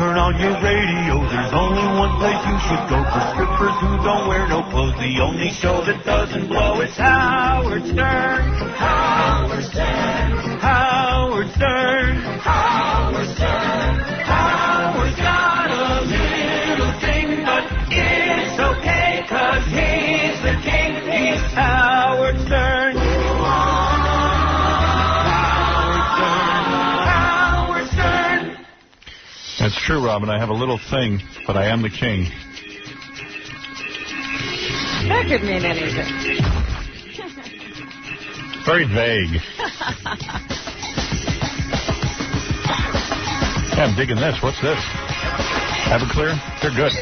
turn on your radio. There's only one place you should go for strippers who don't wear no clothes. The only show that doesn't blow is Howard Stern. Howard Stern. Howard Stern. Howard Stern. Howard's got a little thing, but it's okay, 'cause he's the king. He's Howard Stern. That's true, Robin. I have a little thing, but I am the king. That could mean anything. Very vague. Yeah, I'm digging this. What's this? Everclear? They're good.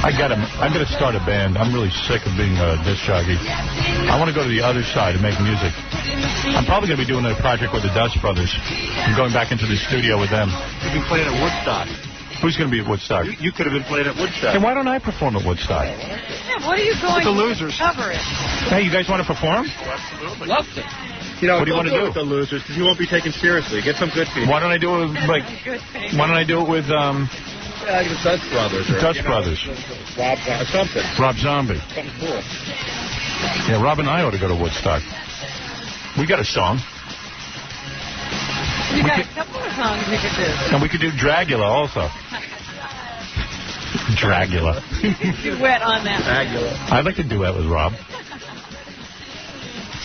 I'm going to start a band. I'm really sick of being a disc jockey. I want to go to the other side and make music. I'm probably going to be doing a project with the Durst brothers. I'm going back into the studio with them. You've been playing at Woodstock. Who's going to be at Woodstock? You could have been playing at Woodstock. Hey, why don't I perform at Woodstock? Yeah, what are you going with the losers. To cover it? Hey, you guys want to perform? Absolutely. Love to. You know, what do you want to do with the losers? Because you won't be taken seriously. Get some good people. Why don't I do it with, like, why don't I do it with, the Dust Brothers. Or, Dust Brothers. Rob, something. Rob Zombie. Something cool. Yeah, Rob and I ought to go to Woodstock. We got a song. You got a couple of songs we could do. And we could do Dragula also. Dragula. Duet on that. Dragula. I'd like to duet with Rob.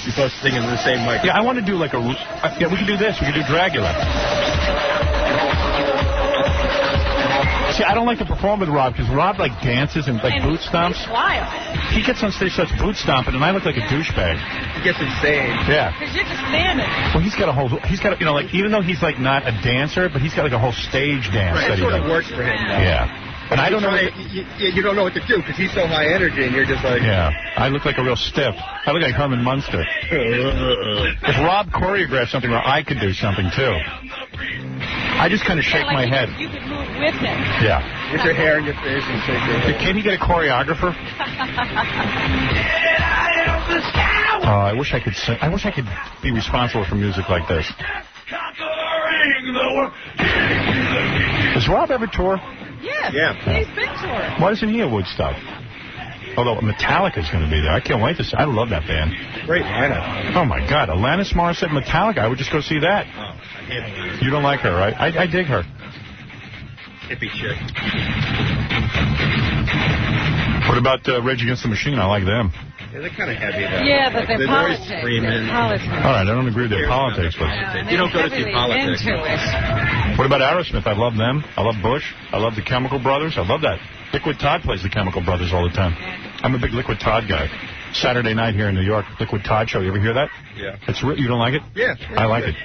You're supposed to sing in the same mic. Yeah, I want to do like a... yeah, we could do this. We could do Dragula. See, I don't like to perform with Rob because Rob, like, dances and, like, boot stomps. Wild. He gets on stage, starts boot stomping, and I look like a douchebag. He gets insane. Yeah. Because you're just standing. Well, he's got, you know, like, even though he's, like, not a dancer, but he's got, like, a whole stage dance Right, that it he sort does. of works for him, though. Yeah. And I don't know... You don't know what to do because he's so high energy, and you're just like... Yeah. I look like a real stiff. I look like Herman Munster. If Rob choreographed something, I could do something, too. I just kind of shake my head. You could move with him. Yeah. With your hair in your face and shake your head. Can he get a choreographer? I wish I could sing. I wish I could be responsible for music like this. Does Rob ever tour? Yeah. He's been touring. Why isn't he at Woodstock? Although Metallica's going to be there. I can't wait to see. I love that band. Great lineup. Oh, my God. Alanis Morissette, Metallica. I would just go see that. Oh, I hate Alanis. You don't like her, right? I dig her. Hippie chick. What about Rage Against the Machine? I like them. Yeah, they're kind of heavy, though. Yeah, but they're politics. Screaming. All right, I don't agree with their politics, but... You don't go to see politics. What about Aerosmith? I love them. I love Bush. I love the Chemical Brothers. I love that. Liquid Todd plays the Chemical Brothers all the time. I'm a big Liquid Todd guy. Saturday night here in New York, Liquid Todd show. You ever hear that? Yeah. You don't like it? Yeah. I like it.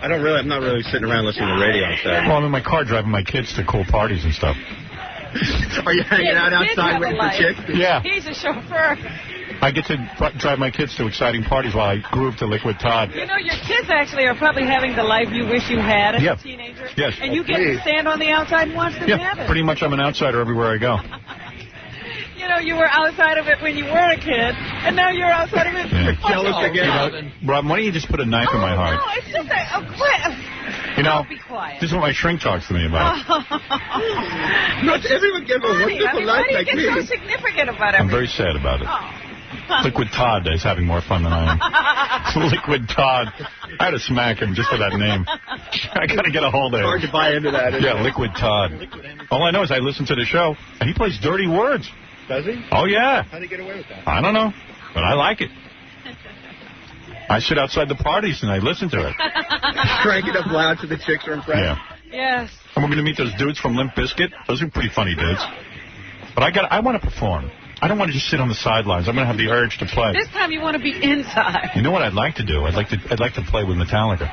I'm not really sitting around listening to radio on Saturday. Well, I'm in my car driving my kids to cool parties and stuff. Are you hanging out outside waiting for chicks? Yeah. He's a chauffeur. I get to drive my kids to exciting parties while I groove to Liquid Todd. You know, your kids actually are probably having the life you wish you had as a teenager. Yes. And you get to stand on the outside and watch them have it. Pretty much I'm an outsider everywhere I go. You know, you were outside of it when you were a kid, and now you're outside of it. Yeah. Jealous again. Rob, why don't you just put a knife in my heart? No, it's just quit. You know, be quiet. This is what my shrink talks to me about. Everyone give a wonderful life like me. Why do you get so significant about everything? I'm very sad about it. Liquid Todd is having more fun than I am. Liquid Todd. I had to smack him just for that name. I got to get a hold of him. Hard to buy into that. Yeah, Liquid Todd. All I know is I listen to the show, and he plays dirty words. Does he? Oh, yeah. How do you get away with that? I don't know, but I like it. I sit outside the parties, and I listen to it. Crank it up loud so the chicks are impressed. Yeah. Yes. And we're going to meet those dudes from Limp Bizkit. Those are pretty funny dudes. But I want to perform. I don't want to just sit on the sidelines. I'm going to have the urge to play. This time you want to be inside. You know what I'd like to do? I'd like to play with Metallica.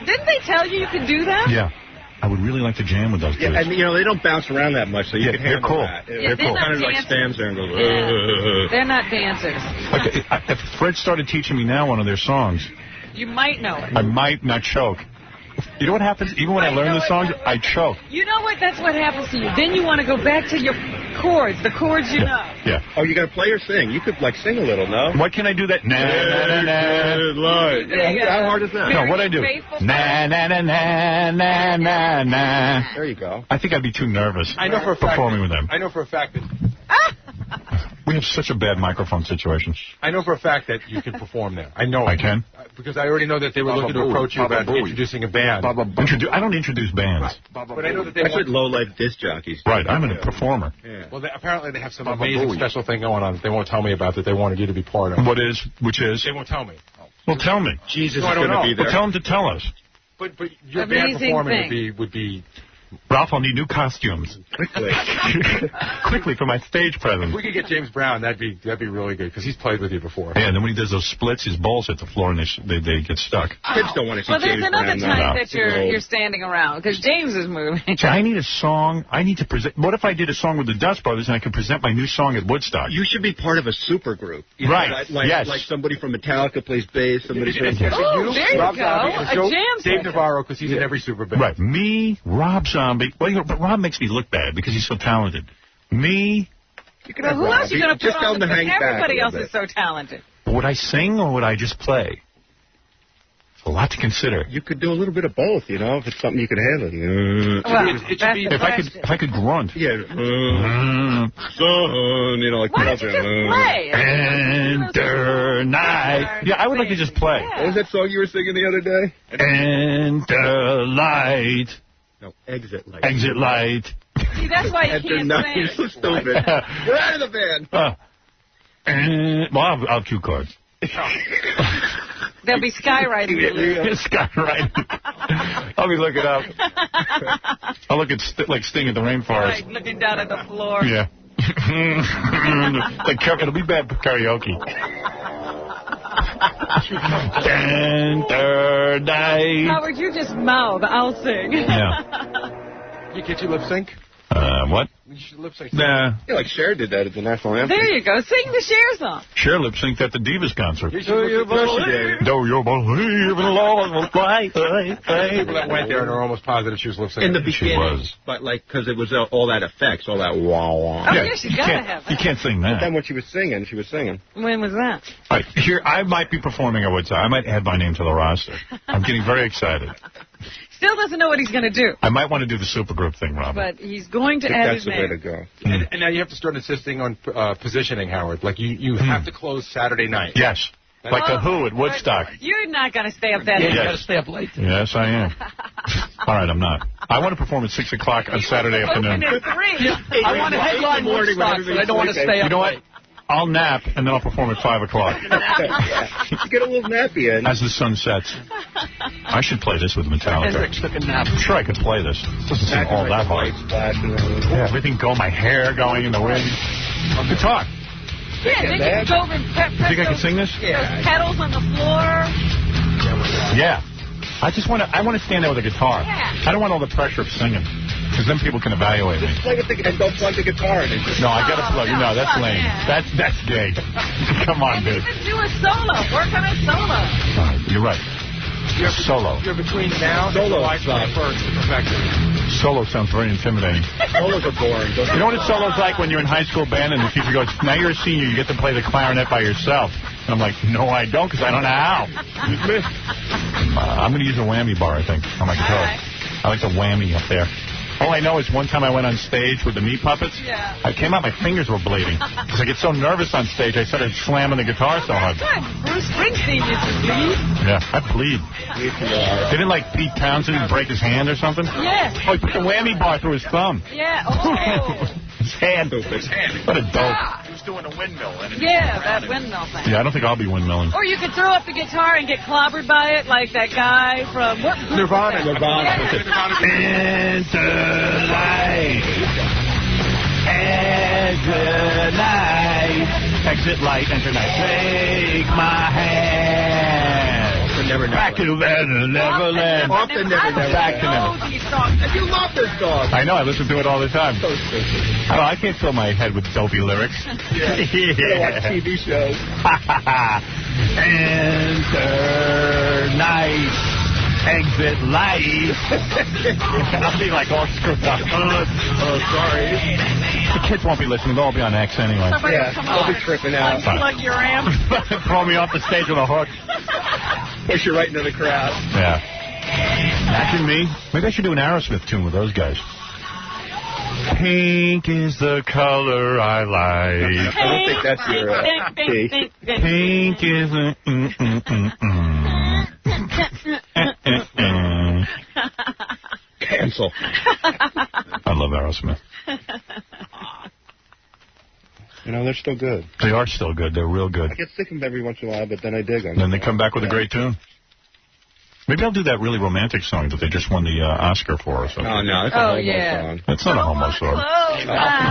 Didn't they tell you could do that? Yeah. I would really like to jam with those dudes. Yeah, and you know, they don't bounce around that much, so you can handle cool. that. They're cool. Kind of like stands there and goes, They're not dancers. Like, if Fred started teaching me now one of their songs, you might know it. I might not choke. You know what happens? Even when I learn the songs, I choke. You know what? That's what happens to you. Then you want to go back to your chords, the chords you know. Yeah. Oh, you got to play or sing? You could, like, sing a little, no? Why can't I do that? Na, na, na, na. How hard is that? No, what I do? Na, na, na, na, na, na, na. There you go. I think I'd be too nervous I know for a fact performing with them. I know for a fact that We have such a bad microphone situation. I know for a fact that you can perform there. I know I can? because I already know that they were looking to approach you about introducing a band. I don't introduce bands. But I know that they That's what want... low-life disc jockeys do. Right, I'm a performer. Yeah. Well, apparently they have some amazing special thing going on that they won't tell me about that they wanted you to be part of. Which is? They won't tell me. Well, tell me. Jesus No, I is don't going to know. be there. Well, tell them to tell us. But your band Amazing performing thing. would be... Ralph, I'll need new costumes. Quickly. Quickly for my stage presence. If we could get James Brown, that'd be really good because he's played with you before. Yeah, and then when he does those splits, his balls hit the floor and they get stuck. Kids don't want to see Well, there's James another Brown time now. that you're standing around because James is moving. So I need a song. I need to present. What if I did a song with the Dust Brothers and I could present my new song at Woodstock? You should be part of a super group. You know, Right, Like, yes. Like somebody from Metallica plays bass, somebody plays... Oh, there you Rob go. Zombie, and A Joe- jam Dave session. Navarro because he's in every super band. Right. Me, Rob Zombie. Well, but Rob makes me look bad because he's so talented. Me. You can Well, have who Rob. else are you going to put Just tell on? them to hang back a Everybody little else bit. is so talented. Would I sing or would I just play? It's a lot to consider. You could do a little bit of both, you know, if it's something you could handle. Well, it should that's be- the If question. I could grunt. Yeah. Son, you know, like... Why don't you just play? Enter night. Yeah, I would like to just play. What was that song you were singing the other day? Enter light. No, Exit Light. Exit light. See, that's why you Enter can't night. You're so sing. stupid. You're out of the band. Well, I'll cue cards. They'll be skywriting you. Skywriting. I'll be looking up. I'll look at like Sting at the rainforest. Right, looking down at the floor. Yeah. It'll be bad karaoke. Enter night. Howard, you just mouth. I'll sing. Yeah. You get your lip sync? What? You should lip sync. Nah. Yeah, like Cher did that at the National Anthem. There you go. Sing the Cher song. Cher lip synced at the Divas concert. You should lip sync. Do you believe in love? People that went there and are almost positive she was lip syncing. In the She beginning. was. But, like, because it was all that effects, all that wah-wah. Oh, yes, you gotta have You that. can't sing Then that. when she was singing. When was that? All right, here, I might be performing, I would say. I might add my name to the roster. I'm getting very excited. Still doesn't know what he's going to do, I might want to do the supergroup thing, Robin. but he's going to I think add that's his the way name. to go. And now you have to start insisting on positioning, Howard. Like, you have to close Saturday night. Yes. Like the Who at Woodstock. You're not going to stay up that Yeah, late. you gotta stay up late. Yes, I am. All right, I'm not. I want to perform at 6 o'clock on Saturday afternoon. Open at 3. I want to headline Woodstock, but I don't want to stay up You know what? late. I'll nap, and then I'll perform at 5 o'clock. Get a little nappy in. As the sun sets. I should play this with Metallica. Hendrix took a nap. I'm sure I could play this. Doesn't seem all that hard. Yeah, everything going, my hair going in the wind. Guitar. Yeah, then you can go over and press You think I can sing this? those pedals on the floor. Yeah. I want to stand there with a guitar. Yeah. I don't want all the pressure of singing. Because then people can evaluate me. Play with and don't plug the guitar in. No, I got to plug. no, No, that's fuck lame. yeah. That's gay. Come on, And dude. even do a solo. Work on a solo. You're right. Solo. You're between now and Solo July sucks. 21st to perfect it. Solo sounds very intimidating. Solos are boring. You know what a solo's like when you're in high school band and the teacher goes, now you're a senior, you get to play the clarinet by yourself. And I'm like, no, I don't, because I don't know how. I'm going to use a whammy bar, I think, on my guitar. All right. I like the whammy up there. All I know is one time I went on stage with the Meat Puppets. Yeah. I came out, my fingers were bleeding. Because I get so nervous on stage, I started slamming the guitar so hard. Good. Bruce Springsteen used to bleed. Yeah, I bleed. Didn't like Pete Townsend break his hand or something? Yeah. Oh, he put the whammy bar through his thumb. Yeah. Oh. His hand. What a dope. He was doing a windmill. And Yeah, that windmill thing. Yeah, I don't think I'll be windmilling. Or you could throw up the guitar and get clobbered by it like that guy from... What group was that? Enter light. Exit light. Exit light, enter night. Take my hand. Back to Neverland. Off the Neverland. Back to know Neverland. these songs. You love this song. I know, I listen to it all the time. So stupid. I can't fill my head with dopey lyrics. Yeah. You gotta watch TV shows. Enter night. Exit light. I'll be like all screwed up. Oh, sorry. The kids won't be listening. They'll all be on X anyway. Somebody will come on. They'll be tripping out. Like your amp. Throw me off the stage with a hook. Push you right into the crowd. Yeah. Imagine me. Maybe I should do an Aerosmith tune with those guys. Pink is the color I like. I don't think that's your key. Pink is a... Cancel. I love Aerosmith. You know, they're still good. They are still good. They're real good. I get sick of them every once in a while, but then I dig them. Then they come back with a great tune. Maybe I'll do that really romantic song that they just won the Oscar for or something. Oh, no, it's a homo song. That's not a homo song.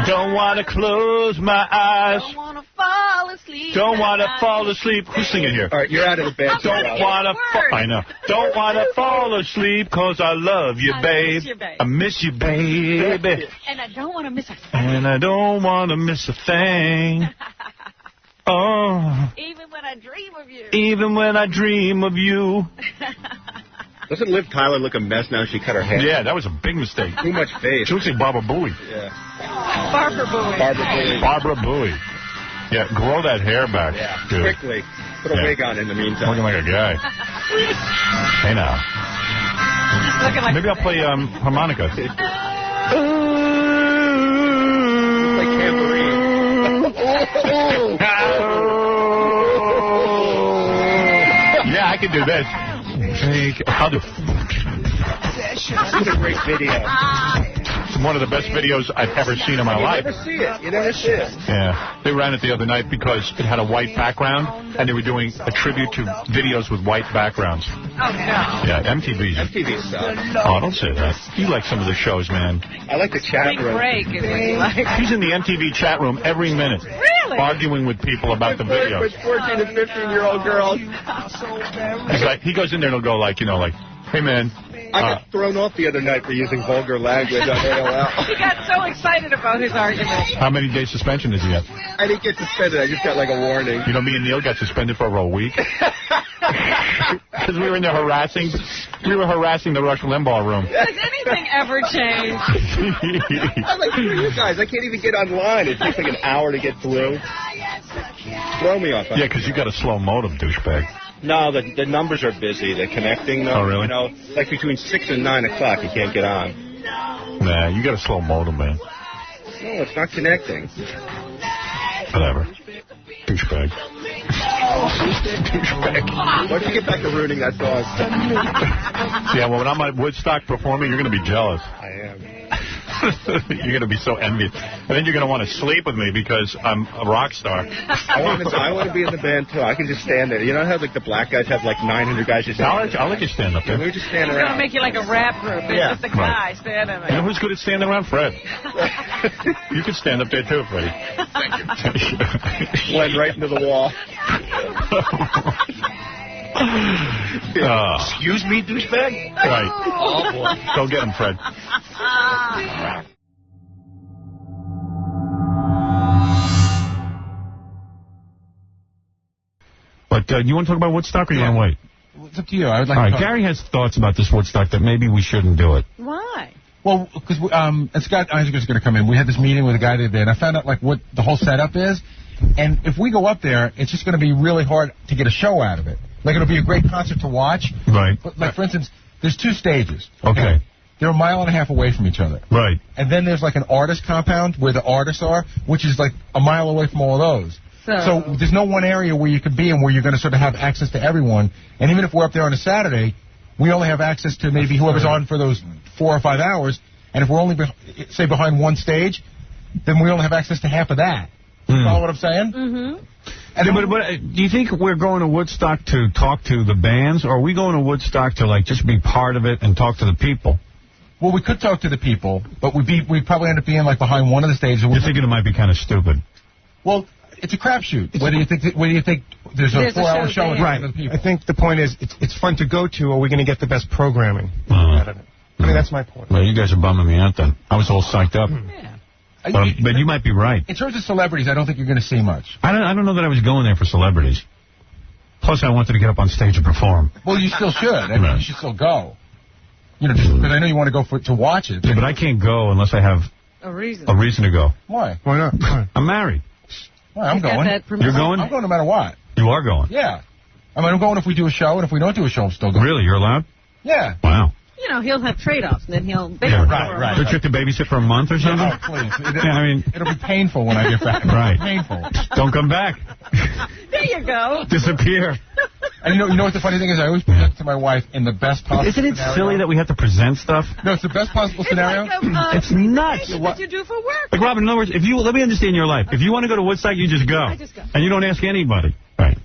Don't want to close my eyes. Don't want to fall asleep. Don't want to fall asleep. Who's singing here? All right, you're out of the band. Don't want to I know. Don't want to fall asleep because I love you, babe. I miss you, baby. And I don't want to miss a thing. And I don't want to miss a thing. Oh. Even when I dream of you. Even when I dream of you. Doesn't Liv Tyler look a mess now she cut her hair? Yeah, that was a big mistake. Too much face. She looks like Barbara Bowie. Yeah. Barbara Bowie. Barbara Bowie. Yeah, grow that hair back. Yeah, dude. quickly. Put a wig on in the meantime. Looking like a guy. Hey, now. Looking like maybe I'll play harmonica. Like tambourine. Yeah, I can do this. I'll do. This is a great video. It's one of the best videos I've ever seen in my life. You never see it. You never see it. Yeah. They ran it the other night because it had a white background, and they were doing a tribute to videos with white backgrounds. Oh, no. Yeah, MTV stuff. Oh, don't say that. You like some of the shows, man. I like the chat room. Break is what you like. He's in the MTV chat room every minute. Really? Arguing with people about the videos. With 14 and 15-year-old girls. He's like, he goes in there and he'll go like, hey, man. I got thrown off the other night for using vulgar language on AOL. He got so excited about his argument. How many days suspension does he have? I didn't get suspended. I just got like a warning. You know, me and Neil got suspended for a week. Because we were in there harassing the Rush Limbaugh room. Does anything ever change? I'm like, who are you guys? I can't even get online. It takes like an hour to get through. Throw me off. Yeah, because you got a slow modem, douchebag. No, the numbers are busy. They're connecting, though. Oh, really? You know, like between 6 and 9 o'clock, you can't get on. Nah, you got a slow modem, man. No, it's not connecting. Whatever. Douchebag. Douchebag. Why don't you get back to ruining that dog? Yeah, well, when I'm at Woodstock performing, you're going to be jealous. I am. You're going to be so envious. And then you're going to want to sleep with me because I'm a rock star. I want to be in the band, too. I can just stand there. You know how like the black guys have like 900 guys just I'll let you stand up there. We just stand It's around. going to make you like a rap group. It's just a guy standing there. You know who's good at standing around? Fred. You could stand up there, too, Freddie. Thank you. Blend right into the wall. Excuse me, douchebag? Right. Oh, boy. Go get him, Fred. But you want to talk about Woodstock or you want to wait? It's up to you. I would like All right, to talk. Gary has thoughts about this Woodstock that maybe we shouldn't do it. Why? Well, because Scott Isaac is going to come in. We had this meeting with a guy the other day, and I found out like what the whole setup is. And if we go up there, it's just going to be really hard to get a show out of it. Like, it'll be a great concert to watch. Right. But, like, for instance, there's 2 stages. Okay. They're a mile and a half away from each other. Right. And then there's, like, an artist compound where the artists are, which is, like, a mile away from all of those. So there's no one area where you could be in where you're going to sort of have access to everyone. And even if we're up there on a Saturday, we only have access to maybe whoever's on for those 4 or 5 hours. And if we're only, say, behind one stage, then we only have access to half of that. You follow what I'm saying? Mm-hmm. And but do you think we're going to Woodstock to talk to the bands, or are we going to Woodstock to, like, just be part of it and talk to the people? Well, we could talk to the people, but we'd probably end up being, like, behind one of the stages. You're thinking it might be kind of stupid. Well, it's a crapshoot. Whether you think there's a 4-hour show with right. other people. I think the point is it's fun to go to, or we're going to get the best programming out of it. I mean, that's my point. Well, you guys are bumming me out then. I was all psyched up. Yeah. But you might be right. In terms of celebrities, I don't think you're going to see much. I don't know that I was going there for celebrities. Plus, I wanted to get up on stage and perform. Well, you still should. I mean, you should still go. You know, just because I know you want to go to watch it. Yeah, but I can't go unless I have A reason. A reason to go. Why? Why not? Why? I'm married. Well, I'm going. You're going? I'm going no matter what. You are going? Yeah. I mean, I'm going if we do a show, and if we don't do a show, I'm still going. Really? You're allowed? Yeah. Wow. You know, he'll have trade-offs, and then he'll... Yeah, right. Don't you have to babysit for a month or something? Oh, please. It'll be painful when I get back. Right. Painful. Don't come back. There you go. Disappear. And you know what the funny thing is? I always present it to my wife in the best possible Isn't it scenario. silly that we have to present stuff? No, it's the best possible scenario. Like it's nuts. What you do for work. Like, Robin, in other words, let me understand your life. If you want to go to Woodstock, you just go. I just go. And you don't ask anybody. Right.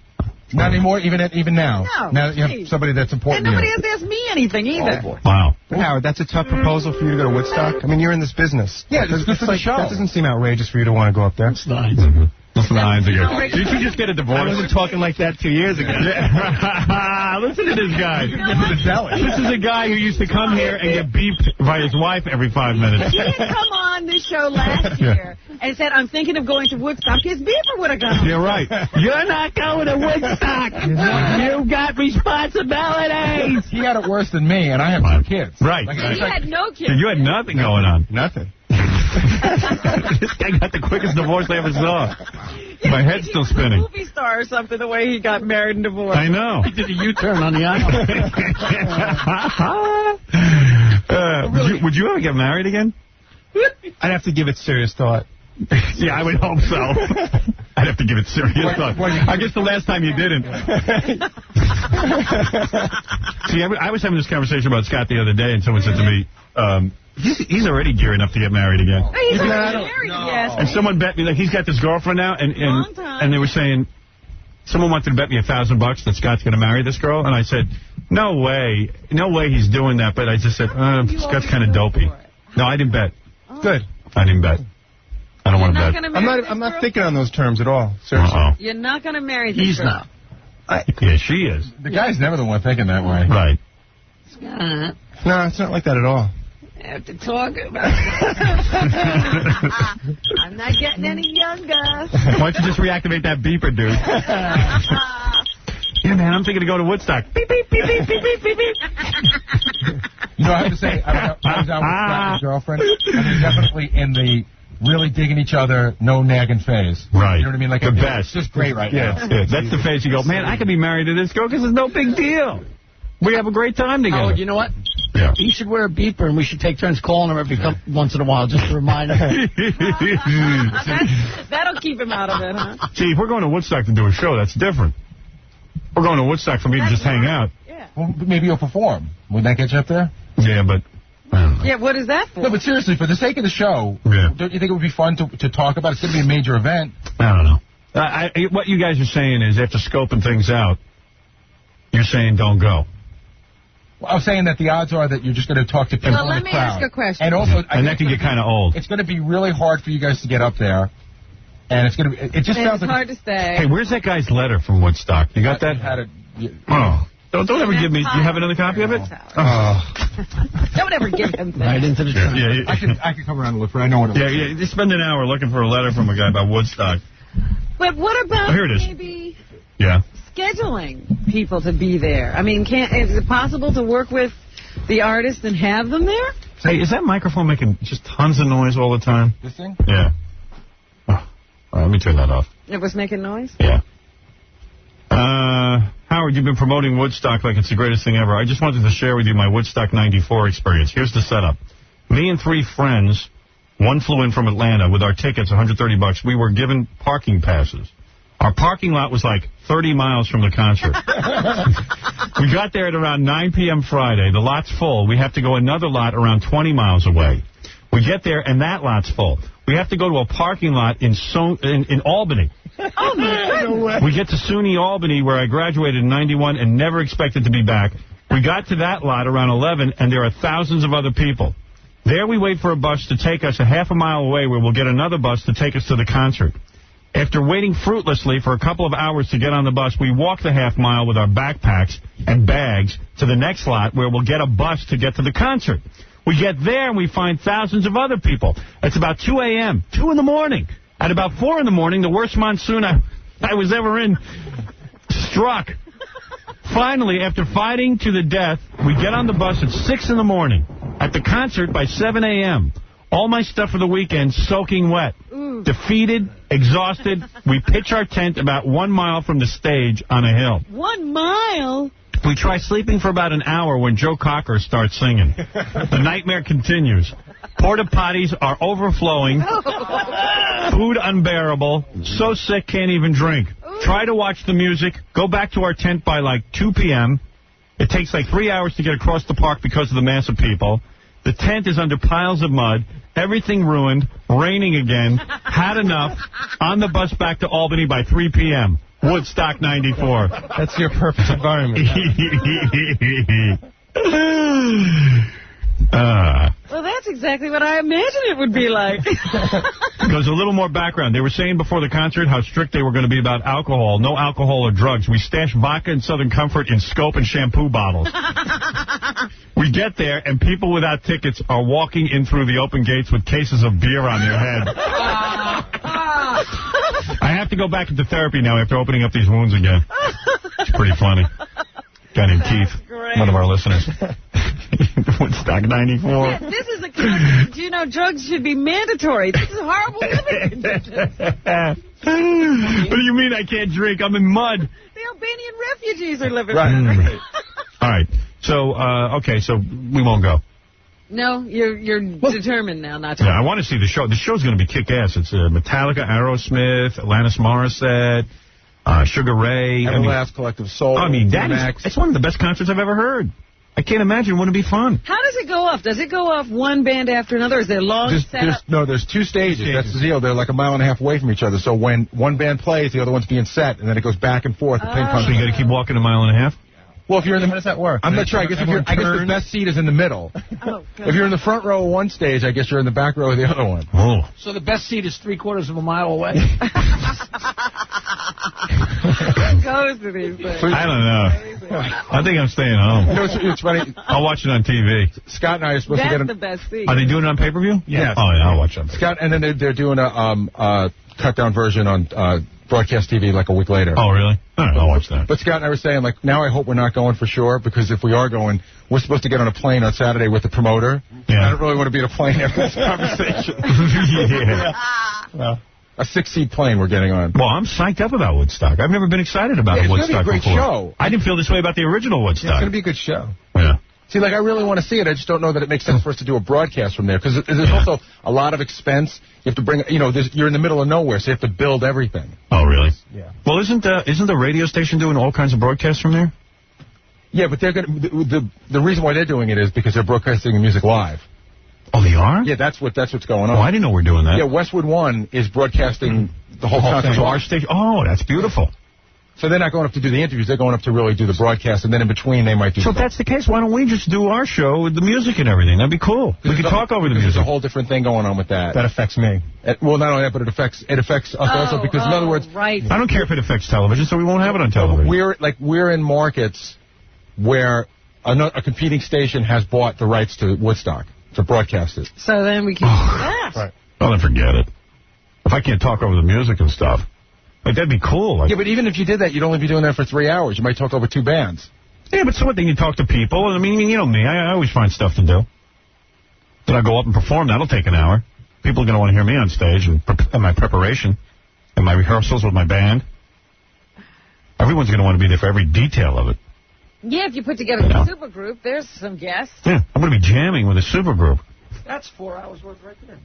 Not anymore, even now. No. Now that you have somebody that's important And to nobody you. has asked me anything either. Oh, boy. Wow. But Howard, that's a tough proposal for you to go to Woodstock. I mean, you're in this business. Yeah, it's good for the show. That doesn't seem outrageous for you to want to go up there. It's nice. Listen to Hines again. Did you just get a divorce? I wasn't talking like that 2 years ago. Listen to this guy. This is a guy who used to come here and get beeped by his wife every 5 minutes. He didn't come on this show last year and said, I'm thinking of going to Woodstock. His beeper would have gone. You're right. You're not going to Woodstock. You've got responsibilities. He had it worse than me, and I have 2 kids. Right. He had no kids. You had nothing going on. Nothing. This guy got the quickest divorce I ever saw. My head's still spinning. Movie star or something, the way he got married and divorced. I know. He did a U-turn on the island. Would you ever get married again? I'd have to give it serious thought. Yeah, I would hope so. I'd have to give it serious thought. I guess the last time you didn't. See, I was having this conversation about Scott the other day, and someone said to me, he's already gearing up to get married again. He's already married, yes. And someone bet me, like, he's got this girlfriend now, and they were saying, someone wanted to bet me $1,000 that Scott's going to marry this girl, and I said, no way he's doing that, but I just said, Scott's kind of dopey. No, I didn't bet. Good. I didn't bet. I don't want to bet. I'm not thinking on those terms at all. Seriously. You're not going to marry this He's girl. not. Yeah, she is. The guy's never the one thinking that way. Right. Scott, No, it's not like that at all. I have to talk about I'm not getting any younger. Why don't you just reactivate that beeper, dude? Yeah, man, I'm thinking to go to Woodstock. Beep, beep, beep, beep, beep, beep, beep, beep. You know, I have to say, I was out with Scott's girlfriend, and they're definitely in the really digging each other, no nagging phase. Right. You know what I mean? Like the best. It's just great right now. Yeah, that's the phase you go, man, I could be married to this girl because it's no big deal. We have a great time together. Howard, you know what? Yeah. He should wear a beeper, and we should take turns calling her every once in a while just to remind her. That'll keep him out of it, huh? See, if we're going to Woodstock to do a show, that's different. We're going to Woodstock for me to just hang out. Yeah. Well, maybe you'll perform. Would that get you up there? Yeah, but I don't know. Yeah, what is that for? No, but seriously, for the sake of the show, don't you think it would be fun to talk about? It's going to be a major event. I don't know. What you guys are saying is, after scoping things out, you're saying don't go. Well, I was saying that the odds are that you're just going to talk to people Well, in the crowd. let me ask a question. And also, and that can get kind of old. It's going to be really hard for you guys to get up there. And it's going to be, it just sounds like... It's hard to stay. Hey, where's that guy's letter from Woodstock? You got that? Oh. Don't ever give me... Do you have another copy of it? Oh. Don't ever give him that. Right into the trunk. Yeah, I can come around and look for it. I know what it is. Yeah, just spend an hour looking for a letter from a guy about Woodstock. But what about here it is. maybe scheduling people to be there? I mean, is it possible to work with the artist and have them there? Hey, is that microphone making just tons of noise all the time? This thing? Yeah. Oh, all right, let me turn that off. It was making noise? Yeah. Howard, you've been promoting Woodstock like it's the greatest thing ever. I just wanted to share with you my Woodstock 94 experience. Here's the setup. Me and 3 friends, one flew in from Atlanta with our tickets, $130. We were given parking passes. Our parking lot was like 30 miles from the concert. We got there at around 9 p.m. Friday. The lot's full. We have to go another lot around 20 miles away. We get there, and that lot's full. We have to go to a parking lot in Albany. Oh, my goodness. We get to SUNY Albany, where I graduated in 91 and never expected to be back. We got to that lot around 11, and there are thousands of other people. There we wait for a bus to take us a half a mile away, where we'll get another bus to take us to the concert. After waiting fruitlessly for a couple of hours to get on the bus, we walk the half mile with our backpacks and bags to the next lot, where we'll get a bus to get to the concert. We get there, and we find thousands of other people. It's about 2 a.m., 2 in the morning. At about 4 in the morning, the worst monsoon I was ever in struck. Finally, after fighting to the death, we get on the bus at 6 in the morning. At the concert by 7 a.m. All my stuff for the weekend soaking wet. Ooh. Defeated, exhausted. We pitch our tent about 1 mile from the stage on a hill. 1 mile? We try sleeping for about an hour when Joe Cocker starts singing. The nightmare continues. Porta potties are overflowing. Food unbearable. So sick, can't even drink. Try to watch the music. Go back to our tent by like 2 p.m. It takes like 3 hours to get across the park because of the mass of people. The tent is under piles of mud. Everything ruined. Raining again. Had enough. On the bus back to Albany by 3 p.m. Woodstock 94. That's your perfect environment. Well, that's exactly what I imagined it would be like. There's a little more background. They were saying before the concert how strict they were going to be about alcohol. No alcohol or drugs. We stashed vodka and Southern Comfort in Scope and shampoo bottles. We get there, and people without tickets are walking in through the open gates with cases of beer on their head. I have to go back into therapy now after opening up these wounds again. It's pretty funny. Guy named Keith, one of our listeners. Woodstock 94. Yeah, this is a concert. You know, drugs should be mandatory. This is horrible living conditions. What do you mean I can't drink? I'm in mud. The Albanian refugees are living right. All right. So, okay, so we won't go. No, you're determined now not to. Yeah, I want to see the show. The show's going to be kick-ass. It's Metallica, Aerosmith, Alanis Morissette, Sugar Ray. Everlast, Collective Soul. I mean, it's one of the best concerts I've ever heard. I can't imagine it wouldn't be fun. How does it go off? Does it go off one band after another? Is there long setup? No, there's 2 stages. That's the deal. They're like 1.5 miles away from each other. So when one band plays, the other one's being set, and then it goes back and forth. So you got to keep walking 1.5 miles? Well, if you're in the... How does that work? I'm not sure. I guess the best seat is in the middle. If you're in the front row of one stage, I guess you're in the back row of the other one. Oh. So the best seat is 3/4 of a mile away? Who goes to these things? I don't know. I think I'm staying home. You know, it's funny. I'll watch it on TV. Scott and I are supposed to get... That's the best seat. Are they doing it on pay-per-view? Yeah. Oh, yeah, I'll watch it. Scott, and then they're doing a cut-down version on broadcast TV like a week later. Oh, really? All right, I'll watch that. But Scott and I were saying, like, now I hope we're not going for sure, because if we are going, we're supposed to get on a plane on Saturday with the promoter. Yeah. I don't really want to be in a plane after this conversation. Well, a 6-seat plane we're getting on. Well, I'm psyched up about Woodstock. I've never been excited about Woodstock Woodstock before. It's going to be a great show. I didn't feel this way about the original Woodstock. It's going to be a good show. Yeah. See, like, I really want to see it. I just don't know that it makes sense for us to do a broadcast from there, because there's also a lot of expense. You have to bring, you know, you're in the middle of nowhere, so you have to build everything. Oh, really? Yeah. Well, isn't the radio station doing all kinds of broadcasts from there? Yeah, but they're going to, the reason why they're doing it is because they're broadcasting the music live. Oh, they are? Yeah, that's what's going on. Oh, I didn't know we're doing that. Yeah, Westwood One is broadcasting the whole concert to our station. Oh, that's beautiful. So they're not going up to do the interviews. They're going up to really do the broadcast, and then in between they might do So if that's the case, why don't we just do our show with the music and everything? That'd be cool. We could talk over the music. There's a whole different thing going on with that. That affects me. Well, not only that, but it affects us also, because in other words... Right. I don't care if it affects television, so we won't have it on television. We're in markets where a competing station has bought the rights to Woodstock to broadcast it. So then we can do that. Right. Well, then forget it. If I can't talk over the music and stuff, like, that'd be cool. Like, yeah, but even if you did that, you'd only be doing that for 3 hours. You might talk over 2 bands. Yeah, but so what? Then you talk to people. I mean, you know me. I always find stuff to do. Then I go up and perform. That'll take an hour. People are going to want to hear me on stage and my preparation and my rehearsals with my band. Everyone's going to want to be there for every detail of it. Yeah, if you put together a super group, there's some guests. Yeah, I'm going to be jamming with a super group. That's 4 hours worth right there.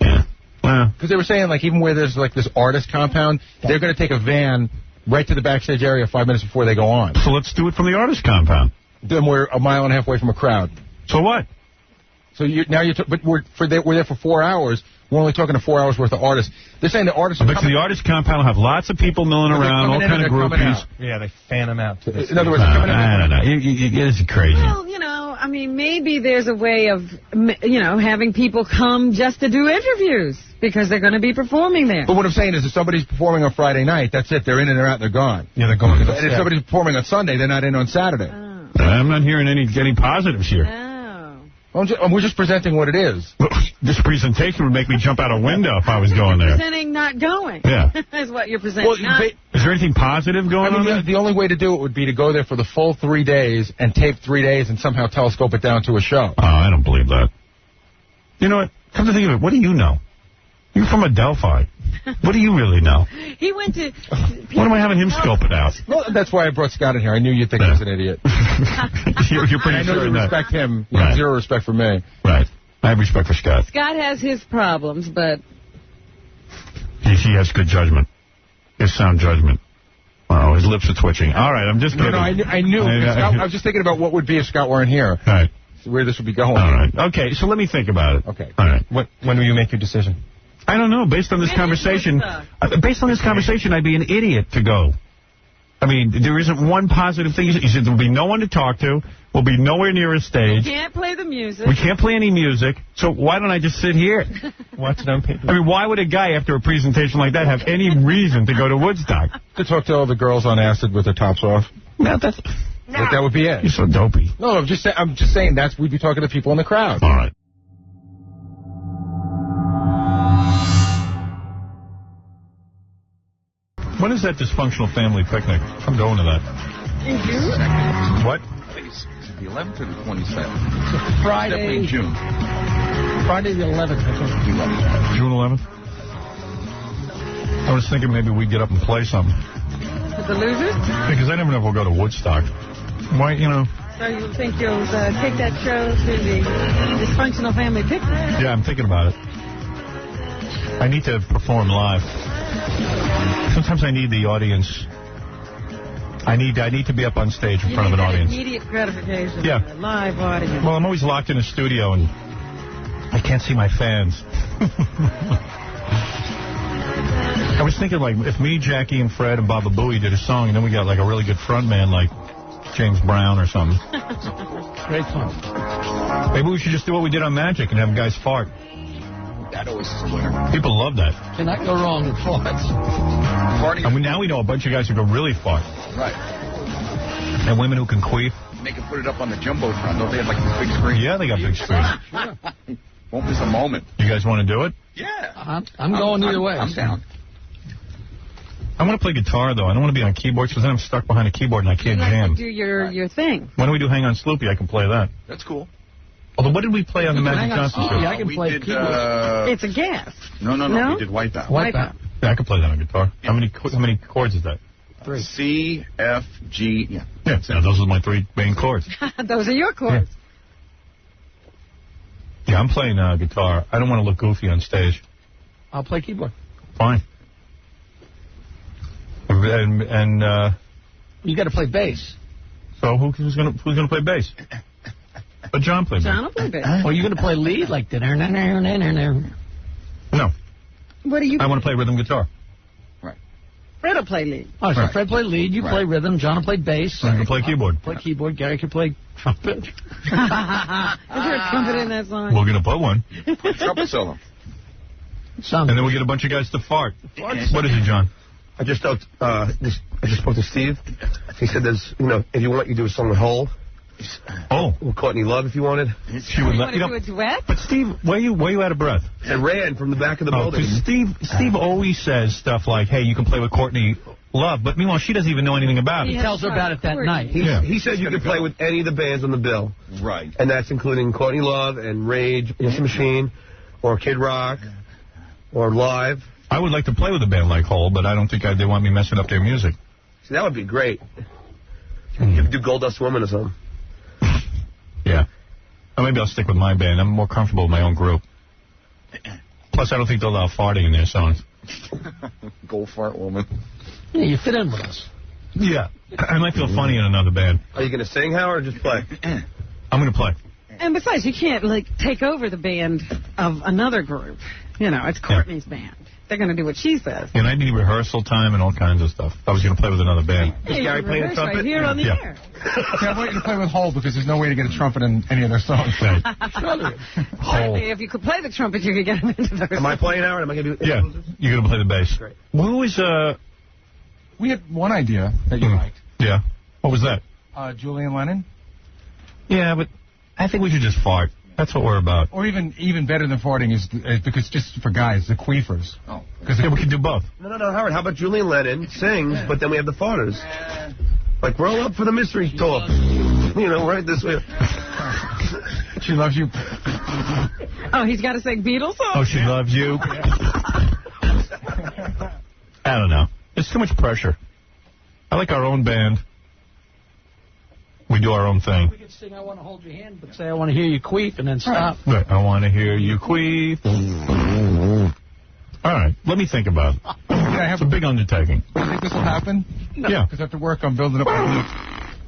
Yeah. Well, because they were saying, like, even where there's, like, this artist compound, they're going to take a van right to the backstage area 5 minutes before they go on. So let's do it from the artist compound. Then we're 1.5 miles away from a crowd. So what? So but we're there for 4 hours. We're only talking to 4 hours worth of artists. They're saying the artists. But the artist compound will have lots of people milling around, all kind of groupies. Yeah, they fan them out. In other words, I don't know. It's crazy. Well, you know, I mean, maybe there's a way of, you know, having people come just to do interviews because they're going to be performing there. But what I'm saying is, if somebody's performing on Friday night, that's it. They're in and they're out. They're gone. Yeah, they're gone. And if somebody's performing on Sunday, they're not in on Saturday. Oh. I'm not hearing any positives here. Oh. We're just presenting what it is. This presentation would make me jump out a window if I was going there. Presenting not going. Yeah. Is what you're presenting. Well, is there anything positive going on there? The only way to do it would be to go there for the full 3 days and tape 3 days and somehow telescope it down to a show. Oh, I don't believe that. You know what? Come to think of it, what do you know? You're from Adelphi. What do you really know? He went to... What am I having him scope it out? Well, that's why I brought Scott in here. I knew you'd think I was an idiot. You're pretty I know sure you that. respect him. You have zero respect for me. Right. I have respect for Scott. Scott has his problems, but... He has good judgment. He has sound judgment. Wow, his lips are twitching. All right, I'm just kidding. No, I knew. I was just thinking about what would be if Scott weren't here. Right. Where this would be going. All right. Okay, so let me think about it. Okay. All right. When will you make your decision? I don't know. Based on this conversation, I'd be an idiot to go. I mean, there isn't one positive thing. He said there'll be no one to talk to. We'll be nowhere near a stage. We can't play the music. We can't play any music. So why don't I just sit here? Watch it on paper. I mean, why would a guy, after a presentation like that, have any reason to go to Woodstock? To talk to all the girls on acid with their tops off. No, that's... That would be it. You're so dopey. No, I'm just saying we'd be talking to people in the crowd. All right. When is that dysfunctional family picnic? I'm going to that. In June? What? Is it the 11th or the 27th? Friday. Definitely in June. Friday the 11th, I think. June 11th? I was thinking maybe we'd get up and play something. With the losers? Because I never know if we'll go to Woodstock. Why, you know... So you think you'll take that show to the dysfunctional family picnic? Yeah, I'm thinking about it. I need to perform live. Sometimes I need the audience. I need to be up on stage in front of an audience. Immediate gratification. Yeah. Live audience. Well, I'm always locked in a studio and I can't see my fans. I was thinking, like, if me, Jackie, and Fred and Baba Booey did a song, and then we got, like, a really good front man, like James Brown or something. Great fun. Maybe we should just do what we did on Magic and have guys fart. That always is a winner. People love that. Cannot go wrong with farts. Farting. I mean, now we know a bunch of guys who can really fart. Right. And women who can queef. And they can put it up on the Jumbotron. Don't they have, like, these big screens? Yeah, they got big screens. Sure. Won't miss a moment. You guys want to do it? Yeah. I'm going either way. I'm down. I want to play guitar, though. I don't want to be on keyboards because then I'm stuck behind a keyboard and I can't jam. Do your thing. Why don't we do Hang On Sloopy? I can play that. That's cool. Although, what did we play on the Magic Johnson show? I can play keyboard. It's a gas. No. We did Wipeout. Wipeout. Yeah, I can play that on guitar. How many chords is that? 3. C, F, G, yeah. Yeah, those are my 3 main chords. Those are your chords. Yeah, I'm playing guitar. I don't want to look goofy on stage. I'll play keyboard. Fine. And you got to play bass. So who's gonna play bass? But John plays bass. John will play bass. Well, you're going to play lead like that. No. What do you? I want to play rhythm guitar. Fred will play lead. Oh, so Fred played lead, you play rhythm, John will play bass. I can play keyboard. Play keyboard, Gary can play trumpet. Is there a trumpet in that song? We're going to put one. Put a trumpet solo. And then we get a bunch of guys to fart. What is it, John? I just spoke to Steve. He said there's, if you want, you do a song with Hole. Oh. With Courtney Love, if you wanted. She would let you do a duet? But Steve, were you out of breath? I ran from the back of the building. Because Steve always says stuff like, hey, you can play with Courtney Love, but meanwhile, she doesn't even know anything about it. He tells her about it that night. He said you could play with any of the bands on the bill. Right. And that's including Courtney Love and Rage Against the Machine, or Kid Rock, or Live. I would like to play with a band like Hole, but I don't think they want me messing up their music. See, that would be great. You could do Gold Dust Woman or something. Yeah. Or maybe I'll stick with my band. I'm more comfortable with my own group. Plus, I don't think they'll allow farting in their songs. Gold Fart Woman. Yeah, you fit in with us. Yeah. I might feel funny in another band. Are you going to sing, Howard, or just play? I'm going to play. And besides, you can't, take over the band of another group. It's Courtney's band. They're going to do what she says. And I need rehearsal time and all kinds of stuff. I was going to play with another band. Is Gary playing a trumpet? Right here on the air. Yeah, I want you to play with Hole because there's no way to get a trumpet in any of their songs. Right. Hole. If you could play the trumpet, you could get him into those. Am I playing, Howard? Am I going to do? Yeah, you're going to play the bass. Great. Who is We had one idea that you liked. Yeah. What was that? Julian Lennon. Yeah, but I think we should just fart. That's what we're about. Or even better than farting is because just for guys, the queefers. Oh. Because we can do both. No, Howard. How about Julian Lennon sings, but then we have the farters? Like, roll up for the mystery talk. Right this way. She loves you Oh, he's got to sing Beatles songs? Oh, she loves you. I don't know. It's too much pressure. I like our own band. We do our own thing. We could sing I Want to Hold Your Hand, but say I want to hear you queef and then stop. Right. I want to hear you queef. All right. Let me think about it. It's a big undertaking. Do you think this will happen? Yeah. Because after work, I'm building up my lips.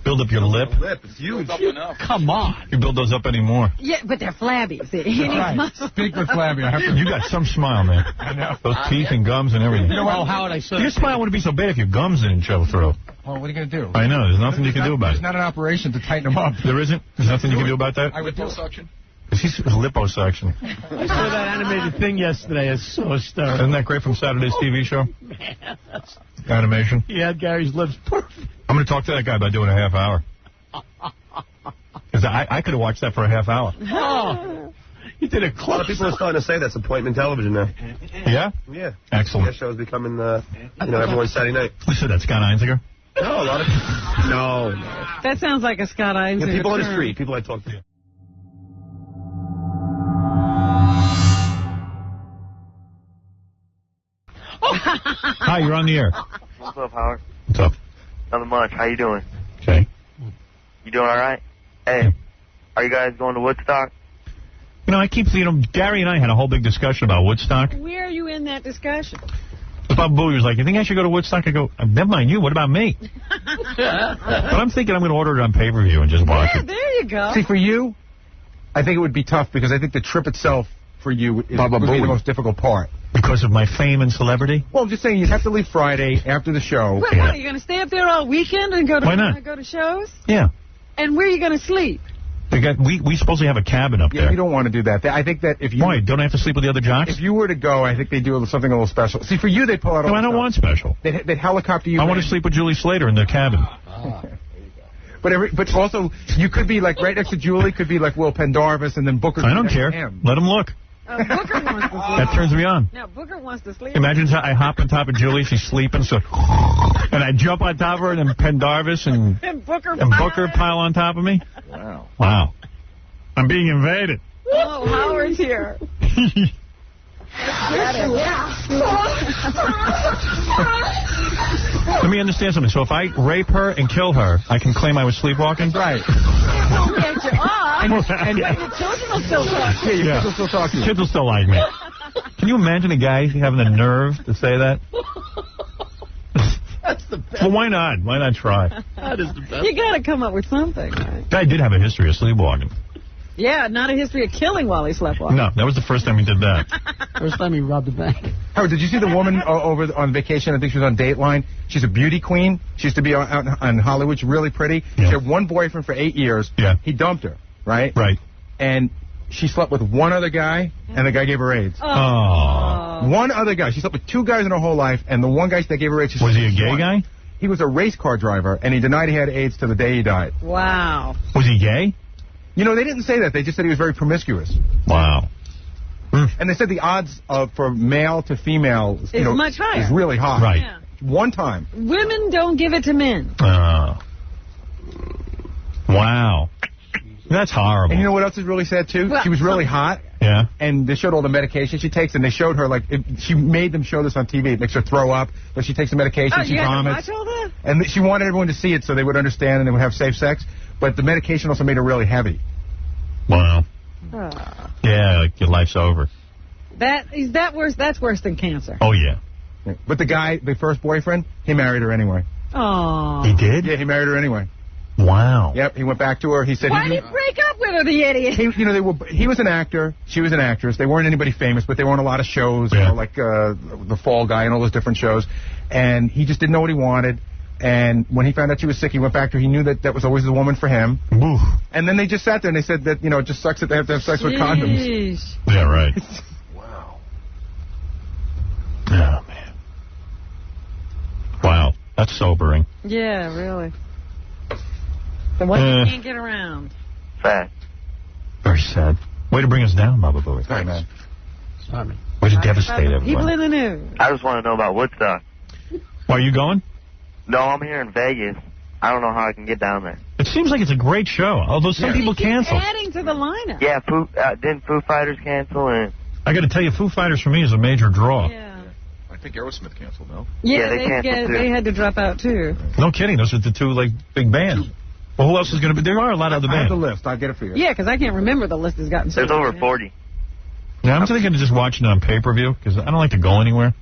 Build up your lip? It's huge. Come on. You build those up anymore. Yeah, but they're flabby. See? He needs muscle. Big but flabby. I have to. You got some smile, man. I know. Those teeth and gums and everything. You know what, Howard, I said. Your smile wouldn't be so bad if your gums didn't show through. Well, what are you going to do? I know. There's nothing you can do about There's it. not an operation to tighten them up. There isn't? There's nothing you can do about that? I would do Liposuction? He's liposuction. I saw that animated thing yesterday. It's so stirring. Isn't that great from Saturday's TV show? Man, Animation. he had Gary's lips perfect. I'm going to talk to that guy about doing a half hour. Because I could have watched that for a half hour. Oh, he did a A lot close. of people are starting to say that's appointment television now. Yeah? Yeah. Excellent. That show's becoming, everyone's Saturday night. Who said that, Scott Einziger? No, a lot of No. That sounds like a Scott Einziger Yeah, people on the term. street, people I talk to. Hi, you're on the air. What's up, Howard? What's up? Nothing much. How you doing? Okay. You doing all right? Hey, are you guys going to Woodstock? You know, Gary and I had a whole big discussion about Woodstock. Where are you in that discussion? Bob Bowie was like, you think I should go to Woodstock? I go, never mind you, what about me? But I'm thinking I'm going to order it on pay-per-view and just watch Yeah, it. there you go. See, for you, I think it would be tough because I think the trip itself for you would be the most difficult part. Because of my fame and celebrity? Well, I'm just saying, you'd have to leave Friday after the show. What, are you going to stay up there all weekend and go to Why not? go to shows? Yeah. And where are you going to sleep? We supposedly have a cabin up Yeah, there. you don't want to do that. I think that if you... Why? Don't I have to sleep with the other jocks? If you were to go, I think they do something a little special. See, for you, they'd pull out all No, I don't want special. They'd helicopter you. I want to sleep with Julie Slater in the cabin. But also, you could be like right next to Julie, could be like Will Pendarvis, and then Booker. I don't care. Let him look. Booker wants to sleep. That turns me on. No, Booker wants to sleep. Imagine I hop on top of Julie, she's sleeping, so and I jump on top of her, and then Pendarvis and Booker pile on top of me. Wow. I'm being invaded. Oh, Howard's here. Let me understand something. So if I rape her and kill her, I can claim I was sleepwalking? Right. We'll get you off. And your children will still talk. Yeah, your kids will still talk to you. Kids will still like me. Can you imagine a guy having the nerve to say that? That's the best. Well, why not? Why not try? That is the best. You got to come up with something, right? Guy did have a history of sleepwalking. Yeah, not a history of killing while he slept walking. No, that was the first time he did that. First time he robbed a bank. Howard, did you see the woman over on vacation? I think she was on Dateline. She's a beauty queen. She used to be out in Hollywood. She's really pretty. Yeah. She had one boyfriend for 8 years. Yeah. He dumped her, right? Right. And she slept with one other guy, and the guy gave her AIDS. Oh. One other guy. She slept with two guys in her whole life, and the one guy that gave her AIDS... Was he a gay guy? He was a race car driver, and he denied he had AIDS to the day he died. Wow. Was he gay? You know, they didn't say that. They just said he was very promiscuous. Wow. And they said the odds for male to female Is much higher. is really high. Right. Yeah. One time. Women don't give it to men. Wow. That's horrible. And you know what else is really sad, too? Well, she was really hot. Yeah. And they showed all the medication she takes, and they showed her, like, she made them show this on TV. It makes her throw up, but she takes the medication, Oh, she you had to vomits. watch all that? And she wanted everyone to see it so they would understand and they would have safe sex. But the medication also made her really heavy. Wow. Oh. Yeah, like your life's over. That's worse than cancer. Oh, yeah. But the guy, the first boyfriend, he married her anyway. Oh. He did? Yeah, he married her anyway. Wow. Yep, he went back to her. He said... Why did he break up with her, the idiot? He was an actor. She was an actress. They weren't anybody famous, but they were on a lot of shows, Yeah. you know, like The Fall Guy and all those different shows. And he just didn't know what he wanted. And when he found out she was sick, he went back to her. He knew that was always the woman for him. Oof. And then they just sat there and they said that, it just sucks that they have to have sex with condoms. Jeez. Yeah, right. Wow. Oh, man. Wow. That's sobering. Yeah, really. The one you can't get around. Fact. Very sad. Way to bring us down, Baba Booey. Sorry, man. Sorry. Way to devastate People everyone. in the news. I just want to know about Woodstock. Why, are you going? No, I'm here in Vegas. I don't know how I can get down there. It seems like it's a great show, although some people cancel. Adding to the lineup. Yeah, didn't Foo Fighters cancel? And I got to tell you, Foo Fighters for me is a major draw. Yeah. I think Aerosmith canceled, no? Yeah, they canceled too. they had to drop out, too. No kidding. Those are the two, like, big bands. Well, who else is going to be? There are a lot of other I have bands. the list. I'll get it for you. Yeah, because I can't remember the list has gotten so there's over 40. Yeah, I'm thinking of just watching it on pay-per-view, because I don't like to go anywhere.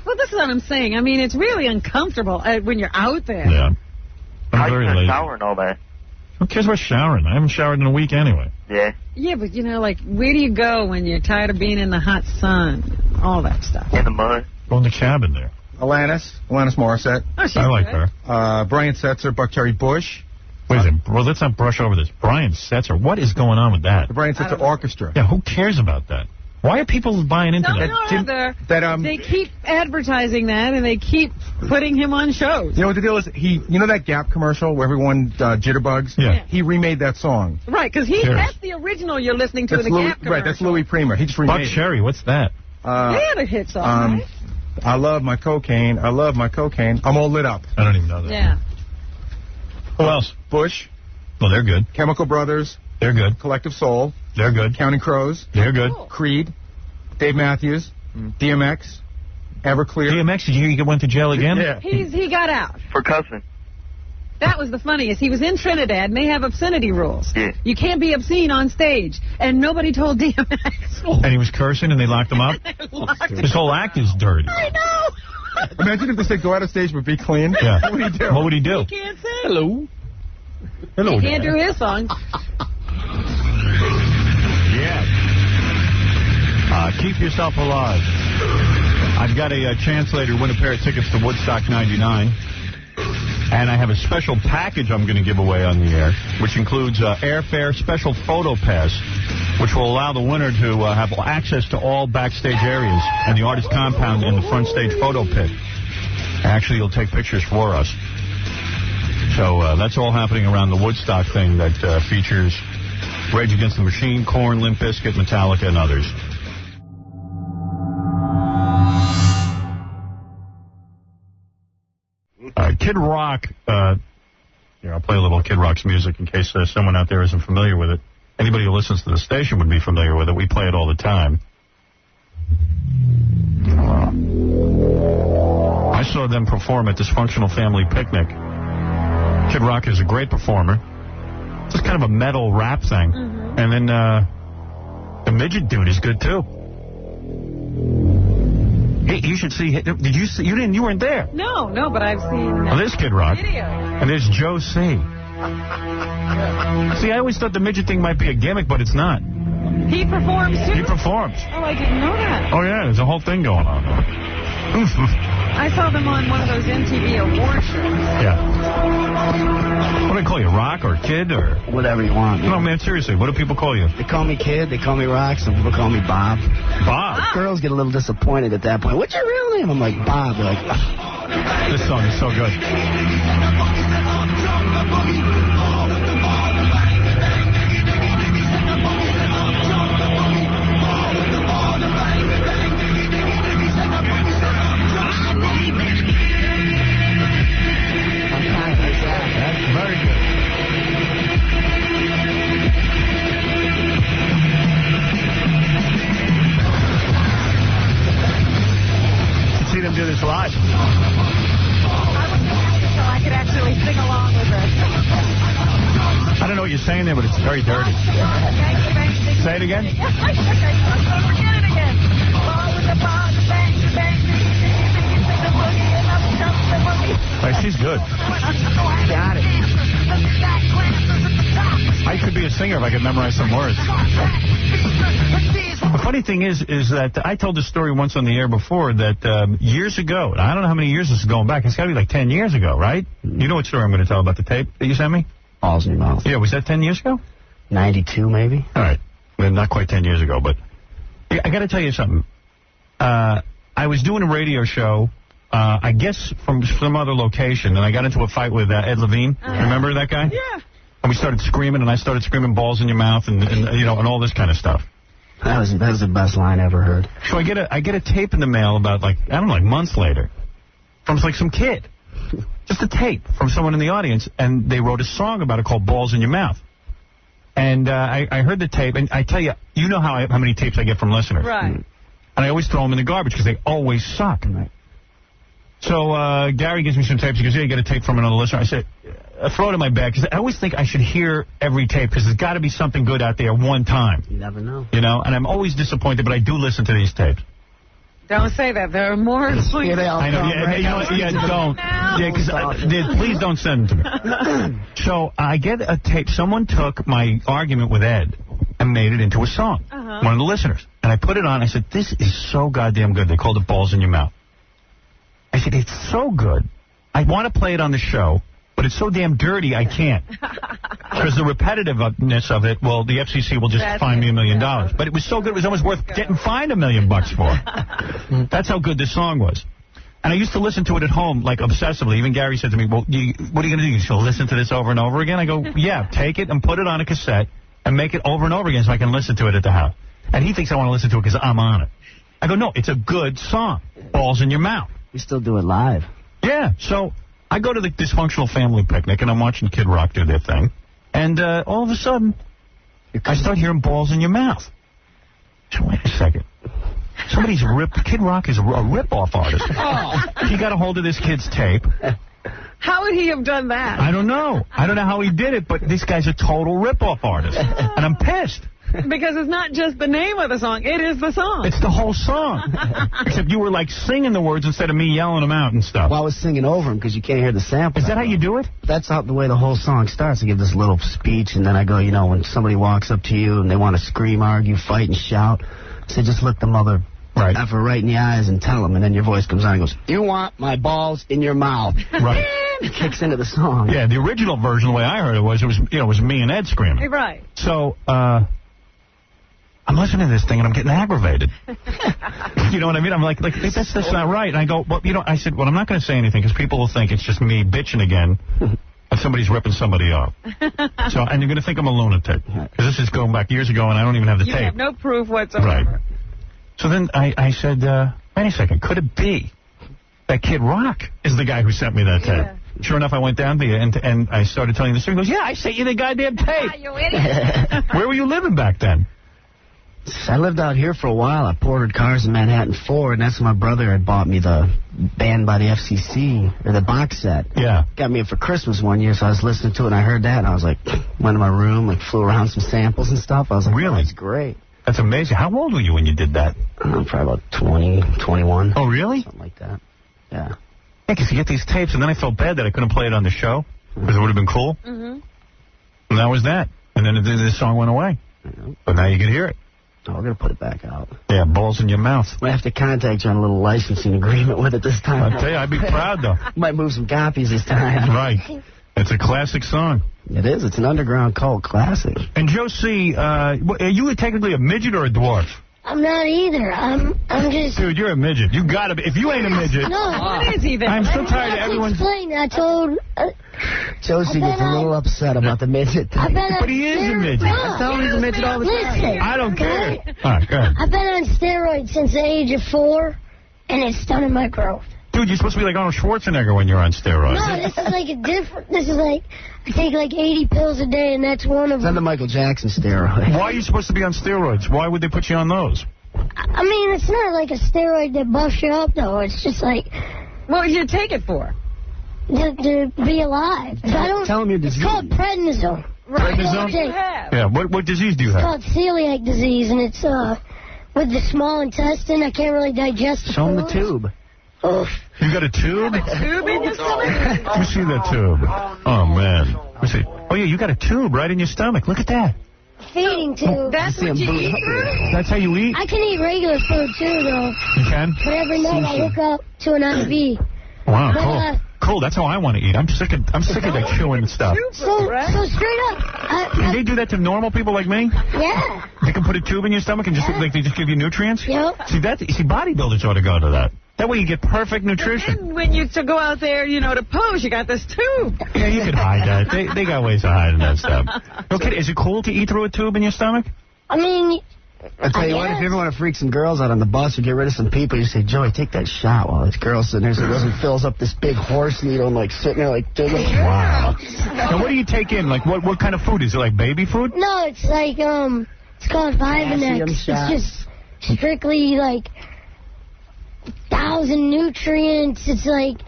Well, this is what I'm saying. I mean, it's really uncomfortable when you're out there. Yeah. How I'm you very gonna lazy. shower and all that? Who cares about showering? I haven't showered in a week anyway. Yeah. Yeah, but, you know, like, where do you go when you're tired of being in the hot sun? All that stuff. In the mud. Go in the cabin there. Alanis Morissette. Oh, she's I like good. her. Brian Setzer, Buckcherry Bush. Wait a second. Well, let's not brush over this. Brian Setzer. What is going on with that? The Brian Setzer Orchestra. Yeah, who cares about that? Why are people buying into that? They keep advertising that, and they keep putting him on shows. You know what the deal is? You know that Gap commercial where everyone jitterbugs? Yeah. He remade that song. Right, because that's the original you're listening to in the Gap commercial. Right, that's Louis Prima. He just remade Buckcherry, what's that? They had a hit song, right? I love my cocaine. I love my cocaine. I'm all lit up. I don't even know that. Yeah. Who else? Bush. Well, they're good. Chemical Brothers. They're good. Collective Soul. They're good. Counting Crows. They're good. Cool. Creed. Dave Matthews. DMX. Everclear. DMX, did you hear he went to jail again? Yeah. He got out. For cussing. That was the funniest. He was in Trinidad, and they have obscenity rules. Yeah. You can't be obscene on stage, and nobody told DMX. And he was cursing, and they locked him up? His whole act is dirty. I know. Imagine if they said go out of stage but be clean. Yeah. What would he do? What would he do? He can't sing. Hello. Hello. He can't do his song. Yeah. Keep yourself alive. I've got a chance later to win a pair of tickets to Woodstock 99. And I have a special package I'm going to give away on the air, which includes airfare, special photo pass, which will allow the winner to have access to all backstage areas and the artist compound in the front stage photo pit. Actually, you'll take pictures for us. So that's all happening around the Woodstock thing that features Rage Against the Machine, Korn, Limp Bizkit, Metallica, and others. Kid Rock, here, I'll play a little Kid Rock's music in case someone out there isn't familiar with it. Anybody who listens to the station would be familiar with it. We play it all the time. I saw them perform at Dysfunctional Family Picnic. Kid Rock is a great performer. It's just kind of a metal rap thing. Mm-hmm. And then the midget dude is good, too. Hey, you should see. Did you see? You weren't there. No, but I've seen. Well, there's Kid Rock. Video. And there's Joe C. See, I always thought the midget thing might be a gimmick, but it's not. He performs too. He performs. Oh, I didn't know that. Oh yeah, there's a whole thing going on. I saw them on one of those MTV award shows. Yeah. What do they call you, Rock or Kid or whatever you want? No, man, seriously, what do people call you? They call me Kid. They call me Rock. Some people call me Bob. Bob. Girls get a little disappointed at that point. What's your real name? I'm like Bob. They're like, This song is so good. That's very good. See them do this live. I was happy so I could actually sing along with it. I don't know what you're saying there, but it's very dirty. Say it again. I'm going to forget it again. Hey, she's good. Got it. I could be a singer if I could memorize some words. The funny thing is that I told this story once on the air before that years ago, I don't know how many years this is going back. It's got to be like 10 years ago, right? You know what story I'm going to tell about the tape that you sent me? balls in your mouth. Yeah, was that 10 years ago? 92, maybe. All right. Well, not quite 10 years ago, but I got to tell you something. I was doing a radio show, I guess from some other location, and I got into a fight with Ed Levine. Remember that guy? Yeah. And we started screaming, and I started screaming balls in your mouth and you know, and all this kind of stuff. That was the best line I ever heard. So I get a tape in the mail about, like, I don't know, like months later from, like, some kid. just a tape from someone in the audience, and they wrote a song about it called Balls in Your Mouth. And I heard the tape, and I tell you, you know how many tapes I get from listeners. Right. And I always throw them in the garbage because they always suck. Right. So Gary gives me some tapes. He goes, yeah, you get a tape from another listener. I said, throw it in my bag, because I always think I should hear every tape, because there's got to be something good out there one time. You never know. You know, and I'm always disappointed, but I do listen to these tapes. Don't say that. There are more. I know. You know what? Don't. Yeah, because please don't send them to me. So I get a tape. Someone took my argument with Ed and made it into a song. One of the listeners. And I put it on. I said, this is so goddamn good. They called it Balls in Your Mouth. I said, it's so good. I want to play it on the show, but it's so damn dirty I can't. Because the repetitiveness of it, well, the FCC will just fine me $1 million. But it was so good, it was almost worth getting fined $1 million for. That's how good this song was. And I used to listen to it at home, like, obsessively. Even Gary said to me, well, what are you going to do? You should listen to this over and over again? I go, yeah, take it and put it on a cassette and make it over and over again so I can listen to it at the house. And he thinks I want to listen to it because I'm on it. I go, no, it's a good song. Balls in Your Mouth. You still do it live. Yeah, so I go to the dysfunctional family picnic, and I'm watching Kid Rock do their thing. And all of a sudden, I start hearing Balls in Your Mouth. So wait a second. Kid Rock is a rip-off artist. He got a hold of this kid's tape. How would he have done that? I don't know. I don't know how he did it, but this guy's a total rip-off artist. And I'm pissed. Because it's not just the name of the song, it is the song. It's the whole song. Except you were, like, singing the words instead of me yelling them out and stuff. Well, I was singing over them because you can't hear the sample. Is that how you do it? That's how the way the whole song starts. I give this little speech, and then I go, you know, when somebody walks up to you and they want to scream, argue, fight, and shout, I say, just look the mother effer right in the eyes and tell them, and then your voice comes on and goes, you want my balls in your mouth. Right. It kicks into the song. Yeah, the original version, the way I heard it was me and Ed screaming. Right. So, I'm listening to this thing and I'm getting aggravated. You know what I mean? I'm like that's not right. And I go, well, you know, I said, well, I'm not going to say anything because people will think it's just me bitching again and somebody's ripping somebody off. So, and you're going to think I'm a lunatic because this is going back years ago and I don't even have the tape. You have no proof whatsoever. Right. So then I said, wait a second, could it be that Kid Rock is the guy who sent me that tape? Yeah. Sure enough, I went down there and I started telling the story. He goes, yeah, I sent you the goddamn tape. You idiot. Where were you living back then? I lived out here for a while. I portered cars in Manhattan Ford, and that's when my brother had bought me the Banned by the FCC, or the box set. Yeah. Got me it for Christmas one year, so I was listening to it, and I heard that, and I was like, went to my room, like flew around some samples and stuff. I was like, really? Oh, that's great. That's amazing. How old were you when you did that? Probably about 20, 21. Oh, really? Something like that. Yeah. Yeah, because you get these tapes, and then I felt bad that I couldn't play it on the show, because it would have been cool. Mm-hmm. And that was that. And then this song went away. But now you can hear it. Oh, we're going to put it back out. Yeah, Balls in Your Mouth. We have to contact you on a little licensing agreement with it this time. I'll tell you, I'd be proud, though. Might move some copies this time. Right. It's a classic song. It is. It's an underground cult classic. And Joe C., are you technically a midget or a dwarf? I'm not either. I'm just... Dude, you're a midget. You gotta be. If you ain't a midget... No. What is he then? I'm so tired of everyone... I told... Josie gets a little upset about the midget thing. But he is a midget. I tell him he's a midget all the time. I don't care. All right, go ahead. I've been on steroids since the age of 4, and it's stunning my growth. Dude, you're supposed to be like Arnold Schwarzenegger when you're on steroids. No, this is like a different... This is like... I take like 80 pills a day, and that's one of It's them. on the Michael Jackson steroid. Why are you supposed to be on steroids? Why would they put you on those? I mean, it's not like a steroid that buffs you up, though. It's just like... What would you take it for? To be alive. Tell him your disease. It's called prednisone. Right. Prednisone? What do you have? Yeah, what disease do you It's have? called celiac disease, and it's with the small intestine. I can't really digest the Show him the foods. tube. Oof. You got a tube? Tube in your stomach? Let me see that tube. Oh, man. Let me see. Oh, yeah, you got a tube right in your stomach. Look at that. Feeding tube. That's what you eat through? That's how you eat? I can eat regular food, too, though. You can? But every night I hook up to an IV. Wow, But, cool. Cool, that's how I want to eat. I'm sick of that chewing stuff. So straight up. Can they do that to normal people like me? Yeah. They can put a tube in your stomach and just like they just give you nutrients? Yep. See, bodybuilders ought to go to that. That way you get perfect nutrition. And when you to go out there, to pose, you got this tube. Yeah, you can hide that. They got ways of hiding that stuff. Okay, is it cool to eat through a tube in your stomach? I mean, I tell you what, if you ever want to freak some girls out on the bus or get rid of some people, you say, Joey, take that shot while this girl's sitting there so it doesn't fills up this big horse needle and, like, sitting there like... Wow. Now, what do you take in? Like, what kind of food? Is it like baby food? No, it's like, it's called Vivanex. It's just strictly, like, 1,000 nutrients. It's like...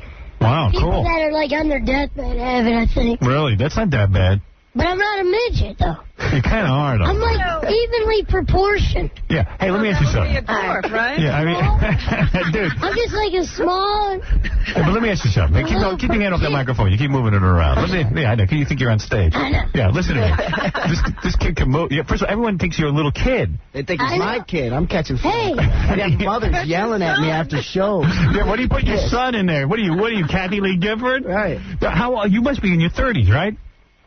Wow, people cool. that are, like, on their deathbed have it, I think. Really? That's not that bad. But I'm not a midget, though. You kind of are, though. I'm, like, evenly proportioned. Yeah. Hey, let me ask you something. Be a dwarf, right? Yeah, I mean, dude. I'm just, like, a small... Hey, but let me ask you something. Hey, keep your hand off that microphone. You keep moving it around. Yeah, I know. You think you're on stage. I know. Yeah, listen to me. This kid can move. Yeah, first of all, everyone thinks you're a little kid. They think it's my kid. I'm catching fun. Hey. I got mothers yelling at me after shows. Yeah, what do you put your son in there? What are you, Kathy Lee Gifford? Right. You must be in your 30s, right?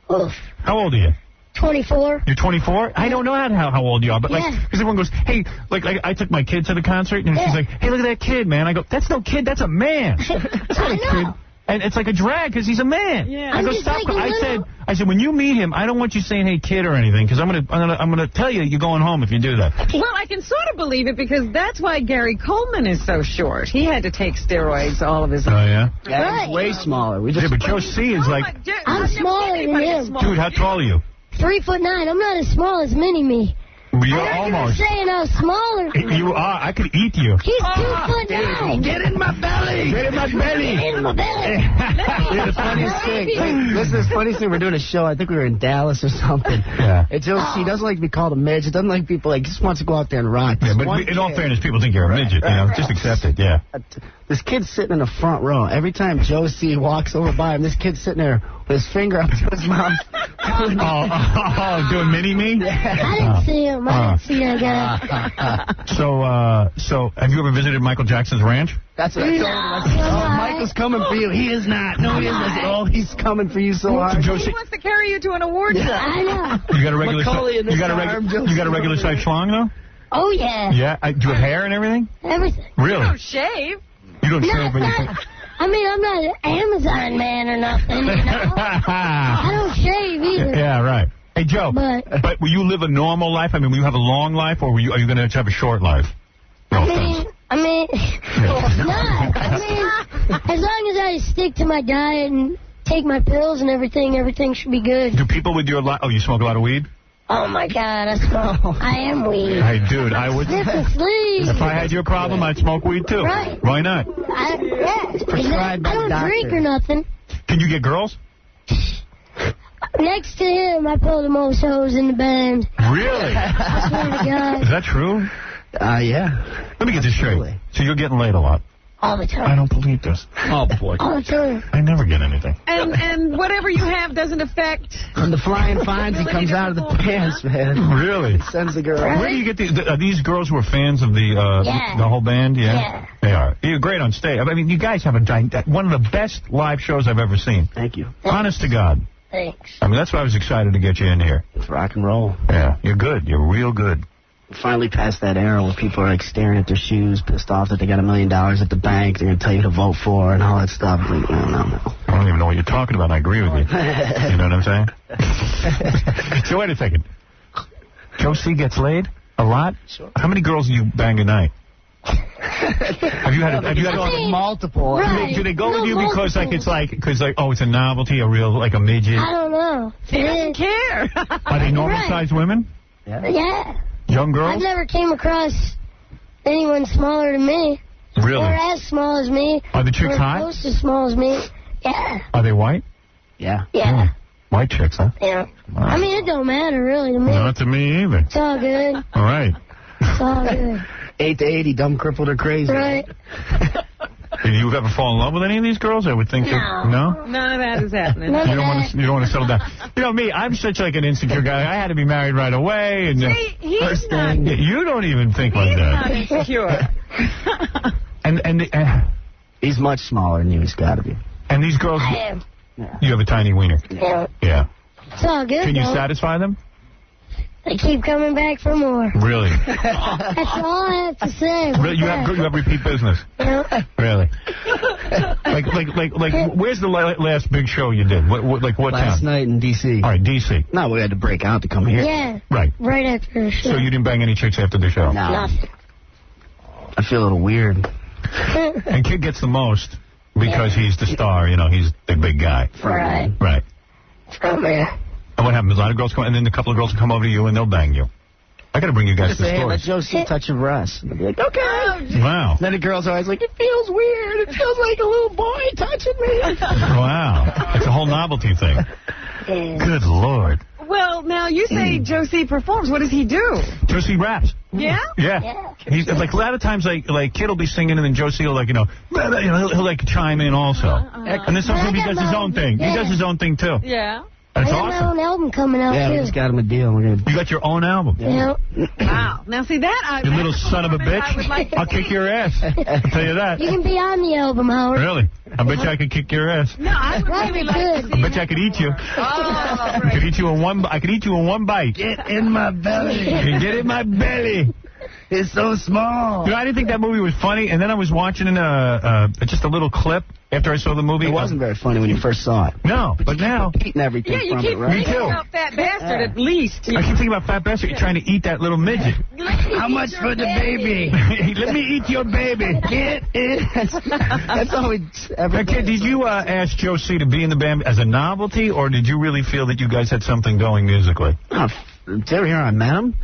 Oof. How old are you? 24. You're 24? I don't know how old you are, but because everyone goes, hey, like I took my kid to the concert, and she's like, hey, look at that kid, man. I go, that's no kid, that's a man. That's not a kid. And it's like a drag because he's a man. Yeah. I go, stop. I said, when you meet him, I don't want you saying, hey, kid or anything, because I'm gonna tell you you're going home if you do that. Well, I can sort of believe it because that's why Gary Coleman is so short. He had to take steroids all of his life. Oh, yeah? Yeah, he's way smaller. Yeah, but Joe C is like... I'm smaller than him. Dude, how tall are you? 3'9". I'm not as small as Mini-Me. You're I'm not almost. saying I'm smaller. You are. I could eat you. He's 2'9". Get in my belly. Get in my belly. Get in my belly. Yeah, the funniest thing. This is the funniest thing. We're doing a show. I think we were in Dallas or something. Yeah. And Joe C doesn't like to be called a midget. Doesn't like people like just wants to go out there and rock. Yeah, but in all fairness, people think you're a midget. You know, just accept it. Yeah. This kid's sitting in the front row. Every time Joe C walks over by him, this kid's sitting there with his finger up to his mouth. Doing mini-me? I didn't see him. I didn't see that guy. So have you ever visited Michael Jackson's ranch? That's what I told him. I said, Michael's coming for you. He is not. No, he isn't. I said, he's coming for you so hard. He wants to carry you to an award show. I know. You got a regular size schlong, though? Oh, yeah. Yeah? Do you have hair and everything? Everything. Really? You don't shave. You don't shave, but you think... I mean, I'm not an Amazon man or nothing, you know? I don't shave either. Yeah, right. Hey, Joe, but will you live a normal life? I mean, will you have a long life, or are you going to have a short life? No offense. I mean, as long as I stick to my diet and take my pills and everything should be good. Do people with your life... Oh, you smoke a lot of weed? Oh, my God, I am weed. Hey, dude, I would... If I had your problem, I'd smoke weed, too. Right. Why not? I don't drink or nothing. Can you get girls? Next to him, I pull the most hoes in the band. Really? I swear to God. Is that true? Yeah. Let me get this straight. So you're getting laid a lot? All the time. I don't believe this. Oh, boy. All the time. I never get anything. And whatever you have doesn't affect... When the flying finds, he comes out of the pants, man. Really? Sends the girl. Right? Where do you get these? Are these girls who are fans of the whole band? Yeah. They are. You're great on stage. I mean, you guys have one of the best live shows I've ever seen. Thank you. Honest to God. Thanks. I mean, that's why I was excited to get you in here. It's rock and roll. Yeah, you're good. You're real good. Finally past that era where people are like staring at their shoes, pissed off that they got $1 million at the bank, they're going to tell you to vote for and all that stuff. Like, no. I don't even know what you're talking about, and I agree with you. You know what I'm saying? So wait a second. Joe C gets laid a lot? Sure. How many girls do you bang a night? Have you had multiple? Right. Do they go with you because it's a novelty, a midget? I don't know. He doesn't care. Are they normal-sized women? Yeah. Young girls? I've never came across anyone smaller than me. Really? Or as small as me. Are the chicks hot? Close as small as me. Yeah. Are they white? Yeah. Yeah. White chicks, huh? Yeah. I mean, it don't matter really to me. Not to me either. It's all good. All right. It's all good. 8 to 80, dumb, crippled, or crazy. Right. Have you ever fallen in love with any of these girls? I would think that... No? None of that is happening. You don't want to settle down. You know me, I'm such an insecure guy. I had to be married right away. And he's not... You don't even think like that. He's not insecure. and he's much smaller than you. He's got to be. And these girls... I am. You have a tiny wiener. Yeah. Yeah. It's all good, Can you though. satisfy them? They keep coming back for more. Really? That's all I have to say. Really? You have repeat business? Yeah. Really? Like, where's the last big show you did? What Last town? night in D.C. All right, D.C. No, we had to break out to come here. Yeah. Right. Right after the show. So you didn't bang any chicks after the show? No. Nothing. I feel a little weird. And Kid gets the most because he's the star, he's the big guy. Right. Right. From there. And what happens? A lot of girls come, and then a couple of girls will come over to you and they'll bang you. I got to bring you guys Just to say, hey, let stores. Josie touch your breast. And I'll be like, okay. Wow. Then the girls are always like, it feels weird. It feels like a little boy touching me. Wow. It's a whole novelty thing. Good Lord. Well, now you say Josie performs. What does he do? Josie raps. Yeah? Yeah. He's like a lot of times like Kid will be singing and then Josie will he'll like chime in also. And then sometimes he does his own thing. He does his own thing too. Yeah. That's I got awesome. my own album coming out, Yeah, too. we just got him a deal. You got your own album? Yeah. Wow. Now, see that? You little son of a bitch. I'll kick your ass. I'll tell you that. You can be on the album, Howard. Really? I bet you I could kick your ass. No, I would That'd really be like good. to I bet you I could eat you. I could eat you in one. I could eat you in one bite. Get in my belly. Get in my belly. It's so small. I didn't think that movie was funny, and then I was watching just a little clip after I saw the movie. It wasn't very funny when you first saw it. No, but now Eating everything Yeah, you from keep it, right? thinking too. about Fat Bastard at least. I keep thinking about Fat Bastard. You're trying to eat that little midget. How much for the baby? Let me eat your baby. Get it. That's all we ever Now, Kid, did you ask Josie to be in the band as a novelty, or did you really feel that you guys had something going musically? Did you ever hear I met him?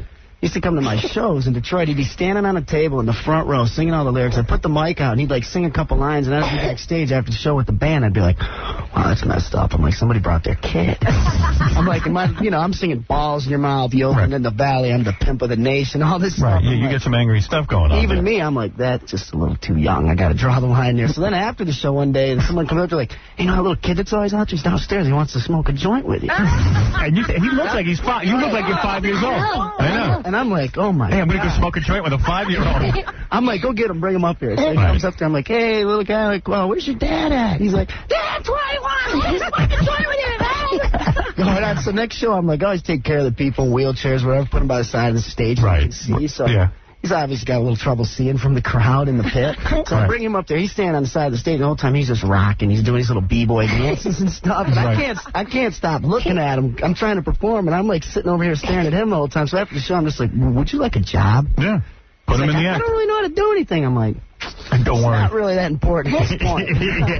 He used to come to my shows in Detroit. He'd be standing on a table in the front row singing all the lyrics. I'd put the mic out, and he'd, like, sing a couple lines, and I'd be backstage after the show with the band. I'd be like, wow, that's messed up. I'm like, somebody brought their kid. I'm like, I'm singing Balls in Your Mouth, You Open in the Valley, I'm the Pimp of the Nation, all this stuff. Yeah, you get some angry stuff going on. Even there. me, I'm like, that's just a little too young. I got to draw the line there. So then after the show one day, someone comes up to like, hey, you know that little kid that's always out there? He's downstairs. He wants to smoke a joint with you. And he looks like he's 5. You look like you're 5 years old. I know. And I'm like, oh, my Hey, I'm going to go smoke a joint with a 5-year-old. I'm like, go get him, bring him up here. So he comes up there, I'm like, hey, little guy, like, well, where's your dad at? He's like, Dad's 21! He's fucking joint with you, man! Going on. So next show, I'm like, always take care of the people in wheelchairs, whatever, put them by the side of the stage. Right. See, so Yeah. he's obviously got a little trouble seeing from the crowd in the pit. So I bring him up there. He's standing on the side of the stage the whole time. He's just rocking. He's doing his little b-boy dances and stuff. And I can't stop looking at him. I'm trying to perform, and I'm like sitting over here staring at him the whole time. So after the show, I'm just like, would you like a job? Yeah. Put him in the I act. don't really know how to do anything. I'm like, don't worry. It's not really that important at this point.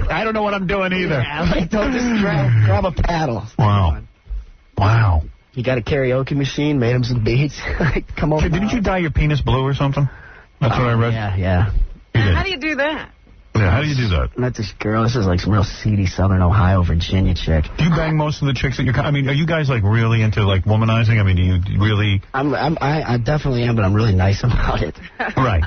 I don't know what I'm doing either. Yeah, like, don't just grab a paddle. Wow. Wow. He got a karaoke machine, made him some beats. Come on. Didn't you dye your penis blue or something? That's what I read. Yeah. How do you do that? Yeah, how do you do that? Met this girl. This is like some real seedy Southern Ohio, Virginia chick. Do you bang most of the chicks that I mean, are you guys like really into like womanizing? I mean, do you really? I definitely am, but I'm really nice about it. Right.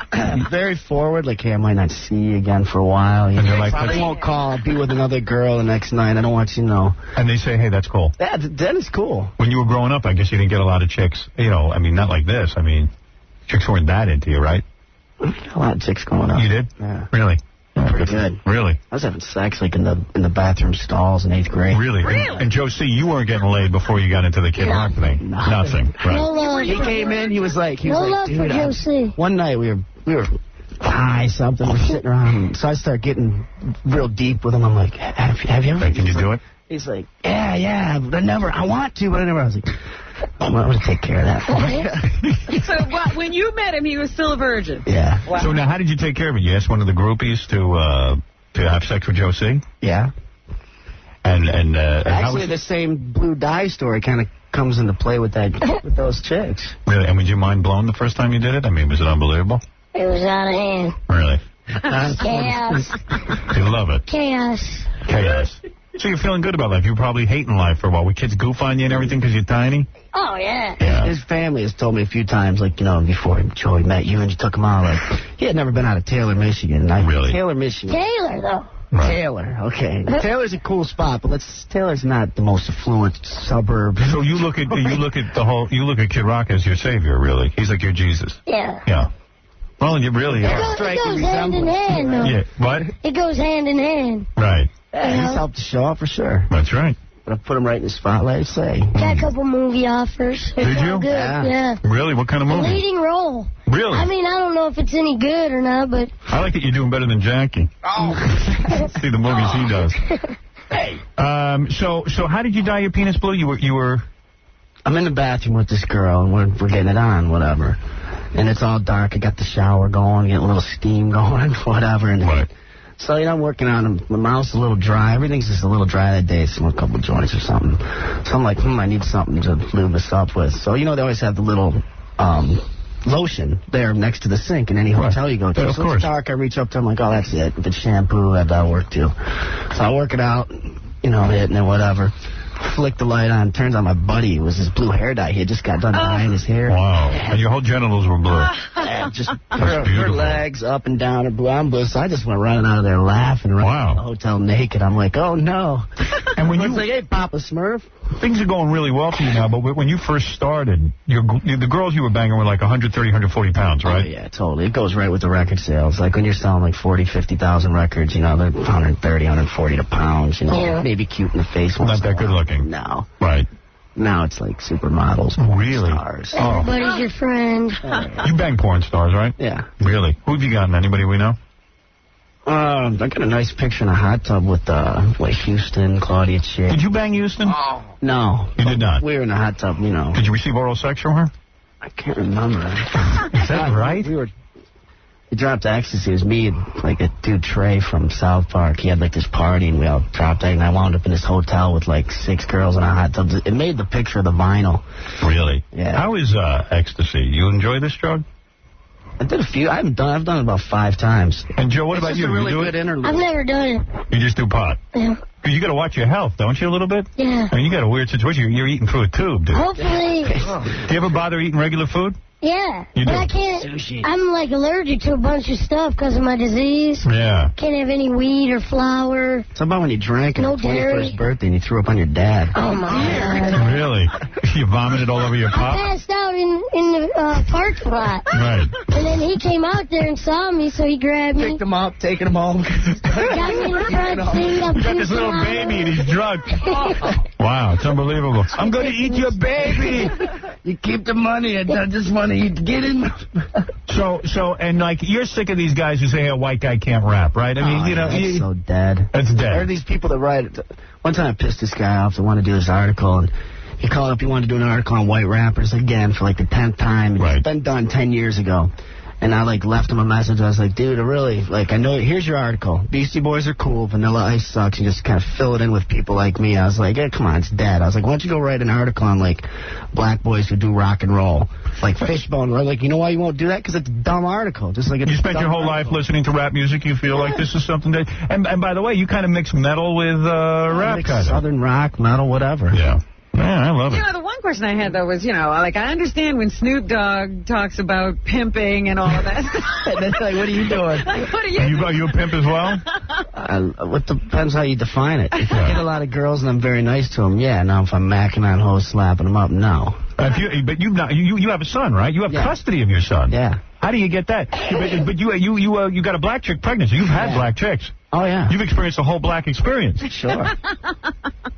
Very forward. Like, hey, I might not see you again for a while. And you're like, I won't call. I'll be with another girl the next night. I don't want you to know. And they say, hey, that's cool. That is cool. When you were growing up, I guess you didn't get a lot of chicks. I mean, not like this. I mean, chicks weren't that into you, right? A lot of chicks going up. You did? Yeah. Really? Pretty good. Really? I was having sex like in the bathroom stalls in 8th grade. Really? And Josie, you weren't getting laid before you got into the Kid Rock thing. Nothing. Right. He came in. He was like, love for Josie. One night we were high something. We're sitting around. So I start getting real deep with him. I'm like, have you ever? Can you do it? He's like, yeah. But I want to, but I never. I was like, I'm going to take care of that for you. So when you met him, he was still a virgin? Yeah. Wow. So now how did you take care of it? You asked one of the groupies to have sex with Josie? Yeah. And actually, the same blue dye story kind of comes into play with those chicks. Really? And would you mind blowing the first time you did it? I mean, was it unbelievable? It was out of hand. Really? Chaos. You love it. Chaos. So you're feeling good about life. You were probably hating life for a while. Were kids goof on you and everything because you're tiny? Oh, yeah. His family has told me a few times, like, before Joey met you and you took him out, like, he had never been out of Taylor, Michigan. Really? Taylor, Michigan. Taylor, though. Right. Taylor, okay. Taylor's a cool spot, but Taylor's not the most affluent suburb. So you look at Kid Rock as your savior, really. He's like your Jesus. Yeah. Yeah. Well, you really are. It goes hand in hand, though. Yeah. What? It goes hand in hand. Right. Yeah, he's helped the show out for sure. That's right. But I put them right in the spotlight, say. Got a couple movie offers. Did you? Good. Yeah. Really? What kind of movie? Leading role. Really? I mean, I don't know if it's any good or not, but... I like that you're doing better than Jackie. Oh. See the movies he does. So how did you dye your penis blue? You were... I'm in the bathroom with this girl, and we're getting it on, whatever. And it's all dark. I got the shower going, getting a little steam going, whatever. And right. So, you know, I'm working on them. My mouth's a little dry. Everything's just a little dry that day. Smoked a couple joints or something. So I'm like, I need something to lube this up with. So, you know, they always have the little lotion there next to the sink in any hotel you go to. Yeah, so it's dark. I reach up to them, like, oh, that's it. If it's shampoo, that'll work too. So I work it out, you know, hitting it, whatever. Flick the light on. Turns out my buddy was his blue hair dye. He had just got done dyeing his hair. Wow. And your whole genitals were blue. Yeah, just her legs up and down are blue. I'm blue. So I just went running out of there laughing around the hotel naked. I'm like, oh, no. And when you like, hey, Papa Smurf. Things are going really well for you now, but when you first started, the girls you were banging were like 130, 140 pounds, right? Oh, yeah, totally. It goes right with the record sales. Like when you're selling like 40, 50,000 records, you know, they're 130, 140 to pounds, you know. Yeah. Maybe cute in the face. Not that good looking. No. Right. Now it's like supermodels. Really? Stars. Everybody's your friend. You bang porn stars, right? Yeah. Really? Who have you gotten? Anybody we know? I got a nice picture in a hot tub with like Houston, Claudia Chick. Did you bang Houston? Oh. No. You did not? We were in a hot tub, you know. Did you receive oral sex from her? I can't remember. Is that right? We dropped ecstasy. It was me and like a dude, Trey, from South Park. He had like this party, and we all dropped it, and I wound up in this hotel with like 6 girls in a hot tub. It made the picture of the vinyl. Really? Yeah. How is ecstasy? You enjoy this drug? I did a few. I've done it about 5 times. And Joe, what about you? It's a really you do good it? interlude. I've never done it. You just do pot? Yeah. You got to watch your health, don't you, a little bit? Yeah. I mean, you got a weird situation. You're eating through a tube, dude. Hopefully. Do you ever bother eating regular food? Yeah. You but do? I can't. I'm like allergic to a bunch of stuff because of my disease. Yeah. Can't have any weed or flour. It's about when you drank on No your 21st dairy. birthday and you threw up on your dad. Oh, my God. Really? You vomited all over your I pop? passed out in the parking lot. Right. And then he came out there and saw me, so he grabbed me. Picked him up, taking him home. Got me in the front seat. I'm Got this little baby and he's drunk. Wow, it's unbelievable. I'm going to eat your baby. You keep the money. I just want to get in. And like, you're sick of these guys who say, hey, a white guy can't rap, right? I mean, you know. It's so dead. It's dead. There are these people that write. One time I pissed this guy off that wanted to do this article, and he called up. He wanted to do an article on white rappers again for like the 10th time. It's been done 10 years ago. And I, like, left him a message. I was like, dude, I know, here's your article. Beastie Boys are cool. Vanilla Ice sucks. You just kind of fill it in with people like me. I was like, hey, come on, it's dead. I was like, why don't you go write an article on, like, black boys who do rock and roll? Like, Fishbone. Or, like, you know why you won't do that? Because it's a dumb article. Just like you spent your whole life listening to rap music. You feel like this is something that... And by the way, you kind of mix metal with rap, kind of. Southern rock, metal, whatever. Yeah. Yeah, I love it. You know, the one question I had, though, was, you know, like, I understand when Snoop Dogg talks about pimping and all of that stuff. That's like, what are you doing? Like, what are you Are you a pimp as well? It depends how you define it. If I get a lot of girls and I'm very nice to them, yeah. Now, if I'm macking on hoes, slapping them up, no. But you have a son, right? You have custody of your son. Yeah. How do you get that? But you got a black chick pregnant, so you've had black chicks. Oh, yeah. You've experienced a whole black experience. Sure.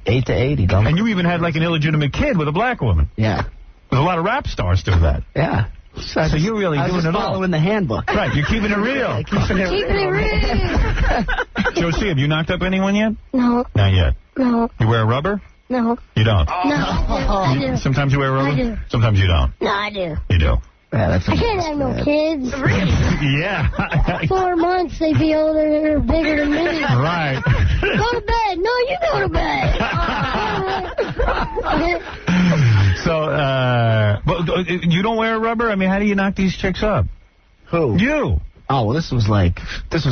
8 to 80, don't And you even had, like, an illegitimate kid with a black woman. Yeah. There's a lot of rap stars do that. Yeah. So you're really doing it all. Following the handbook. Right, you're keeping it real. Keeping it real. Josie, have you knocked up anyone yet? No. Not yet. No. You wear a rubber? No. You don't? No, I do. Sometimes you wear a rubber? I do. Sometimes you don't? No, I do. You do? Yeah, I can't have no kids. Yeah. 4 months, they be older or bigger than me. Right. Go to bed. No, you go to bed. So, you don't wear a rubber? I mean, how do you knock these chicks up? Who? You. Oh, well, this was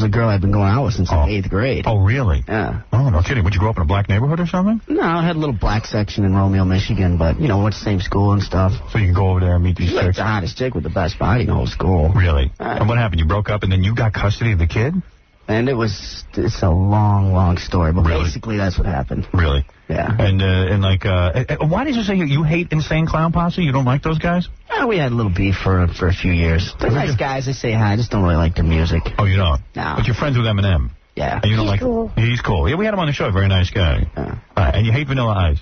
a girl I've been going out with since 8th grade. Oh, really? Yeah. Oh, no kidding. Would you grow up in a black neighborhood or something? No, I had a little black section in Romeo, Michigan, but, you know, went to the same school and stuff. So you can go over there and meet these She's like chicks? the hottest chick with the best body in the whole school. Really? And what happened? You broke up and then you got custody of the kid? And it's a long, long story, but basically that's what happened. Really? Yeah. And why did you say you hate Insane Clown Posse? You don't like those guys? We had a little beef for a few years. They're nice guys. They say hi. I just don't really like their music. Oh, you don't? No. But you're friends with Eminem? Yeah. And you don't cool. He's cool. Yeah, we had him on the show. Very nice guy. And you hate Vanilla Ice.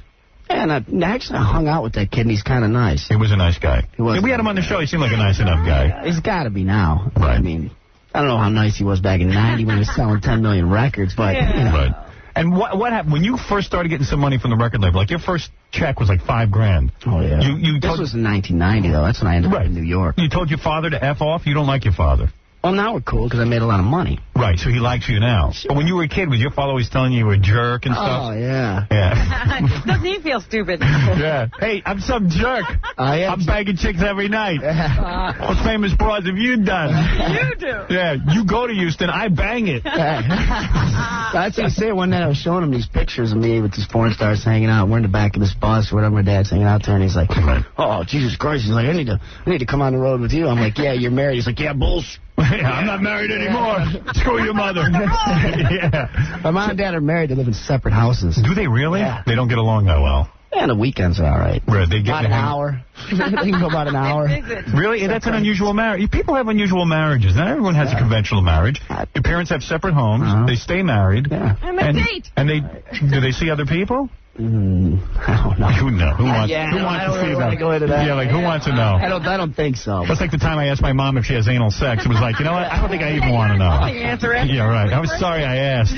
And I actually hung out with that kid, and he's kind of nice. He was a nice guy. He was. Yeah, we had him on the show. He seemed like a nice enough guy. He's got to be now. Right. I mean, I don't know how nice he was back in '90 when he was selling 10 million records, but, you know. Right. And what happened when you first started getting some money from the record label? Like, your first check was like $5,000. Oh, yeah. This was in 1990, though. That's when I ended up in New York. You told your father to F off? You don't like your father? Well, now we're cool because I made a lot of money. Right, so he likes you now. Sure. But when you were a kid, was your father always telling you a jerk and stuff? Oh, yeah. Yeah. Doesn't he feel stupid? Yeah. Hey, I'm some jerk. I'm bagging chicks every night. What famous broads have you done? You do. Yeah, you go to Houston, I bang it. That's what I say. One night I was showing him these pictures of me with these porn stars hanging out. We're in the back of this bus or whatever. My dad's hanging out there, and he's like, oh, Jesus Christ. He's like, I need to come on the road with you. I'm like, yeah, you're married. He's like, yeah, bullshit. I'm not married anymore. Screw your mother. Yeah. My mom and dad are married. They live in separate houses. Do they really? Yeah. They don't get along that well. Yeah, the weekends are all right. Where they get about an hour. They can go about an hour. Really? That's an unusual marriage. People have unusual marriges. Not everyone has a conventional marriage. Your parents have separate homes. They stay married. Yeah. And they date. And do they see other people? I don't know. Who knows? Who wants I to don't see really that? go into that. Yeah, like who wants to know? I don't think so. That's like the time I asked my mom if she has anal sex. It was like, you know what? I don't think I even want to know. Yeah, right. I was sorry I asked.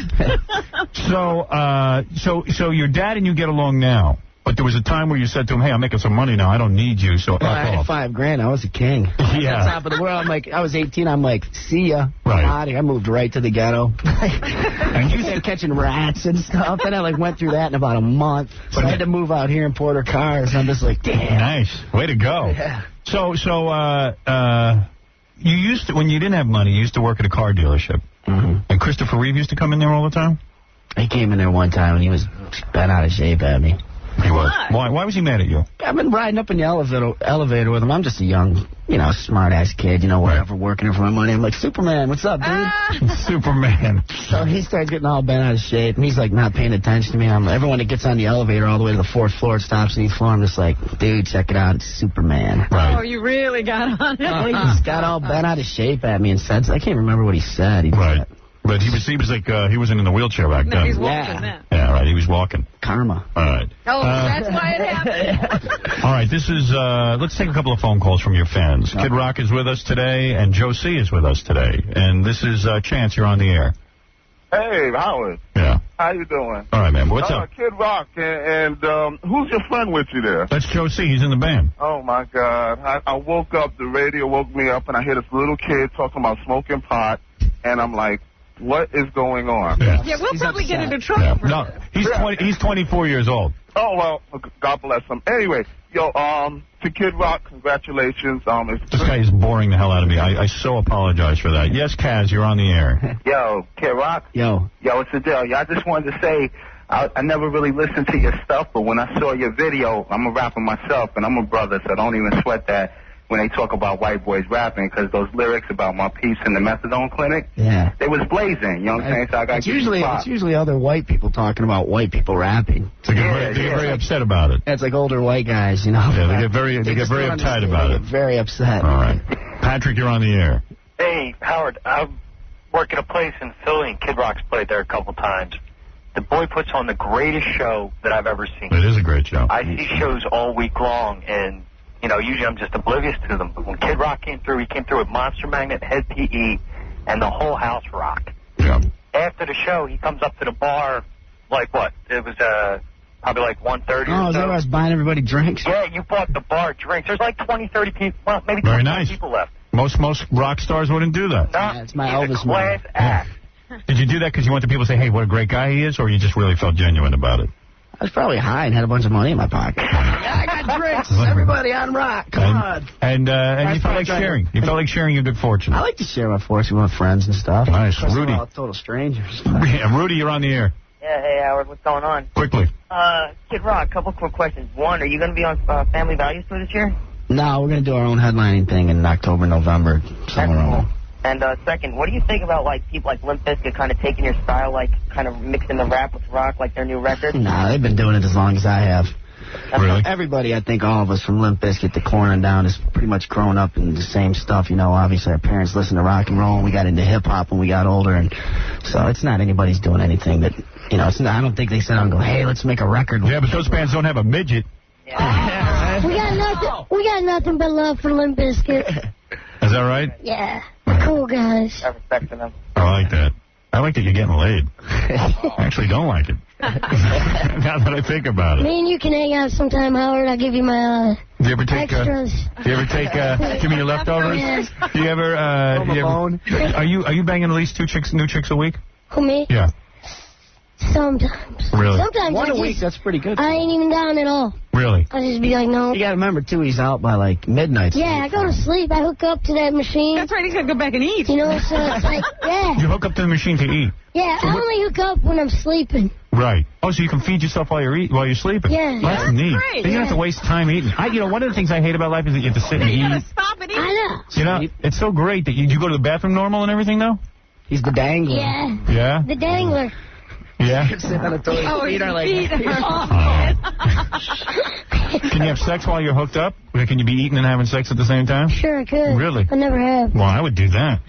So your dad and you get along now. But there was a time where you said to him, hey, I'm making some money now. I don't need you, so I had $5,000. I was a king. Yeah. On top of the world. I'm like, I was 18. I'm like, see ya. Right. I'm out of here. I moved right to the ghetto. And you started catching rats and stuff. And I went through that in about a month. So I had to move out here and Porter Cars. I'm just like, damn. Nice. Way to go. Yeah. So you used to, when you didn't have money, you used to work at a car dealership. Mm-hmm. And Christopher Reeve used to come in there all the time? He came in there one time and he was bent out of shape at me. He was. Why was he mad at you? I've been riding up in the elevator with him. I'm just a young, smart-ass kid, whatever, working for my money. I'm like, Superman, what's up, dude? Superman. So he starts getting all bent out of shape, and he's, not paying attention to me. Everyone that gets on the elevator all the way to the 4th floor stops on each floor. I'm just like, dude, check it out. It's Superman. Right. Oh, you really got on it? He just got all bent out of shape at me and said, I can't remember what he said. Right. But he was like, he wasn't in the wheelchair back then. No, he's walking now. Yeah, right, he was walking. Karma. All right. Oh, that's why it happened. All right, this is, let's take a couple of phone calls from your fans. Kid Rock is with us today, and Joe C. is with us today. And this is Chance, you're on the air. Hey, Howard. Yeah. How you doing? All right, man, what's up? Kid Rock, and who's your friend with you there? That's Joe C. He's in the band. Oh, my God. I woke up, the radio woke me up, and I hear this little kid talking about smoking pot, and I'm like, what is going on? Yeah, we'll probably get into trouble for No, he's 24 years old. Oh, well, God bless him. Anyway, to Kid Rock, congratulations. This guy is boring the hell out of me. I so apologize for that. Yes, Kaz, you're on the air. Yo, Kid Rock. Yo, what's the deal? I just wanted to say, I never really listened to your stuff, but when I saw your video, I'm a rapper myself, and I'm a brother, so don't even sweat that when they talk about white boys rapping, because those lyrics about my piece in the methadone clinic, they was blazing, you know what I'm saying? So I got it's usually other white people talking about white people rapping. So they get very upset about it. It's like older white guys, Yeah, they get very uptight about it. Very upset. All right. Patrick, you're on the air. Hey, Howard, I work at a place in Philly, and Kid Rock's played there a couple times. The boy puts on the greatest show that I've ever seen. It is a great show. I see shows all week long, and usually I'm just oblivious to them. But when Kid Rock came through, he came through with Monster Magnet, Head PE, and the whole house rocked. Yeah. After the show, he comes up to the bar, like what? It was probably like 1:30 or so. Oh, is that where I was buying everybody drinks? Yeah, you bought the bar drinks. There's like 20, 30 people, well, maybe Very 20 nice. people left. Most rock stars wouldn't do that. Yeah, it's my He's Elvis a class act. Did you do that because you want the people to say, hey, what a great guy he is, or you just really felt genuine about it? I was probably high and had a bunch of money in my pocket. Yeah, I got drinks. Everybody on rock. Come on. And you felt like sharing. You felt like sharing your good fortune. I like to share my fortune with friends and stuff. Nice. Plus Rudy. We're all total strangers. Yeah, Rudy, you're on the air. Yeah, hey, Howard, what's going on? Quickly. Kid Rock, couple quick questions. One, are you going to be on Family Values Tour this year? No, we're going to do our own headlining thing in October, November, somewhere around there. And second, what do you think about people like Limp Bizkit kind of taking your style, kind of mixing the rap with rock, like their new record? Nah, they've been doing it as long as I have. Really? Everybody, I think all of us from Limp Bizkit to Korn and down is pretty much grown up in the same stuff. You know, obviously our parents listened to rock and roll and we got into hip-hop when we got older. And so it's not anybody's doing anything that, you know, it's not, I don't think they sit down and go, hey, let's make a record. Yeah, but those bands don't have a midget. We got nothing but love for Limp Bizkit. Is that right? Yeah. We're cool guys. I respect them. I like that. I like that you're getting laid. I actually don't like it. Now that I think about it. Me and you can hang out sometime, Howard. I'll give you my Do you ever take extras. Do you ever take give me your leftovers? Yes. Do you ever are you banging at least new chicks a week? Who, me? Yeah. Sometimes. Really? Sometimes One I a week, that's pretty good. I ain't even down at all. Really? I'll just be like, no. You got to remember, too, he's out by, like, midnight. Yeah, I go to sleep. I hook up to that machine. That's right, he's got to go back and eat. You know, so it's like, yeah. You hook up to the machine to eat? Yeah, So I only hook up when I'm sleeping. Right. Oh, so you can feed yourself while you're sleeping? Yeah. Well, that's neat. great, So you don't have to waste time eating. You know, one of the things I hate about life is that you have to sit and You eat. got to stop and eat. I know. You know, it's so great that you go to the bathroom normal and everything, though? He's the dangler. Yeah. Yeah? The dangler. Yeah? Sit on the toilet. Oh, Feet are like... Can you have sex while you're hooked up? Or can you be eating and having sex at the same time? Sure, I could. Really? I never have. Well, I would do that.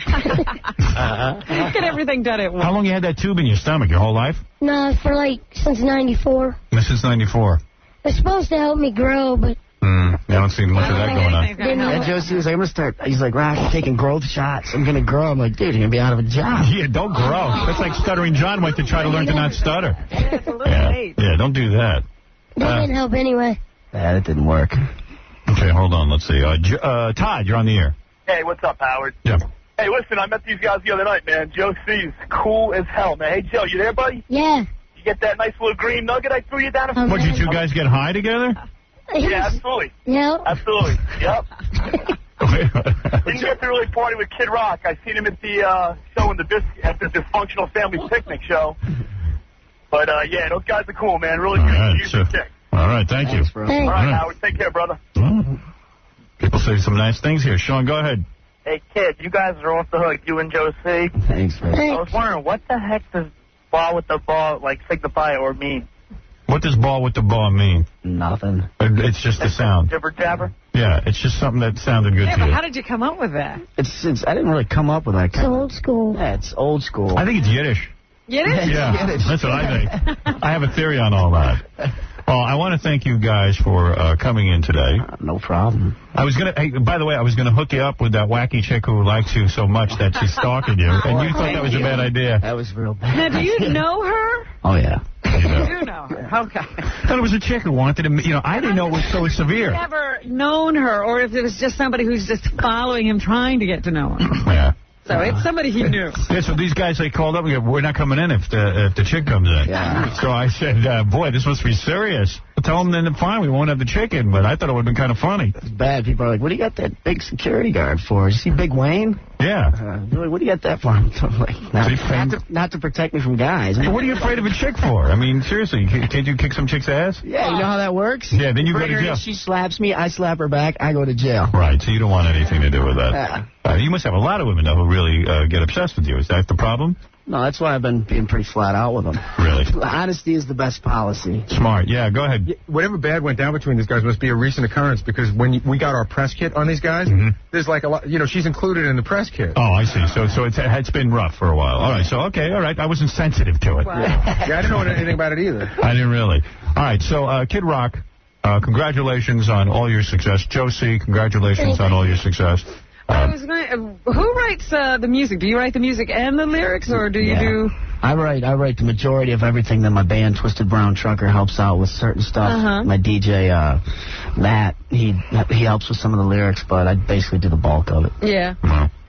Get everything done at once. How long you had that tube in your stomach? Your whole life? No, for like, since 94. Since 94. It's supposed to help me grow, but... I don't see much of that going on. And Josie was like, I'm going to start... He's like, Rock, I'm taking growth shots. I'm going to grow. I'm like, dude, you're going to be out of a job. Yeah, don't grow. That's like Stuttering John went to try to learn to not stutter. Yeah, it's a little late. Yeah, don't do that. That didn't help anyway. Yeah, that didn't work. Okay, hold on. Let's see. Todd, you're on the air. Hey, what's up, Howard? Yeah. Hey, listen, I met these guys the other night, man. Joe C's cool as hell, man. Hey, Joe, you there, buddy? Yeah. You get that nice little green nugget I threw you down? What, you two guys get high together? Yeah, absolutely. Yeah. Absolutely. Yep. Didn't get to really party with Kid Rock. I seen him at the show at the Dysfunctional Family Picnic show. But, yeah, those guys are cool, man. Really good. All right, thank you. All right, Howard. Take care, brother. People say some nice things here. Sean, go ahead. Hey, kid, you guys are off the hook, you and Joe C. Thanks, man. I was wondering, what the heck does ball with the ball, like, signify or mean? What does ball with the ball mean? Nothing. It's just a sound. Jibber jabber? Yeah, it's just something that sounded good Yeah, to but you. how did you come up with that? It's I didn't really come up with that. It's old school. Yeah, it's old school. I think it's Yiddish. Yiddish? Yeah, that's what I think. I have a theory on all that. Well, I want to thank you guys for coming in today. No problem. I was gonna. Hey, by the way, I was gonna hook you up with that wacky chick who likes you so much that she's stalking you, and you thought that was a bad idea. That was real bad. Now, do you know her? Oh yeah. You do know her. Okay. I thought it was a chick who wanted to. You know, I didn't know it was so severe. I've never known her, or if it was just somebody who's just following him, trying to get to know him. Yeah. So it's somebody he knew. Yeah, so these guys, they called up and go, we're not coming in if the chick comes in. Yeah. So I said, boy, this must be serious. Tell them then, fine, we won't have the chicken, but I thought it would have been kind of funny. It's bad. People are like, what do you got that big security guard for? You see Big Wayne? Yeah. They're like, what do you got that for? I'm like, not to protect me from guys. What are you afraid of a chick for? I mean, seriously, can't you kick some chick's ass? Yeah, you know how that works? Yeah, then you go to Bring her in, jail. she slaps me, I slap her back, I go to jail. Right, so you don't want anything to do with that. Yeah. You must have a lot of women, though, who really get obsessed with you. Is that the problem? No, that's why I've been being pretty flat out with them. Really? Honesty is the best policy. Smart. Yeah, go ahead. Whatever bad went down between these guys must be a recent occurrence, because when we got our press kit on these guys, there's like a lot, you know, she's included in the press kit. Oh, I see. So it's been rough for a while. All right, so, okay, all right. I wasn't sensitive to it. Wow. Yeah, I didn't know anything about it either. I didn't really. All right, so Kid Rock, congratulations on all your success. Joe C., congratulations on all your success. Who writes the music? Do you write the music and the lyrics, or do you do... I write the majority of everything. That my band, Twisted Brown Trucker, helps out with certain stuff. My DJ, Matt, he helps with some of the lyrics, but I basically do the bulk of it. Yeah.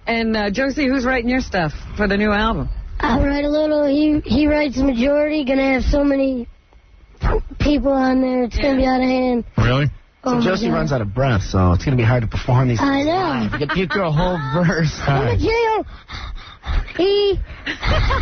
And Josie, who's writing your stuff for the new album? I write a little. He writes the majority. Gonna have so many people on there. It's gonna be out of hand. Really? So Josie runs out of breath, so it's going to be hard to perform these. I know. You get through a whole verse. I'm in jail.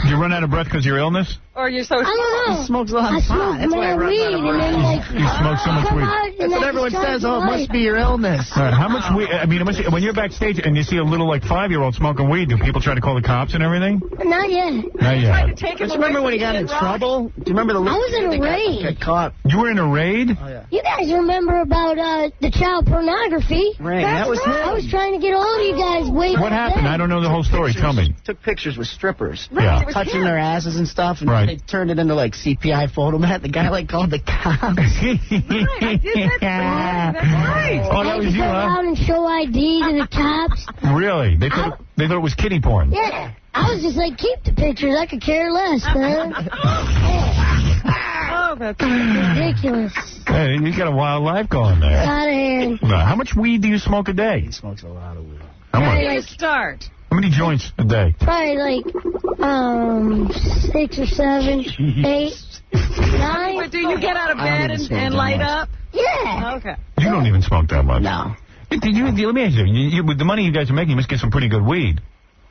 You run out of breath because of your illness? Or you're so I don't know. He smokes a lot of I pot. smoke That's why I more run weed out of and then like You smoke so much weed. That's what everyone says. Oh, it must be your illness. All right, how much weed? I mean, when you're backstage and you see a little like 5-year-old smoking weed, do people try to call the cops and everything? Not yet. Not yet. Don't you remember when he got in trouble? Do you remember the? I was in a raid. Got caught. You were in a raid? Oh yeah. You guys remember about the child pornography? Right, that was him. I was trying to get all of you guys way What back happened? then. I don't know the whole story. Tell me. Took pictures with strippers. Yeah. Touching their asses and stuff, and Right. they turned it into like CPI photo mat. The guy like called the cops. Oh, I that had was to you, go huh? out and show ID to the cops. Really? They thought it was kiddie porn. Yeah. I was just like, keep the pictures. I could care less, man. Oh, that's ridiculous. Hey, you got a wild life going there. Out of hand. How much weed do you smoke a day? He smokes a lot of weed. How much? Where do you start? How many joints a day? Probably like 6 or 7, 8, 9. But do you get out of bed and light up? Yeah. Okay. You don't even smoke that much. No. Let me ask you, with the money you guys are making, you must get some pretty good weed.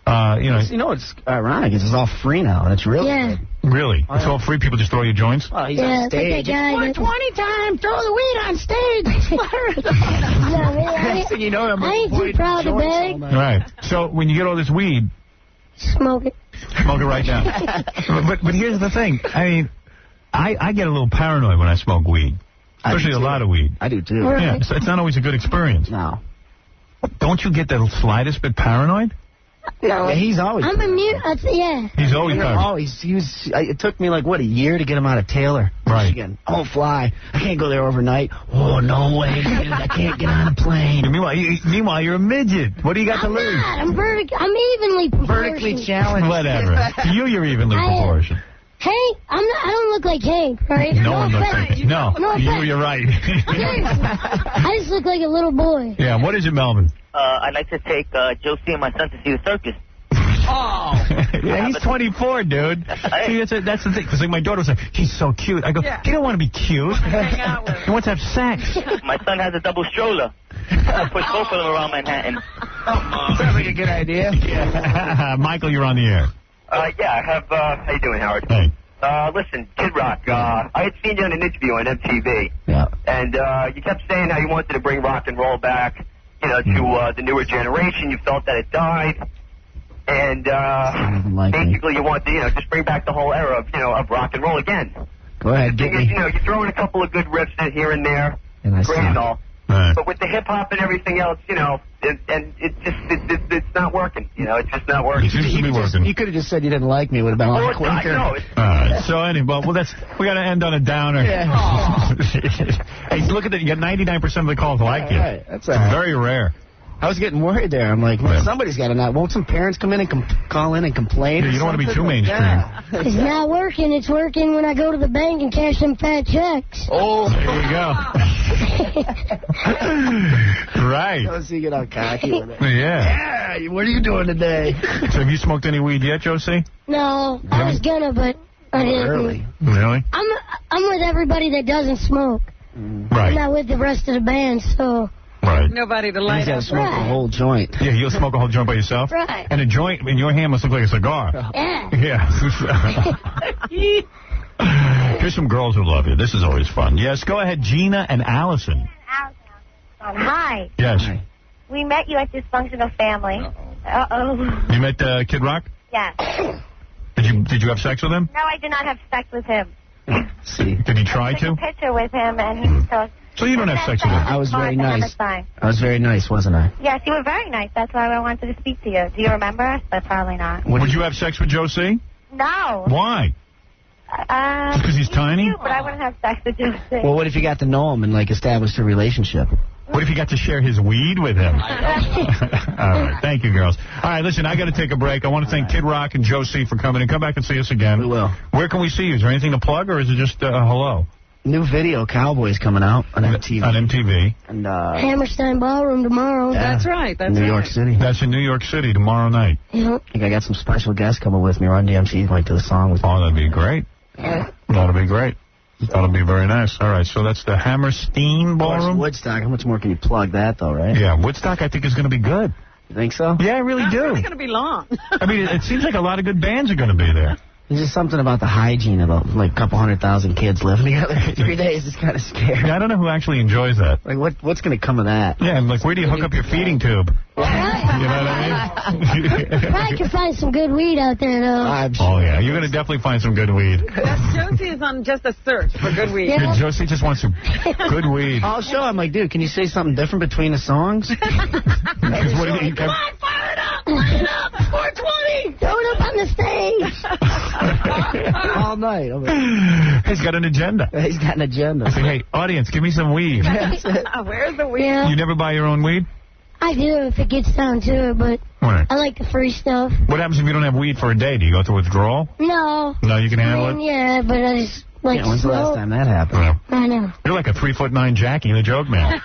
You know, it's ironic. It's all free now. That's really Yeah. good. Really? It's all free? People just throw you joints? Oh, he's Yeah, on like that stage. guy that- 20 times, throw the weed on stage. Next thing you know, I'm I ain't too proud to beg. Right. So when you get all this weed, Smoke it. smoke it right now. but here's the thing. I mean, I get a little paranoid when I smoke weed. Especially a lot of weed. I do, too. Right. Yeah, so it's not always a good experience. No. Don't you get the slightest bit paranoid? No. Yeah, he's always. I'm immune. Yeah. He's always paranoid. It took me like, what, a year to get him out of Taylor. Right. Michigan. Oh, fly. I can't go there overnight. Oh, no way. I can't get on a plane. Meanwhile, you're a midget. What do you got to lose? Not. I'm evenly proportioned. Vertically challenged. Whatever. You're evenly proportioned. Hank, I don't look like Hank, right? No one looks like you. No, you're right. I just look like a little boy. Yeah, what is it, Melvin? I'd like to take Josie and my son to see the circus. Oh. Yeah, he's 24, dude. See, that's the thing. Because like, my daughter was like, he's so cute. I go, you don't want to be cute. Hang out with him. You want to have sex. My son has a double stroller. I put both of them around Manhattan. Sounds like a good idea. Yeah. Michael, you're on the air. Yeah, I have, how you doing, Howard? Hey. Listen, Kid Rock, I had seen you in an interview on MTV. Yeah. And, you kept saying how you wanted to bring rock and roll back, to the newer generation. You felt that it died. And, basically you want to, just bring back the whole era of, of rock and roll again. Go ahead, get me. You're throwing a couple of good riffs in here and there. And great and all. Right. But with the hip hop and everything else, it's not working. It's just not working. It seems to be working. You could have just said you didn't like me. It would have been a lot quicker. I know. All right. So anyway, we got to end on a downer. Yeah. Hey, look at that. You got 99% of the calls like you. Right. That's all right. Very rare. I was getting worried there. I'm like, well, somebody's got to not. Won't some parents come in and call in and complain? Yeah, you don't want to be too mainstream. Yeah. It's not working. It's working when I go to the bank and cash them fat checks. Oh, there you go. Right. Let's see, get all cocky with it. Yeah. Yeah. What are you doing today? So have you smoked any weed yet, Josie? No, I was gonna, but I didn't. Early. Really? I'm with everybody that doesn't smoke. Right. I'm not with the rest of the band, so. Right. Nobody to light He's got to up. smoke a whole joint. Yeah, you'll smoke a whole joint by yourself? Right. And a joint in your hand must look like a cigar. Yeah. Yeah. Here's some girls who love you. This is always fun. Yes, go ahead, Gina and Allison. Hi. Yes. We met you at Dysfunctional Family. Uh-oh. You met Kid Rock? Yes. Did you have sex with him? No, I did not have sex with him. See. Did he try I took to? a picture with him, and he So you don't have sex with him? I was very nice. I was very nice, wasn't I? Yes, you were very nice. That's why I wanted to speak to you. Do you remember us? But probably not. Would you have sex with Josie? No. Why? Just because he's tiny? But I wouldn't have sex with Josie. Well, what if you got to know him and, established a relationship? What if you got to share his weed with him? All right. Thank you, girls. All right, listen, I got to take a break. I want to thank Kid Rock and Josie for coming in. Come back and see us again. We will. Where can we see you? Is there anything to plug, or is it just hello? New video, Cowboys, coming out on MTV. On MTV. And, Hammerstein Ballroom tomorrow. Yeah. That's right. That's New York City. That's in New York City tomorrow night. Yep. I think I got some special guests coming with me. Run DMC's going to the song with me. Oh, that'd be great. That'll be great. That'll be very nice. All right, so that's the Hammerstein Ballroom. Woodstock. How much more can you plug that, though, right? Yeah, Woodstock I think is going to be good. You think so? Yeah, I really do. It's going to be long. I mean, it seems like a lot of good bands are going to be there. There's just something about the hygiene of like a couple 100,000 kids living together for 3 days. It's kind of scary. Yeah, I don't know who actually enjoys that. Like, what's going to come of that? Yeah, and like, where do you hook up your feeding tube? You know what I mean? Probably can find some good weed out there, though. Oh, yeah. You're going to definitely find some good weed. Josie is on just a search for good weed. Yeah, Josie just wants some good weed. I'll show him, like, dude, can you say something different between the songs? Come on, fire it up! Fire it up! 420! Throw it up on the stage! All night. He's got an agenda. He's got an agenda. I say, hey, audience, give me some weed. Where's the weed? Yeah. You never buy your own weed? I do if it gets down to it, but Right. I like the free stuff. What happens if you don't have weed for a day? Do you go through withdrawal? No. No, you can handle it? Yeah, but I just like When's the last time that happened? Yeah. I know. You're like a 3'9" Jackie, the joke man.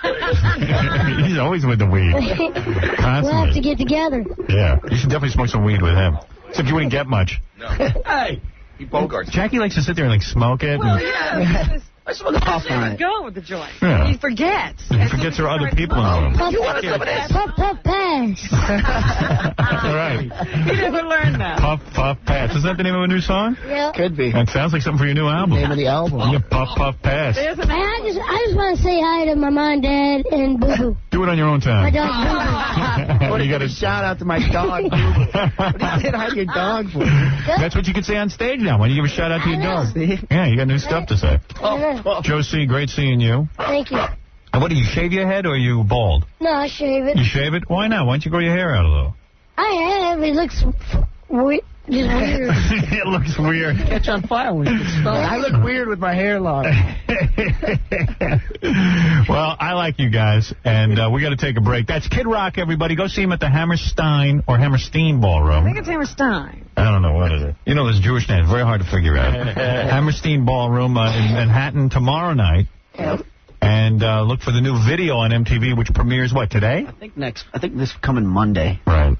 He's always with the weed. We'll Constantly. have to get together. Yeah, you should definitely smoke some weed with him. Except you wouldn't get much. No. Hey! He bogarts. Jackie likes to sit there and like smoke it. Well, and, yeah. I smoke a puff on it. Go with the joint. Yeah. He forgets. He forgets there are other people in the room. Puff, puff, pass. All right. He never learned that. Puff, puff, pass. Is that the name of a new song? Yeah. Could be. That sounds like something for your new album. Name of the album. Yeah, puff, puff, pass. I just want to say hi to my mom, dad, and Boo Boo. Do it on your own My time. dog Boo What You you gotta- a shout out to my dog. What are you saying hi to your dog for? That's what you can say on stage now. When you give a shout out to your dog. Yeah, you got new stuff to say. Boo. Josie, great seeing you. Thank you. And what do you shave your head or are you bald? No, I shave it. You shave it? Why not? Why don't you grow your hair out a little? I have. It looks weird. Just weird. It looks weird. Catch on fire when you get started. I look weird with my hair long. Well, I like you guys, and we got to take a break. That's Kid Rock, everybody. Go see him at the Hammerstein or Hammerstein I Ballroom. think it's Hammerstein. I don't know what it is. You know, this Jewish name is very hard to figure out. Hammerstein Ballroom in Manhattan tomorrow night. And look for the new video on MTV, which premieres, what, today? I think this coming Monday. Right.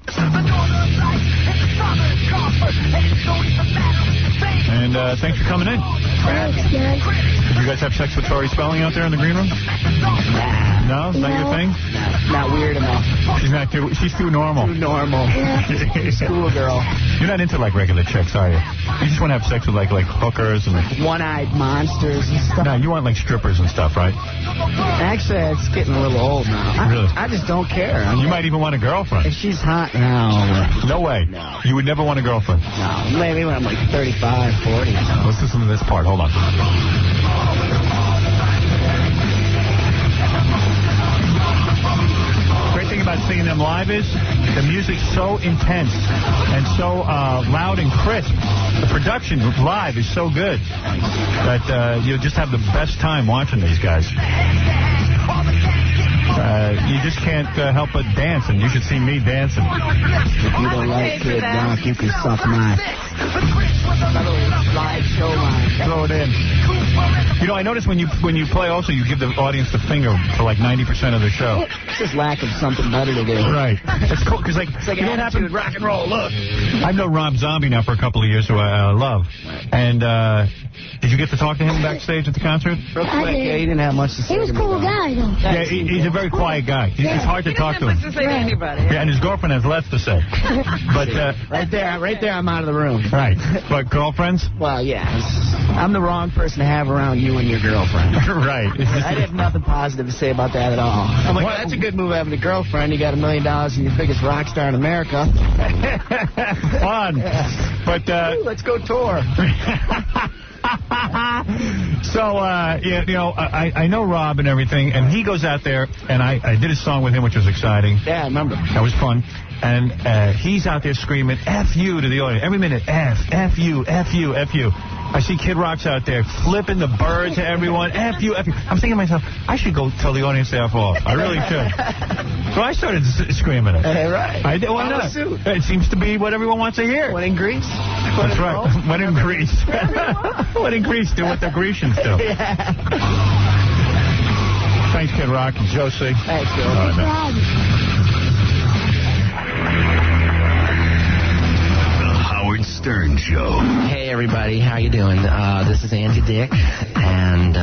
And thanks for coming in. Thanks, guys. Did you guys have sex with Tori Spelling out there in the green room? No? Is that your thing? Not weird enough. She's too normal. Too normal. Schoolgirl. You're not into like regular chicks, are you? You just want to have sex with like hookers and One-eyed monsters and stuff. No, you want like strippers and stuff, right? Actually, it's getting a little old now. Really? I just don't care. You might even want a girlfriend. If she's hot now. No way. No. You would never want a girlfriend. No, maybe when I'm like 35, 40. Let's listen to this part. Hold on. Great thing about seeing them live is the music's so intense and so loud and crisp. The production live is so good that you'll just have the best time watching these guys. You just can't help but dance, and you should see me dancing. If you don't like Kid Rock, you can suck my live show line. Throw it in. You know, I noticed when you play also, you give the audience the finger for like 90% of the show. It's just lack of something better to do. Right. It's cool, because like, It's like you know what happened? attitude, rock and roll, look. I've known Rob Zombie now for a couple of years, who I love. And did you get to talk to him backstage at the concert? Real quick, yeah, he didn't have much to say. He was a cool guy, though. Yeah, he's a very quiet guy. It's hard to talk to him. He doesn't have much to say to anybody. Yeah, and his girlfriend has less to say. But right there, I'm out of the room. right. But girlfriends? Well, yeah, I'm the wrong person to have around you and your girlfriend. Right. I have nothing positive to say about that at all. I'm like, well, that's a good move having a girlfriend. You got $1 million and you're the biggest rock star in America. Fun. But let's go tour. So, you know, I know Rob and everything, and he goes out there, and I did a song with him, which was exciting. Yeah, I remember. That was fun. And he's out there screaming, F you to the audience. Every minute, F you, F you, F you. I see Kid Rock's out there flipping the bird to everyone. F you, F you. I'm thinking to myself, I should go tell the audience to F off. I really should. So I started screaming it. Right. I did. Why not? It seems to be what everyone wants to hear. When in Greece? That's right. When in Greece. When in Greece, do what the Grecians do. Yeah. Thanks, Kid Rock and Josie. Thanks, Joe. All right, man. The Howard Howard Stern Show. Hey, everybody. How you doing? This is Andy Dick. And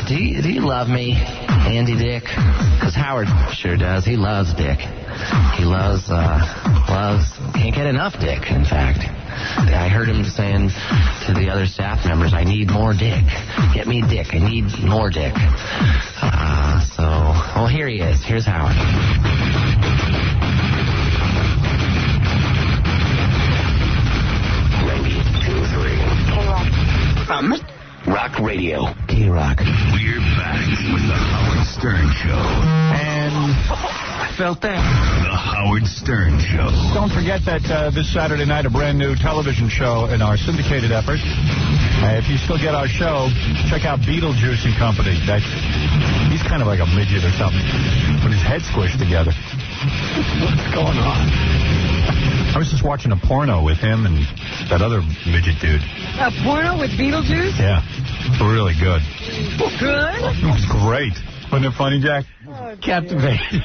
do you love me, Andy Dick? Because Howard sure does. He loves Dick. He loves, can't get enough Dick, in fact. I heard him saying to the other staff members, I need more Dick. Get me Dick. I need more Dick. Well, here he is. Here's Howard. From Rock Radio. K-Rock. We're back with the Howard Stern Show. And I felt that. The Howard Stern Show. Don't forget that this Saturday night, a brand new television show in our syndicated effort. If you still get our show, check out Beetlejuice and Company. He's kind of like a midget or something, with his head squished together. What's going on? I was just watching a porno with him and that other midget dude. A porno with Beetlejuice? Yeah. Really good. Good? It was great. Wasn't it funny, Jack? Oh, captivating.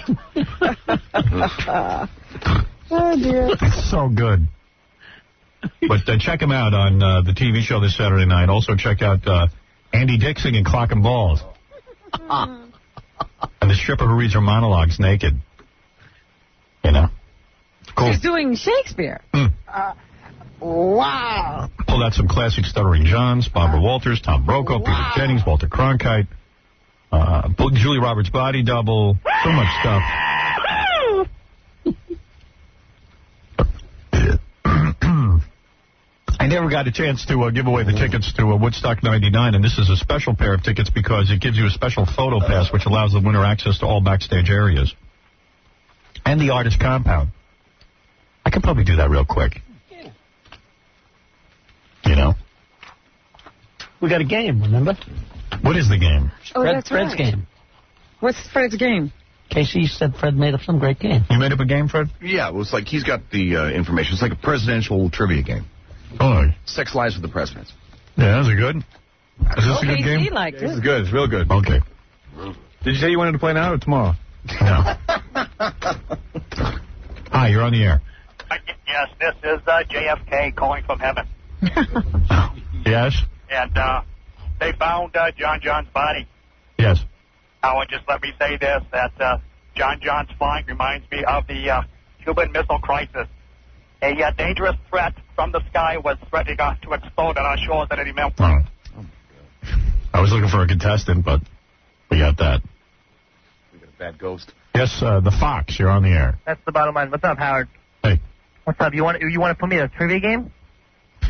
Oh, dear. It's so good. But check him out on the TV show this Saturday night. Also check out Andy Dick singing Clock and Balls. And the stripper who reads her monologues naked. You know? Cool. She's doing Shakespeare. Wow. Pulled out some classic Stuttering Johns, Barbara Walters, Tom Brokaw, Peter Jennings, Walter Cronkite, Julie Roberts' body double, so much stuff. I never got a chance to give away the tickets to Woodstock 99, and this is a special pair of tickets because it gives you a special photo pass which allows the winner access to all backstage areas. And the artist compound. I could probably do that real quick. You know? We got a game, remember? What is the game? Oh, that's Fred's right. game. What's Fred's game? Casey said Fred made up some great game. You made up a game, Fred? Yeah, it was like he's got the information. It's like a presidential trivia game. Oh. 6 Lives with the Presidents. Yeah, is it good? Is this a good game? He liked it. This is good. It's real good. Okay. Did you say you wanted to play now or tomorrow? No. Hi, you're on the air. Yes, this is JFK calling from heaven. Yes? And they found John John's body. Yes. And just let me say this, that John John's flying reminds me of the Cuban Missile Crisis. A dangerous threat from the sky was threatening to explode on our shores at any moment. Oh. I was looking for a contestant, but we got that. We got a bad ghost. Yes, the Fox, you're on the air. That's the bottom line. What's up, Howard? Hey. What's up? You want to put me in a trivia game?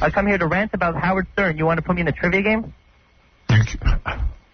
I come here to rant about Howard Stern. You want to put me in a trivia game? I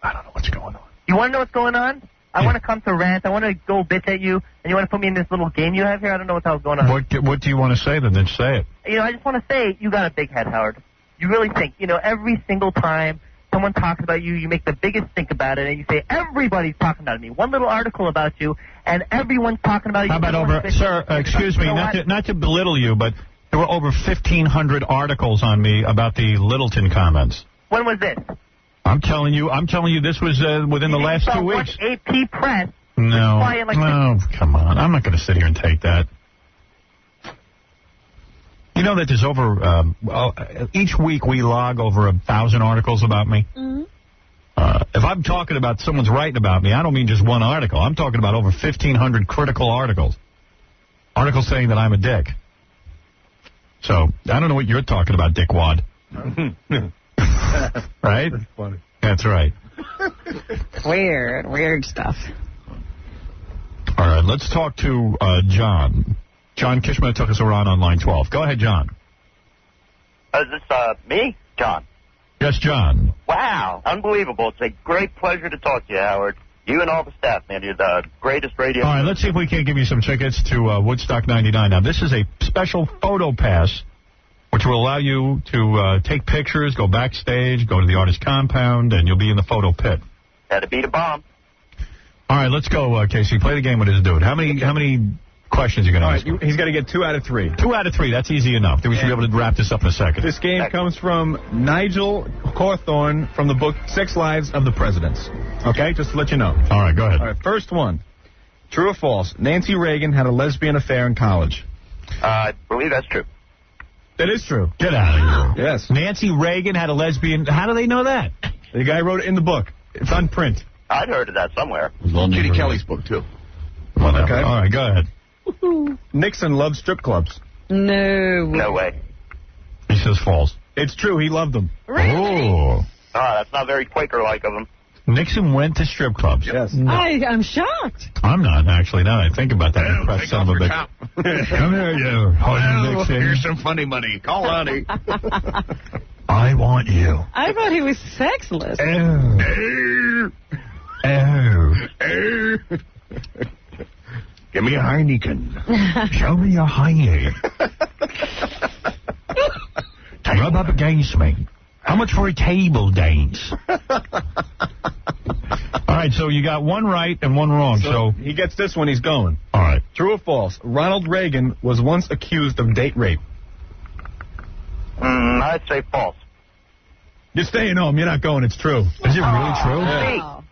don't know what's going on. You want to know what's going on? I want to come to rant. I want to go bitch at you, and you want to put me in this little game you have here? I don't know what the hell's going on. What do you want to say, then? Then say it. I just want to say you got a big head, Howard. You really think. Every single time someone talks about you, you make the biggest think about it, and you say, everybody's talking about me. One little article about you, and everyone's talking about you. How about sir, excuse me, not to belittle you, but there were over 1,500 articles on me about the Littleton comments. When was this? I'm telling you, this was within the last 2 weeks. AP Press. No, come on. I'm not going to sit here and take that. You know that there's over, each week we log over 1,000 articles about me. Mm-hmm. If I'm talking about someone's writing about me, I don't mean just one article. I'm talking about over 1,500 critical articles. Articles saying that I'm a dick. So, I don't know what you're talking about, dickwad. Right? That's funny. That's right. Weird stuff. All right, let's talk to John. John Kishman took us around on line 12. Go ahead, John. Is this me? John. Yes, John. Wow, unbelievable. It's a great pleasure to talk to you, Howard. You and all the staff, man. You're the greatest radio. All right, let's see if we can give you some tickets to Woodstock 99. Now, this is a special photo pass, which will allow you to take pictures, go backstage, go to the artist compound, and you'll be in the photo pit. Had to beat a bomb. All right, let's go, Casey. Play the game with this dude. How many questions are you going to ask? All right, he's got to get 2 out of 3. 2 out of 3. That's easy enough. Then we should be able to wrap this up in a second. This game comes from Nigel Cawthorn from the book 6 Lives of the Presidents. Okay, just to let you know. All right, go ahead. All right, first one. True or false? Nancy Reagan had a lesbian affair in college. I believe that's true. That is true. Get out of here. Yes. Nancy Reagan had a lesbian. How do they know that? The guy wrote it in the book. It's on print. I'd heard of that somewhere. Kitty Kelly's book, too. Whatever. Okay. All right, go ahead. Nixon loved strip clubs. No. No way. He says false. It's true. He loved them. Really? Oh. That's not very Quaker-like of him. Nixon went to strip clubs. Yes. I'm shocked. I'm not, actually, now that I think about that. Impressed son of a bitch. Come here, you. Well, here's some funny money. Call Ronnie. I want you. I thought he was sexless. Give me a Heineken. Show me your hiney. Rub up against me. How much for a table dance? All right, so you got one right and one wrong. So he gets this one, he's going. All right. True or false? Ronald Reagan was once accused of date rape. I'd say false. You're staying home. You're not going. It's true. Is it really true? Wow.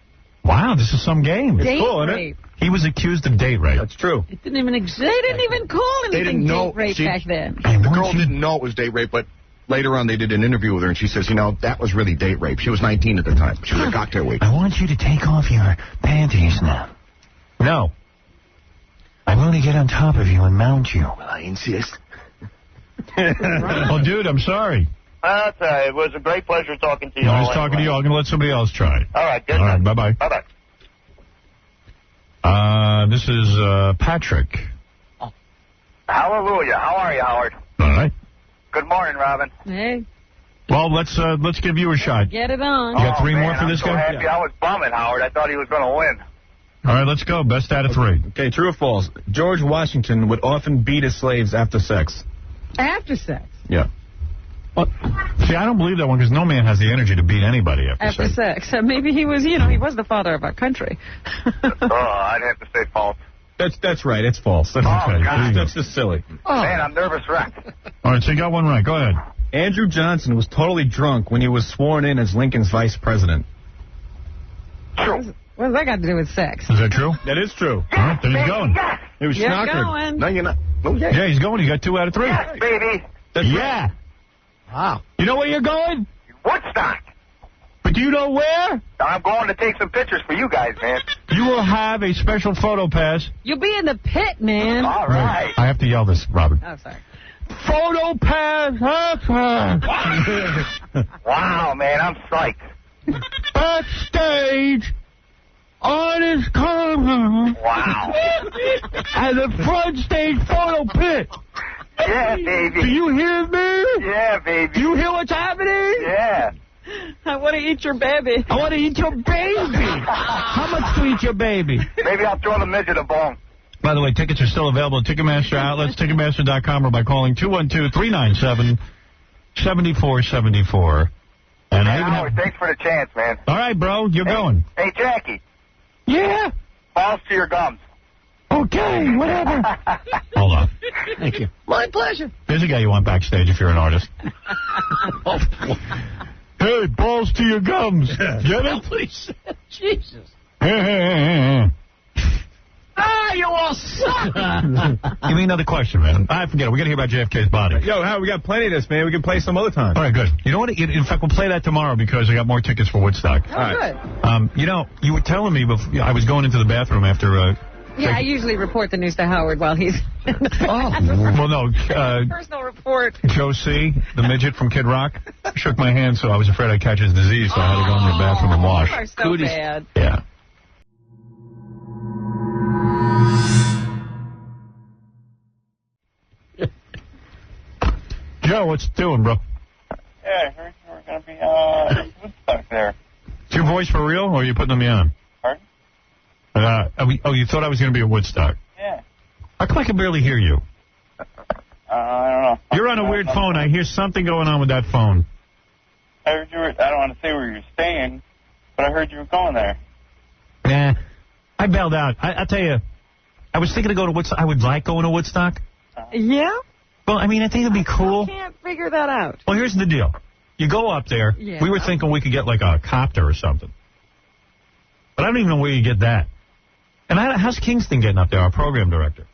Wow, this is some game. Date It's cool, isn't rape. it? He was accused of date rape. That's true. It didn't even exist. They didn't even call They anything didn't know. date rape back then. The girl didn't know it was date rape, but later on they did an interview with her, and she says, that was really date rape. She was 19 at the time. She was a cocktail waitress. I want you to take off your panties now. No. I'm going to get on top of you and mount you. Well, I insist. Oh, dude, I'm sorry. That's all right. It was a great pleasure talking to you. Nice talking to you. I'm going to let somebody else try. All right, good. All right, bye-bye. Bye-bye. This is Patrick. Hallelujah. How are you, Howard? All right. Good morning, Robin. Hey, Well, let's give you a shot. get it on. You got three more for this I'm so guy? happy. I was bumming, Howard. I thought he was going to win. All right, let's go. Best out of three. Okay, true or false? George Washington would often beat his slaves after sex. After sex. Yeah. Well, see, I don't believe that one because no man has the energy to beat anybody After sex. Maybe he was, he was the father of our country. I'd have to say false. That's right. It's false. That's, God. that's just silly. Man, I'm nervous wreck. All right, so you got one right. Go ahead. Andrew Johnson was totally drunk when he was sworn in as Lincoln's vice president. True. What does that got to do with sex? Is that true? That is true. All right, then he's going. Yes. He was You're schnockered. going. No, you're not. Yeah, he's going. He got 2 out of 3. Yes, baby. Yeah. Wow. You know where you're going? Woodstock. But do you know where? I'm going to take some pictures for you guys, man. You will have a special photo pass. You'll be in the pit, man. All right. I have to yell this, Robert. Oh, sorry. Photo pass. Wow, man, I'm psyched. Backstage. Artist coming. Wow. At the front stage photo pit. Yeah, baby. Do you hear me? Yeah, baby. Do you hear what's happening? Yeah. I want to eat your baby. I want to eat your baby. How much to eat your baby? Maybe I'll throw the midget a bone. By the way, tickets are still available at Ticketmaster outlets, Ticketmaster.com, or by calling 212-397-7474. And Hey, Howard, thanks for the chance, man. All right, bro, you're going. Hey, Jackie. Yeah. Balls to your gums. Okay, whatever. Hold on. Thank you. My pleasure. Here's a guy you want backstage if you're an artist. Hey, balls to your gums. Get it? Please. Jesus. You all suck. Give me another question, man. I forget it. We got to hear about JFK's body. Yo, Howard, we got plenty of this, man. We can play some other time. All right, good. You know what? In fact, we'll play that tomorrow because I got more tickets for Woodstock. Oh, good. You were telling me before I was going into the bathroom after... Yeah, I usually report the news to Howard while he's... Well, no. Personal report. Joe C., the midget from Kid Rock, shook my hand, so I was afraid I'd catch his disease, so I had to go in the bathroom and wash. You are so bad. Yeah. Joe, what's doing, bro? Yeah, we're going to be Woodstock there. Is your voice for real, or are you putting me on? Pardon? You thought I was going to be at Woodstock? Yeah. How come I can barely hear you? I don't know. You're on a weird phone. I hear something going on with that phone. I heard you were, I don't want to say where you're staying, but I heard you were going there. Nah, I bailed out. I'll tell you, I was thinking of going to Woodstock. I would like going to Woodstock. Yeah? Well, I mean, I think it'd be cool. I can't figure that out. Well, here's the deal. You go up there. Yeah. We were thinking we could get like a copter or something. But I don't even know where you get that. And how's Kingston getting up there, our program director?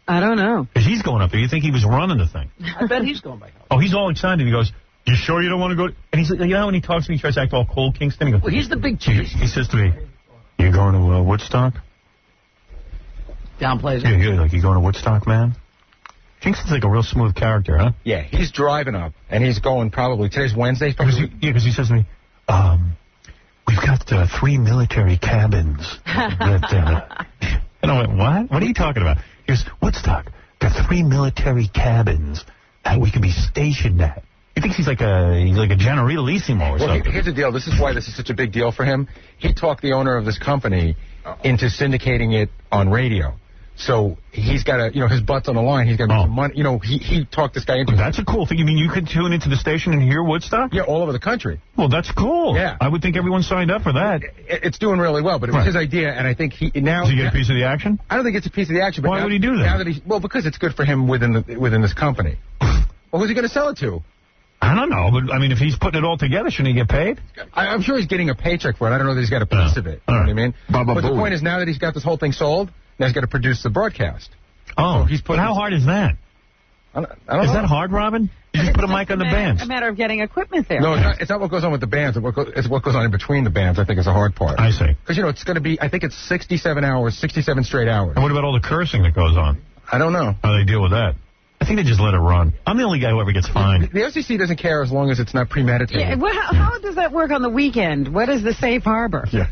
I don't know. Because he's going up there. You think he was running the thing. I bet he's going by. Oh, he's all excited. He goes, you sure you don't want to go? And he's like, you know, when he talks to me, he tries to act all cold, Kingston. He goes, Well, he's the big cheese. He says to me, you going to Woodstock? Downplays it. Yeah, like, you going to Woodstock, man? Kingston's like a real smooth character, huh? Yeah, he's driving up, and he's going probably, today's Wednesday. Because he says to me, we've got 3 military cabins. That, and I went, what? What are you talking about? He goes, Woodstock, got 3 military cabins that we can be stationed at. He thinks he's like a Generalissimo or something. Here's the deal. This is why this is such a big deal for him. He talked the owner of this company into syndicating it on radio. So he's got to, you know, his butt's on the line. He's got to make some money. You know, he talked this guy into it. That's a cool thing. You mean you could tune into the station and hear Woodstock? Yeah, all over the country. Well, that's cool. Yeah. I would think everyone signed up for that. It's doing really well, but it was his idea, and I think he now... Does he get a piece of the action? I don't think it's a piece of the action. But why would he do that? Now that well, because it's good for him within this company. Well, who's he going to sell it to? I don't know, but I mean, if he's putting it all together, shouldn't he get paid? I'm sure he's getting a paycheck for it. I don't know that he's got a piece of it. You know what I mean? But the point is, now that he's got this whole thing sold, now he's got to produce the broadcast. Oh, so but how hard is that? I don't know. Is that hard, Robin? You just put a mic on the bands. A matter of getting equipment there. No, it's not what goes on with the bands. It's what goes on in between the bands, I think, is the hard part. I see. Because, you know, it's going to be, I think it's 67 hours, 67 straight hours. And what about all the cursing that goes on? I don't know. How do they deal with that? I think they just let it run. I'm the only guy who ever gets fined. The FCC doesn't care as long as it's not premeditated. Yeah, well, how does that work on the weekend? What is the safe harbor? Yeah.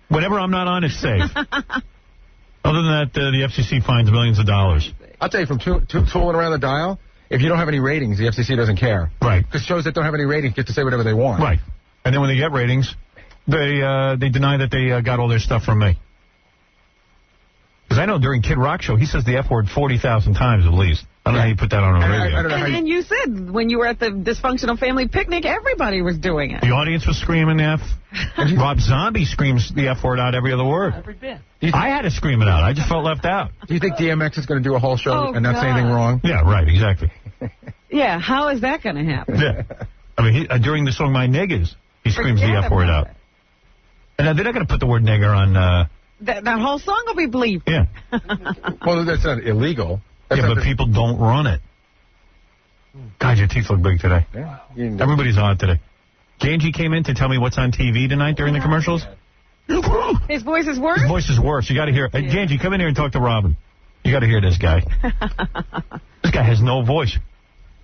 Whenever I'm not on, it's safe. Other than that, the FCC fines millions of dollars. I'll tell you, from tooling around the dial, if you don't have any ratings, the FCC doesn't care. Right. Because shows that don't have any ratings get to say whatever they want. Right. And then when they get ratings, they deny that they got all their stuff from me. Because I know during Kid Rock show, he says the F word 40,000 times at least. I don't know how you put that on a radio. I don't know and you said when you were at the dysfunctional family picnic, everybody was doing it. The audience was screaming F. Rob Zombie screams the F word out every other word. Every bit. I had to scream it out. I just felt left out. Do you think DMX is going to do a whole show and not say anything wrong? Yeah, right, exactly. Yeah, how is that going to happen? Yeah. I mean, during the song My Niggas, he screams the F word out. And they're not going to put the word nigger on... That whole song will be bleeped. Yeah. Well, that's not illegal. But people don't run it. God, your teeth look big today. Yeah. Everybody's on it today. Gange came in to tell me what's on TV tonight during the commercials. His voice is worse? His voice is worse. You got to hear it. Gange, come in here and talk to Robin. You got to hear this guy. This guy has no voice.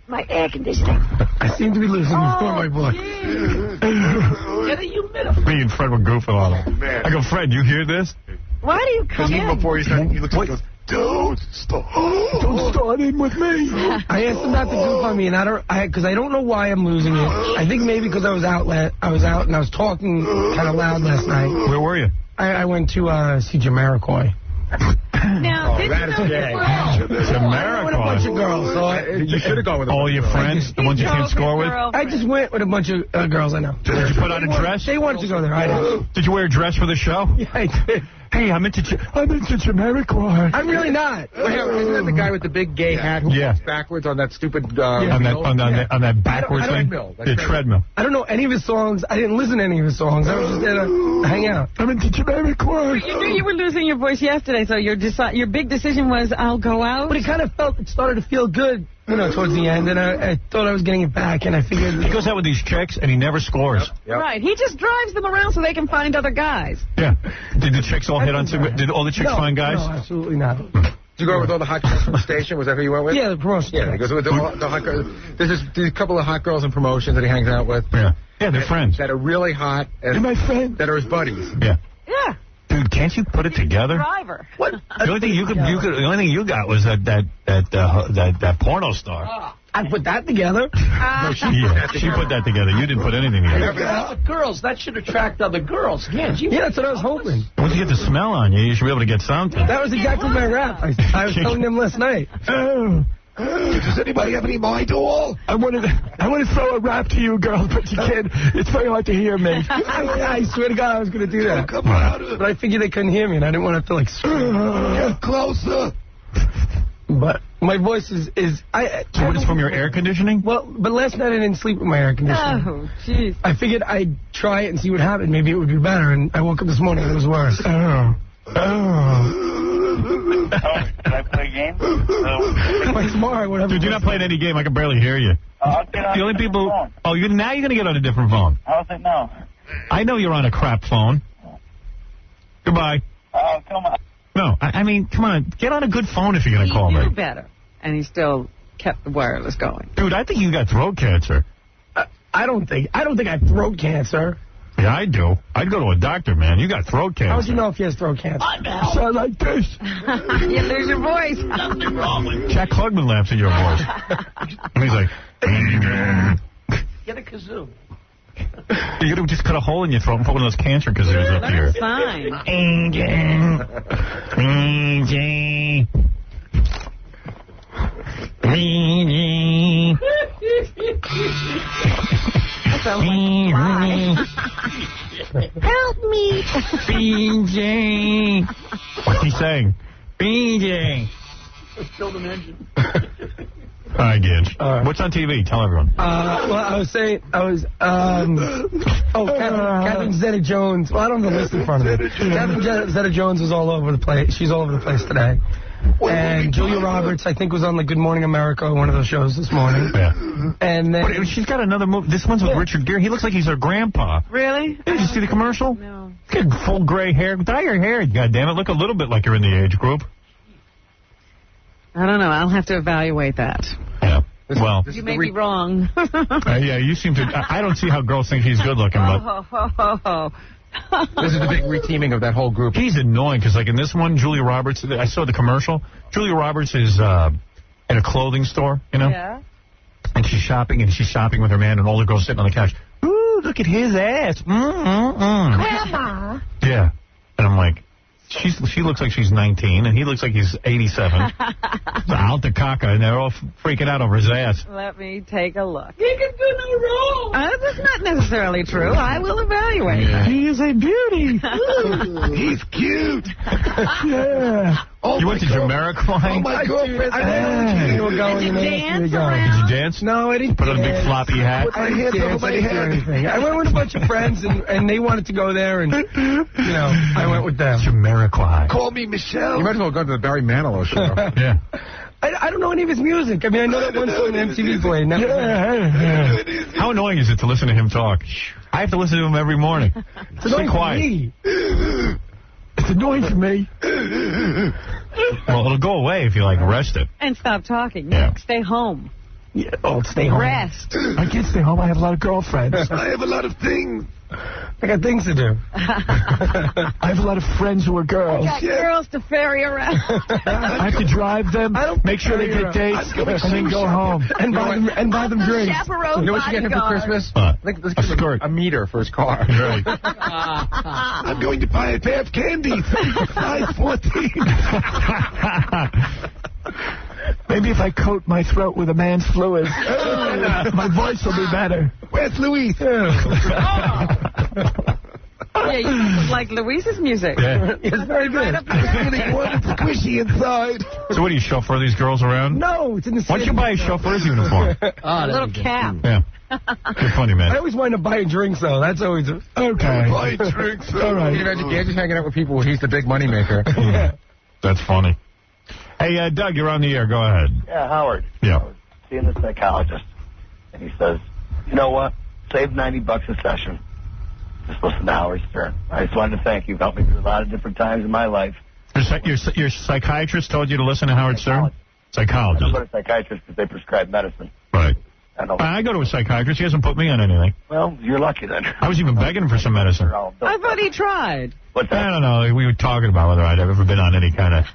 My air conditioning. I seem to be losing my voice. Get a humidifier. Me and Fred were goofing on him. Man. I go, Fred, you hear this? Why do you come in? Before he started, he looks like he goes, don't start in with me. I asked him not to goof on me, and because I don't know why I'm losing it. I think maybe because I was out and I was talking kind of loud last night. Where were you? I went to see Jamiroquai. Now, did that's you know gay. I went with a bunch of girls. So you should have gone with all your friends, the ones you can't score with? I just went with a bunch of girls I know. Did you put on a dress? They wanted to go there. I did. Did you wear a dress for the show? Yeah, I did. Hey, I'm into Jamiroquai. I'm really not. Isn't that the guy with the big gay hat who walks backwards on that stupid on that backwards thing? The treadmill. I don't know any of his songs. I didn't listen to any of his songs. I was just there to hang out. I'm into Jamiroquai. You knew you were losing your voice yesterday, so your big decision was, I'll go out? But it started to feel good, towards the end, and I thought I was getting it back, and I figured... He goes out with these chicks, and he never scores. Yep. Right. He just drives them around so they can find other guys. Yeah. Did the chicks all hit on... Did all the chicks find guys? No, absolutely not. Did you go with all the hot girls from the station? Was that who you went with? Yeah, the promotion. Yeah, he goes with the hot girls. There's a couple of hot girls in promotions that he hangs out with. Yeah. Yeah, they're friends. That are really hot. And my friends. That are his buddies. Yeah. Yeah. Dude, can't you put it together? Driver. What? The only thing you got was that porno star. I put that together. No, she put that together. You didn't put anything together. Girls, that should attract other girls. Yeah, that's what I was hoping. Once you get the smell on you, you should be able to get something. That was exactly my rap. I was telling them last night. Does anybody have any mind at all? I want to throw a rap to you, girl, but you can't. It's very hard to hear me. I swear to God, I was going to do that. Come on. But I figured they couldn't hear me, and I didn't want to scream. Get closer. But my voice is So what is from your air conditioning? Well, but last night I didn't sleep with my air conditioning. Oh, jeez. I figured I'd try it and see what happened. Maybe it would be better, and I woke up this morning and it was worse. Can I play a game? Play smart, whatever. Dude, you're not playing any game. I can barely hear you. The only people... Oh, now you're going to get on a different phone. How's it now? I know you're on a crap phone. Goodbye. Oh, come on. No, I mean, come on. Get on a good phone if you're going to call me. He knew better, and he still kept the wireless going. Dude, I think you got throat cancer. I don't think I have throat cancer. Yeah, I do. I'd go to a doctor, man. You got throat cancer. How would you know if he has throat cancer? Sound like this. You lose your voice. Nothing wrong with Jack Klugman laughs at your voice. And he's like... Get a kazoo. You could just cut a hole in your throat and put one of those cancer kazoos up here. That's fine. Help me. BJ. What's he saying? BJ. Let's build an engine. All right, Gange. What's on TV? Tell everyone. Well, Catherine Zeta-Jones. Well, I don't have the list in front of me. Catherine Zeta-Jones was all over the place. She's all over the place today. And Julia Roberts, I think, was on the Good Morning America, one of those shows this morning. Yeah. And then... But she's got another movie. This one's with Richard Gere. He looks like he's her grandpa. Really? Did you see the commercial? No. He's got full gray hair. Dye your hair, goddammit. Look a little bit like you're in the age group. I don't know. I'll have to evaluate that. Yeah. Well, You may be wrong. yeah, you seem to... I don't see how girls think he's good looking, but... This is the big reteaming of that whole group. He's annoying, because like in this one, Julia Roberts... I saw the commercial. Julia Roberts is in a clothing store, you know? Yeah. And she's shopping with her man, and all the girls sitting on the couch. Ooh, look at his ass. Grandma. Yeah. And I'm like... She looks like she's 19, and he looks like he's 87. It's out the caca, and they're all freaking out over his ass. Let me take a look. He can do no wrong. That's not necessarily true. I will evaluate that. He is a beauty. He's cute. Yeah. Oh, you went to Jamiroquai? Oh, my girlfriend. Did you dance? No, I didn't. Put on a big floppy hat? I didn't dance. I didn't do anything. I went with a bunch of friends, and they wanted to go there, and, I went with them. Jamiroquai. Call me Michelle. You might as well go to the Barry Manilow show. Yeah. I don't know any of his music. I mean, I know that one song on MTV played. How annoying is it to listen to him talk? I have to listen to him every morning. It's annoying quiet. for me. It's annoying for me. Well, it'll go away if you, rest it. And stop talking. Yeah. Stay home. Yeah, stay home. Rest. I can't stay home. I have a lot of girlfriends. I have a lot of things. I got things to do. I have a lot of friends who are girls. I got girls to ferry around. I have to drive them, make sure they get dates, and then go home. And buy them drinks. Chaperone You know what you get him for bodyguard. Christmas? Let's give him a meter for his car. Right. I'm going to buy a pair of candy. Size 14. Maybe if I coat my throat with a man's fluid, my voice will be better. Where's Louise? Yeah, you like Louise's music. Yeah. It's very good. I'm getting warm and squishy inside. So what, do you chauffeur these girls around? No, it's in the city. Why don't you buy a chauffeur's uniform? A little cap. Yeah. You're funny, man. I always wind up buying drinks, though. That's always... Okay. Buy drinks. All right. Can you imagine Gange hanging out with people where he's the big money maker? Yeah. That's funny. Hey, Doug, you're on the air. Go ahead. Yeah, Howard. Yeah. Seeing the psychologist, and he says, you know what? Save $90 a session. Just listen to Howard Stern. I just wanted to thank you. You've helped me through a lot of different times in my life. Your psychiatrist told you to listen to Howard Stern? Psychologist. I don't go to psychiatrists because they prescribe medicine. Right. I go to a psychiatrist. He hasn't put me on anything. Well, you're lucky then. I was even begging him for some medicine. I thought he tried. What's that? I don't know. We were talking about whether I'd ever been on any kind of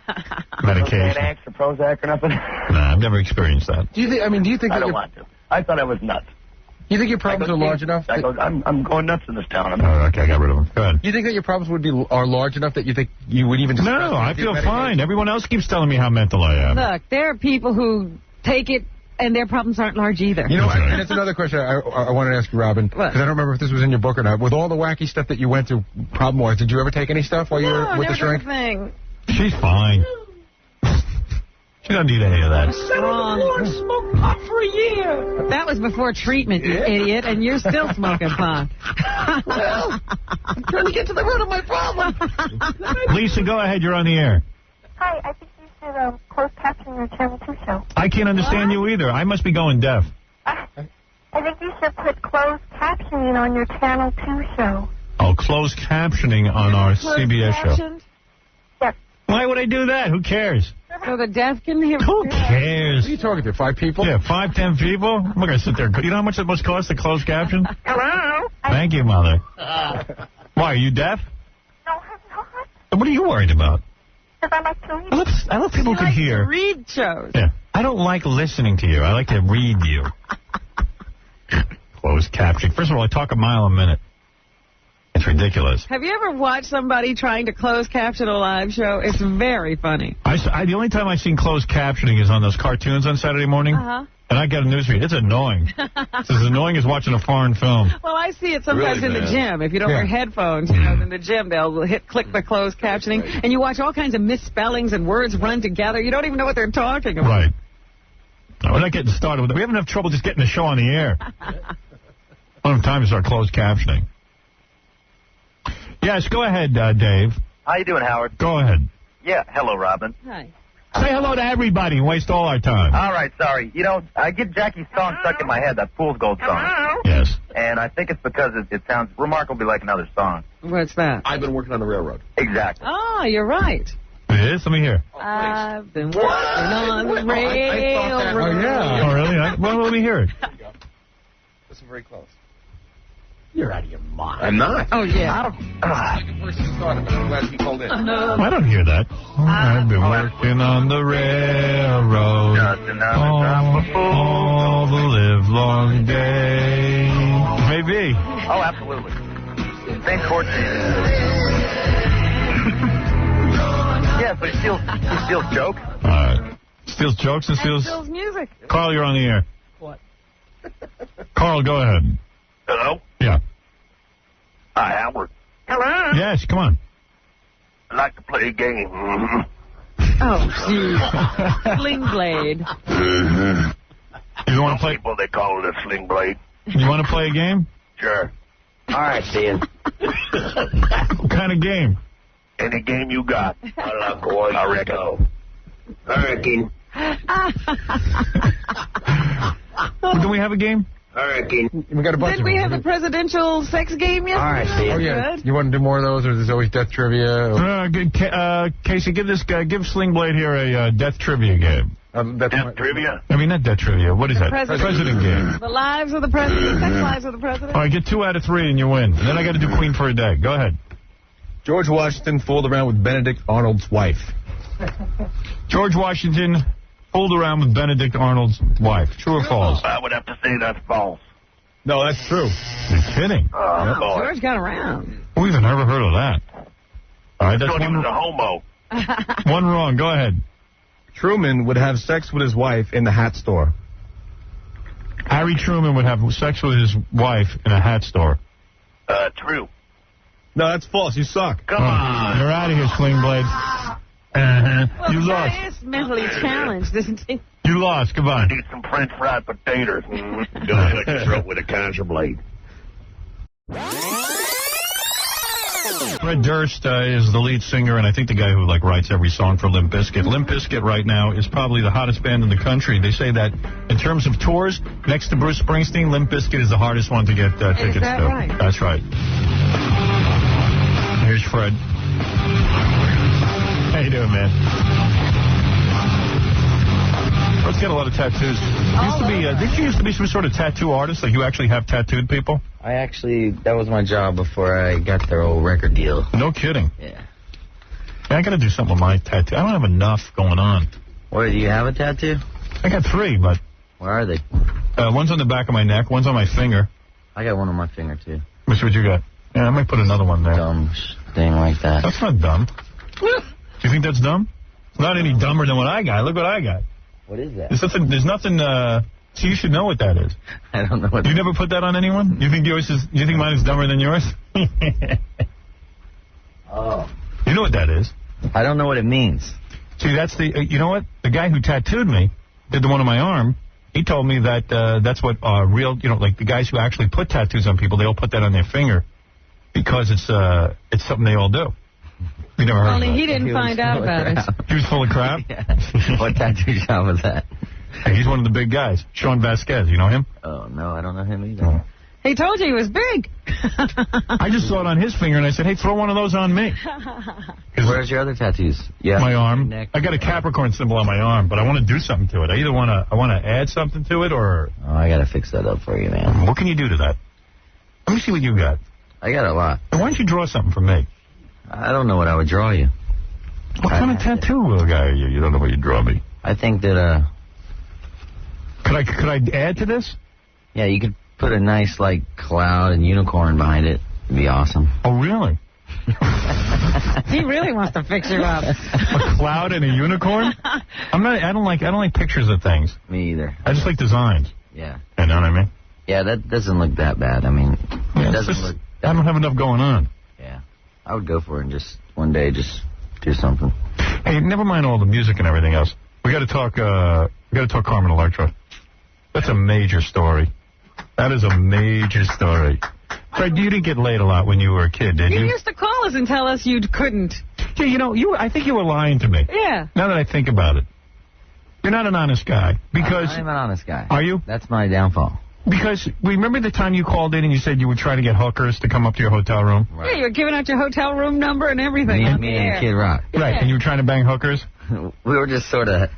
medication. Xanax or Prozac or nothing? Nah, I've never experienced that. Do you think I don't want to. I thought I was nuts. You think your problems are large enough? I'm going nuts in this town. Oh, okay, I got rid of them. Go ahead. Do you think that your problems are large enough that you think you would even... No, I feel fine. Everyone else keeps telling me how mental I am. Look, there are people who take it and their problems aren't large either. You know, and it's another question I wanted to ask you, Robin, because I don't remember if this was in your book or not. With all the wacky stuff that you went through, problem-wise, did you ever take any stuff while you were with the shrink? She's fine. She doesn't need any of that. Smoked pot for a year. That was before treatment, you idiot, and you're still smoking pot. Well, I'm trying to get to the root of my problem. Lisa, go ahead. You're on the air. Hi, I think you should close caption your Channel 2 show. I can't understand you either. I must be going deaf. I think you should put closed captioning on your Channel 2 show. Oh, closed captioning on our CBS show. Yep. Why would I do that? Who cares? So the deaf can hear. Who cares? What are you talking to, 5 people? Yeah, 5, 10 people? I'm not going to sit there. You know how much it must cost to close caption? Hello? Thank you, Mother. Why, are you deaf? No, I'm not. What are you worried about? Because I like to read. I love people who can hear. Read shows. Yeah. I don't like listening to you. I like to read you. Closed captioning. First of all, I talk a mile a minute. It's ridiculous. Have you ever watched somebody trying to close caption a live show? It's very funny. The only time I've seen closed captioning is on those cartoons on Saturday morning. Uh-huh. And I get a newsfeed. It's annoying. It's as annoying as watching a foreign film. Well, I see it sometimes Really, in the man. gym. If you don't wear headphones, you know, in the gym, they'll click the closed captioning, and you watch all kinds of misspellings and words run together. You don't even know what they're talking about. Right. No, we're not getting started with it. We have enough trouble just getting the show on the air. I don't have time to start closed captioning. Yes, go ahead, Dave. How you doing, Howard? Go ahead. Yeah, hello, Robin. Hi. Say hello to everybody and waste all our time. All right, sorry. You know, I get Jackie's song stuck in my head, that Fool's Gold song. Yes. And I think it's because it sounds remarkably like another song. What's that? I've been working on the railroad. Exactly. Oh, you're right. It is? Let me hear. I've been working on the railroad. Oh, yeah. Oh, really? Well, let me hear it. Listen very close. You're out of your mind. I'm not. Oh, yeah. Second verse is started, but I'm glad he called in. I don't hear that. I've been working on the railroad all the live long day. Maybe. Oh, absolutely. Same chord Yeah, but he steals jokes. All right. Steals jokes and steals music. Carl, you're on the air. What? Carl, go ahead. Hello? Yeah. Hi, Howard. Hello? Yes, come on. I'd like to play a game. Oh, gee. Sling blade. You want to play? People, they call it a sling blade. You want to play a game? Sure. All right, Dan. What kind of game? Any game you got. I reckon. Do we have a game? We got a bunch Did of we them. have the presidential sex game yesterday? All right, Dan. Oh, yeah. Good. You want to do more of those, or there's always death trivia? Casey, give Sling Blade here a death trivia game. Death trivia? I mean, not death trivia. What is that? President game. The lives of the president. Sex lives of the president. All right, get 2 out of 3 and you win. And then I got to do Queen for a day. Go ahead. George Washington fooled around with Benedict Arnold's wife. George Washington fooled around with Benedict Arnold's wife. True or false? I would have to say that's false. No, that's true. You're kidding. Oh, boy. George got around. We've never heard of that. All right, that's Thought he one, was a homo. one wrong. Go ahead. Truman would have sex with his wife in the hat store. Harry Truman would have sex with his wife in a hat store. True. No, that's false. You suck. Come on. You're out of here, Sling Blade. Well, You the lost. guy is mentally challenged, isn't he? You lost. Goodbye. Need some French fried potatoes. Gonna cut your throat with a contra blade. Fred Durst is the lead singer, and I think the guy who writes every song for Limp Bizkit. Limp Bizkit right now is probably the hottest band in the country. They say that in terms of tours, next to Bruce Springsteen, Limp Bizkit is the hardest one to get tickets that to. right? That's right. Here's Fred. How you doing, man? Fred's got a lot of tattoos. Did you used to be some sort of tattoo artist? Like you actually have tattooed people? That was my job before I got their old record deal. No kidding. Yeah. I got to do something with my tattoo. I don't have enough going on. What, do you have a tattoo? I got 3, but... Where are they? One's on the back of my neck, one's on my finger. I got one on my finger, too. Which what you got? Yeah, I might put another one there. Dumb thing like that. That's not dumb. Do you think that's dumb? It's not any dumber than what I got. Look what I got. What is that? There's nothing, so you should know what that is. I don't know what You never put that on anyone? You think mine is dumber than yours? Oh. You know what that is? I don't know what it means. See, that's you know what? The guy who tattooed me, did the one on my arm, he told me that that's what real, the guys who actually put tattoos on people, they all put that on their finger because it's something they all do. You never heard of Only that. he didn't find out about it. He was full of crap? What tattoo shop was that? Hey, he's one of the big guys. Sean Vasquez, you know him? Oh, no, I don't know him either. He told you he was big. I just saw it on his finger, and I said, hey, throw one of those on me. Where's your other tattoos? Yeah, my arm. I got a Capricorn symbol on my arm, but I want to do something to it. I either want to add something to it, or... Oh, I got to fix that up for you, man. What can you do to that? Let me see what you got. I got a lot. Why don't you draw something for me? I don't know what I would draw you. What kind of tattoo guy are you? You don't know what you draw me. I think that, Could I add to this? Yeah, you could put a nice, like, cloud and unicorn behind it. It'd be awesome. Oh, really? He really wants to fix you up. A cloud and a unicorn? I don't like pictures of things. Me either. I just like designs. Yeah. You know what I mean? Yeah, that doesn't look that bad. I mean, it doesn't look... I don't have enough going on. Yeah. I would go for it and just one day just do something. Hey, never mind all the music and everything else. We got to talk Carmen Electra. That's a major story. That is a major story. Fred, you didn't get laid a lot when you were a kid, did you? You used to call us and tell us you couldn't. Yeah, you know, I think you were lying to me. Yeah. Now that I think about it. You're not an honest guy. Because I'm an honest guy. Are you? That's my downfall. Because, remember the time you called in and you said you were trying to get hookers to come up to your hotel room? Right. Yeah, you were giving out your hotel room number and everything. Me and Kid Rock. Right, and you were trying to bang hookers? We were just sort of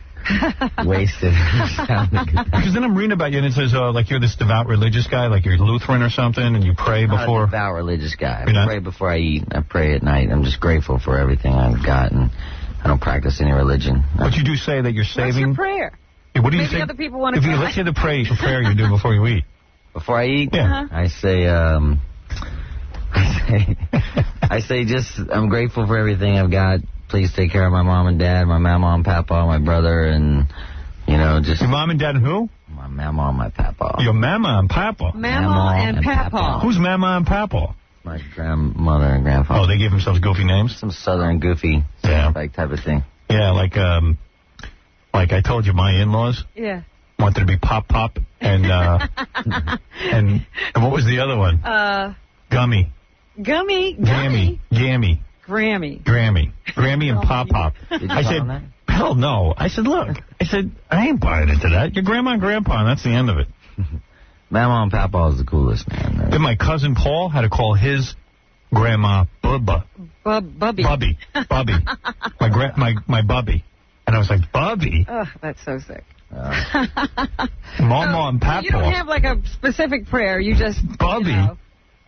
wasted. Because then I'm reading about you and it says, like, you're this devout religious guy, like you're Lutheran or something, and you pray before... I'm a devout religious guy. I pray before I eat. I pray at night. I'm just grateful for everything I've got, and I don't practice any religion. But you do say that you're saving... What's your prayer? Yeah, what do you Maybe say? other people want to try. Let's hear the prayer you do before you eat. Before I eat? Yeah. I say just, I'm grateful for everything I've got. Please take care of my mom and dad, my mama and papa, my brother, and, you know, just... Your mom and dad and who? My mama and my papa. Your mama and papa? Mama and papa. Who's mama and papa? My grandmother and grandfather. Oh, they gave themselves goofy names? Some southern goofy like type of thing. Yeah, like I told you, my in-laws. Yeah. Wanted to be Pop and and what was the other one? Gummy. Gummy. Gammy. Grammy and Pop. I said, hell no. I said, look. I said, I ain't buying into that. Your grandma and grandpa, and that's the end of it. Mama and Papa is the coolest, man. Then my cousin Paul had to call his grandma Bubba. Bubby. My Bubby. And I was like, Bubby? Oh, that's so sick. Mama and Papa. You don't have like a specific prayer. You just Bubby. You know,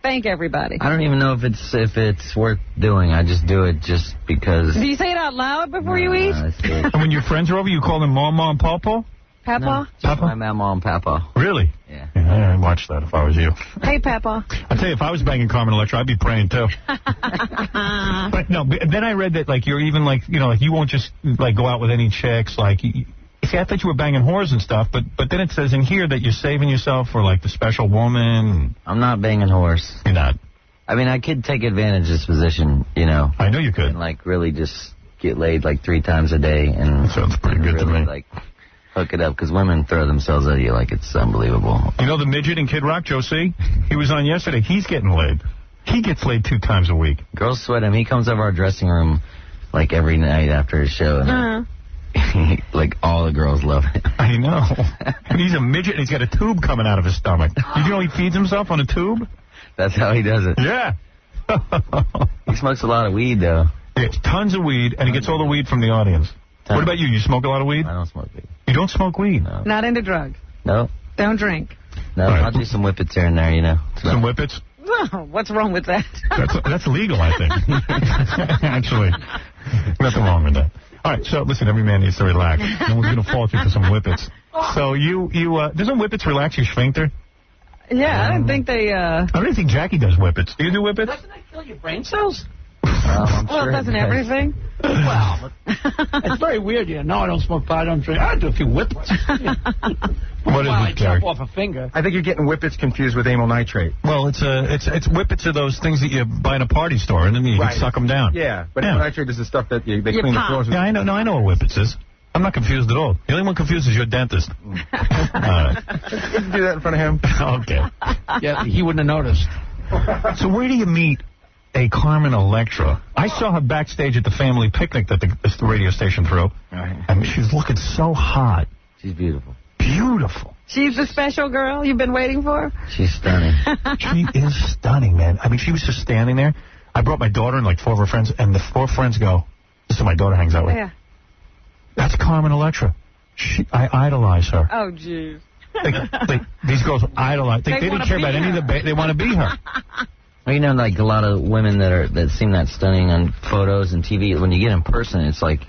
thank everybody. I don't even know if it's worth doing. I just do it just because. Do you say it out loud before you eat? And when your friends are over, you call them Mama and Papa? Papa? No, just my mama and Papa. Really? Yeah. I'd watch that if I was you. Hey, Papa. I'll tell you, if I was banging Carmen Electra, I'd be praying too. But no, then I read that like you're even like, you know, like you won't just like go out with any chicks. Like, see, I thought you were banging whores and stuff, but then it says in here that you're saving yourself for like the special woman. I'm not banging whores. You're not. I mean, I could take advantage of this position, you know. I know you could. And like really just get laid like 3 times a day and. That sounds pretty good really, to me. Like, hook it up, because women throw themselves at you like it's unbelievable. You know the midget in Kid Rock, Joe C? He was on yesterday. He's getting laid. He gets laid 2 times a week. Girls sweat him. He comes over our dressing room like every night after his show. And like all the girls love him. I know. And he's a midget and he's got a tube coming out of his stomach. Did you know he feeds himself on a tube? That's how he does it. Yeah. He smokes a lot of weed, though. Yeah, tons of weed, and he gets all the weed from the audience. What about you? You smoke a lot of weed? I don't smoke weed. You don't smoke weed? No. Not into drugs? No. Don't drink? No, right. I'll do some whippets here and there, you know. Some whippets? Well, what's wrong with that? That's legal, I think. Actually, nothing wrong with that. All right, so listen, every man needs to relax. No one's going to fault you for some whippets. So doesn't whippets relax your sphincter? Yeah, I don't think they... I don't even think Jackie does whippets. Do you do whippets? Doesn't that kill your brain cells? Well, doesn't everything? Well, it's very weird. You know, no, I don't smoke pot, I don't drink. I do a few whippets. What is I it, chop Gary? off a finger. I think you're getting whippets confused with amyl nitrate. Well, it's whippets are those things that you buy in a party store, and then you can suck them down. Yeah, but amyl nitrate is the stuff that they clean the floors with. Yeah, I know. No, I know what whippets is. I'm not confused at all. The only one confused is your dentist. All right. You can do that in front of him. Okay. Yeah, he wouldn't have noticed. So where do you meet a Carmen Electra? I saw her backstage at the family picnic that the radio station threw. Right. I mean, she's looking so hot. She's beautiful. Beautiful. She's the special girl you've been waiting for? She's stunning. She is stunning, man. I mean, she was just standing there. I brought my daughter and like 4 of her friends, and the 4 friends go, this is who my daughter hangs out with. Yeah. That's Carmen Electra. I idolize her. Oh, jeez. These girls idolize. They didn't care about any of the. They want to be her. Well, you know, like a lot of women that seem that stunning on photos and TV. When you get in person, it's like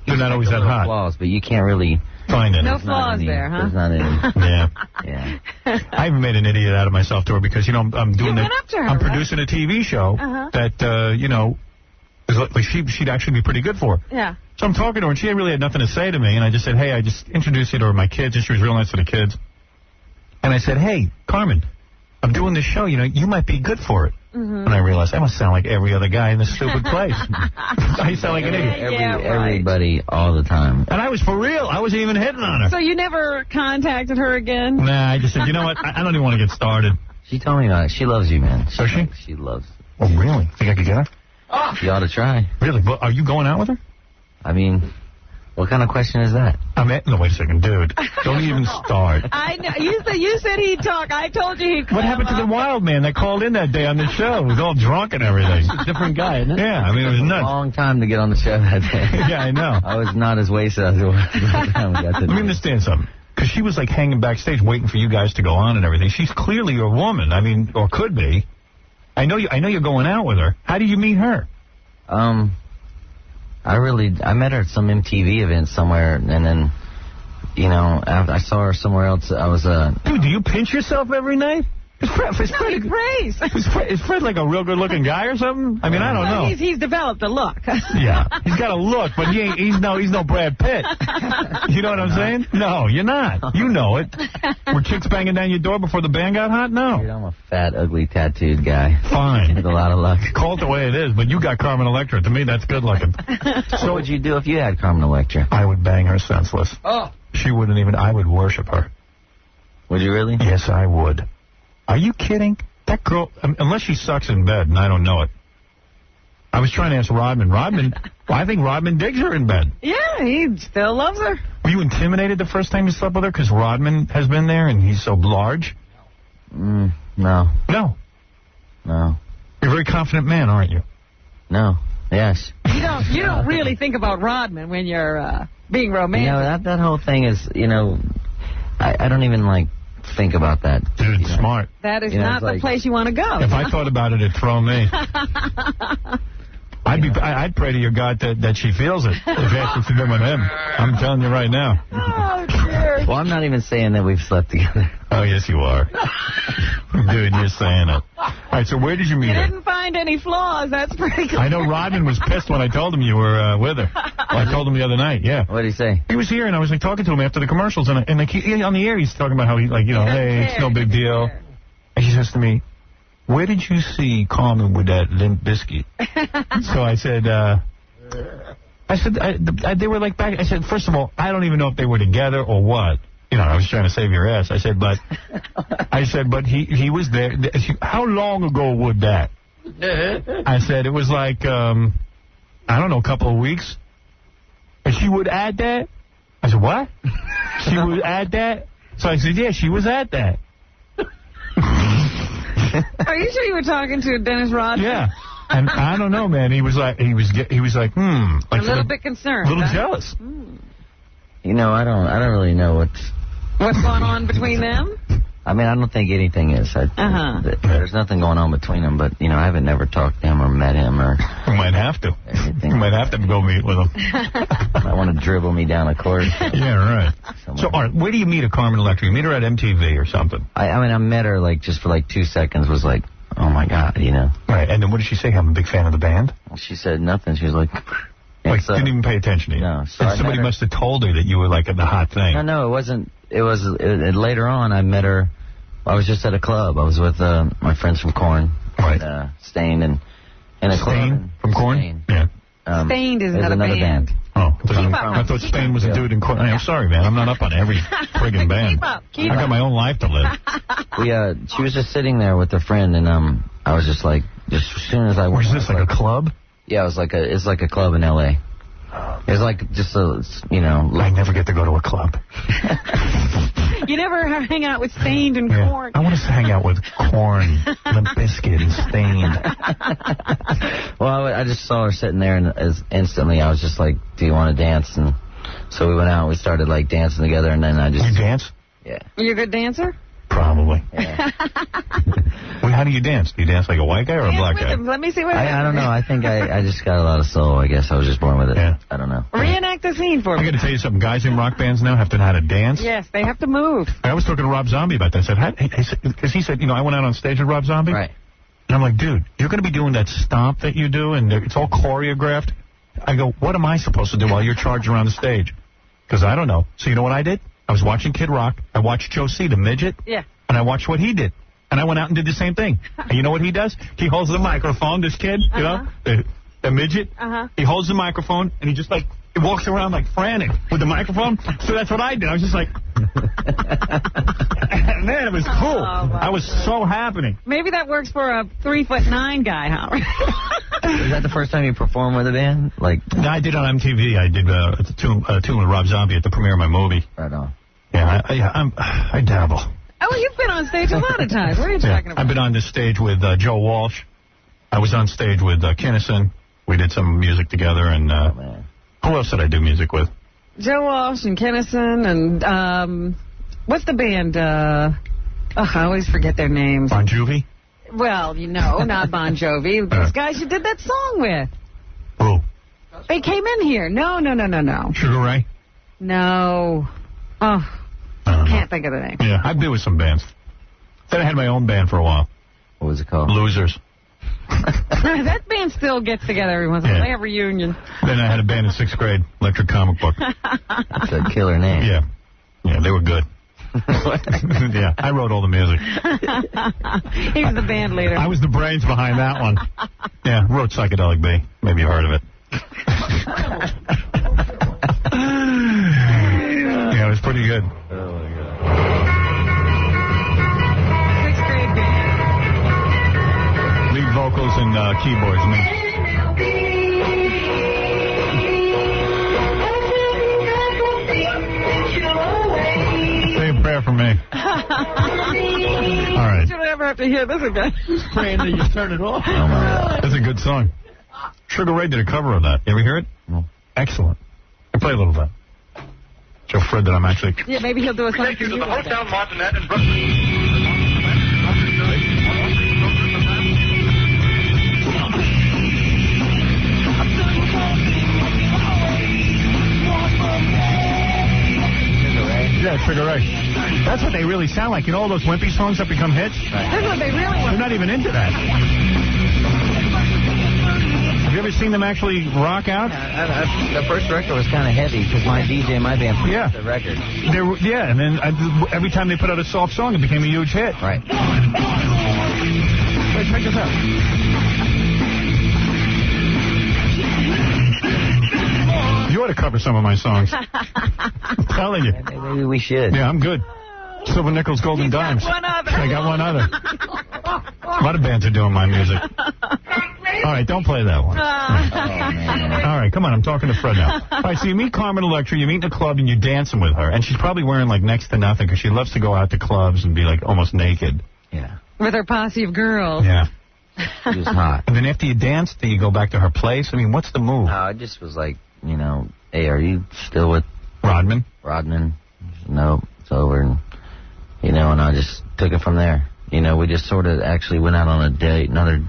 they're not always that hot. Flaws, but you can't really find any. No flaws there, huh? There's not any. Yeah. I even made an idiot out of myself to her because I'm doing went up to her, I'm producing a TV show that is like she'd actually be pretty good for. Yeah. So I'm talking to her, and she really had nothing to say to me, and I just said, hey, I just introduced you to my kids, and she was real nice to the kids. And I said, hey, Carmen, I'm doing this show, you might be good for it. Mm-hmm. And I realized I must sound like every other guy in this stupid place. I sound like an idiot. Everybody all the time. And I was for real. I wasn't even hitting on her. So you never contacted her again? Nah, I just said, you know what, I don't even want to get started. She told me about it. She loves you, man. Does she? She loves. Oh, really? Think I could get her? You ought to try. Really? But are you going out with her? I mean, what kind of question is that? No, wait a second, dude. Don't even start. I know. You said he'd talk. I told you he'd come. What happened to the wild man that called in that day on the show? He was all drunk and everything. It's a different guy, isn't it? Yeah, I mean, it was nuts. A long time to get on the show that day. Yeah, I know. I was not as wasted as I was by the time we got to Let me understand something. Because she was like hanging backstage waiting for you guys to go on and everything. She's clearly a woman. I mean, or could be. I know you're going out with her. How did you meet her? I met her at some MTV event somewhere, and then, I saw her somewhere else. I was, Dude, do you pinch yourself every night? Is Fred like a real good-looking guy or something? I mean, I don't know. He's developed a look. Yeah, he's got a look, but he's no Brad Pitt. You know what I'm saying? No, you're not. You know it. Were chicks banging down your door before the band got hot? No. Dude, I'm a fat, ugly, tattooed guy. Fine. With a lot of luck. Call it the way it is, but you got Carmen Electra. To me, that's good looking. So what would you do if you had Carmen Electra? I would bang her senseless. Oh. She wouldn't even. I would worship her. Would you really? Yes, I would. Are you kidding? That girl, unless she sucks in bed, and I don't know it. I was trying to ask Rodman. I think Rodman digs her in bed. Yeah, he still loves her. Were you intimidated the first time you slept with her because Rodman has been there and he's so large? No. No? No. You're a very confident man, aren't you? No. Yes. You don't really think about Rodman when you're being romantic. That whole thing is, I don't even, think about that. Dude, smart. That is not the place you want to go. If I thought about it, it'd throw me. I'd pray to your God that she feels it. If it's to do with him. I'm telling you right now. Oh, dear. Well, I'm not even saying that we've slept together. Oh, yes, you are. Dude, you're saying it. All right, so where did you meet her? You didn't find any flaws. That's pretty cool. I know Rodman was pissed when I told him you were with her. Well, I told him the other night, yeah. What did he say? He was here, and I was talking to him after the commercials, and on the air, he's talking about how hey, it's no big deal. And he says to me, where did you see Carmen with that Limp Bizkit? So I said, they were back. I said, first of all, I don't even know if they were together or what. I was trying to save your ass. I said, but he was there. How long ago was that? I said, it was I don't know, a couple of weeks. And she would add that? I said, what? She would add that? So I said, yeah, she was at that. Are you sure you were talking to Dennis Rodman? Yeah. And I don't know, man. He was like, a little bit concerned. A little jealous. I don't really know what's going on between them. I mean, I don't think anything is. There's nothing going on between them, but I haven't never talked to him or met him or. You might have to. Anything. You might have to go meet with him. I want to dribble me down a court. Yeah, right. So, all right, where do you meet a Carmen Electra? You meet her at MTV or something? I met her just for 2 seconds. Was like, oh my God, Right, and then what did she say? I'm a big fan of the band. She said nothing. She was like. Didn't even pay attention to you. No. So somebody must have told her that you were the hot thing. No, it wasn't. It was later on. I met her. I was just at a club. I was with my friends from Korn. Right. Stained and a club. Stained from Korn? Stained. Yeah. Stained is another band. Oh, I thought Spain was a dude in Korn. I'm sorry, man. I'm not up on every friggin' band. Keep I got my own life to live. She was just sitting there with her friend, and I was just as soon as I went. Was this a club? Yeah, it's like a club in L.A. It's just I never get to go to a club. You never hang out with Stained and Corn. I want to hang out with Corn, Limp Bizkit, and Stained. Well, I just saw her sitting there, and instantly I was just like, do you want to dance? And so we went out and we started, like, dancing together, and then I just... You dance? Yeah. You a good dancer? Probably. Yeah. Well, how do you dance? Do you dance like a white guy or a black guy? Let me see what I don't know. I think I just got a lot of soul, I guess. I was just born with it. Yeah. I don't know. Reenact the scene for me. I got to tell you something. Guys in rock bands now have to know how to dance. Yes, they have to move. I was talking to Rob Zombie about that. I said, because he said, I went out on stage with Rob Zombie. Right. And I'm like, dude, you're going to be doing that stomp that you do, and it's all choreographed. I go, what am I supposed to do while you're charging around the stage? Because I don't know. So you know what I did? I was watching Kid Rock. I watched Joe C., the midget. Yeah. And I watched what he did. And I went out and did the same thing. And you know what he does? He holds the microphone, this kid, the midget. He holds the microphone, and he just, like, he walks around, like, frantic with the microphone. So that's what I did. I was just like... Man, it was cool. I was so happy. Maybe that works for a 3'9" guy, Howard. Is that the first time you performed with a band? Like, no, I did on MTV. I did a tune with Rob Zombie at the premiere of my movie. Right on. Yeah, I dabble. Oh, you've been on stage a lot of times. What are you talking about? I've been on this stage with Joe Walsh. I was on stage with Kinnison. We did some music together. And who else did I do music with? Joe Walsh and Kinnison and what's the band? I always forget their names. Bon Jovi? Well, not Bon Jovi. Those guys you did that song with. Who? They came in here. No. Sugar Ray? No. Oh, can't think of the name. Yeah, I've been with some bands. Then I had my own band for a while. What was it called? Losers. That band still gets together every once in a while. They have reunions. Then I had a band in 6th grade, Electric Comic Book. That's a killer name. Yeah, they were good. Yeah, I wrote all the music. He was the band leader. I was the brains behind that one. Yeah, wrote Psychedelic Bay. Maybe you heard of it. Yeah, it was pretty good. Oh, my God. 6th grade band. Lead vocals and keyboards, me. Say a prayer for me. All right. You don't ever have to hear this again. Praying that you turn it off. Oh, my God. That's a good song. Sugar Ray did a cover of that. You ever hear it? No. Excellent. I play a little bit. Show Fred that I'm actually... Yeah, maybe he'll do a song Thank you for to you. the Hotel Martinet in Brooklyn. Yeah, Sugar Ray. That's what they really sound like. All those wimpy songs that become hits? That's what they really want. They're not even into that. Have you ever seen them actually rock out? The first record was kind of heavy because my DJ in my band produced the record. And then every time they put out a soft song, it became a huge hit. Right. Wait, check this out. You ought to cover some of my songs. I'm telling you. Maybe we should. Yeah, I'm good. Silver nickels, golden dimes. I got one other. A lot of bands are doing my music. All right, don't play that one. All right, come on, I'm talking to Fred now. All right, so you meet Carmen Electra, you meet in a club, and you're dancing with her. And she's probably wearing, like, next to nothing because she loves to go out to clubs and be, like, almost naked. Yeah. With her posse of girls. Yeah. She was hot. And then after you dance, do you go back to her place? I mean, what's the move? I just was like, hey, are you still with... Rodman? No, it's over. And, and I just took it from there. We just sort of actually went out on a date, another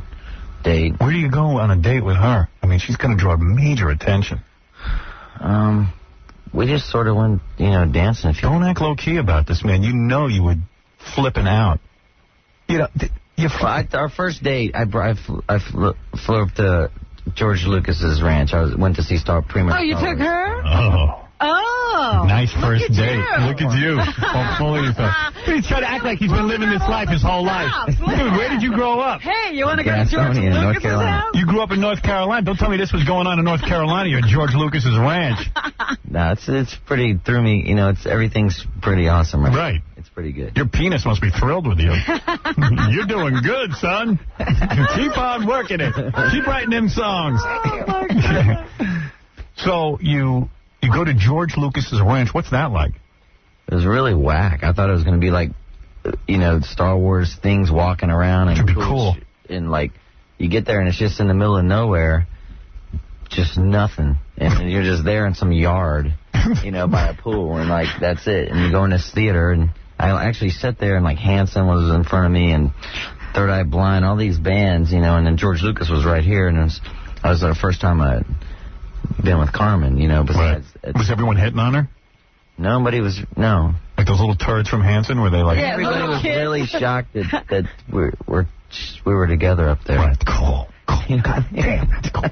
date. Where do you go on a date with her? I mean, she's going to draw major attention. We just sort of went, dancing. Don't act low-key about this, man. You know you would flipping out. Our first date, I flew up to George Lucas's ranch. I went to see Star Prima. Oh, you took her? Oh. Nice first date. Look at you. All full of yourself. He's trying to act like he's been living this life his whole life. Dude, where did you grow up? Hey, you want to go to George Lucas's house? You grew up in North Carolina. Don't tell me this was going on in North Carolina. You're at George Lucas's ranch. No, it's pretty, through me, everything's pretty awesome. Right. It's pretty good. Your penis must be thrilled with you. You're doing good, son. Keep on working it. Keep writing them songs. Oh, my God. So you go to George Lucas's ranch. What's that like? It was really whack. I thought it was going to be like, Star Wars things walking around. And it'd be cool. And, like, you get there and it's just in the middle of nowhere. Just nothing. And you're just there in some yard, by a pool. And, like, that's it. And you go in this theater. And I actually sat there and, like, Hanson was in front of me. And Third Eye Blind, all these bands, and then George Lucas was right here. And that was the first time I'd been with Carmen, besides. Right. Was everyone hitting on her? Nobody was, no. Like those little turds from Hanson, were they like... Yeah, everybody was really shocked that we were together up there. Right, cool. That's cool.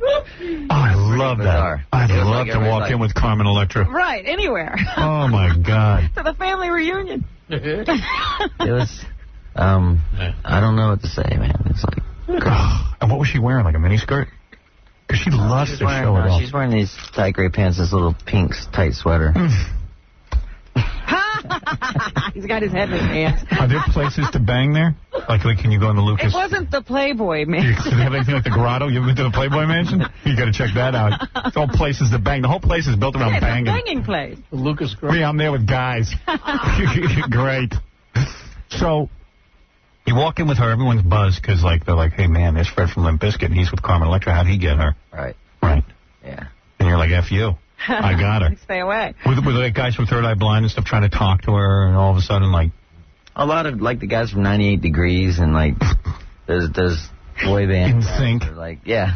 Oh, I love that. I'd love to walk in with Carmen Electra. Right, anywhere. Oh, my God. To the family reunion. It was, I don't know what to say, man. It's like... And what was she wearing, like a miniskirt? Because she loves to show it off. She's wearing these tight gray pants, this little pink tight sweater. He's got his head in his hands. Are there places to bang there? Like can you go in the Lucas? It wasn't the Playboy Mansion. Do they have anything like the Grotto? You ever been to the Playboy Mansion? You got to check that out. It's all places to bang. The whole place is built around banging. It's a banging place. The Lucas Grotto. Me, I'm there with guys. Great. So... You walk in with her, everyone's buzzed because they're like, hey, man, there's Fred from Limp Bizkit, and he's with Carmen Electra. How'd he get her? Right. Yeah. And you're like, F you. I got her. Stay away. Were there guys from Third Eye Blind and stuff trying to talk to her, and all of a sudden, like... A lot of, like, the guys from 98 Degrees and, like, there's boy bands. In sync. Like, yeah.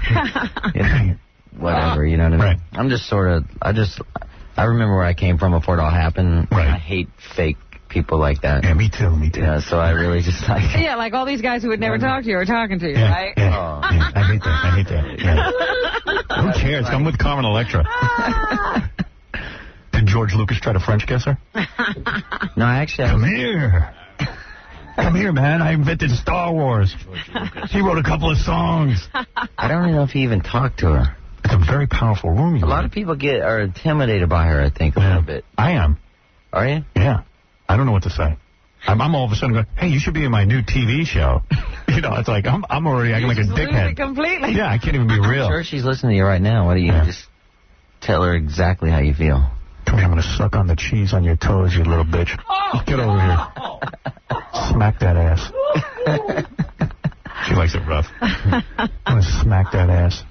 Whatever, you know what I mean? Right. I'm just sort of... I remember where I came from before it all happened. Right. I hate fake people like that. Yeah, me too. So I really just like... Yeah, like all these guys who would never talk to you are talking to you, right? Yeah. Oh. Yeah, I hate that. Yeah. Who cares? I'm with Carmen Electra. Did George Lucas try to French kiss her? No, actually... Come here, man. I invented Star Wars. He wrote a couple of songs. I don't even know if he even talked to her. It's a very powerful room. A lot of people are intimidated by her, I think, a little bit. I am. Are you? Yeah. I don't know what to say. I'm all of a sudden going, hey, you should be in my new TV show. It's like, I'm already acting like a dickhead. Completely. Yeah, I can't even be real. I'm sure she's listening to you right now. Why don't you just tell her exactly how you feel? Come here, I'm going to suck on the cheese on your toes, you little bitch. Get over here. Smack that ass. She likes it rough. I'm going to smack that ass.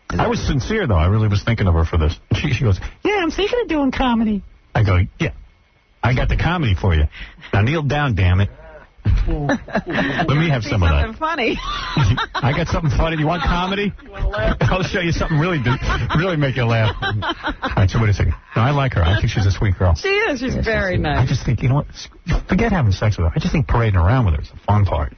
I was sincere, though. I really was thinking of her for this. She goes, yeah, I'm thinking of doing comedy. I go, yeah. I got the comedy for you. Now kneel down, damn it. Let me have some of that. Something funny. I got something funny. You want comedy? I'll show you something really make you laugh. All right, so wait a second. No, I like her. I think she's a sweet girl. She is. She's very nice. I just think, you know what? Forget having sex with her. I just think parading around with her is the fun part.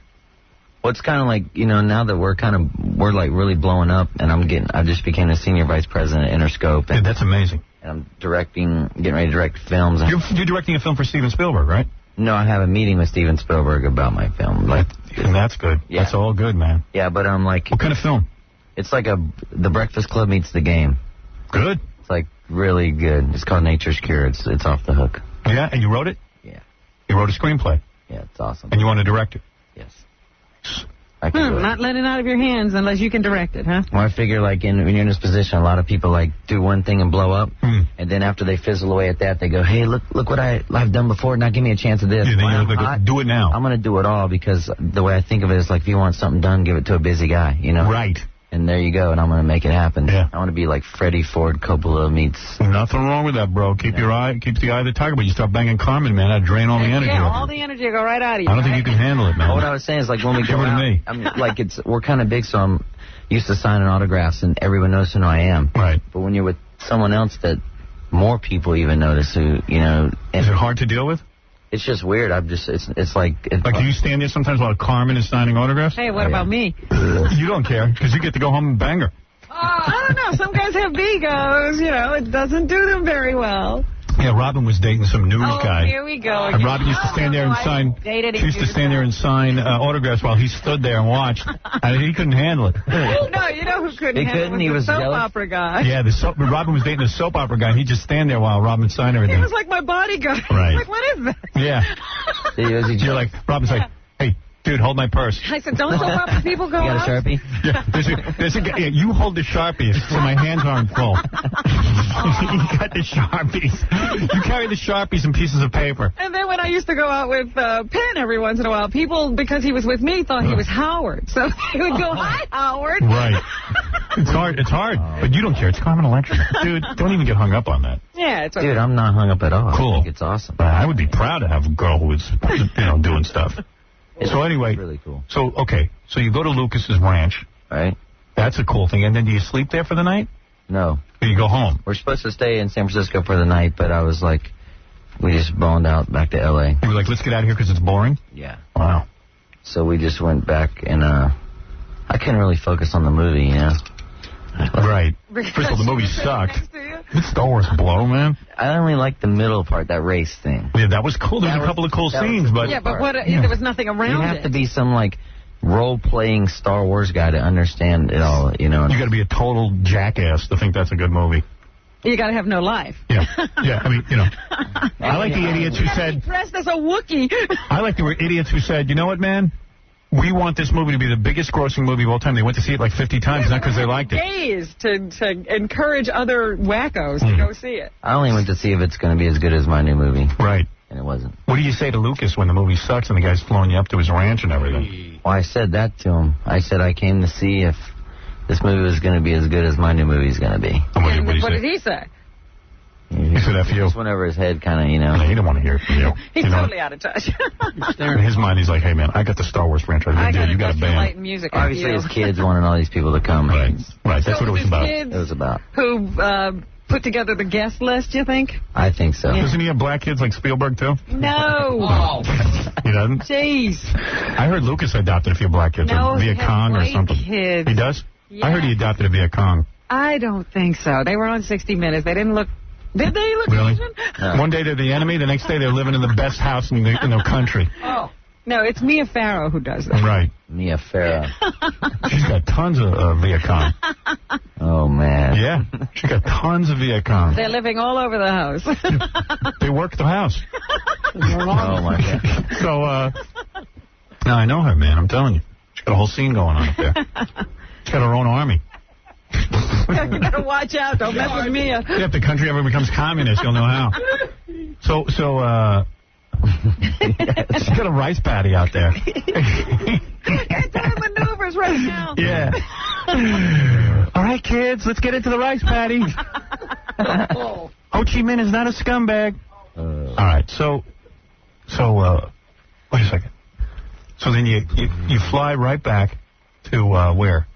Well, it's kind of like, now that we're like really blowing up, and I just became the senior vice president at Interscope. And that's amazing. And I'm getting ready to direct films. You're directing a film for Steven Spielberg, right? No, I have a meeting with Steven Spielberg about my film. And that's good. Yeah. That's all good, man. Yeah, but I'm like... What kind of film? It's like The Breakfast Club meets The Game. Good. It's like really good. It's called Nature's Cure. It's off the hook. Yeah, and you wrote it? Yeah. You wrote a screenplay? Yeah, it's awesome. And you want to direct it? Yes. Not letting it out of your hands unless you can direct it, huh? Well, I figure, when you're in this position, a lot of people, do one thing and blow up. And then after they fizzle away at that, they go, hey, look what I've done before. Now give me a chance at this. Yeah, then you're like, do it now. I'm going to do it all because the way I think of it is, if you want something done, give it to a busy guy, Right. And there you go, and I'm going to make it happen. Yeah. I want to be like Freddie Ford Coppola meets... Nothing wrong with that, bro. Keep the eye of the tiger, but you start banging Carmen, man. That'd drain all the energy. Yeah, all the energy will go right out of you. I don't think you can handle it, man. Well, what I was saying is, when we go out... to me. We're kind of big, so I'm used to signing autographs, and everyone knows who I am. Right. But when you're with someone else that more people even notice who, Is it hard to deal with? It's just weird. It's like... do you stand there sometimes while Carmen is signing autographs? Hey, what about me? You don't care, because you get to go home and bang her. I don't know. Some guys have egos. It doesn't do them very well. Yeah, Robin was dating some news guy. Here we go. And Robin used to stand there and sign. She used to stand there and sign autographs while he stood there and watched. And he couldn't handle it. No, you know who couldn't handle it? He was the soap opera guy. Yeah, Robin was dating a soap opera guy. He'd just stand there while Robin signed everything. He was like my bodyguard. Right. Like, what is that? Yeah. You're like, Robin's like, hey, dude, hold my purse. I said, don't soap opera people go out? You got a Sharpie? Yeah, there's a guy, you hold the Sharpies so my hands aren't full. You got the Sharpies. You carry the Sharpies and pieces of paper. And then when I used to go out with Penn every once in a while, people, because he was with me, thought he was Howard. So he would go, hi, Howard. Right. It's hard. But you don't care. It's Carmen Electra. Dude, don't even get hung up on that. Yeah, it's okay. Dude, I'm not hung up at all. Cool. I think it's awesome. I would be proud to have a girl who was, doing stuff. So anyway, really cool. So, okay, so you go to Lucas's ranch. Right. That's a cool thing. And then do you sleep there for the night? No. Or you go home? We're supposed to stay in San Francisco for the night, but I was like, we just boned out back to L.A. You were like, let's get out of here because it's boring? Yeah. Wow. So we just went back, and I couldn't really focus on the movie, you know? Right. First of all, the movie sucked. Did Star Wars blow, man? I only liked the middle part, that race thing. Yeah, that was cool. There was a couple of cool scenes, but... Yeah, but there was nothing around it. You have to be some, like, role-playing Star Wars guy to understand it all, you know? You got to be a total jackass to think that's a good movie. You got to have no life. Yeah, I mean, I like the idiots who said... Dressed as a Wookiee. I like the idiots who said, you know what, man? We want this movie to be the biggest grossing movie of all time. They went to see it like 50 times, not because they liked it. Days to encourage other wackos to go see it. I only went to see if it's going to be as good as my new movie. Right. And it wasn't. What do you say to Lucas when the movie sucks and the guy's flowing you up to his ranch and everything? Well, I said that to him. I said I came to see if this movie was going to be as good as my new movie is going to be. And what did he say? He said F you. Just went over his head, kind of, you know. No, he didn't want to hear it from you. He's totally out of touch. In his mind, he's like, hey, man, I got the Star Wars franchise. You got a band. Music Obviously, his kids wanted all these people to come. Right, that's what it was about. It was about. Who put together the guest list, you think? I think so. Yeah. Doesn't he have black kids like Spielberg, too? No. He doesn't? Jeez. I heard Lucas adopted a few black kids. No, Via Kong or something. Kids. He does? Yeah. I heard he adopted a Via Kong. I don't think so. They were on 60 Minutes. They didn't look... Did they look really? Asian? No. One day they're the enemy, the next day they're living in the best house in their country. Oh. No, it's Mia Farrow who does that. Right. Mia Farrow. She's got tons of Via Kong. Oh, man. Yeah. She's got tons of Via Kong. They're living all over the house. They work the house. Oh, my God. So, no, I know her, man. I'm telling you. She's got a whole scene going on up there. She's got her own army. You gotta watch out. Don't mess with Mia. Yeah, if the country ever becomes communist, you'll know how. So, she's got a rice paddy out there. It's doing maneuvers right now. Yeah. All right, kids, let's get into the rice paddy. Ho Chi Minh is not a scumbag. All right, so, wait a second. So then you fly right back to where?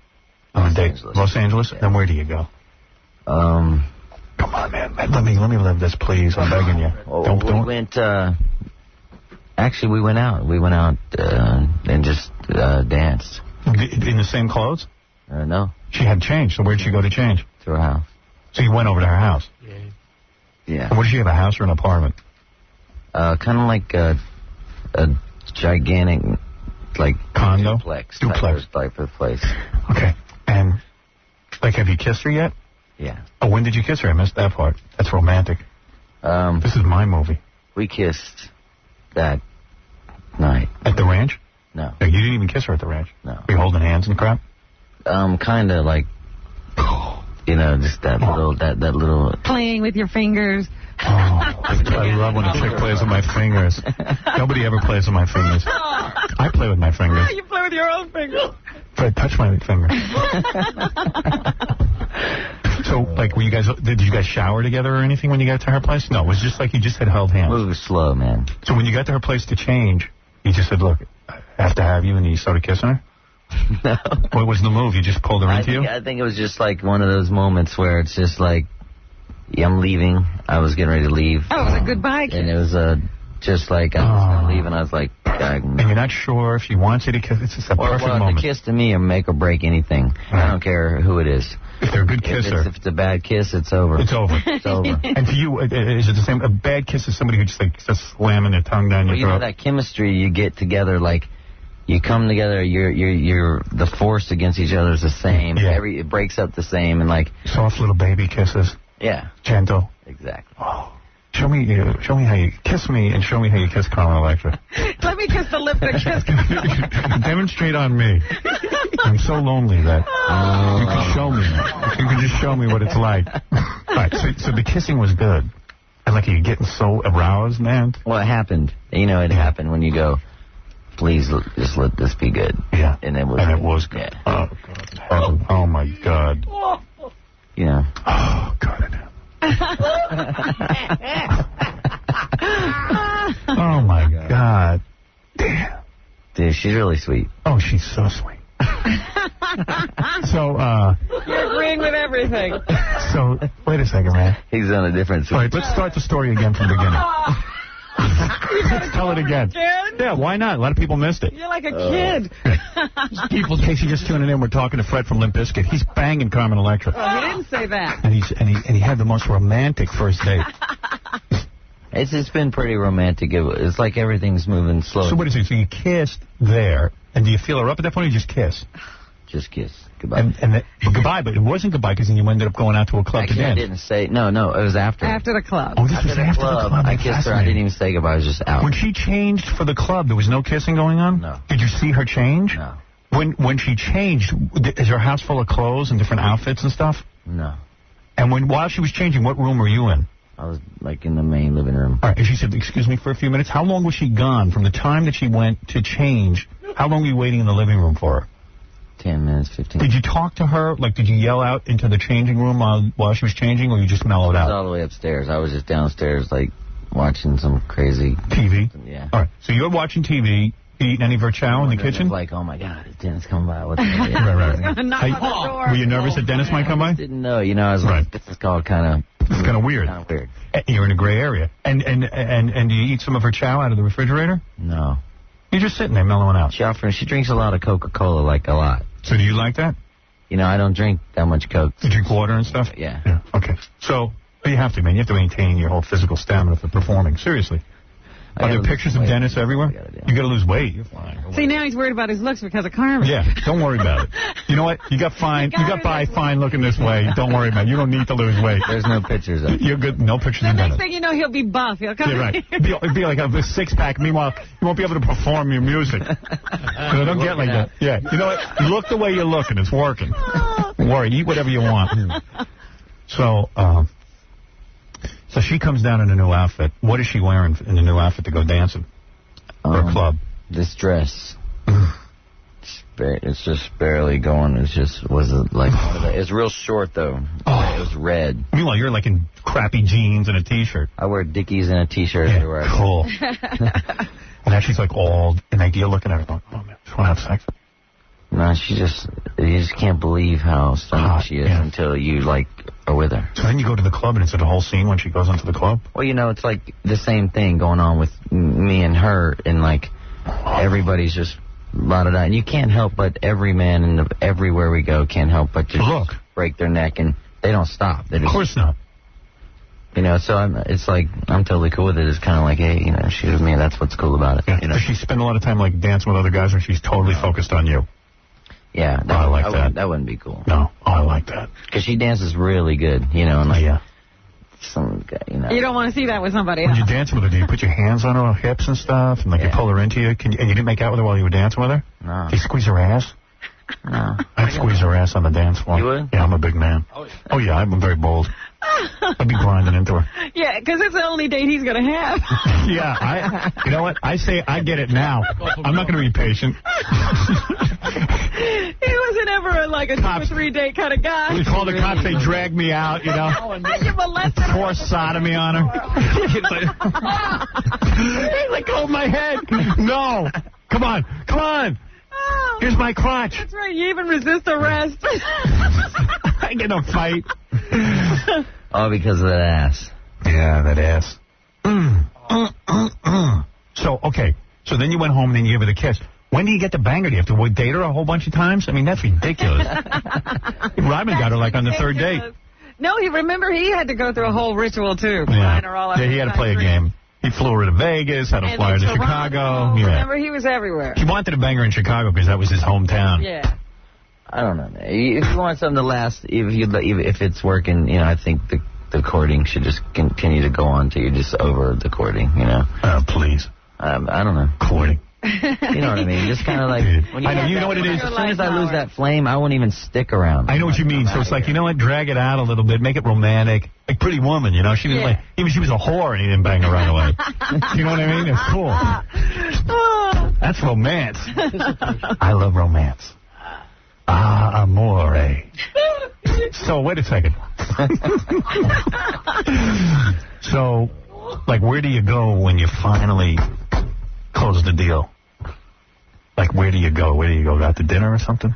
Los Angeles. Los Angeles? Yeah. Then where do you go? Come on, man. Let me live this, please. I'm begging you. Don't. We went, actually, we went out. We went out and just danced. In the same clothes? No. She had change, so where'd she go to change? To her house. So you went over to her house? Yeah. And what, does she have, a house or an apartment? Kind of like a gigantic, like, condo? Duplex. Type of place. Okay. And, like, have you kissed her yet? Yeah. Oh, when did you kiss her? I missed that part. That's romantic. This is my movie. We kissed that night. At the ranch? No. You didn't even kiss her at the ranch? No. Were you holding hands and crap? Kind of like, you know, just that little... Playing with your fingers. Oh, I love when a chick plays with my fingers. Nobody ever plays with my fingers. I play with my fingers. You play with your own fingers. Fred, touch my finger. So, like, did you guys shower together or anything when you got to her place? No, it was just like you just had held hands. Move slow, man. So when you got to her place to change, you just said, look, I have to have you, and you started kissing her? No. What was the move? You just pulled her into you? I think it was just like one of those moments where it's just like, yeah, I'm leaving. I was getting ready to leave. Oh, it was a goodbye kiss. And it was just like, I was going to leave, and I was like, and you're not sure if she wants you to kiss. It's just a perfect moment. The kiss to me will make or break anything. Right. I don't care who it is. If they're a good kisser. If it's a bad kiss, it's over. It's over. It's over. And for you, is it the same? A bad kiss is somebody who just like just slamming their tongue down your throat? You know that chemistry you get together, like you come together, you're the force against each other is the same. Yeah. It breaks up the same, and like soft little baby kisses. Yeah. Gentle. Exactly. Oh. Show me how you kiss me, and show me how you kiss Carmen Electra. Let me kiss the lip that kiss. Demonstrate on me. I'm so lonely that you can show me. You can just show me what it's like. All right, so the kissing was good. And like, you're getting so aroused, man. Well, it happened. You know, it happened when you go, please just let this be good. Yeah. And it was good. Yeah. Oh, God. Oh, my God. Yeah. Oh, God. Oh, my God. Damn. Dude, she's really sweet. Oh, she's so sweet. So, You're agreeing with everything. So, wait a second, man. He's on a different All right, let's start the story again from the beginning. Tell it again. Yeah, why not? A lot of people missed it. You're like a kid. People, in case you're just tuning in, we're talking to Fred from Limp Bizkit. He's banging Carmen Electra. Oh, he didn't say that. And he had the most romantic first date. It's been pretty romantic. It's like everything's moving slowly. So what is it? So you kissed there, and do you feel her up at that point, or you just kiss? Just kiss. Goodbye. But goodbye, but it wasn't goodbye because then you ended up going out to a club to dance. I didn't say, no, it was after. After the club. Oh, this was after the club. I kissed her. I didn't even say goodbye. I was just out. When she changed for the club, there was no kissing going on? No. Did you see her change? No. When she changed, is her house full of clothes and different outfits and stuff? No. And while she was changing, what room were you in? I was, like, in the main living room. All right, and she said, excuse me for a few minutes. How long was she gone from the time that she went to change? How long were you waiting in the living room for her? 10 minutes, 15 Did you talk to her? Like, did you yell out into the changing room while she was changing, or you just mellowed out? I was all the way upstairs. I was just downstairs, like, watching some crazy... TV? Yeah. All right, so you're watching TV, eating any of her chow in the kitchen? Like, oh, my God, is Dennis coming by? What's Right. Were you nervous that Dennis might come by? Didn't know. You know, I was like, this is called kind of... It's kind of weird. You're in a gray area. And do you eat some of her chow out of the refrigerator? No. You're just sitting there mellowing out. She drinks a lot of Coca-Cola, like a lot. So do you like that? You know, I don't drink that much Coke. You drink water and stuff? Yeah. Okay. So, you have to, man. You have to maintain your whole physical stamina for performing. Seriously. Are there pictures of Dennis everywhere? You got to lose weight. You're fine. See, now he's worried about his looks because of Carmen. Yeah, don't worry about it. You know what? You got by fine looking this way. Don't worry about it. You don't need to lose weight. There's no pictures of it. You're good. No pictures of The Dennis. next thing you know, he'll be buff. He'll come right. It'd be like a six-pack. Meanwhile, you won't be able to perform your music. Don't get like that. Yeah. You know what? Look the way you're looking. It's working. Don't worry. Eat whatever you want. So she comes down in a new outfit. What is she wearing in the new outfit to go dancing? Or a club? This dress. It's just barely going. It's real short, though. It was red. Meanwhile, you're like in crappy jeans and a T-shirt. I wear Dickies and a T-shirt everywhere. Cool. And now she's like all an idea looking at her going, oh, man, I just want to have sex. No, you just can't believe how stunning she is until you, like, are with her. So then you go to the club and it's a whole scene when she goes into the club? Well, you know, it's like the same thing going on with me and her, and, like, everybody's just la-da-da. And you can't help but every man everywhere we go can't help but just break their neck, and they don't stop. Of course not. You know, so it's like, I'm totally cool with it. It's kind of like, hey, you know, she's with me. That's what's cool about it. Yeah. You know? Does she spend a lot of time, like, dancing with other guys, or she's totally focused on you? Yeah, I like that. That wouldn't be cool. No, I like that. Because she dances really good, you know. And like, some guy, you know. You don't want to see that with somebody else. When you dance with her, do you put your hands on her hips and stuff, and like you pull her into you? And you didn't make out with her while you were dancing with her? No. Do you squeeze her ass? No. I'd squeeze her ass on the dance floor. You would? Yeah, I'm a big man. Oh yeah, I'm very bold. I'd be grinding into her. Yeah, because it's the only date he's going to have. Yeah, you know what? I say I get it now. I'm not going to be patient. He wasn't ever like a 2 or 3 date kind of guy. We called the cops. They dragged me out, you know. You molested her. Forced sodomy on her. He's like, hold my head. No. Come on. Here's my crotch. That's right. You even resist arrest. I get in a fight. All because of that ass. Yeah, that ass. So, okay. So then you went home and then you gave her the kiss. When do you get to bang her? Do you have to date her a whole bunch of times? I mean, that's ridiculous. Robin got her like on the third date. No, he had to go through a whole ritual, too. Yeah, he had to play a game. He flew her to Vegas, had to fly her to Chicago. Yeah. Remember, he was everywhere. He wanted to bang her in Chicago because that was his hometown. Yeah. I don't know. If you want something to last, if it's working, you know, I think the courting should just continue to go on till you're just over the courting, you know. Please. I don't know. Courting. You know what I mean? Just kind of like... When I know, you know what it is? As soon as I lose that flame, I won't even stick around. I know what you mean. So it's like, you know what? Drag it out a little bit. Make it romantic. Like Pretty Woman, you know? She was like... Even she was a whore and he didn't bang her right away. You know what I mean? It's cool. That's romance. I love romance. Ah, amore. So, wait a second. So, like, where do you go when you finally close the deal? Like, where do you go? Where do you go? Out to dinner or something?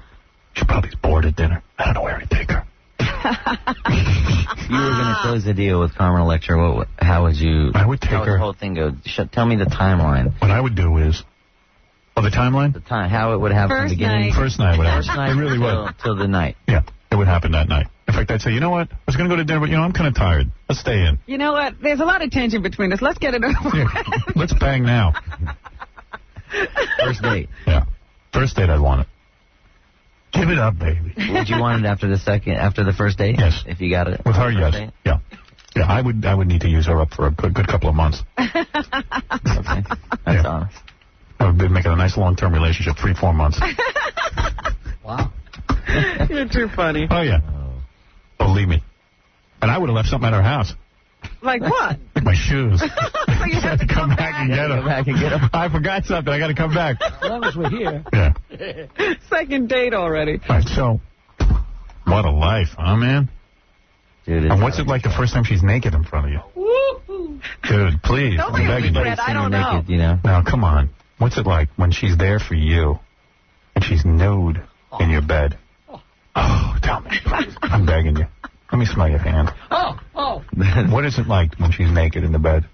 She probably bored at dinner. I don't know where to take her. You were going to close the deal with Carmen Electra. How would you... I would take her... How would the whole thing go? Tell me the timeline. What I would do is... Oh, the timeline? The time. How it would happen from the beginning. First night would happen. First night. It really would. Till the night. Yeah, it would happen that night. In fact, I'd say, you know what? I was going to go to dinner, but, you know, I'm kind of tired. Let's stay in. You know what? There's a lot of tension between us. Let's get it over. Yeah. Let's bang now. First date. Yeah. First date, I'd want it. Give it up, baby. Would you want it after the first date? Yes. If you got it? With her, yes. Date? Yeah. Yeah, I would need to use her up for a good couple of months. Okay. That's honest. I would be making a nice long-term relationship, 3-4 months. Wow. You're too funny. Oh, yeah. Believe me. And I would have left something at her house. Like what? Like my shoes. So you have to come back and get them. I forgot something. I got to come back. As long as we're here. Yeah. Second date already. All right, so, what a life, huh, man? Dude, and what's it like the first time she's naked in front of you? Woo-hoo. Dude, please. Don't make me regret. I don't know. Naked, you know? Now, come on. What's it like when she's there for you and she's nude in your bed? Oh, tell me. I'm begging you. Let me smell your hand. Oh. What is it like when she's naked in the bed?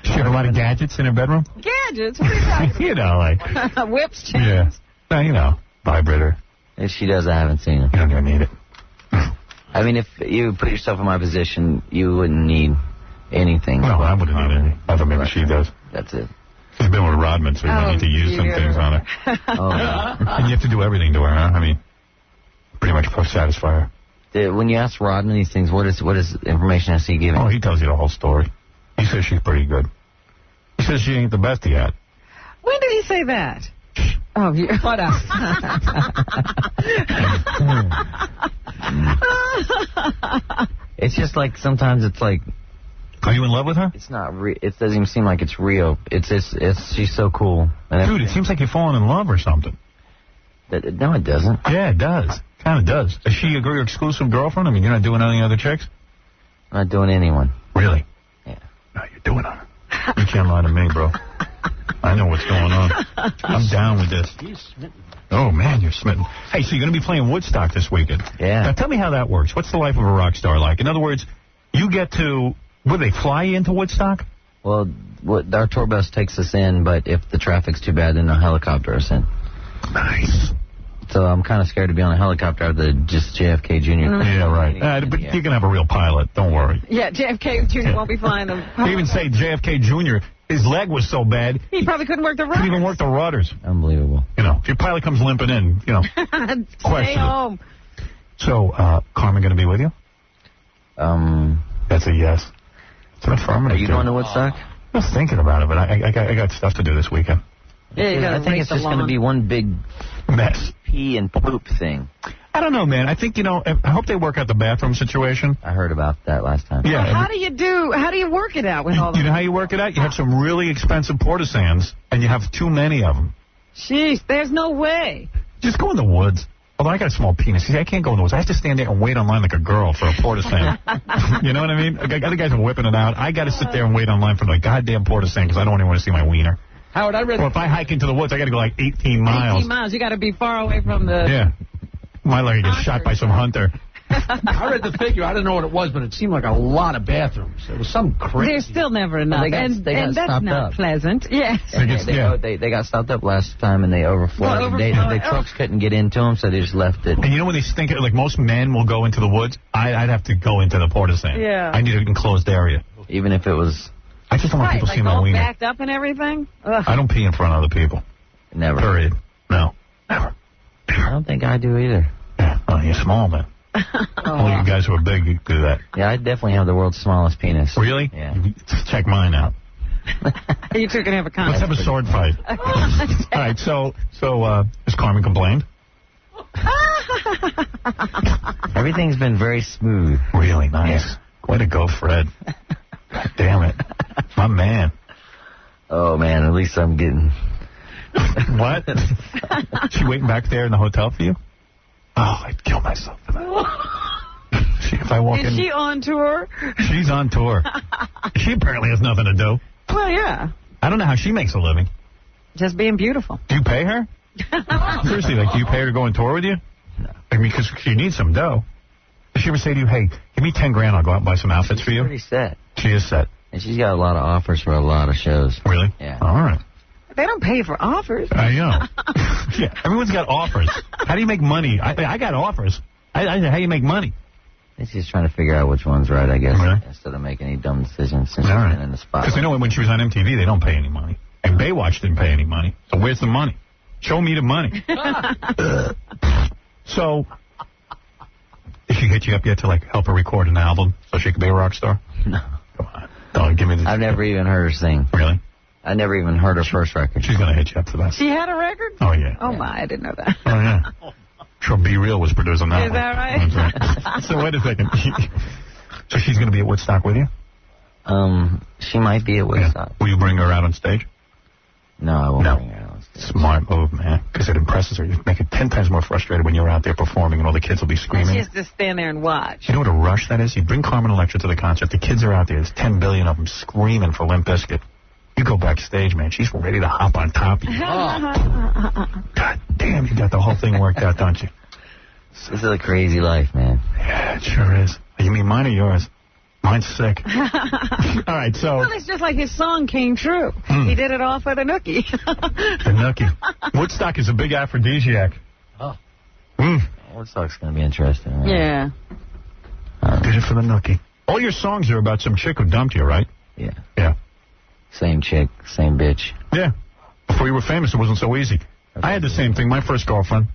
She have a lot of gadgets in her bedroom? Gadgets? What are you talking about? You know, like... Whips, chains. Yeah. You know, vibrator. If she does, I haven't seen it. You don't even need it. I mean, if you put yourself in my position, you wouldn't need anything. No, I wouldn't need anything. I thought maybe she does. That's it. She's been with Rodman, so you might need to use some things on her. And you have to do everything to her, huh? I mean, pretty much satisfy her. When you ask Rodman these things, what is information is he giving? Oh, he tells you the whole story. He says she's pretty good. He says she ain't the best yet. When did he say that? Oh, what else? It's just like sometimes it's like. Are you in love with her? It's not. It doesn't even seem like it's real. It's she's so cool. Dude, it seems like you're falling in love or something. No, it doesn't. Yeah, it does. Kind of does. Is she your exclusive girlfriend? I mean, you're not doing any other chicks? I'm not doing anyone. Really? Yeah. No, you're doing her. You can't lie to me, bro. I know what's going on. I'm down with this. Oh, man, you're smitten. Hey, so you're going to be playing Woodstock this weekend. Yeah. Now, tell me how that works. What's the life of a rock star like? In other words, you get to... Would they fly you into Woodstock? Well, our tour bus takes us in, but if the traffic's too bad, then a helicopter us in. Nice. So I'm kind of scared to be on a helicopter out of just JFK Jr. Yeah, right. But you can have a real pilot. Don't worry. Yeah, JFK Jr. won't be flying them. They even say JFK Jr., his leg was so bad. He probably couldn't work the rudders. Couldn't even work the rudders. Unbelievable. You know, if your pilot comes limping in, you know, Stay home. So, Carmen going to be with you? That's a yes. It's an affirmative. Are you going to Woodstock? I was thinking about it, but I got stuff to do this weekend. Yeah, I think it's just going to be one big mess. Pee and poop thing. I don't know, man. I think, I hope they work out the bathroom situation. I heard about that last time. Yeah. Well, how do you work it out with all that? You know how you work it out? You have some really expensive porta-sands, and you have too many of them. Jeez, there's no way. Just go in the woods. Although I got a small penis. See, I can't go in the woods. I have to stand there and wait online like a girl for a porta-sand. You know what I mean? Other guys are whipping it out. I got to sit there and wait online for the goddamn porta-sand because I don't even want to see my wiener. Howard, Or if I hike into the woods, I got to go like 18 miles. 18 miles. You got to be far away from the... Yeah. My leg gets shot by some hunter. I read the figure. I didn't know what it was, but it seemed like a lot of bathrooms. It was some crazy. There's still never enough. They got that's stopped not up. pleasant. Yes. They got stopped up last time, and they overflowed. The trucks couldn't get into them, so they just left it. And you know when they stink, like most men will go into the woods, I'd have to go into the porta-sand. Yeah. I need an enclosed area. Even if it was... I just don't want people like seeing my all wiener. backed up and everything? Ugh. I don't pee in front of other people. Never. Period. No. Never. I don't think I do either. Yeah. Oh, you're small, man. All you guys who are big, you do that. Yeah, I definitely have the world's smallest penis. Really? Yeah. Check mine out. You two can have a Let's have a sword fight. All right, so has Carmen complained? Everything's been very smooth. Really nice. Way to go, Fred. God damn it. My man. Oh, man, at least I'm getting... What? She waiting back there in the hotel for you? Oh, I'd kill myself for that. If I walk in... Is she on tour? She's on tour. She apparently has nothing to do. Well, yeah. I don't know how she makes a living. Just being beautiful. Do you pay her? Seriously, like, do you pay her to go on tour with you? No. I mean, because she needs some dough. Does she ever say to you, hey, give me 10 grand, I'll go out and buy some outfits for you? She's pretty set. She is set. And she's got a lot of offers for a lot of shows. Really? Yeah. All right. They don't pay for offers. I know. Yeah, everyone's got offers. How do you make money? I got offers. How do you make money? She's just trying to figure out which one's right, I guess, really? Instead of making any dumb decisions since she's been in the spot. Because they know when she was on MTV, they don't pay any money. And Baywatch didn't pay any money. So where's the money? Show me the money. So, did she hit you up yet to, like, help her record an album so she could be a rock star? No. Come on. Don't give me this. I've never even heard her sing. Really? I never even heard her first record. She's going to hit you up for that. She had a record? Oh, yeah. Oh, my, I didn't know that. Oh, yeah. Sure, Be Real was producing that. Is that right? So, wait a second. So, she's going to be at Woodstock with you? She might be at Woodstock. Yeah. Will you bring her out on stage? No, I won't bring her out on stage. Smart move, man. Because it impresses her. You make it 10 times more frustrated when you're out there performing and all the kids will be screaming. She has to stand there and watch. You know what a rush that is? You bring Carmen Electra to the concert. The kids are out there. There's 10 billion of them screaming for Limp Bizkit. You go backstage, man. She's ready to hop on top of you. God damn, you got the whole thing worked out, don't you? This is a crazy life, man. Yeah, it sure is. You mean mine or yours? Mine's sick. All right, so... Well, it's just like his song came true. He did it all for the nookie. The nookie. Woodstock is a big aphrodisiac. Oh. Woodstock's going to be interesting. Right? Yeah. Did it for the nookie. All your songs are about some chick who dumped you, right? Yeah. Yeah. Same chick, same bitch. Yeah. Before you were famous, it wasn't so easy. I had the same thing. My first girlfriend,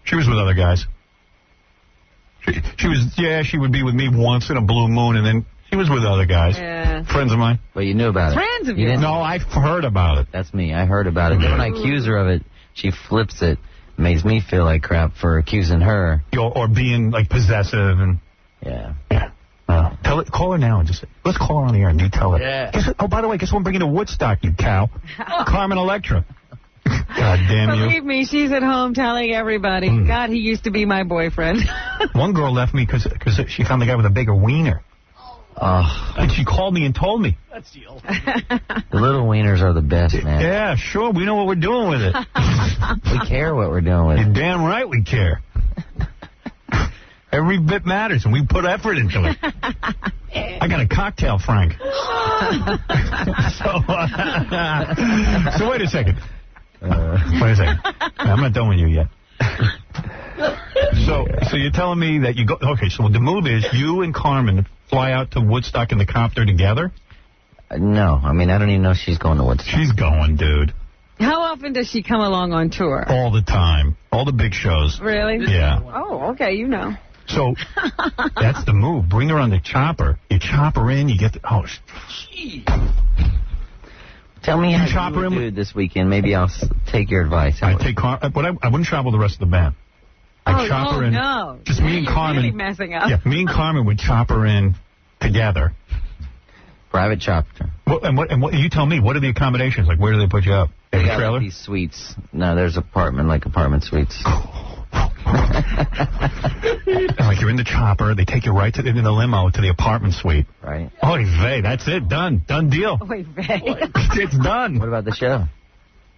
she was with other guys. She would be with me once in a blue moon, and then she was with other guys. Yeah. Friends of mine. But you knew about it. Friends of yours? No, I've heard about it. That's me. I heard about it. Then when I accuse her of it, she flips it, makes me feel like crap for accusing her. Or being, like, possessive and... Yeah. Yeah. Call her now and just say, let's call her on the air and you tell her. Yeah. Oh, by the way, guess what I'm bringing to Woodstock, you cow? Carmen Electra. God damn you. Believe me, she's at home telling everybody, God, he used to be my boyfriend. One girl left me because she found the guy with a bigger wiener. Oh. And she called me and told me. That's the old The little wieners are the best, man. Yeah, sure. We know what we're doing with it. We care what we're doing with it. You're damn right we care. Every bit matters, and we put effort into it. I got a cocktail, Frank. So wait a second. Wait a second. I'm not done with you yet. So you're telling me that you go... Okay, so the move is you and Carmen fly out to Woodstock in the copter together? No, I mean, I don't even know if she's going to Woodstock. She's going, dude. How often does she come along on tour? All the time. All the big shows. Really? Yeah. Oh, okay, you know. So, that's the move. Bring her on the chopper. You chop her in, you get the... Oh, Tell me how you would do it this weekend. Maybe I'll take your advice. I wouldn't travel the rest of the band. I'd chop her in. No. Just me and Carmen. Really messing up. Yeah, me and Carmen would chop her in together. Private chopper. And what you tell me, what are the accommodations? Like, where do they put you up? They got like these suites. No, there's apartment suites. Like, you're in the chopper, they take you right in the limo to the apartment suite. Right. Oy vey, that's it, done deal. Oy vey. It's done. What about the show?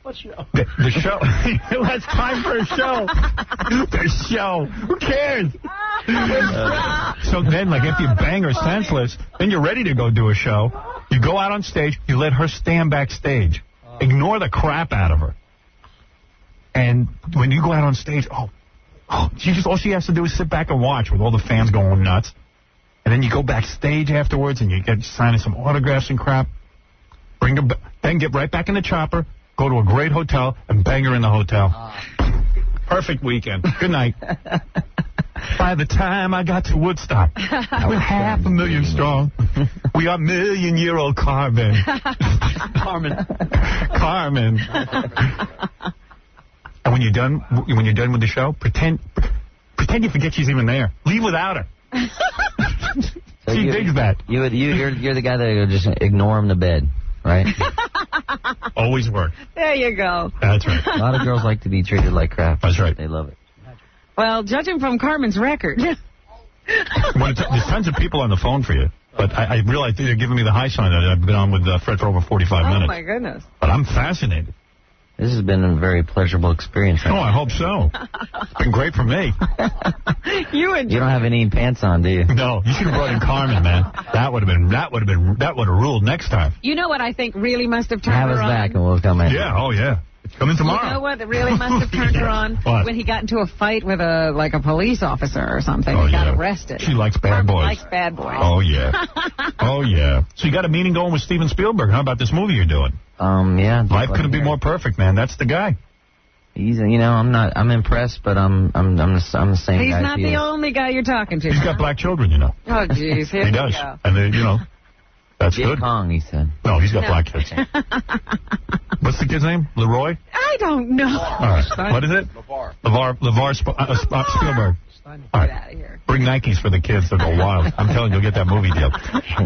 What show? The show. It's time for a show. The show. Who cares? So then, like, if you bang her senseless, then you're ready to go do a show. You go out on stage, you let her stand backstage. Ignore the crap out of her. And when you go out on stage, all she has to do is sit back and watch with all the fans going nuts. And then you go backstage afterwards and you get signing some autographs and crap. Bring her, then get right back in the chopper, go to a great hotel, and bang her in the hotel. Perfect weekend. Good night. By the time I got to Woodstock, we're 500,000 strong. We are million-year-old Carmen. Carmen. And when you're done with the show, pretend you forget she's even there. Leave without her. So she digs that. You're the guy that will just ignore him to bed, right? Always work. There you go. That's right. A lot of girls like to be treated like crap. That's right. They love it. Well, judging from Carmen's record. There's tons of people on the phone for you, but I realize they're giving me the high sign that I've been on with Fred for over 45 minutes. Oh, my goodness. But I'm fascinated. This has been a very pleasurable experience. Oh, I hope so. It's been great for me. You don't have any pants on, do you? No, you should have brought in Carmen, man. That would have ruled next time. You know what I think really must have turned Have her us on? back and we'll come in. Yeah, oh yeah. It's coming tomorrow. You know what really must have turned her on? What? When he got into a fight with a police officer or something. Oh, He got yeah. arrested. She likes bad boys. Likes bad boys. Oh, yeah. Oh, yeah. So you got a meeting going with Steven Spielberg. How about this movie you're doing? Yeah. Life couldn't be more perfect, man. That's the guy. He's, I'm impressed, but I'm the same guy. He's not as the you. only guy you're talking to. He's got black children, you know. Oh, jeez. Here He we does. go. And, that's Viet good. Cong, he said. No, he's got black kids. What's the kid's name? Leroy? I don't know. All right. What is it? LeVar Spielberg. All right. Get out of here. Bring Nikes for the kids to go wild. I'm telling you, you'll get that movie deal.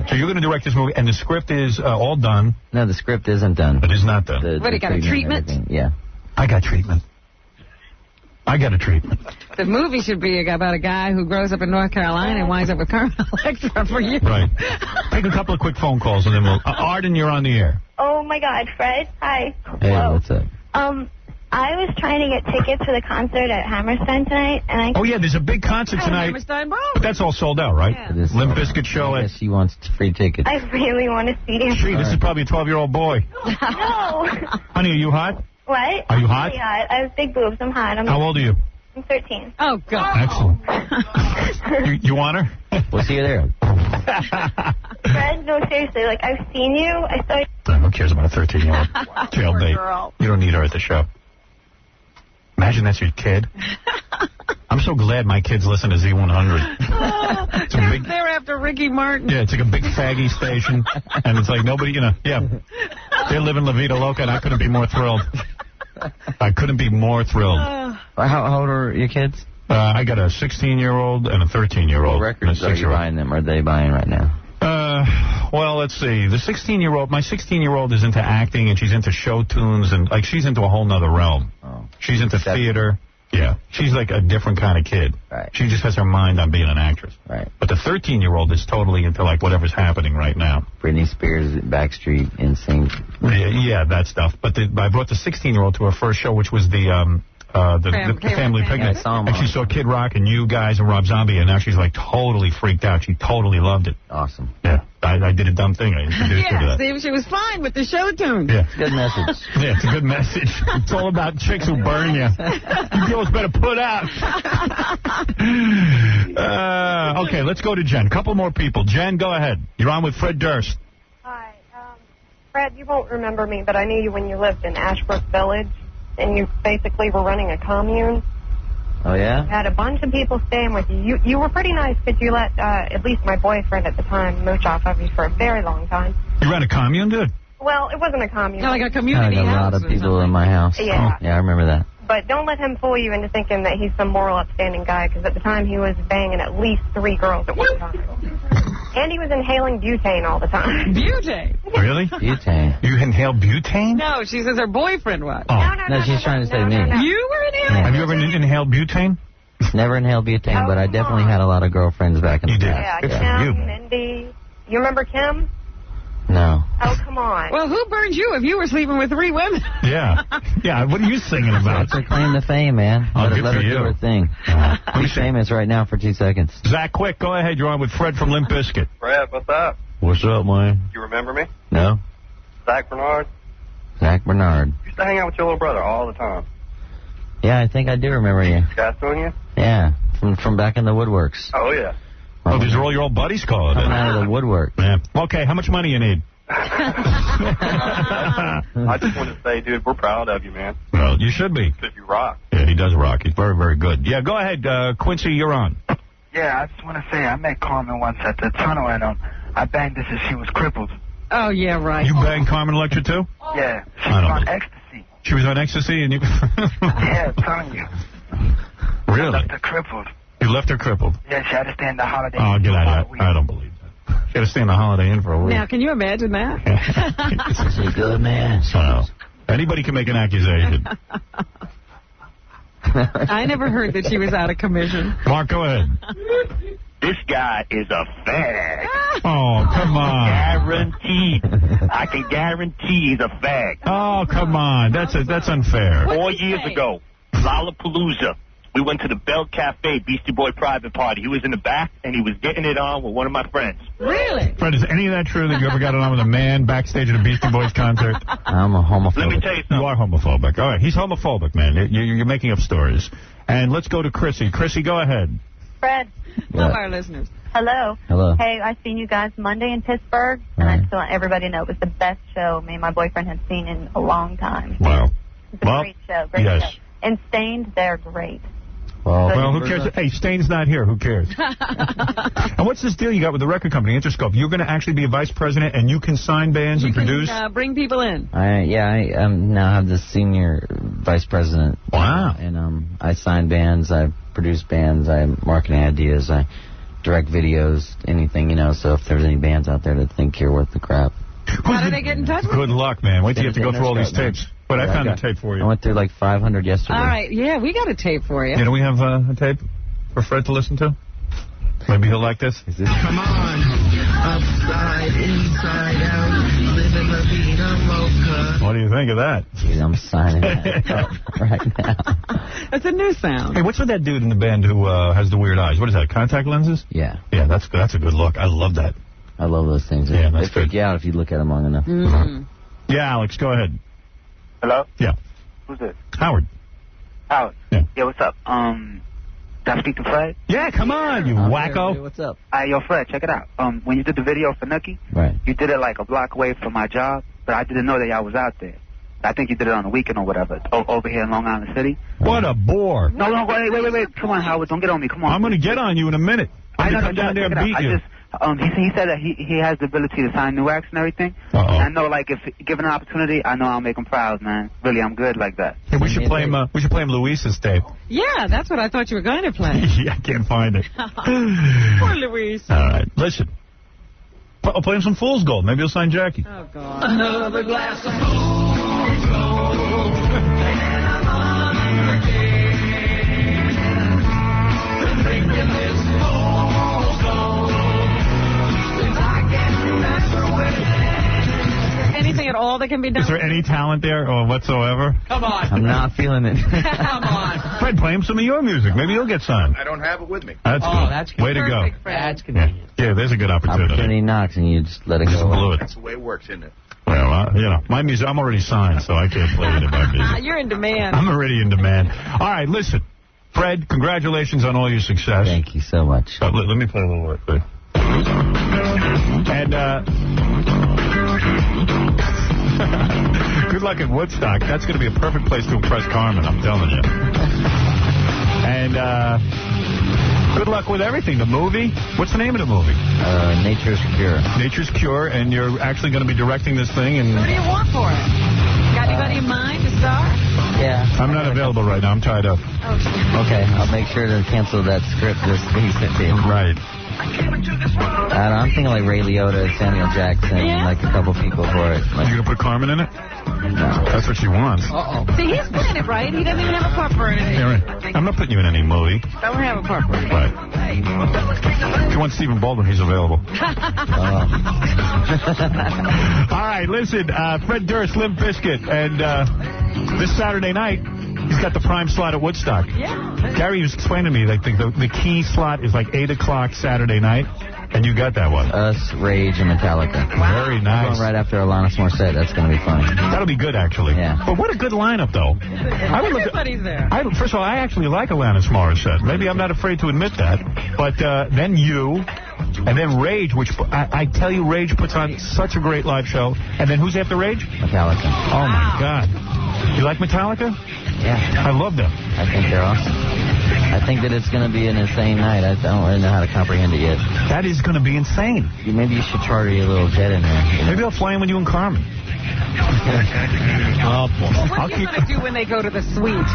So you're going to direct this movie, and the script is all done. No, the script isn't done. It is not done. What, he got a treatment? Yeah. I got treatment. The movie should be about a guy who grows up in North Carolina and winds up with Carmen Electra for you. Right. Take a couple of quick phone calls, and then we'll... Arden, you're on the air. Oh, my God, Fred. Hi. Hey, what's up? I was trying to get tickets for the concert at Hammerstein tonight, and I... Oh, yeah, there's a big concert tonight. Hammerstein Ball. But that's all sold out, right? Yeah. Limp Bizkit show. I guess she wants free tickets. I really want to see him. Gee, this is probably a 12-year-old boy. No. Honey, are you hot? What? Are you hot? Really hot. I have big boobs. I'm hot. How old are you? I'm 13. Oh, God. Excellent. you want her? We'll see you there. Fred, no, seriously, I've seen you. I saw you. Who cares about a 13-year-old? Jail date. Girl. You don't need her at the show. Imagine that's your kid. I'm so glad my kids listen to Z100. They're after Ricky Martin. Yeah, it's like a big faggy station, and it's like nobody, they're living La Vida Loca, and I couldn't be more thrilled. How old are your kids? I got a 16-year-old and a 13-year-old. What records are you buying them? Are they buying right now? Well, let's see. My 16-year-old is into acting, and she's into show tunes, and she's into a whole nother realm. Oh. She's into theater. Yeah, she's like a different kind of kid. Right. She just has her mind on being an actress. Right. But the 13-year-old is totally into whatever's happening right now. Britney Spears, Backstreet, NSYNC. Yeah, that stuff. But I brought the 16-year-old to her first show, which was the family picnic. And she saw Kid Rock and you guys and Rob Zombie, and now she's totally freaked out. She totally loved it. Awesome. Yeah, I did a dumb thing. I introduced her to that. See, she was fine with the show tune. Yeah. Good message. Yeah, it's a good message. It's all about chicks who burn you. You girls better put out. Okay, let's go to Jen. Couple more people. Jen, go ahead. You're on with Fred Durst. Hi. Fred, you won't remember me, but I knew you when you lived in Ashbrook Village, and you basically were running a commune. Oh, yeah? You had a bunch of people staying with you. You were pretty nice because you let at least my boyfriend at the time mooch off of you for a very long time. You ran a commune, dude? Well, it wasn't a commune. Like a community house. house. A lot of people in my house. Yeah. Oh, yeah, I remember that. But don't let him fool you into thinking that he's some moral, upstanding guy, because at the time he was banging at least 3 girls at one time. And he was inhaling butane all the time. Butane? Really? Butane. You inhale butane? No, she says her boyfriend was. Oh. No, she's trying to say me. You were inhaling? Have you ever inhaled butane? Never inhaled butane, but I definitely had a lot of girlfriends back in the past. Yeah, Kim, Mindy. You remember Kim? No. Oh, come on. Well, who burned you if you were sleeping with 3 women? Yeah. Yeah, what are you singing about? That's her claim to fame, man. Oh, good let for her you. do her thing. Be famous right now for 2 seconds. Zach, quick, go ahead. You're on with Fred from Limp Bizkit. Fred, what's up? What's up, man? You remember me? No? Zach Bernard? Zach Bernard. Used to hang out with your little brother all the time. Yeah, I think I do remember you. Cast on you? Yeah, from back in the woodworks. Oh, yeah. Oh, these are all your old buddies calling. Coming out of the woodwork. Yeah. Okay, how much money you need? I just want to say, dude, we're proud of you, man. Well, you should be. Because you rock. Yeah, he does rock. He's very, very good. Yeah, go ahead, Quincy, you're on. Yeah, I just want to say I met Carmen once at the tunnel, and I banged her since she was crippled. Oh, yeah, right. You banged Carmen Electra, too? Yeah, she was on ecstasy. She was on ecstasy, and you... Yeah, I'm telling you. Really? I left her crippled. You left her crippled? Yeah, she had to stay in the Holiday Oh, Inn get for out about of a that. week. I don't believe that. She had to stay in the Holiday Inn for a week. Now, can you imagine that? This is a good man. So, anybody can make an accusation. I never heard that she was out of commission. Mark, go ahead. This guy is a fag. Oh, come on. Guaranteed. I can guarantee he's a fag. Oh, come on. That's unfair. 4 years ago, Lollapalooza. We went to the Bell Cafe, Beastie Boy private party. He was in the back, and he was getting it on with one of my friends. Really? Fred, is any of that true that you ever got it on with a man backstage at a Beastie Boys concert? I'm a homophobic. Let me tell you something. You are homophobic. All right, he's homophobic, man. You're making up stories. And let's go to Chrissy. Chrissy, go ahead. Fred. Love our listeners. Hello. Hello. Hey, I seen you guys Monday in Pittsburgh, and I just want everybody to know it was the best show me and my boyfriend had seen in a long time. Wow. It's a great show. Great yes. show. And Stained, they're great. Well, who cares? Hey, Stain's not here. Who cares? And what's this deal you got with the record company, Interscope? You're going to actually be a vice president, and you can sign bands and produce? Bring people in. I now have the senior vice president. Wow. And I sign bands, I produce bands, I marketing ideas, I direct videos, anything, so if there's any bands out there that think you're worth the crap. How do they get in touch with you? Good luck, man. Wait till you have to go through all these tapes. But I found a tape for you. I went through like 500 yesterday. All right, yeah, we got a tape for you. Yeah, do we have a tape for Fred to listen to? Maybe he'll like this. Come on, upside, inside out, living la vida loca. What do you think of that? Dude, I'm signing that right now. It's a new sound. Hey, what's with that dude in the band who has the weird eyes? What is that, contact lenses? Yeah. Yeah, that's a good look. I love that. I love those things. Yeah, they that's freak good. you out if you look at them long enough. Mm. Yeah, Alex, go ahead. Hello? Yeah. Who's this? Howard. Howard. Yeah. What's up? Did I speak to Fred? Yeah, come on, you wacko. What's up? Yo, Fred, check it out. When you did the video for Nucky, Right. you did it like a block away from my job, but I didn't know that y'all was out there. I think you did it on the weekend or whatever, over here in Long Island City. What a bore. No, wait. Come on, Howard, don't get on me. Come on. I'm going to get on you in a minute. I'm going to come down there and beat you. He said that he has the ability to sign new acts and everything. Uh-oh. And I know, like, if given an opportunity, I know I'll make him proud, man. Really, I'm good like that. Hey, we should play him. We should play him Luis's tape. Yeah, that's what I thought you were going to play. Yeah, I can't find it. Poor Luis. All right, listen. I'll play him some Fool's Gold. Maybe he'll sign Jackie. Oh, God. Another glass of Fool's Gold, and I'm on again. Been drinking this Fool's Gold since I can remember when. Anything at all that can be done? Is there any talent there or whatsoever? Come on. I'm not feeling it. Come on. Fred, play him some of your music. Maybe you'll get signed. I don't have it with me. That's good. That's good. Way to go. Perfect, Fred. That's convenient. Yeah, there's a good opportunity. Opportunity knocks and you just let it Just go. blew it. That's the way it works, isn't it? Well, my music, I'm already signed, so I can't play any of my music. You're in demand. I'm already in demand. All right, listen. Fred, congratulations on all your success. Thank you so much. Let me play a little work there. And, good luck at Woodstock. That's going to be a perfect place to impress Carmen, I'm telling you. And, good luck with everything. The movie? What's the name of the movie? Nature's Cure. Nature's Cure, and you're actually going to be directing this thing. And What do you want for it? Got anybody in mind to star? Yeah. I'm not available right now. I'm tied up. Okay, I'll make sure to cancel that script this week. Right. I'm thinking like Ray Liotta, Samuel Jackson, like a couple people for it. You going to put Carmen in it? No. That's what she wants. Uh-oh. See, he's playing it right. He doesn't even have a pupper in it. Yeah, right. I'm not putting you in any movie. Don't have a pupper. Right. If you want Stephen Baldwin, he's available. All right, listen, Fred Durst, Limp Bizkit, and this Saturday night, he's got the prime slot at Woodstock. Yeah. Gary was explaining to me, like, the key slot is like 8 o'clock Saturday night, and you got that one. Us, Rage, and Metallica. Very nice. Going right after Alanis Morissette. That's going to be funny. That'll be good, actually. Yeah. But what a good lineup, though. Everybody's there. First of all, I actually like Alanis Morissette. Maybe I'm not afraid to admit that. But then you, and then Rage, which I tell you, Rage puts on such a great live show. And then who's after Rage? Metallica. Oh, my God. You like Metallica? Yeah. I love them. I think they're awesome. I think that it's going to be an insane night. I don't really know how to comprehend it yet. That is going to be insane. Maybe you should charter your little jet in there. Maybe I'll fly in with you and Carmen. Well, what are you going to do when they go to the suite?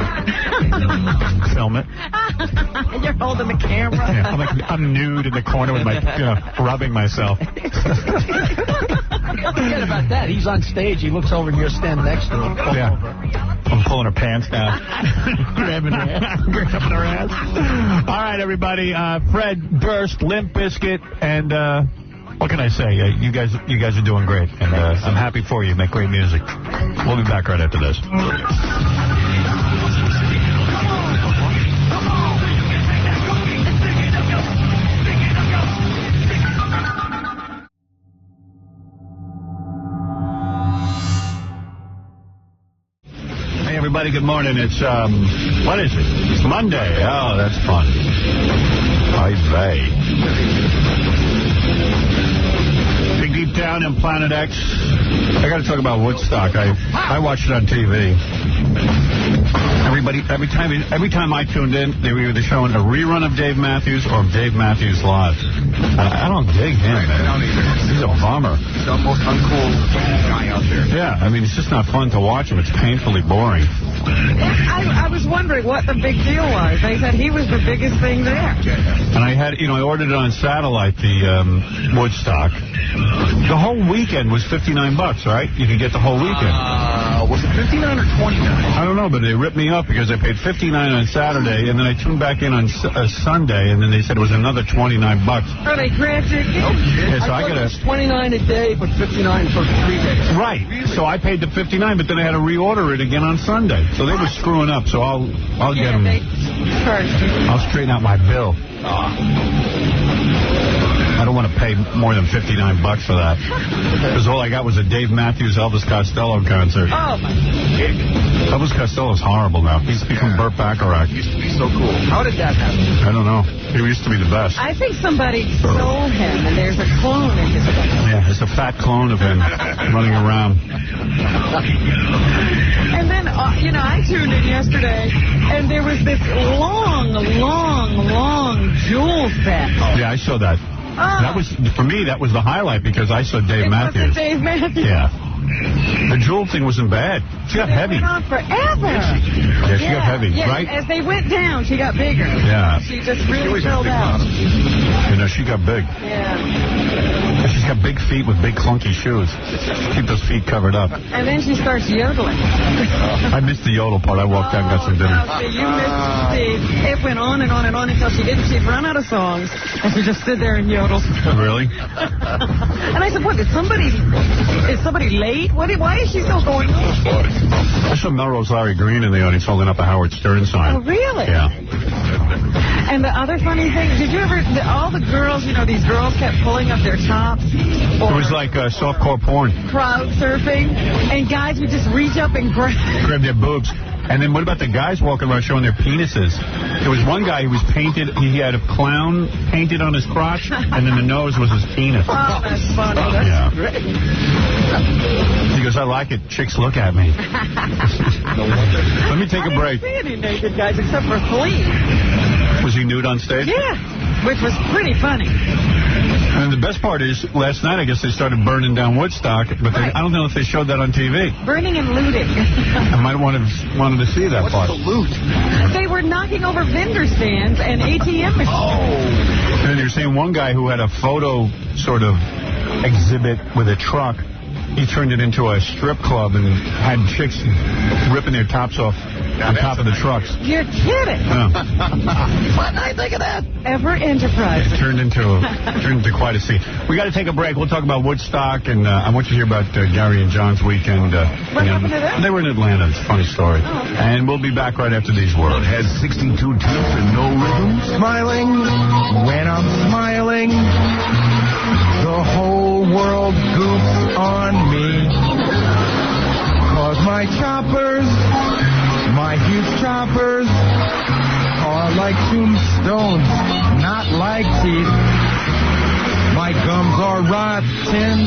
Film it. You're holding the camera. Yeah, I'm nude in the corner with my, rubbing myself. Forget about that. He's on stage. He looks over and you're standing next to him. Yeah. I'm pulling her pants down. Grabbing her ass. Grabbing her ass. All right, everybody. Fred Durst, Limp Bizkit, and what can I say? You guys are doing great, and I'm happy for you. You make great music. We'll be back right after this. Hey, everybody, good morning. It's, what is it? It's Monday. Oh, that's fun. Bye-bye. Big Deep Down in Planet X. I got to talk about Woodstock. I watched it on TV. Every time I tuned in, they were either showing a rerun of Dave Matthews or Dave Matthews live. I don't dig him, man. I don't either. He's a bummer. He's the most uncool guy out there. Yeah, I mean, it's just not fun to watch him. It's painfully boring. I was wondering what the big deal was. They said he was the biggest thing there. And I had, I ordered it on satellite, the Woodstock. The whole weekend was $59, right? You could get the whole weekend. Was it 59 or 29? I don't know, but they ripped me up because I paid $59 on Saturday, and then I tuned back in on Sunday, and then they said it was another $29. Oh, they grabbed you again? Yeah, so I thought it was 29 a day, but 59 for 3 days. Right. So I paid the $59, but then I had to reorder it again on Sunday. So they were screwing up, so I'll get them. I'll straighten out my bill. I don't want to pay more than $59 for that. Because all I got was a Dave Matthews Elvis Costello concert. Oh, my God. Elvis Costello's horrible now. He's become Burt Bacharach. He used to be so cool. How did that happen? I don't know. He used to be the best. I think somebody stole him, and there's a clone in his house. Yeah, it's a fat clone of him running around. And then, I tuned in yesterday, and there was this long jewel set. Yeah, I saw that. That was, for me, that was the highlight because I saw Dave Matthews. Dave Matthews. Yeah. The jewel thing wasn't bad. She got heavy. It went on forever. Yeah, she got heavy, right? As they went down, she got bigger. Yeah. She just really filled out. She got big. Yeah. She's got big feet with big clunky shoes. Keep those feet covered up. And then she starts yodeling. I missed the yodel part. I walked out and got some dinner. You missed it. It went on and on and on until she'd run out of songs, and she just stood there and yodeled. Really? And I said, what, is somebody late? Why is she still going on? I saw Melrose Larry Green in the audience holding up a Howard Stern sign. Oh, really? Yeah. And the other funny thing, did you ever, all the girls, these girls kept pulling up their tops. It was like softcore porn. Crowd surfing, and guys would just reach up and grab their boobs. And then what about the guys walking around showing their penises? There was one guy who was painted, he had a clown painted on his crotch, and then the nose was his penis. Oh, that's funny. That's great. He goes, I like it. Chicks look at me. Let me take a break. I didn't see any naked guys except for Flea. Was he nude on stage? Yeah, which was pretty funny. And the best part is, last night, I guess they started burning down Woodstock, but I don't know if they showed that on TV. Burning and looting. I might have wanted to see that part. What's the loot? They were knocking over vendor stands and ATM machines. Oh. And you're seeing one guy who had a photo sort of exhibit with a truck. He turned it into a strip club and had chicks ripping their tops off on top of the trucks. You're kidding. What I think of that? Ever Enterprise. It turned into quite a scene. We got to take a break. We'll talk about Woodstock, and I want you to hear about Gary and John's weekend. What happened to them? They were in Atlanta. It's a funny story. Oh, okay. And we'll be back right after these words. It has 62 teeth and no rhythm. Smiling when I'm smiling, the whole world goofs on me. 'Cause my choppers, my huge choppers, are like tombstones, not like teeth. My gums are rotten,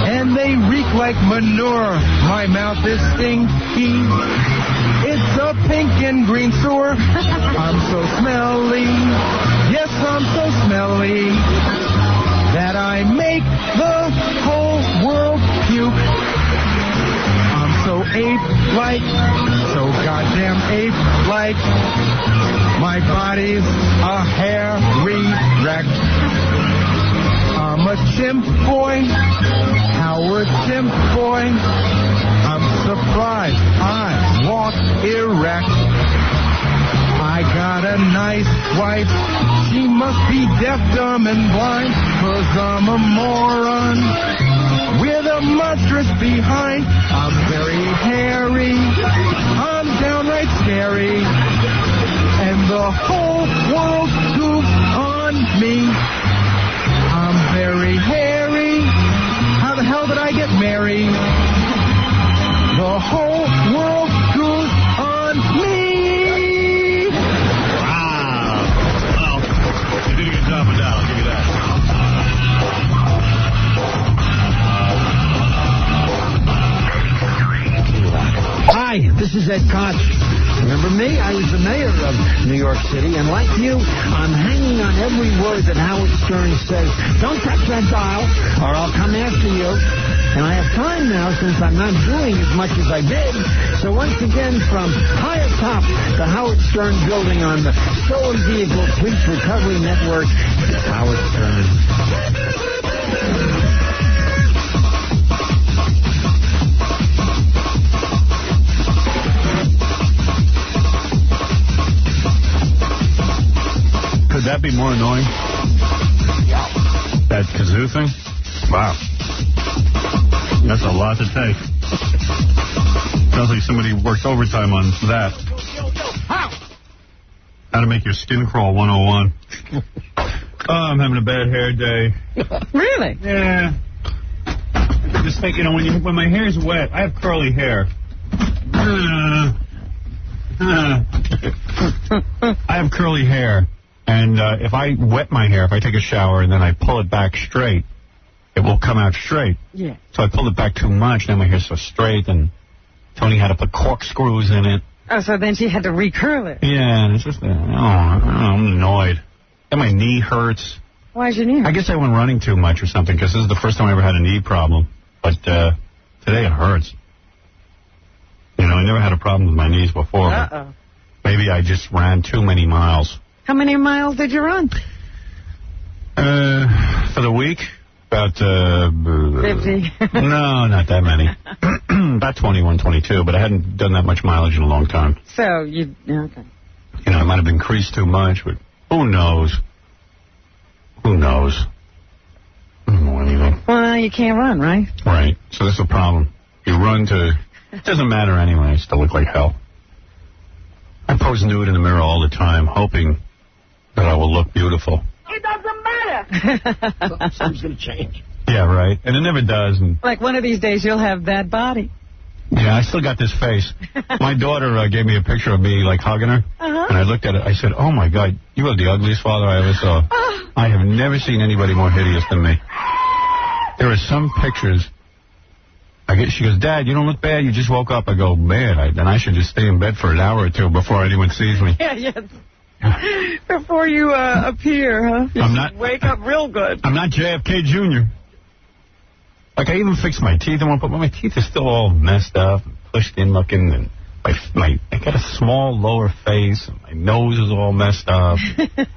and and they reek like manure. My mouth is stinky. It's a pink and green sewer. I'm so smelly. Yes, I'm so smelly that I make the whole world puke. I'm so ape-like, so goddamn ape-like. My body's a hairy wreck. I'm a chimp boy, Howard chimp boy. I'm surprised I walk erect. I got a nice wife, she must be deaf, dumb, and blind, 'cause I'm a moron with a monstrous behind. I'm very hairy, I'm downright scary, and the whole world goofs on me. I'm very hairy, how the hell did I get married? The whole world goofs on me. You did a good job with that, I'll give you that. Hi, this is Ed Koch. Remember me? I was the mayor of New York City, and like you, I'm hanging on every word that Howard Stern says. Don't touch that dial, or I'll come after you. And I have time now, since I'm not doing as much as I did. So once again, from high atop the Howard Stern building on the Stolen Vehicle Police Recovery Network, it's Howard Stern. Could that be more annoying? That kazoo thing? Wow. That's a lot to take. Sounds like somebody worked overtime on that. How to make your skin crawl 101. Oh, I'm having a bad hair day. Really? Yeah. Just think, you know, when my hair's wet, I have curly hair. I have curly hair. And if I wet my hair, if I take a shower and then I pull it back straight, it will come out straight. Yeah. So I pulled it back too much. Now my hair's so straight, and Tony had to put corkscrews in it. Oh, so then she had to recurl it. Yeah, and it's just, I'm annoyed. And my knee hurts. Why is your knee hurt? I guess I went running too much or something, because this is the first time I ever had a knee problem. But today it hurts. You know, I never had a problem with my knees before. Uh-oh. Maybe I just ran too many miles. How many miles did you run? For the week, about 50. No, not that many. About 21, 22, but I hadn't done that much mileage in a long time. So you, okay. You know, I might have increased too much, but who knows? Who knows? I don't know anything. Well, you can't run, right? Right. So that's the problem. You run to... It doesn't matter anyway. I still look like hell. I pose nude in the mirror all the time, hoping that I will look beautiful. It doesn't matter. Something's going to change. Yeah, right. And it never does. And Like one of these days, you'll have that body. yeah, I still got this face. My daughter gave me a picture of me, like, hugging her. And I looked at it. I said, oh, my God, you are the ugliest father I ever saw. I have never seen anybody more hideous than me. There are some pictures. She goes, Dad, you don't look bad. You just woke up. I go, man, then I should just stay in bed for an hour or two before anyone sees me. Yeah, yes. Before you appear, huh? You I'm not. Wake up real good. I'm not JFK Jr. Like, I even fixed my teeth at one point, but my teeth are still all messed up, pushed in looking, and I got a small lower face, and my nose is all messed up.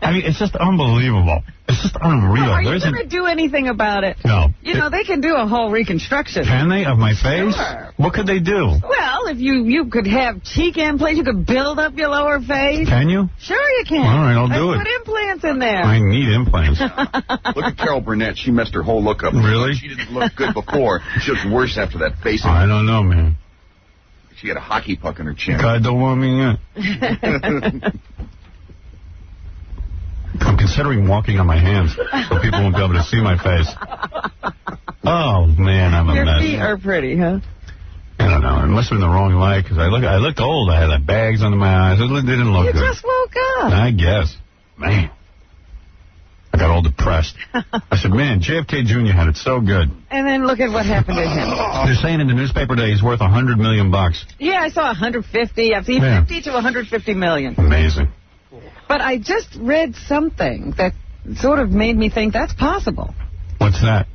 I mean, it's just unbelievable. It's just unreal. Well, are you going to do anything about it? No. You know, they can do a whole reconstruction. Can they, of my face? Sure. What could they do? Well, if you could have cheek implants, you could build up your lower face. Can you? Sure you can. All right, I'll do it. Put implants in there. I need implants. Look at Carol Burnett. She messed her whole look up. Really? She didn't look good before. She looks worse after that face. I don't know, man. She had a hockey puck in her chin. God don't want me yet. I'm considering walking on my hands so people won't be able to see my face. Oh, man, I'm a mess. Your feet are pretty, huh? I don't know. It must have been the wrong light, because I looked old. I had like bags under my eyes. It didn't look good. You just woke up. I guess. Man. I got all depressed. I said, man, JFK Jr. had it so good. And then look at what happened to him. They're saying in the newspaper today he's worth $100 million. Yeah, I saw 150. I've seen 50 to 150 million. Amazing. But I just read something that sort of made me think that's possible. What's that?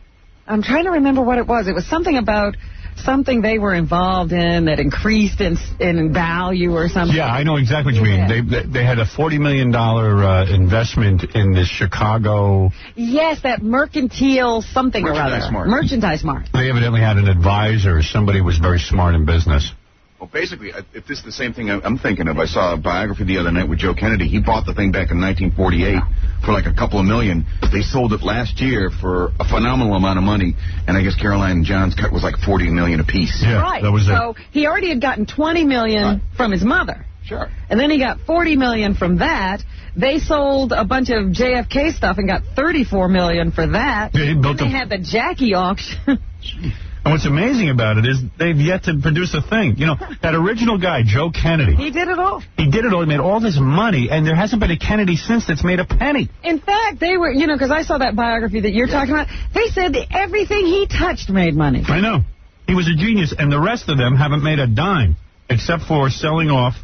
I'm trying to remember what it was. It was something about something they were involved in that increased in value or something. Yeah, I know exactly what you mean. They had a $40 million investment in this Chicago... Yes, that mercantile something or other. Merchandise Mart. They evidently had an advisor. Somebody was very smart in business. Well, basically, if this is the same thing I'm thinking of, I saw a biography the other night with Joe Kennedy. He bought the thing back in 1948 for like a couple of million. They sold it last year for a phenomenal amount of money, and I guess Caroline and John's cut was like $40 million apiece. Yeah, right. That was so he already had gotten $20 million from his mother. Sure. And then he got $40 million from that. They sold a bunch of JFK stuff and got $34 million for that. Yeah, they had the Jackie auction. And what's amazing about it is they've yet to produce a thing. You know, that original guy, Joe Kennedy. He did it all. He did it all. He made all this money, and there hasn't been a Kennedy since that's made a penny. In fact, they were, you know, because I saw that biography that you're talking about, they said that everything he touched made money. I know. He was a genius, and the rest of them haven't made a dime, except for selling off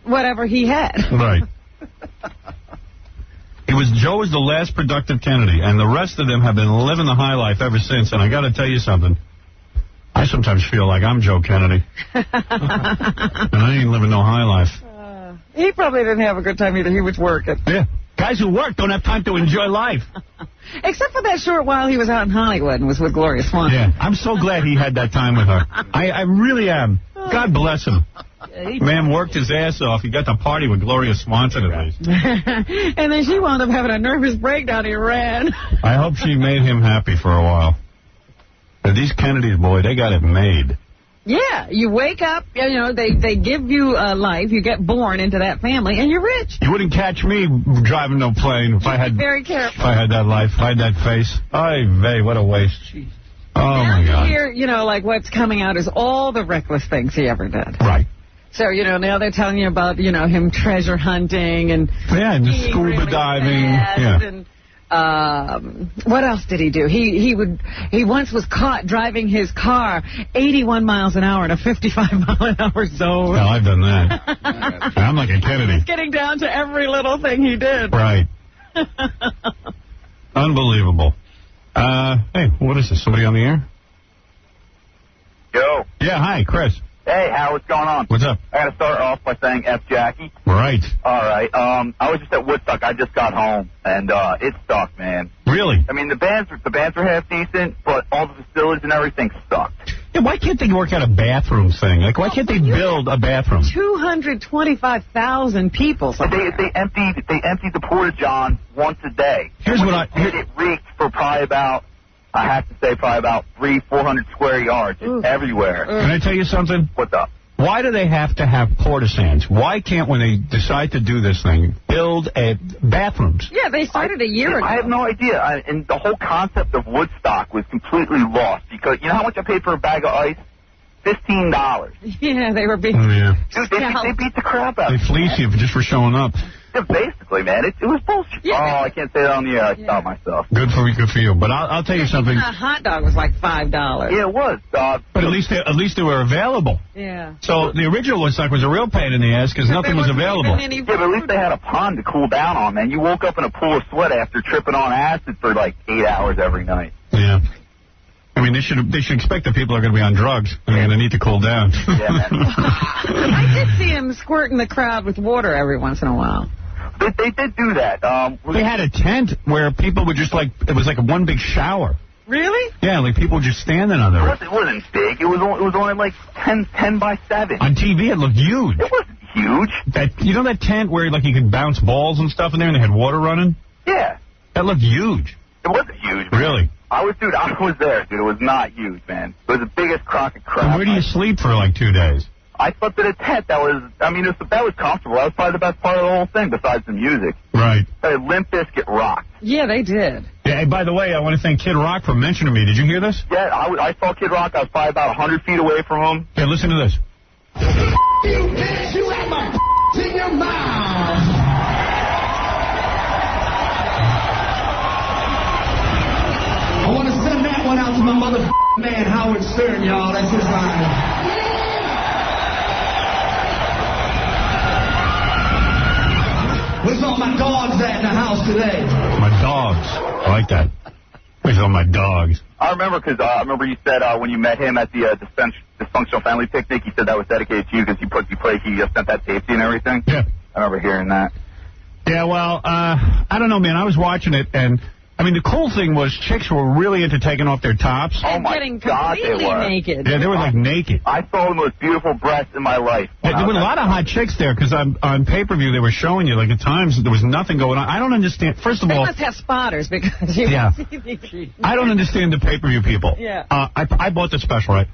whatever he had. Right. Joe was the last productive Kennedy, and the rest of them have been living the high life ever since, and I got to tell you something. I sometimes feel like I'm Joe Kennedy. And I ain't living no high life. He probably didn't have a good time either. He was working. Yeah. Guys who work don't have time to enjoy life. Except for that short while he was out in Hollywood and was with Gloria Swanson. Yeah. I'm so glad he had that time with her. I really am. God bless him. Man worked his ass off. He got to party with Gloria Swanson at least. And then she wound up having a nervous breakdown. He ran. I hope she made him happy for a while. These Kennedys, boy, they got it made. Yeah, you wake up, you know, they give you a life, you get born into that family, and you're rich. You wouldn't catch me driving no plane if I had... Very careful. If I had that life, if I had that face. Ay vey, what a waste. Jeez. Oh, now my God. Here, you know, like what's coming out is all the reckless things he ever did. Right. So, you know, now they're telling you about, you know, him treasure hunting and... Yeah, and the scuba really diving. Yeah. And, what else did he do? He once was caught driving his car 81 miles an hour in a 55-mile-an-hour zone. Well, I've done that. I'm like a Kennedy. He's getting down to every little thing he did. Right. Unbelievable. Hey, what is this? Somebody on the air? Yo. Yeah, hi, Chris. Hey, Hal, what's going on? What's up? I got to start off by saying F Jackie. Right. All right. I was just at Woodstock. I just got home, and it sucked, man. Really? I mean, the bands were half decent, but all the facilities and everything sucked. Yeah, why can't they work out a bathroom thing? Like, why can't they build a bathroom? 225,000 people. They emptied the porta-john once a day. Here's what it reeked for probably about, I have to say, probably about 300-400 square yards everywhere. Can I tell you something? What's up? Why do they have to have porta-sands? Why can't, when they decide to do this thing, build bathrooms? Yeah, they started a year ago. I have no idea. And the whole concept of Woodstock was completely lost. Because you know how much I paid for a bag of ice? $15. Yeah, they were being... Yeah. Dude, they beat the crap out of They fleece you just for showing up. Yeah, basically, man. It was bullshit. Yeah. Oh, I can't say that on the air. I stopped myself. Good for you. But I'll tell you something. A hot dog was like $5. Yeah, it was. But at least they were available. Yeah. So the original Woodstock was a real pain in the ass because nothing was available. Yeah, but at least they had a pond to cool down on, man. You woke up in a pool of sweat after tripping on acid for like 8 hours every night. Yeah. I mean, they should expect that people are going to be on drugs and they're going to need to cool down. Yeah, man. I did see him squirting the crowd with water every once in a while. They did do that. They had a tent where people would just it was like one big shower. Really? Yeah, like people just standing on there. It wasn't big. It was only like 10 by 7. On TV, it looked huge. It wasn't huge. You know that tent where like you could bounce balls and stuff in there and they had water running? Yeah. That looked huge. It wasn't huge, man. Really? I was there, dude. It was not huge, man. It was the biggest crock of crap. And where do you sleep for like 2 days? I slept in a tent that was comfortable. That was probably the best part of the whole thing, besides the music. Right. Limp Bizkit rocked. Yeah, they did. Yeah, hey, by the way, I want to thank Kid Rock for mentioning me. Did you hear this? Yeah, I saw Kid Rock. I was probably about 100 feet away from him. Yeah, listen to this. You bitch, you have my in your mouth. going out to my motherfucking man, Howard Stern, y'all. That's his line. Where's all my dogs at in the house today? My dogs. I like that. Where's all my dogs? I remember because I remember you said when you met him at the dysfunctional family picnic, you said that was dedicated to you because he sent that tape to you and everything. Yeah. I remember hearing that. Yeah, well, I don't know, man. I was watching it, and, I mean, the cool thing was chicks were really into taking off their tops. Oh, my God, they were. Naked. Yeah, they were, like, naked. I saw the most beautiful breasts in my life. Yeah, there were a lot of hot chicks there, because on pay-per-view they were showing you, like, at times there was nothing going on. I don't understand. First of all... They must have spotters, because you Yeah. see these... I don't understand the pay-per-view people. Yeah. I bought the special, right?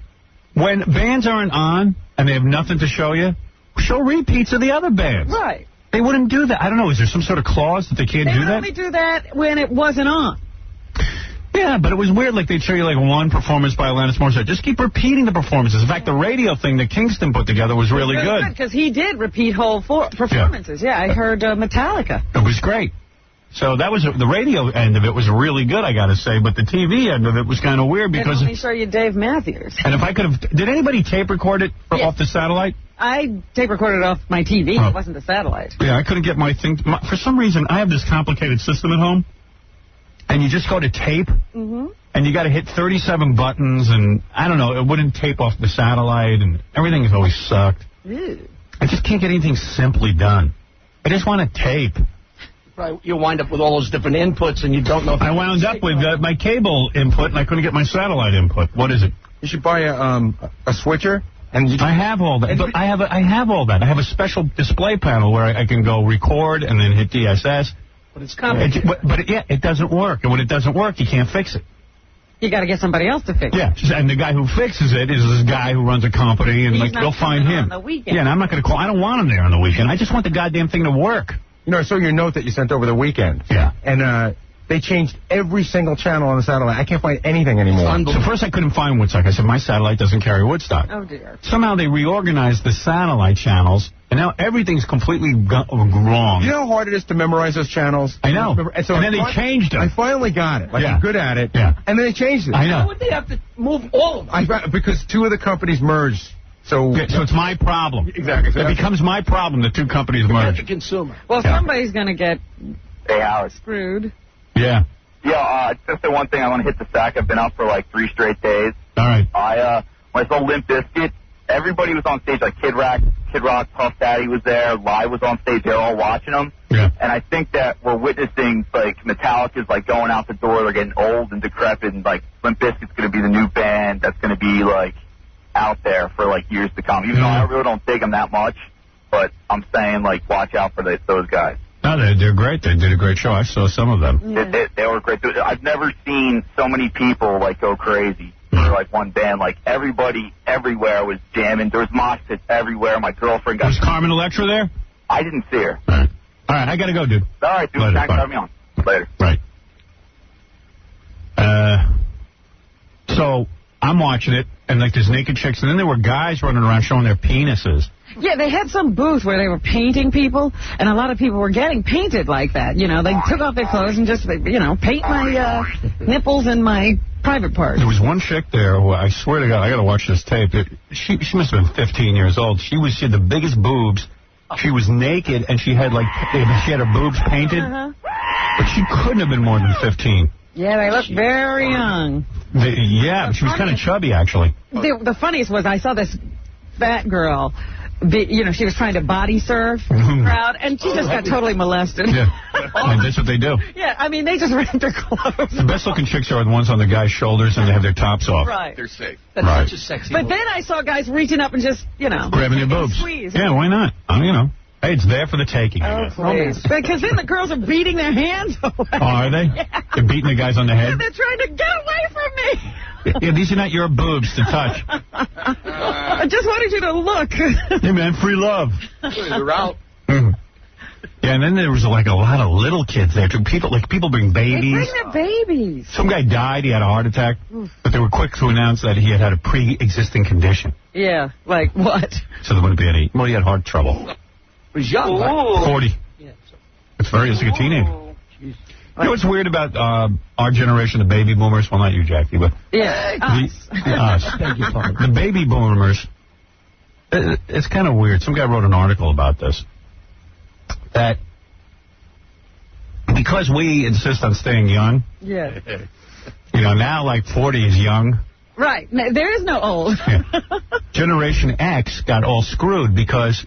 When bands aren't on, and they have nothing to show you, show repeats of the other bands. Right. They wouldn't do that. I don't know. Is there some sort of clause that they can't do They would that? only do that when it wasn't on. Yeah, but it was weird. Like, they'd show you, like, one performance by Alanis Morissette. Just keep repeating the performances. In fact, the radio thing that Kingston put together was really good. Because he did repeat whole performances. Yeah, I heard Metallica. It was great. So that was the radio end of it was really good, I got to say. But the TV end of it was kind of weird because... They only show you Dave Matthews. And if I could have... Did anybody tape record it off the satellite? I tape recorded off my TV. It wasn't the satellite. Yeah, I couldn't get my thing... For some reason, I have this complicated system at home. And you just go to tape. Mm-hmm. And you got to hit 37 buttons. And I don't know, it wouldn't tape off the satellite. And everything has always sucked. Ew. I just can't get anything simply done. I just want to tape. Right, you wind up with all those different inputs, and you don't know. I wound up with my cable input, and I couldn't get my satellite input. What is it? You should buy a switcher. And I have all that. But I have all that. I have a special display panel where I can go record and then hit DSS. But it's complicated. It doesn't work. And when it doesn't work, you can't fix it. You got to get somebody else to fix it. Yeah, and the guy who fixes it is this guy who runs a company, and they'll find him. On the weekend. Yeah, and I'm not going to call. I don't want him there on the weekend. I just want the goddamn thing to work. You know, I saw your note that you sent over the weekend. Yeah. And they changed every single channel on the satellite. I can't find anything anymore. So first I couldn't find Woodstock. I said, my satellite doesn't carry Woodstock. Oh, dear. Somehow they reorganized the satellite channels, and now everything's completely wrong. You know how hard it is to memorize those channels? I know. And, so then they changed them. I finally got it. I'm good at it. Yeah. And then they changed it. I know. Why would they have to move all of them? Because two of the companies merged. So it's my problem. Exactly. It becomes my problem that two companies merge. The consumer. Well, somebody's going to get screwed. Yeah. Yeah, just the one thing I want to hit the sack. I've been out for like 3 straight days. All right. When I saw Limp Bizkit, everybody was on stage. Like Kid Rock, Puff Daddy was there. Live was on stage. They're all watching them. Yeah. And I think that we're witnessing like Metallica's like going out the door. They're getting old and decrepit. And like Limp Bizkit's going to be the new band that's going to be like out there for like years to come. Even though I really don't dig them that much, but I'm saying like watch out for those guys. No, they're great. They did a great show. I saw some of them. Yeah. They were great. I've never seen so many people like go crazy for like one band. Like everybody everywhere was jamming. There was mosh pits everywhere. My girlfriend got... Was Carmen Electra there? I didn't see her. All right, I got to go, dude. All right, dude. Later, Thanks for having me on. Later. Right. So I'm watching it, and like there's naked chicks, and then there were guys running around showing their penises. Yeah, they had some booth where they were painting people, and a lot of people were getting painted like that. You know, they took off their clothes and just, paint my nipples and my private parts. There was one chick there who, I swear to God, I got to watch this tape. She must have been 15 years old. She had the biggest boobs. She was naked, and she had her boobs painted. But she couldn't have been more than 15. Yeah, they look very young. But she was kind of chubby, actually. The funniest was I saw this fat girl. She was trying to body surf the crowd, and she just got totally molested. Yeah, and that's what they do. Yeah, I mean, they just ripped their clothes. The best-looking chicks are the ones on the guy's shoulders, and they have their tops off. Right. They're safe. That's such a sexy But move. then I saw guys reaching up and just, grabbing their boobs. Squeeze. Yeah, why not? Hey, it's there for the taking. Oh, please. Because then the girls are beating their hands away. Oh, are they? Yeah. They're beating the guys on the head? They're trying to get away from me. Yeah, these are not your boobs to touch. I just wanted you to look. Hey, man, free love. They're out. Yeah, and then there was like a lot of little kids there too. People bring babies. They bring their babies. Some guy died. He had a heart attack, but they were quick to announce that he had a pre-existing condition. Yeah, like what? So there wouldn't be any. Well, he had heart trouble. He was young. Right? 40. Yeah, It's like a teenager. You know what's weird about our generation, the baby boomers? Well, not you, Jackie, but... Yeah, us. Thank you, Paul. The baby boomers, it's kind of weird. Some guy wrote an article about this. That because we insist on staying young, yeah. You know, now like 40 is young. Right. There is no old. Yeah. Generation X got all screwed because...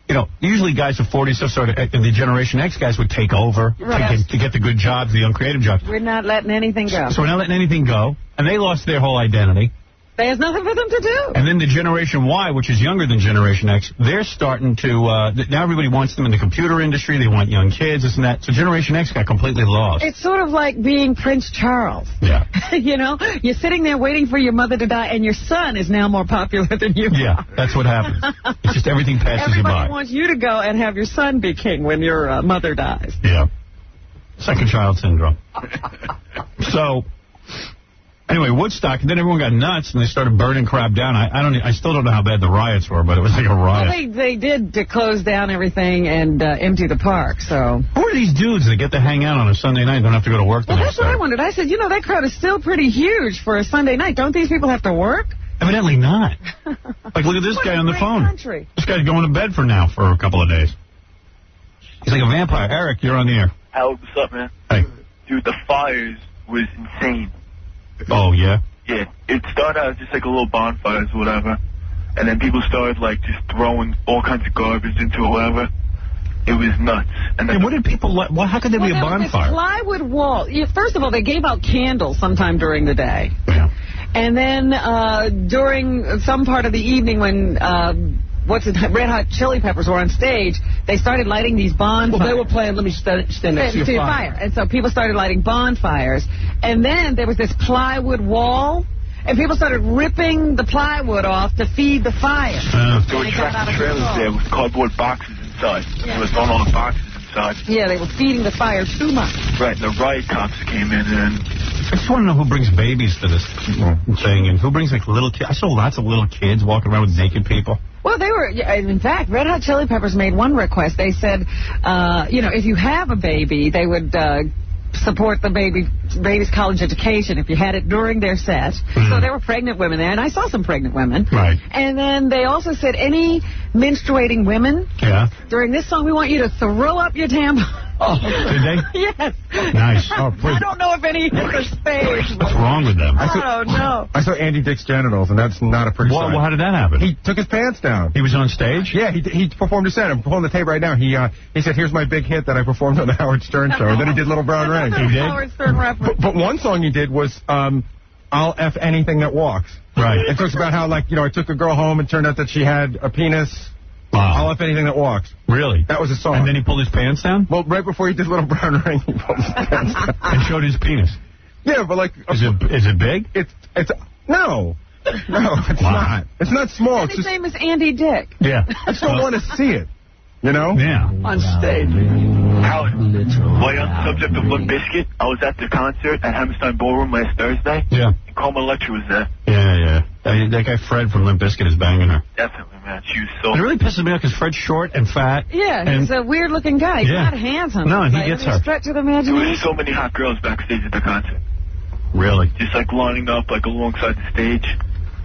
You know, usually guys of 40 stuff sort of, the Generation X guys would take over to get the good jobs, the uncreative jobs. We're not letting anything go. So we're not letting anything go, and they lost their whole identity. There's nothing for them to do. And then the Generation Y, which is younger than Generation X, they're starting to, now everybody wants them in the computer industry, they want young kids, this and that. So Generation X got completely lost. It's sort of like being Prince Charles. Yeah. You know, you're sitting there waiting for your mother to die, and your son is now more popular than you are. That's what happens. It's just everything passes you by. Everybody wants you to go and have your son be king when your mother dies. Yeah. Second child syndrome. So... Anyway, Woodstock, and then everyone got nuts, and they started burning crap down. I still don't know how bad the riots were, but it was like a riot. Well, they did to close down everything and empty the park, so... Who are these dudes that get to hang out on a Sunday night and don't have to go to work the next day? That's what I wondered. I said, you know, that crowd is still pretty huge for a Sunday night. Don't these people have to work? Evidently not. Like, look at this guy on the phone. Country. This guy's going to bed for a couple of days. He's like a vampire. Eric, you're on the air. Al, what's up, man? Hey. Dude, the fires was insane. Oh, yeah? Yeah. It started out just like a little bonfires or whatever. And then people started, like, just throwing all kinds of garbage into it, whatever. It was nuts. And then what did people... how could there be a bonfire? This plywood wall. First of all, they gave out candles sometime during the day. Yeah. And then during some part of the evening when... Red Hot Chili Peppers were on stage, they started lighting these bonfires. Well, they were playing Let Me Stand Next to Your Fire. And so people started lighting bonfires. And then there was this plywood wall, and people started ripping the plywood off to feed the fire. There were tractor trailers there with cardboard boxes inside. Yeah. It was throwing all the boxes inside. Yeah, they were feeding the fire too much. Right, the riot cops came in and... I just want to know who brings babies to this thing, and who brings, like, little kids. I saw lots of little kids walking around with naked people. Well, they were, in fact, Red Hot Chili Peppers made one request. They said, if you have a baby, they would support the baby's college education if you had it during their set. So there were pregnant women there, and I saw some pregnant women. Right. And then they also said any menstruating women, during this song, we want you to throw up your tampon. Oh, did they? Yes. Nice. Oh, please. I don't know if any hit the stage. What's wrong with them? I don't know. I saw Andy Dick's genitals, and that's not a pretty sign. Well, how did that happen? He took his pants down. He was on stage? Yeah, he performed a set. I'm pulling the tape right now. He said, here's my big hit that I performed on the Howard Stern show. And then he did Little Brown Ring. He did? Howard Stern reference. But one song he did was I'll F Anything That Walks. Right. It talks about how, like, I took a girl home and turned out that she had a penis. Wow. I'll F Anything That Walks. Really? That was a song. And then he pulled his pants down? Well, right before he did Little Brown Ring, he pulled his pants down. And showed his penis? Yeah, but like... Is it big? No. No, it's not. It's not small. His name is Andy Dick. Yeah. I just don't want to see it. You know? Yeah. On stage. Howard, while you're on the subject of Limp Bizkit, I was at the concert at Hammerstein Ballroom last Thursday. Yeah. And Carmen Electra was there. Yeah. That guy Fred from Limp Bizkit is banging her. Definitely, man. She was so... It really pisses me off because Fred's short and fat. Yeah, he's a weird-looking guy. He's not handsome. No, and he gets her. Stretch of the There imagination. were so many hot girls backstage at the concert. Really? Just like lining up like alongside the stage.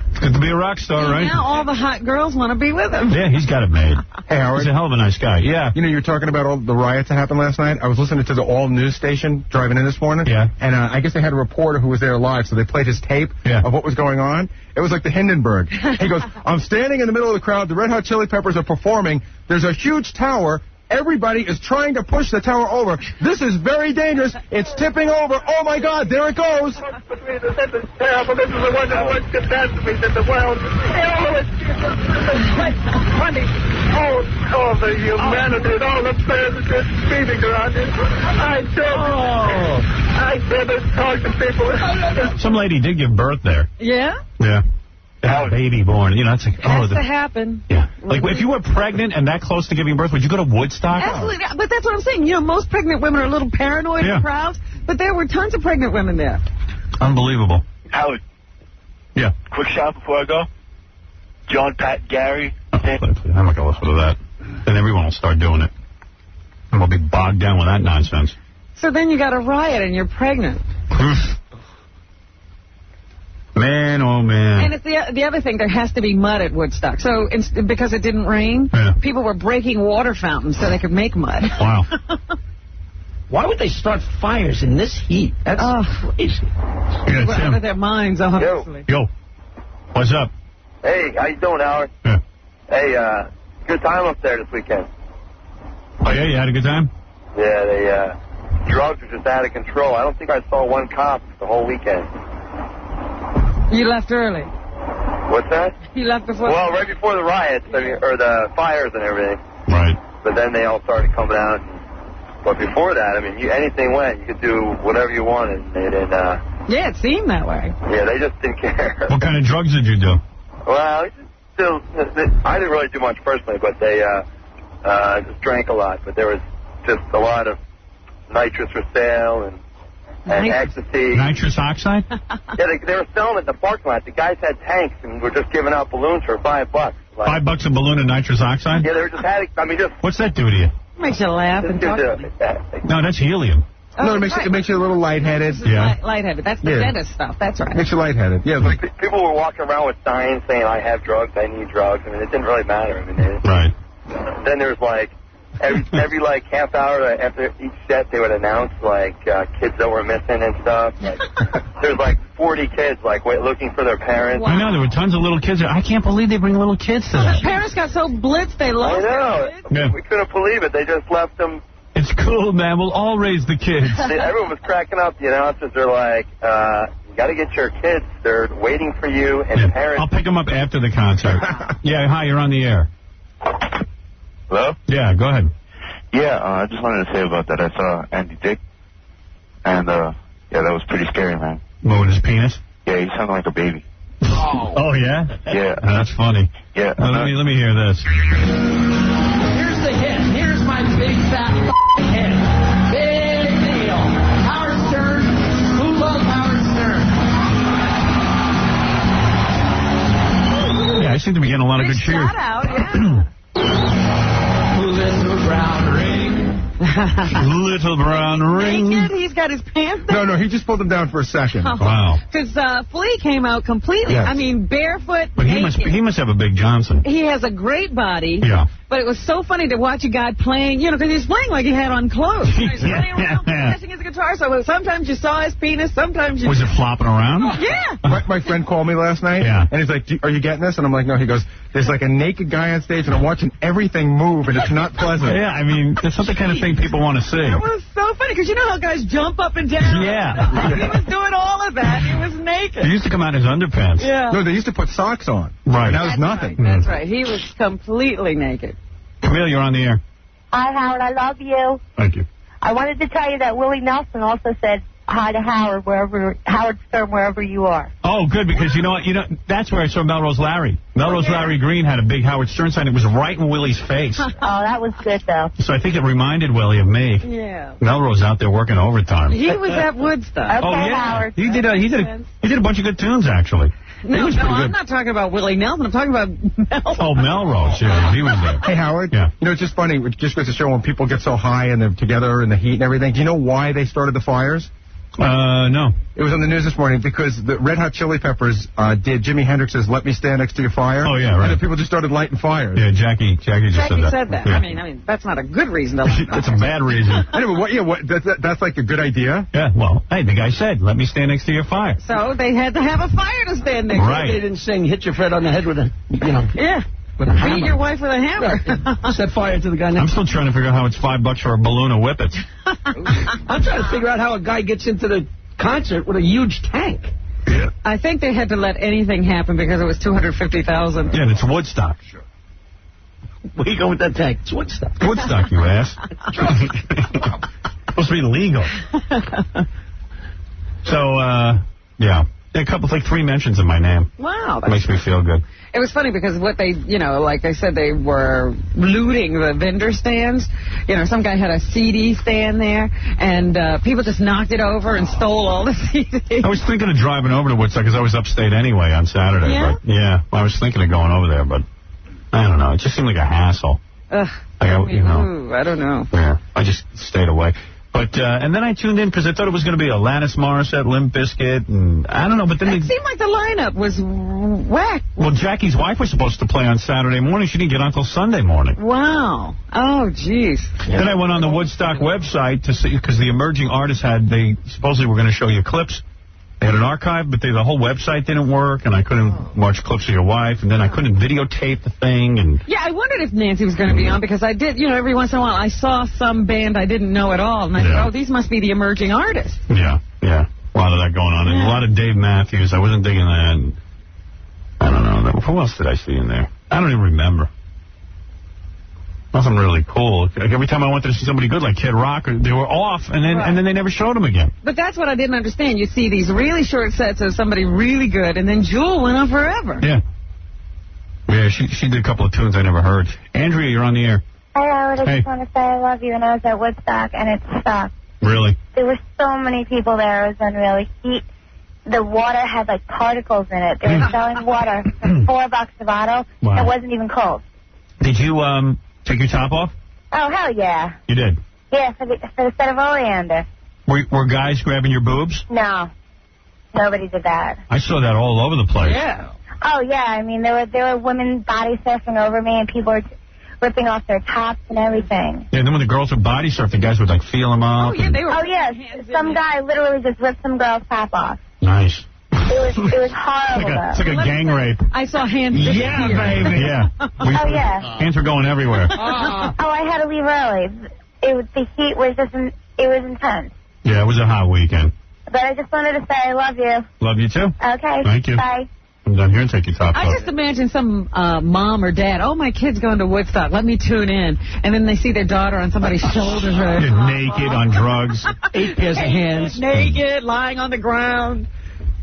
It's good to be a rock star, right? Now all the hot girls want to be with him. Yeah, he's got it made. Hey, Howard. He's a hell of a nice guy. Yeah. You know, you're talking about all the riots that happened last night. I was listening to the all-news station driving in this morning. Yeah. And I guess they had a reporter who was there live, so they played his tape of what was going on. It was like the Hindenburg. He goes, I'm standing in the middle of the crowd. The Red Hot Chili Peppers are performing. There's a huge tower. Everybody is trying to push the tower over. This is very dangerous. It's tipping over. Oh, my God, there it goes. This is terrible. This is the one of the worst catastrophes in the world. Funny. All the humanity and all the prayers are just beating around it. I said to talk to people. Some lady did give birth there. Yeah? Yeah. That baby born. You know, it's like, Has to happen. Yeah. Like, if you were pregnant and that close to giving birth, would you go to Woodstock? Absolutely. But that's what I'm saying. You know, most pregnant women are a little paranoid in crowds, but there were tons of pregnant women there. Unbelievable. Howard. Yeah. Quick shot before I go. John, Pat, Gary. I'm not going to listen to that. Then everyone will start doing it. And we'll be bogged down with that nonsense. So then you got a riot and you're pregnant. Man, oh man. And it's the other thing, there has to be mud at Woodstock. So because it didn't rain, people were breaking water fountains so they could make mud. Wow. Why would they start fires in this heat? That's crazy. Yeah, We're out of their minds, honestly. Yo. What's up? Hey, how you doing, Howard? Yeah. Hey, good time up there this weekend. Oh, yeah? You had a good time? Yeah, drugs are just out of control. I don't think I saw one cop the whole weekend. You left early. What's that? You left before... Well, right before the riots, or the fires and everything. Right. But then they all started coming out. But before that, I mean, anything went. You could do whatever you wanted. They didn't, Yeah, it seemed that way. Yeah, they just didn't care. What kind of drugs did you do? Well, still, I didn't really do much personally, but they just drank a lot. But there was just a lot of nitrous for sale and ecstasy. Nitrous oxide? Yeah, they were selling it in the parking lot. The guys had tanks and were just giving out balloons for $5. Like, $5 a balloon of nitrous oxide? Yeah, they were just having, just... What's that do to you? Makes you laugh and talk. No, that's helium. No, it makes you a little lightheaded. Yeah. Lightheaded. That's the dentist stuff. That's right. Makes you lightheaded. Yeah, like people were walking around with signs saying, I have drugs, I need drugs. I mean, it didn't really matter. I mean, right. Then there was like, every like half hour after each set, they would announce like kids that were missing and stuff. Like, there's like 40 kids like looking for their parents. Wow. I know, there were tons of little kids there. I can't believe they bring little kids to that. Parents got so blitzed they lost their kids. Yeah. We couldn't believe it. They just left them. It's cool, man. We'll all raise the kids. Everyone was cracking up. The announcers are like, you got to get your kids. They're waiting for you, and parents. I'll pick them up after the concert. Yeah, hi, you're on the air. Hello? Yeah, go ahead. Yeah, I just wanted to say about that. I saw Andy Dick, and, yeah, that was pretty scary, man. Moving his penis? Yeah, he sounded like a baby. Oh, yeah? Yeah. That's funny. Yeah. Let me hear this. Here's the hit. Here's my big fat hit. Big deal. Howard Stern. Who loves Howard Stern? Yeah, I seem to be getting a lot of good cheers. Shout out, yeah. Little brown ring. Little brown ring. Naked, he's got his pants down. No, he just pulled them down for a second. Wow. Because Flea came out completely, Yes. I mean, barefoot, But he must have a big Johnson. He has a great body. Yeah. But it was so funny to watch a guy playing, because he was playing like he had on clothes. He was running around flashing his guitar, so sometimes you saw his penis, sometimes you... Was it flopping around? Yeah. My friend called me last night, and he's like, are you getting this? And I'm like, no. He goes, there's like a naked guy on stage, and I'm watching everything move, and it's not pleasant. Yeah, I mean, that's not the kind of thing people want to see. It was so funny, because you know how guys jump up and down? Yeah. He was doing all of that. He was naked. He used to come out in his underpants. Yeah. No, they used to put socks on. Right. And that was nothing. Right. That's right. He was completely naked. Camille, you're on the air. Hi, Howard. I love you. Thank you. I wanted to tell you that Willie Nelson also said hi to Howard, Howard Stern, wherever you are. Oh, good, because you know what? That's where I saw Melrose Larry. Melrose Larry Green had a big Howard Stern sign. It was right in Willie's face. Oh, that was good, though. So I think it reminded Willie of me. Yeah. Melrose out there working overtime. He was at Woodstock. Oh, yeah. Howard. He did a bunch of good tunes, actually. No, I'm not talking about Willie Nelson. I'm talking about Melrose. Oh, Melrose, yeah, he was there. Hey, Howard. Yeah. It's just funny. It just goes to show when people get so high and they're together in the heat and everything. Do you know why they started the fires? No. It was on the news this morning because the Red Hot Chili Peppers did Jimi Hendrix's "Let Me Stand Next to Your Fire." Oh, yeah, right. And then people just started lighting fires. Yeah, Jackie just said that. Yeah. I mean, that's not a good reason to light That's a bad reason. Anyway, that's like a good idea. Yeah, well, hey, the guy said, "Let me stand next to your fire." So they had to have a fire to stand next to. Right. They didn't sing "Hit Your Fred on the Head with a," Yeah. with a hammer. Beat your wife with a hammer. Set fire to the guy I'm next. still trying to figure out how it's $5 for a balloon of whippets. I'm trying to figure out how a guy gets into the concert with a huge tank. Yeah. I think they had to let anything happen because it was $250,000. Yeah, and it's Woodstock. Sure. Where you go with that tank? It's Woodstock. Woodstock, you ass. Supposed to be legal. So, yeah. A couple, like 3 mentions of my name. Wow. That makes me feel good. It was funny because what they, like I said, they were looting the vendor stands. Some guy had a CD stand there, and people just knocked it over and stole all the CDs. I was thinking of driving over to Woodstock because I was upstate anyway on Saturday. Yeah? But yeah, I was thinking of going over there, but I don't know. It just seemed like a hassle. Ugh. I I don't know. Yeah, I just stayed away. But, and then I tuned in because I thought it was going to be Alanis Morissette, Limp Bizkit, and I don't know, but then it seemed like the lineup was whack. Well, Jackie's wife was supposed to play on Saturday morning. She didn't get on until Sunday morning. Wow. Oh, jeez. Yeah. Then I went on the Woodstock website to see, because the emerging artists they supposedly were going to show you clips. They had an archive, but the whole website didn't work, and I couldn't watch clips of your wife, and then I couldn't videotape the thing. And yeah, I wondered if Nancy was going to be on, because I did, every once in a while I saw some band I didn't know at all, and I thought, oh, these must be the emerging artists. Yeah. A lot of that going on. And a lot of Dave Matthews. I wasn't digging that. And I don't know. Who else did I see in there? I don't even remember. Nothing really cool. Like every time I wanted to see somebody good, like Kid Rock, they were off, and then they never showed them again. But that's what I didn't understand. You see these really short sets of somebody really good, and then Jewel went on forever. Yeah, she did a couple of tunes I never heard. Andrea, you're on the air. Hi, Howard. I just want to say I love you, and I was at Woodstock, and it sucked. Really? There were so many people there. It was unreal. The water had, like, particles in it. They were selling water for $4 a bottle. Wow. It wasn't even cold. Did you, take your top off? Oh, hell yeah. You did? Yeah, for the set of oleander. Were guys grabbing your boobs? No. Nobody did that. I saw that all over the place. Yeah. Oh, yeah. I mean, there were women body surfing over me, and people were ripping off their tops and everything. Yeah, and then when the girls would body surf, the guys would, like, feel them up. Oh, yeah, they were. Oh, yeah. Some guy literally just ripped some girl's top off. Nice. It was horrible. It's like a gang rape. I saw hands disappear. Yeah, baby. Yeah. Hands were going everywhere. Oh, I had to leave early. The heat was it was intense. Yeah, it was a hot weekend. But I just wanted to say I love you. Love you, too. Okay. Thank you. Bye. I'm done here and take your top off. I just imagine some mom or dad, oh, my kid's going to Woodstock, let me tune in. And then they see their daughter on somebody's shoulder. Naked, on drugs. 8 pairs of hands. Naked, lying on the ground.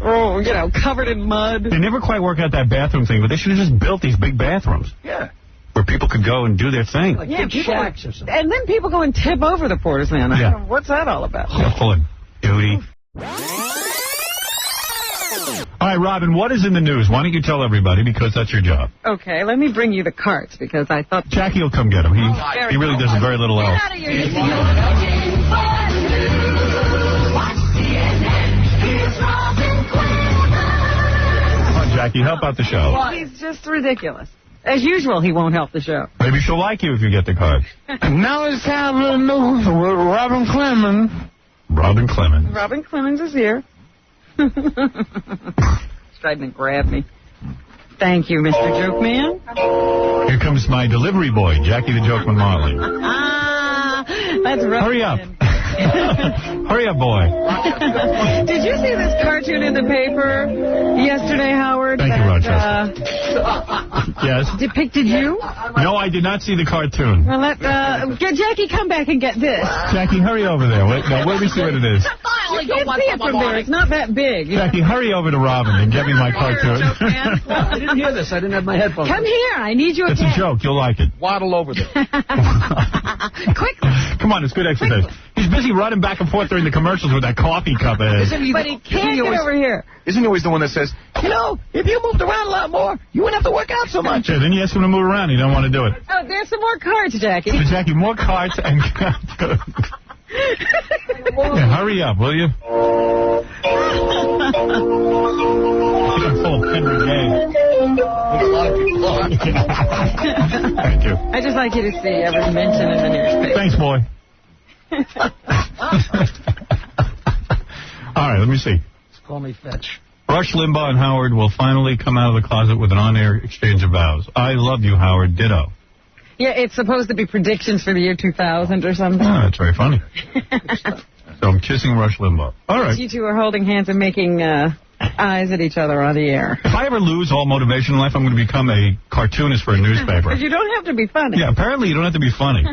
Oh, covered in mud. They never quite work out that bathroom thing, but they should have just built these big bathrooms. Yeah. Where people could go and do their thing. Like shacks or something. And then people go and tip over the porters, man. I don't know, what's that all about? Full of duty. All right, Robin, what is in the news? Why don't you tell everybody, because that's your job. Okay, let me bring you the carts, because I thought... Jackie will come get him. He really does very little else. Get out of here. Come on, Jackie, help out the show. He's just ridiculous. As usual, he won't help the show. Maybe she'll like you if you get the cards. Now it's time for the news with Robin Clemens. Robin Clemens. Robin Clemens is here. Trying to grab me. Thank you, Mr. Joke Man. Here comes my delivery boy, Jackie the Jokeman Marley. That's right. Hurry up. Hurry up, boy. Did you see this cartoon in the paper yesterday, Howard? Thank you, Rochester. Yes? Depicted you? No, I did not see the cartoon. Well, get Jackie, come back and get this. Jackie, hurry over there. Wait, let me see what it is. You can't see it from there. It's not that big. Jackie, hurry over to Robin and get me my cartoon. I didn't hear this. I didn't have my headphones. Come here. I need you again. It's a joke. You'll like it. Waddle over there. Quickly. Come on, it's good exercise. He's busy running back and forth during the commercials with that coffee cup in his. But he can't get over here. Isn't he always the one that says, if you moved around a lot more, you wouldn't have to work out so much? Yeah, then you ask him to move around. He don't want to do it. Oh, there's some more cards, Jackie. So, Jackie, more cards and... Yeah, hurry up, will you? I'm full of Henry Gay. Thank you. I'd just like you to see every mention in the newspaper. Thanks, boy. All right, let me see. Just call me Fetch. Rush Limbaugh and Howard will finally come out of the closet with an on-air exchange of vows. I love you, Howard. Ditto. Yeah, it's supposed to be predictions for the year 2000 or something. Oh, that's very funny. So I'm kissing Rush Limbaugh. All right. You two are holding hands and making eyes at each other on the air. If I ever lose all motivation in life, I'm going to become a cartoonist for a newspaper. But you don't have to be funny. Yeah, apparently you don't have to be funny.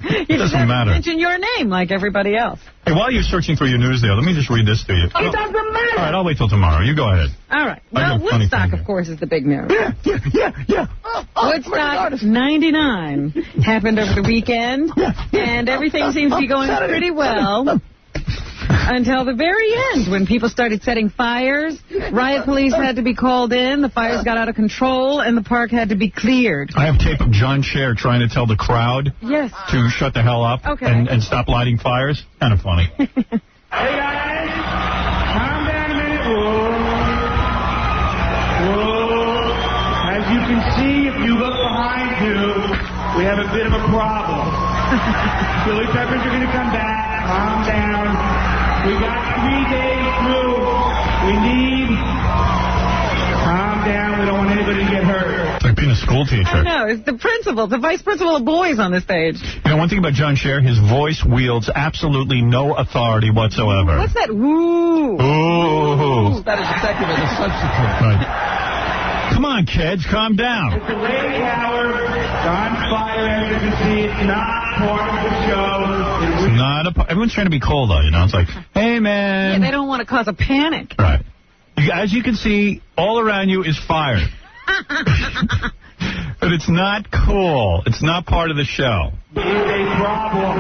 It doesn't matter. Mention your name like everybody else. Hey, while you're searching for your news there, let me just read this to you. It doesn't matter. All right, I'll wait till tomorrow. You go ahead. All right. Well, Woodstock, of course, is the big news. Yeah. Woodstock 99 happened over the weekend, and everything seems to be going pretty well. until the very end when people started setting fires. Riot police had to be called in. The fires got out of control, and the park had to be cleared. I have tape of John Scher trying to tell the crowd to shut the hell up and stop lighting fires. Kind of funny. Hey, guys, calm down a minute. Whoa. As you can see, if you look behind you, we have a bit of a problem. Chili peppers are going to come back. Calm down. We got 3 days through. We need... Calm down. We don't want anybody to get hurt. It's like being a school teacher. I know. It's the principal, the vice principal of boys on the stage. You know, one thing about John Scher, his voice wields absolutely no authority whatsoever. What's that? Ooh. Ooh. That is effective as a substitute. Right. Come on, kids, calm down. It's a late hour. On fire, as you can see. It's not part of the show. It's not everyone's trying to be cool, though, you know. It's like, hey, man. Yeah, they don't want to cause a panic. Right. As you can see, all around you is fire. But it's not cool. It's not part of the show. It's a problem.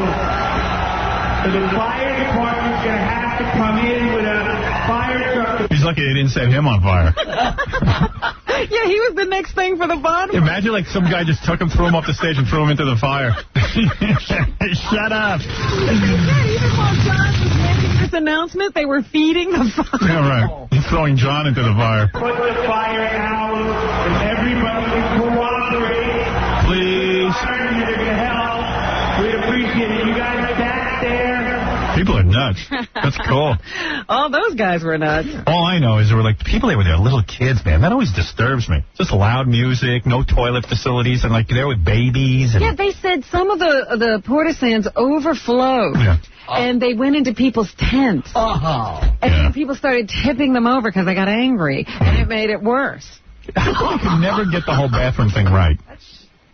So the fire department's going to have to come in with a fire truck. He's lucky they didn't set him on fire. Yeah, he was the next thing for the bonfire. Imagine like some guy just took him, threw him off the stage, and threw him into the fire. Shut up. Even while John was making this announcement, they were feeding the fire. Yeah, right. He's throwing John into the fire. Put the fire out, and everybody can cooperate. Please. You're going to help. We'd appreciate it. You guys back there. People are nuts. That's cool. All those guys were nuts. All I know is there were like people there with their little kids, man. That always disturbs me. Just loud music, no toilet facilities, and like there with babies. And... Yeah, they said some of the portisans overflowed. Yeah. And they went into people's tents. And then people started tipping them over because they got angry, and it made it worse. You can never get the whole bathroom thing right.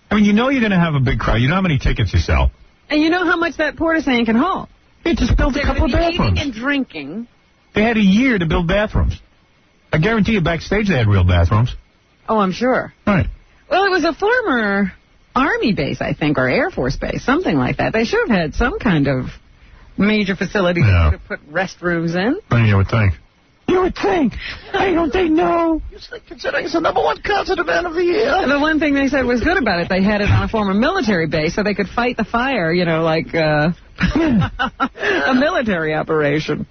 I mean, you know you're going to have a big crowd. You know how many tickets you sell. And you know how much that portisan can hold. They just built a couple of bathrooms. Eating and drinking. They had a year to build bathrooms. I guarantee you backstage they had real bathrooms. Oh, I'm sure. Right. Well, it was a former Army base, I think, or Air Force base, something like that. They should have had some kind of major facility to put restrooms in. You would think. You would think. Hey, don't they know? Considering it's the #1 concert event of the year. And the one thing they said was good about it, they had it on a former military base so they could fight the fire, you know, like a military operation.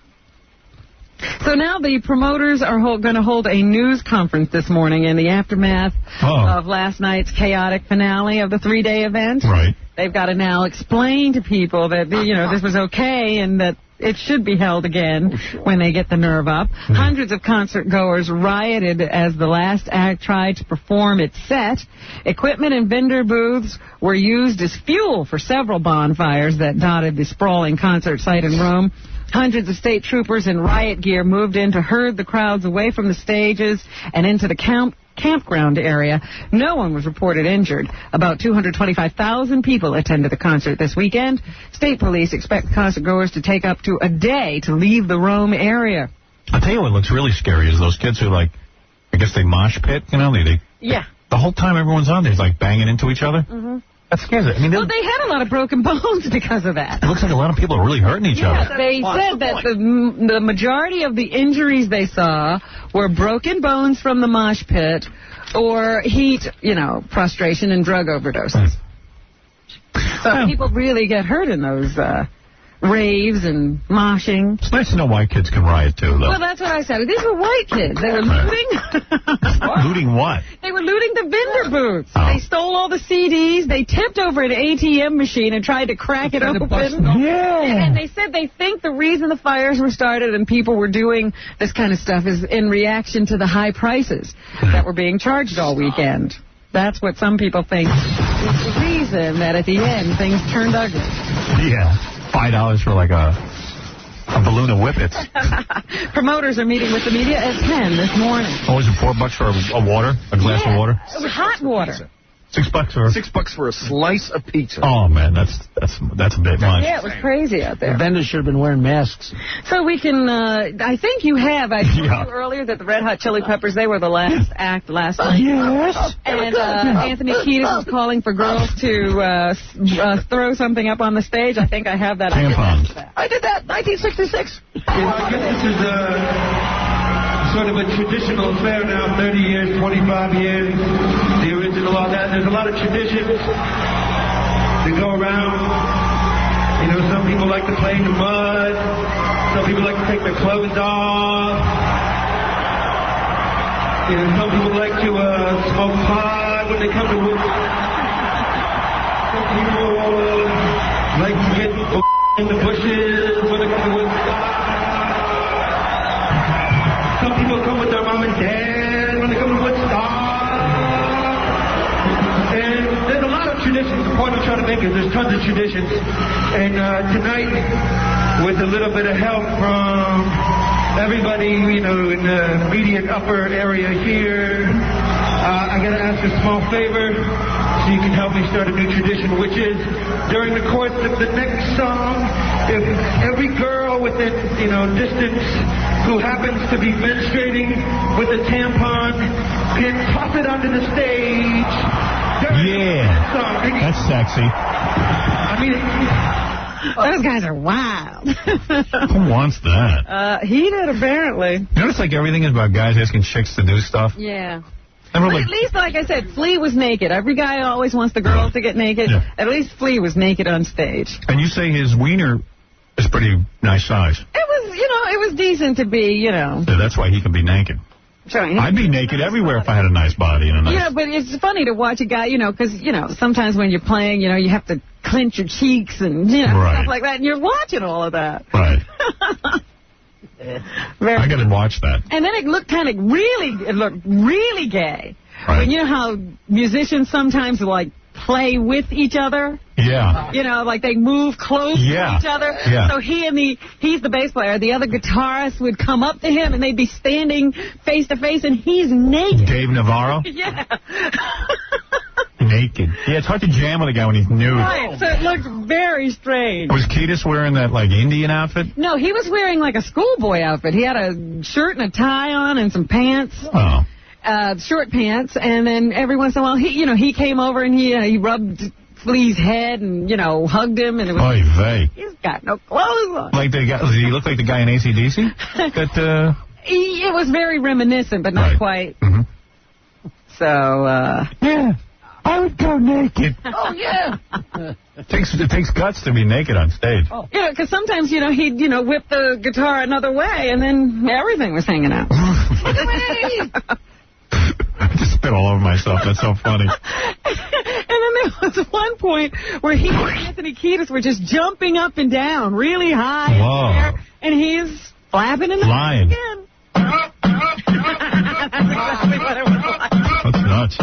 So now the promoters are going to hold a news conference this morning in the aftermath of last night's chaotic finale of the 3-day event. Right. They've got to now explain to people that, you know, this was okay and that it should be held again when they get the nerve up. Hundreds of concert goers rioted as the last act tried to perform its set. Equipment and vendor booths were used as fuel for several bonfires that dotted the sprawling concert site in Rome. Hundreds of state troopers in riot gear moved in to herd the crowds away from the stages and into the campground area. No one was reported injured. About 225,000 people attended the concert this weekend. State police expect concert goers to take up to a day to leave the Rome area. I'll tell you what looks really scary is those kids who, like, I guess they mosh pit, you know? Yeah. The whole time everyone's on there, like, banging into each other. Mm-hmm. That scares it. I mean, well, they had a lot of broken bones because of that. It looks like a lot of people are really hurting each other. They said that the majority of the injuries they saw were broken bones from the mosh pit or heat, you know, prostration and drug overdoses. So people really get hurt in those raves and moshing. It's nice to know white kids can riot, too, though. Well, that's what I said. These were white kids. They were looting. Looting what? They were looting the vendor booths. They stole all the CDs. They tipped over an ATM machine and tried to crack it open. Yeah. And they said they think the reason the fires were started and people were doing this kind of stuff is in reaction to the high prices that were being charged all weekend. That's what some people think is the reason that at the end things turned ugly. Yeah. $5 for like a balloon of whippets. Promoters are meeting with the media at 10 this morning. Oh, is it $4 for a water? A glass of water? It was hot water. $6 for $6 for a slice of pizza. Oh man, that's a bit much. Yeah, it was crazy out there. The vendors should have been wearing masks. So we can, I think you have. I told you earlier that the Red Hot Chili Peppers, they were the last act last night. Yes. And Anthony Kiedis was calling for girls to throw something up on the stage. I think I have that. Tampons. I did that, 1966. I guess this is sort of a traditional affair now, 30 years, 25 years, the original, all that. There's a lot of traditions that go around. You know, some people like to play in the mud. Some people like to take their clothes off. You know, some people like to smoke pot when they come to Woodstock. Some people like to get in the bushes when they come to Woodstock. Some people come with their mom and dad when they come to Woodstock. And there's a lot of traditions. The point I'm trying to make is there's tons of traditions. And tonight, with a little bit of help from everybody, you know, in the immediate upper area here, I got to ask a small favor so you can help me start a new tradition, which is during the course of the next song, if every girl within, you know, distance who happens to be menstruating with a tampon can toss it onto the stage. That's sexy. I mean, those guys are wild. Who wants that? He did, apparently. You notice like everything is about guys asking chicks to do stuff? Yeah. But at least, like I said, Flea was naked. Every guy always wants the girls to get naked. Yeah. At least Flea was naked on stage. And you say his wiener is pretty nice size. It was, you know, it was decent to be, you know. Yeah, that's why he can be naked. Sure, I'd be naked everywhere if I had a nice body and a nice... Yeah, but it's funny to watch a guy, you know, because, you know, sometimes when you're playing, you know, you have to clench your cheeks and, you know, stuff like that, and you're watching all of that. Right. I got to watch that. And then it looked really gay. Right. But you know how musicians sometimes, like, play with each other? Yeah. You know, like they move close to each other. Yeah. So he's the bass player. The other guitarist would come up to him and they'd be standing face to face and he's naked. Dave Navarro? Yeah. Naked. Yeah, it's hard to jam with a guy when he's nude. Right, so it looked very strange. Was Kiedis wearing that, like, Indian outfit? No, he was wearing, like, a schoolboy outfit. He had a shirt and a tie on and some pants. Oh. Short pants, and then every once in a while, he came over and he rubbed Flea's head and, you know, hugged him, and it was... Oy vey. He's got no clothes on. Like the guy, did he look like the guy in AC/DC? It was very reminiscent, but not quite. Mm-hmm. So, yeah, I would go naked. Oh, yeah. It takes guts to be naked on stage. Oh. Yeah, because sometimes, you know, he'd, you know, whip the guitar another way, and then everything was hanging out. I just spit all over myself. That's so funny. And then there was one point where he and Anthony Kiedis were just jumping up and down really high in the air, and he's flapping in the air again. That's exactly what it was like. That's nuts.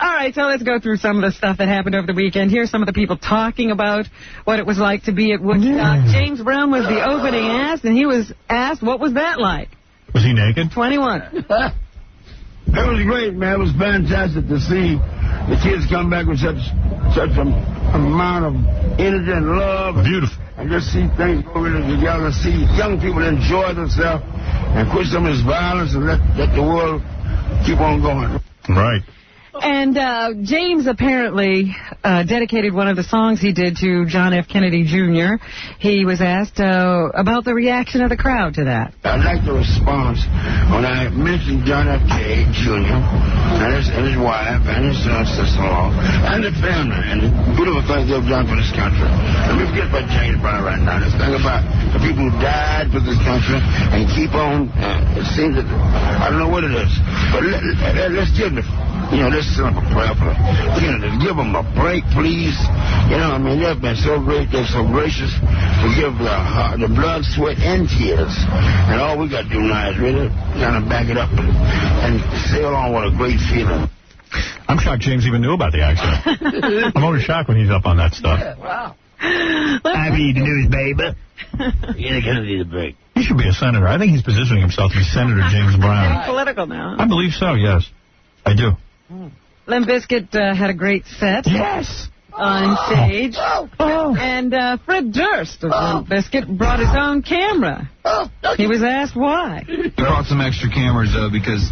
All right, so let's go through some of the stuff that happened over the weekend. Here's some of the people talking about what it was like to be at Woodstock. James Brown was the opening act, and he was asked, what was that like? Was he naked? 21. It was great, man. It was fantastic to see the kids come back with such an amount of energy and love. Beautiful. And just see things go really together, see young people enjoy themselves and quit some of this violence and let the world keep on going. Right. And James apparently dedicated one of the songs he did to John F. Kennedy, Jr. He was asked about the reaction of the crowd to that. I like the response when I mentioned John F. K. Jr. and his wife and his sister-in-law and the family and the beautiful things they've done for this country. Let me forget about James Brown right now. Let's think about the people who died for this country and keep on. It seems that, I don't know what it is, but let's give them, you know, let's send them a prayer for them. You know, give them a break, please. You know, I mean, they've been so great, they're so gracious to give the blood, sweat, and tears. And all we got to do now is really kind of back it up and sail on with a great feeling. I'm shocked James even knew about the accident. I'm always shocked when he's up on that stuff. Yeah, wow. I read the news, baby. You're going to need a break. He should be a senator. I think he's positioning himself to be Senator James Brown. He's political now. I believe so, yes. I do. Limp Bizkit had a great set. Yes! On stage. And Fred Durst of Limp Bizkit brought his own camera. He was asked why. He brought some extra cameras, though, because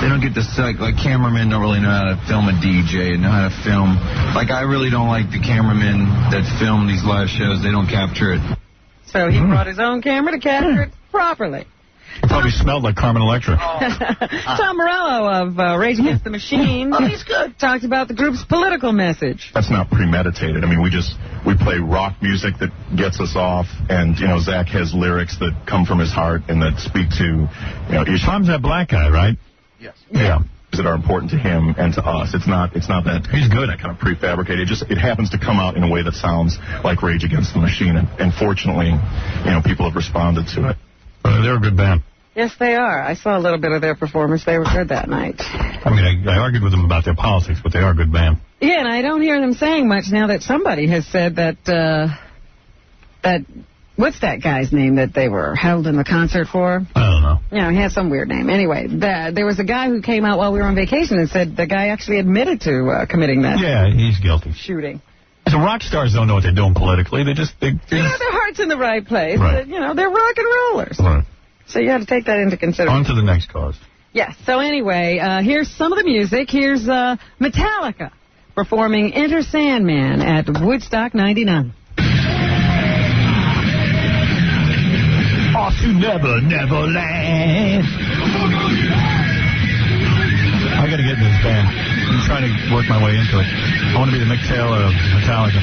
they don't get the like cameramen don't really know how to film a DJ and know how to film. Like, I really don't like the cameramen that film these live shows. They don't capture it. So he brought his own camera to capture it properly. It probably smelled like Carmen Electra. Tom Morello of Rage Against the Machine. He's good. Talked about the group's political message. That's not premeditated. I mean, we play rock music that gets us off, and, you know, Zach has lyrics that come from his heart and that speak to, you know, issues. Tom's that black guy, right? Yes. Yeah. That are important to him and to us. It's not that he's good. That kind of prefabricated. It happens to come out in a way that sounds like Rage Against the Machine, and fortunately, you know, people have responded to it. They're a good band. Yes, they are. I saw a little bit of their performance. They were good that night. I mean, I argued with them about their politics, but they are a good band. Yeah, and I don't hear them saying much now that somebody has said that, what's that guy's name that they were held in the concert for? I don't know. You know, he had some weird name. Anyway, there was a guy who came out while we were on vacation and said the guy actually admitted to committing that. Yeah, he's guilty. Shooting. The rock stars don't know what they're doing politically. They their heart's in the right place. Right. But, you know, they're rock and rollers. Right. So you have to take that into consideration. On to the next cause. Yes. So anyway, here's some of the music. Here's Metallica performing Enter Sandman at Woodstock 99. Off to Never, Neverland. I got to get in this band. I'm trying to work my way into it. I want to be the Mick Taylor of Metallica.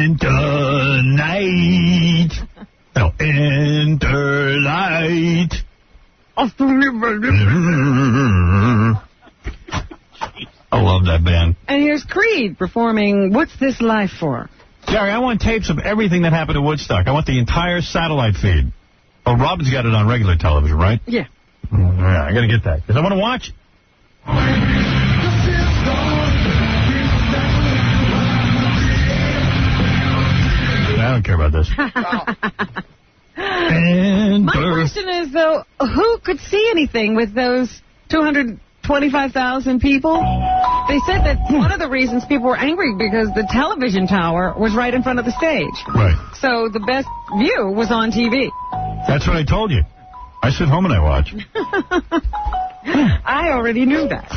Enter night. No, enter light. Off to Never, Neverland. I love that band. And here's Creed performing What's This Life For? Gary, I want tapes of everything that happened at Woodstock. I want the entire satellite feed. Oh, Robin's got it on regular television, right? Yeah. Yeah, I got to get that, because I want to watch it. I don't care about this. My question is, though, who could see anything with those 225,000 people? They said that one of the reasons people were angry because the television tower was right in front of the stage. Right. So the best view was on TV. That's what I told you. I sit home and I watch. I already knew that.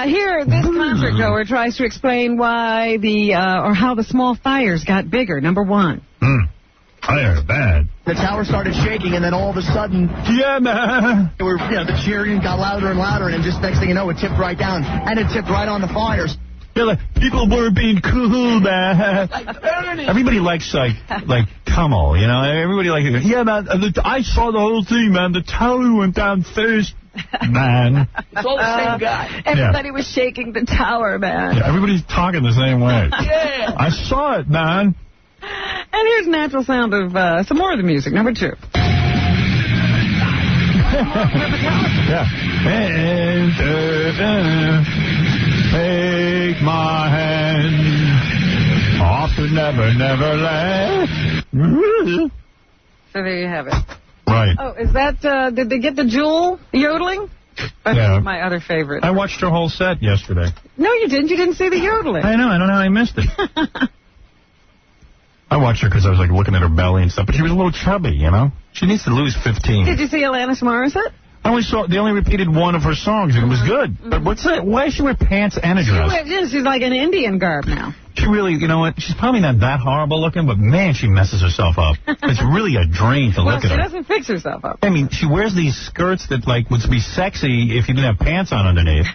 Here, this concert goer tries to explain why or how the small fires got bigger. Number one. Fire bad. The tower started shaking, and then all of a sudden, the cheering got louder and louder, and just next thing you know, it tipped right down, and it tipped right on the fires. Yeah, like, people were being cool, man. Everybody likes, like Tummel, you know? Everybody likes, yeah, man, I saw the whole thing, man. The tower went down first, man. It's all the same guy. Everybody was shaking the tower, man. Yeah, everybody's talking the same way. Yeah. I saw it, man. And here's natural sound of some more of the music. Number two. Yeah. Take my hand off to Never, Neverland. So there you have it. Right. Oh, is that, did they get the Jewel yodeling? That's my other favorite. I watched her whole set yesterday. No, you didn't. You didn't see the yodeling. I know. I don't know how I missed it. I watched her because I was, like, looking at her belly and stuff, but she was a little chubby, you know? She needs to lose 15. Did you see Alanis Morissette? They only repeated one of her songs, and it was good. But what's that? Why does she wear pants and a dress? She's like an Indian garb now. She really, you know what? She's probably not that horrible looking, but, man, she messes herself up. It's really a drain to look at her. She doesn't fix herself up. I mean, she wears these skirts that, like, would be sexy if you didn't have pants on underneath.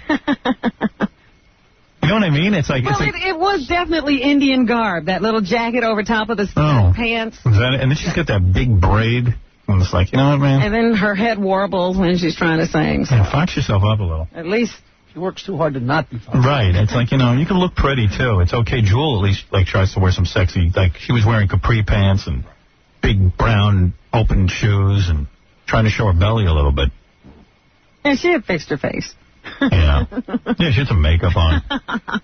You know what I mean? It's like... Well, it was definitely Indian garb, that little jacket over top of the pants. Is that it? And then she's got that big braid. And it's like, you know what, man? And then her head warbles when she's trying to sing. So. Yeah, fox yourself up a little. At least... She works too hard to not be foxed. Right. It's like, you know, you can look pretty, too. It's okay. Jewel at least, like, tries to wear some sexy... Like, she was wearing capri pants and big brown open shoes and trying to show her belly a little bit. And she had fixed her face. Yeah. Yeah, she had some makeup on. All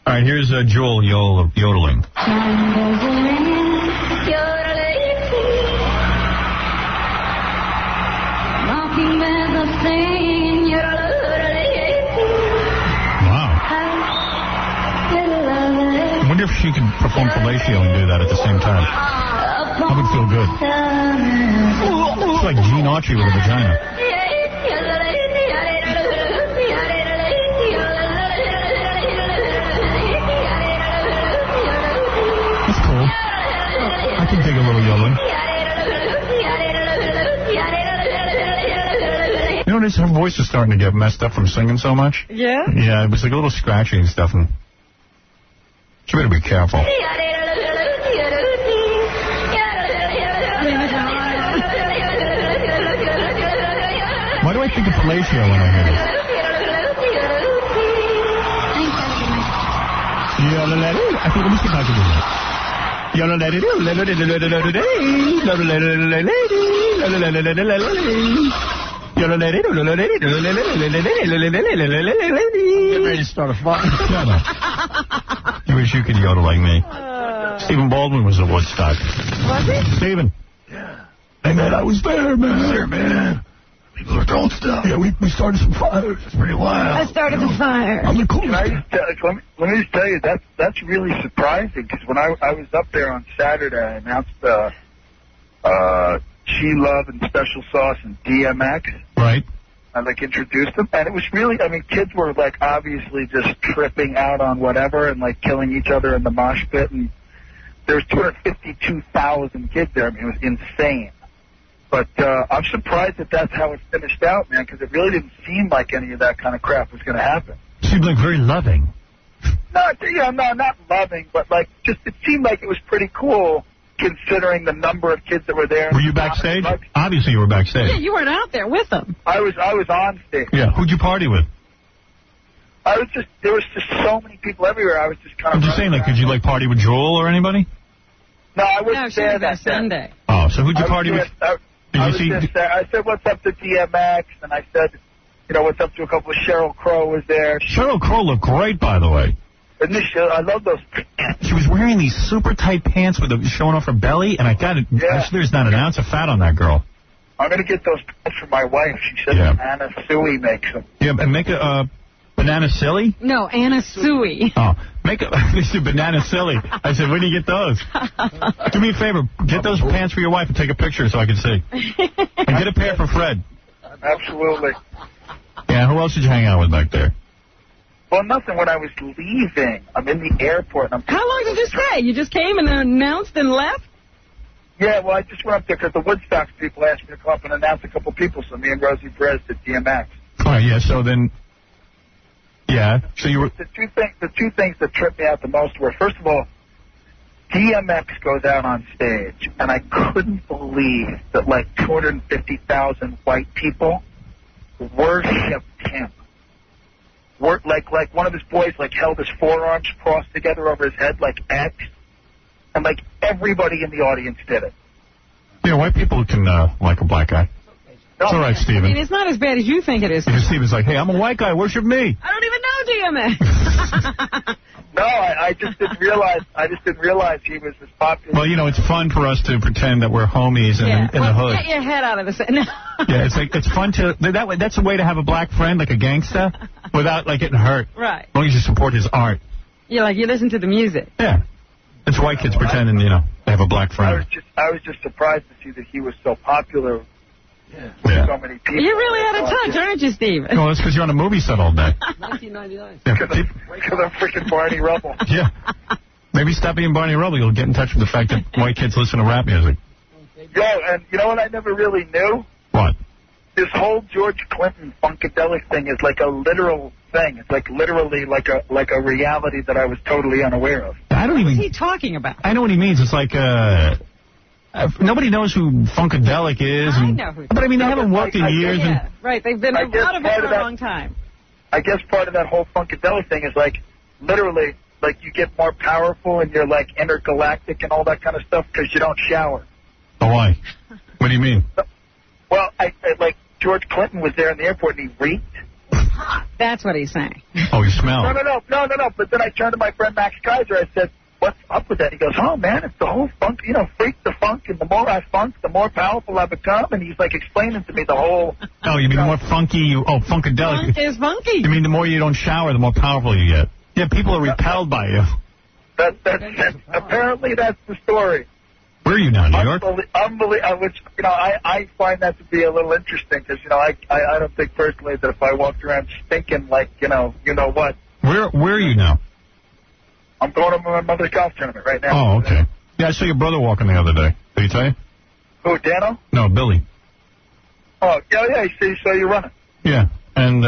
right, here's Jewel yodeling. she could perform fellatio and do that at the same time. I would feel good. It's like Gene Autry with a vagina. That's cool. I can dig a little yodeling. You notice her voice is starting to get messed up from singing so much? Yeah? Yeah, it was like a little scratchy and stuff. And she better be careful. Why do I think of fellatio when I hear this? I think, let me see if I can do that. Get ready to start a fire. Shut up. You wish you could yodel like me. Stephen Baldwin was at Woodstock. Was he? Stephen. Yeah. Hey, man, I was there, man. There, man. People are throwing stuff. Yeah, we started some fires. It's pretty wild. I started the fire. I'm the coolest. Let me just tell you, that's really surprising, because when I was up there on Saturday, I announced She Love and Special Sauce and DMX. Right. I introduced them, and it was really, kids were obviously just tripping out on whatever and killing each other in the mosh pit, and there's 252,000 kids there. It was insane. But I'm surprised that that's how it finished out, man, because it really didn't seem like any of that kind of crap was going to happen. Seemed like very loving. No, not loving, but it seemed like it was pretty cool considering the number of kids that were there. Were you backstage? Obviously, you were backstage. Yeah, you weren't out there with them. I was on stage. Yeah, who'd you party with? There was just so many people everywhere. I was just kind of. I'm just saying, could you party with Joel or anybody? No, I wasn't there that Sunday. Oh, so who'd you party with? I said what's up to DMX, and I said, what's up to a couple of Sheryl Crow was there. Sheryl Crow looked great, by the way. I love those pants. She was wearing these super tight pants with showing off her belly, and I got it. Yeah. There's not an ounce of fat on that girl. I'm going to get those pants for my wife. She said Anna Sui makes them. Yeah, and make a banana silly? No, Anna Sui. Oh, make a banana silly. I said, where do you get those? Do me a favor. Get those pants for your wife and take a picture so I can see. And get a pair for Fred. Absolutely. Yeah, who else did you hang out with back there? Well, nothing. When I was leaving, I'm in the airport. And How long did you stay? You just came and announced and left? Yeah, well, I just went up there because the Woodstock people asked me to come up and announce a couple people, so me and Rosie Perez did DMX. Oh, yeah, so then, yeah, so you were... The two things that tripped me out the most were, first of all, DMX goes out on stage, and I couldn't believe that 250,000 white people worshipped him. Like one of his boys held his forearms crossed together over his head like X, and everybody in the audience did it. Yeah, white people can like a black guy. It's all right, Steven. It's not as bad as you think it is. Because Steven's like, hey, I'm a white guy, worship me. I don't even know DMX. No, I just didn't realize he was as popular. Well, it's fun for us to pretend that we're homies in the hood. Get your head out of the Yeah, it's fun to that's a way to have a black friend, like a gangsta, without getting hurt. Right. As long as you support his art. You listen to the music. Yeah. It's white kids pretending, they have a black friend. I was just surprised to see that he was so popular. Yeah. So many people. You're really out of touch, aren't you, Steven? Well, it's because you're on a movie set all day. 1999. Because I'm freaking Barney Rubble. Yeah. Maybe stop being Barney Rubble. You'll get in touch with the fact that white kids listen to rap music. Yo, and you know what I never really knew? What? This whole George Clinton Funkadelic thing is a literal thing. It's literally like a reality that I was totally unaware of. What is he talking about? I know what he means. It's nobody knows who Funkadelic is. I know who. But they haven't worked in years. Yeah, right. They've been out of it for a long time. I guess part of that whole Funkadelic thing is literally you get more powerful and you're intergalactic and all that kind of stuff because you don't shower. Oh, why? What do you mean? Well, George Clinton was there in the airport and he reeked. That's what he's saying. Oh, he smelled. No. But then I turned to my friend Max Kaiser. I said, what's up with that? He goes, oh, man, it's the whole funk, freak the funk, and the more I funk, the more powerful I become, and he's, explaining to me the whole... Oh, you mean the more funky Funkadelic. Funk is funky. You mean the more you don't shower, the more powerful you get. Yeah, people are repelled by you. Apparently that's the story. Where are you now, New York? Which, I find that to be a little interesting because, I don't think personally that if I walked around stinking like, you know what. Where are you now? I'm going to my mother's golf tournament right now. Oh, okay. Yeah, I saw your brother walking the other day. Did he tell you? Who, Dano? No, Billy. Oh, yeah, he saw you running. Yeah, and,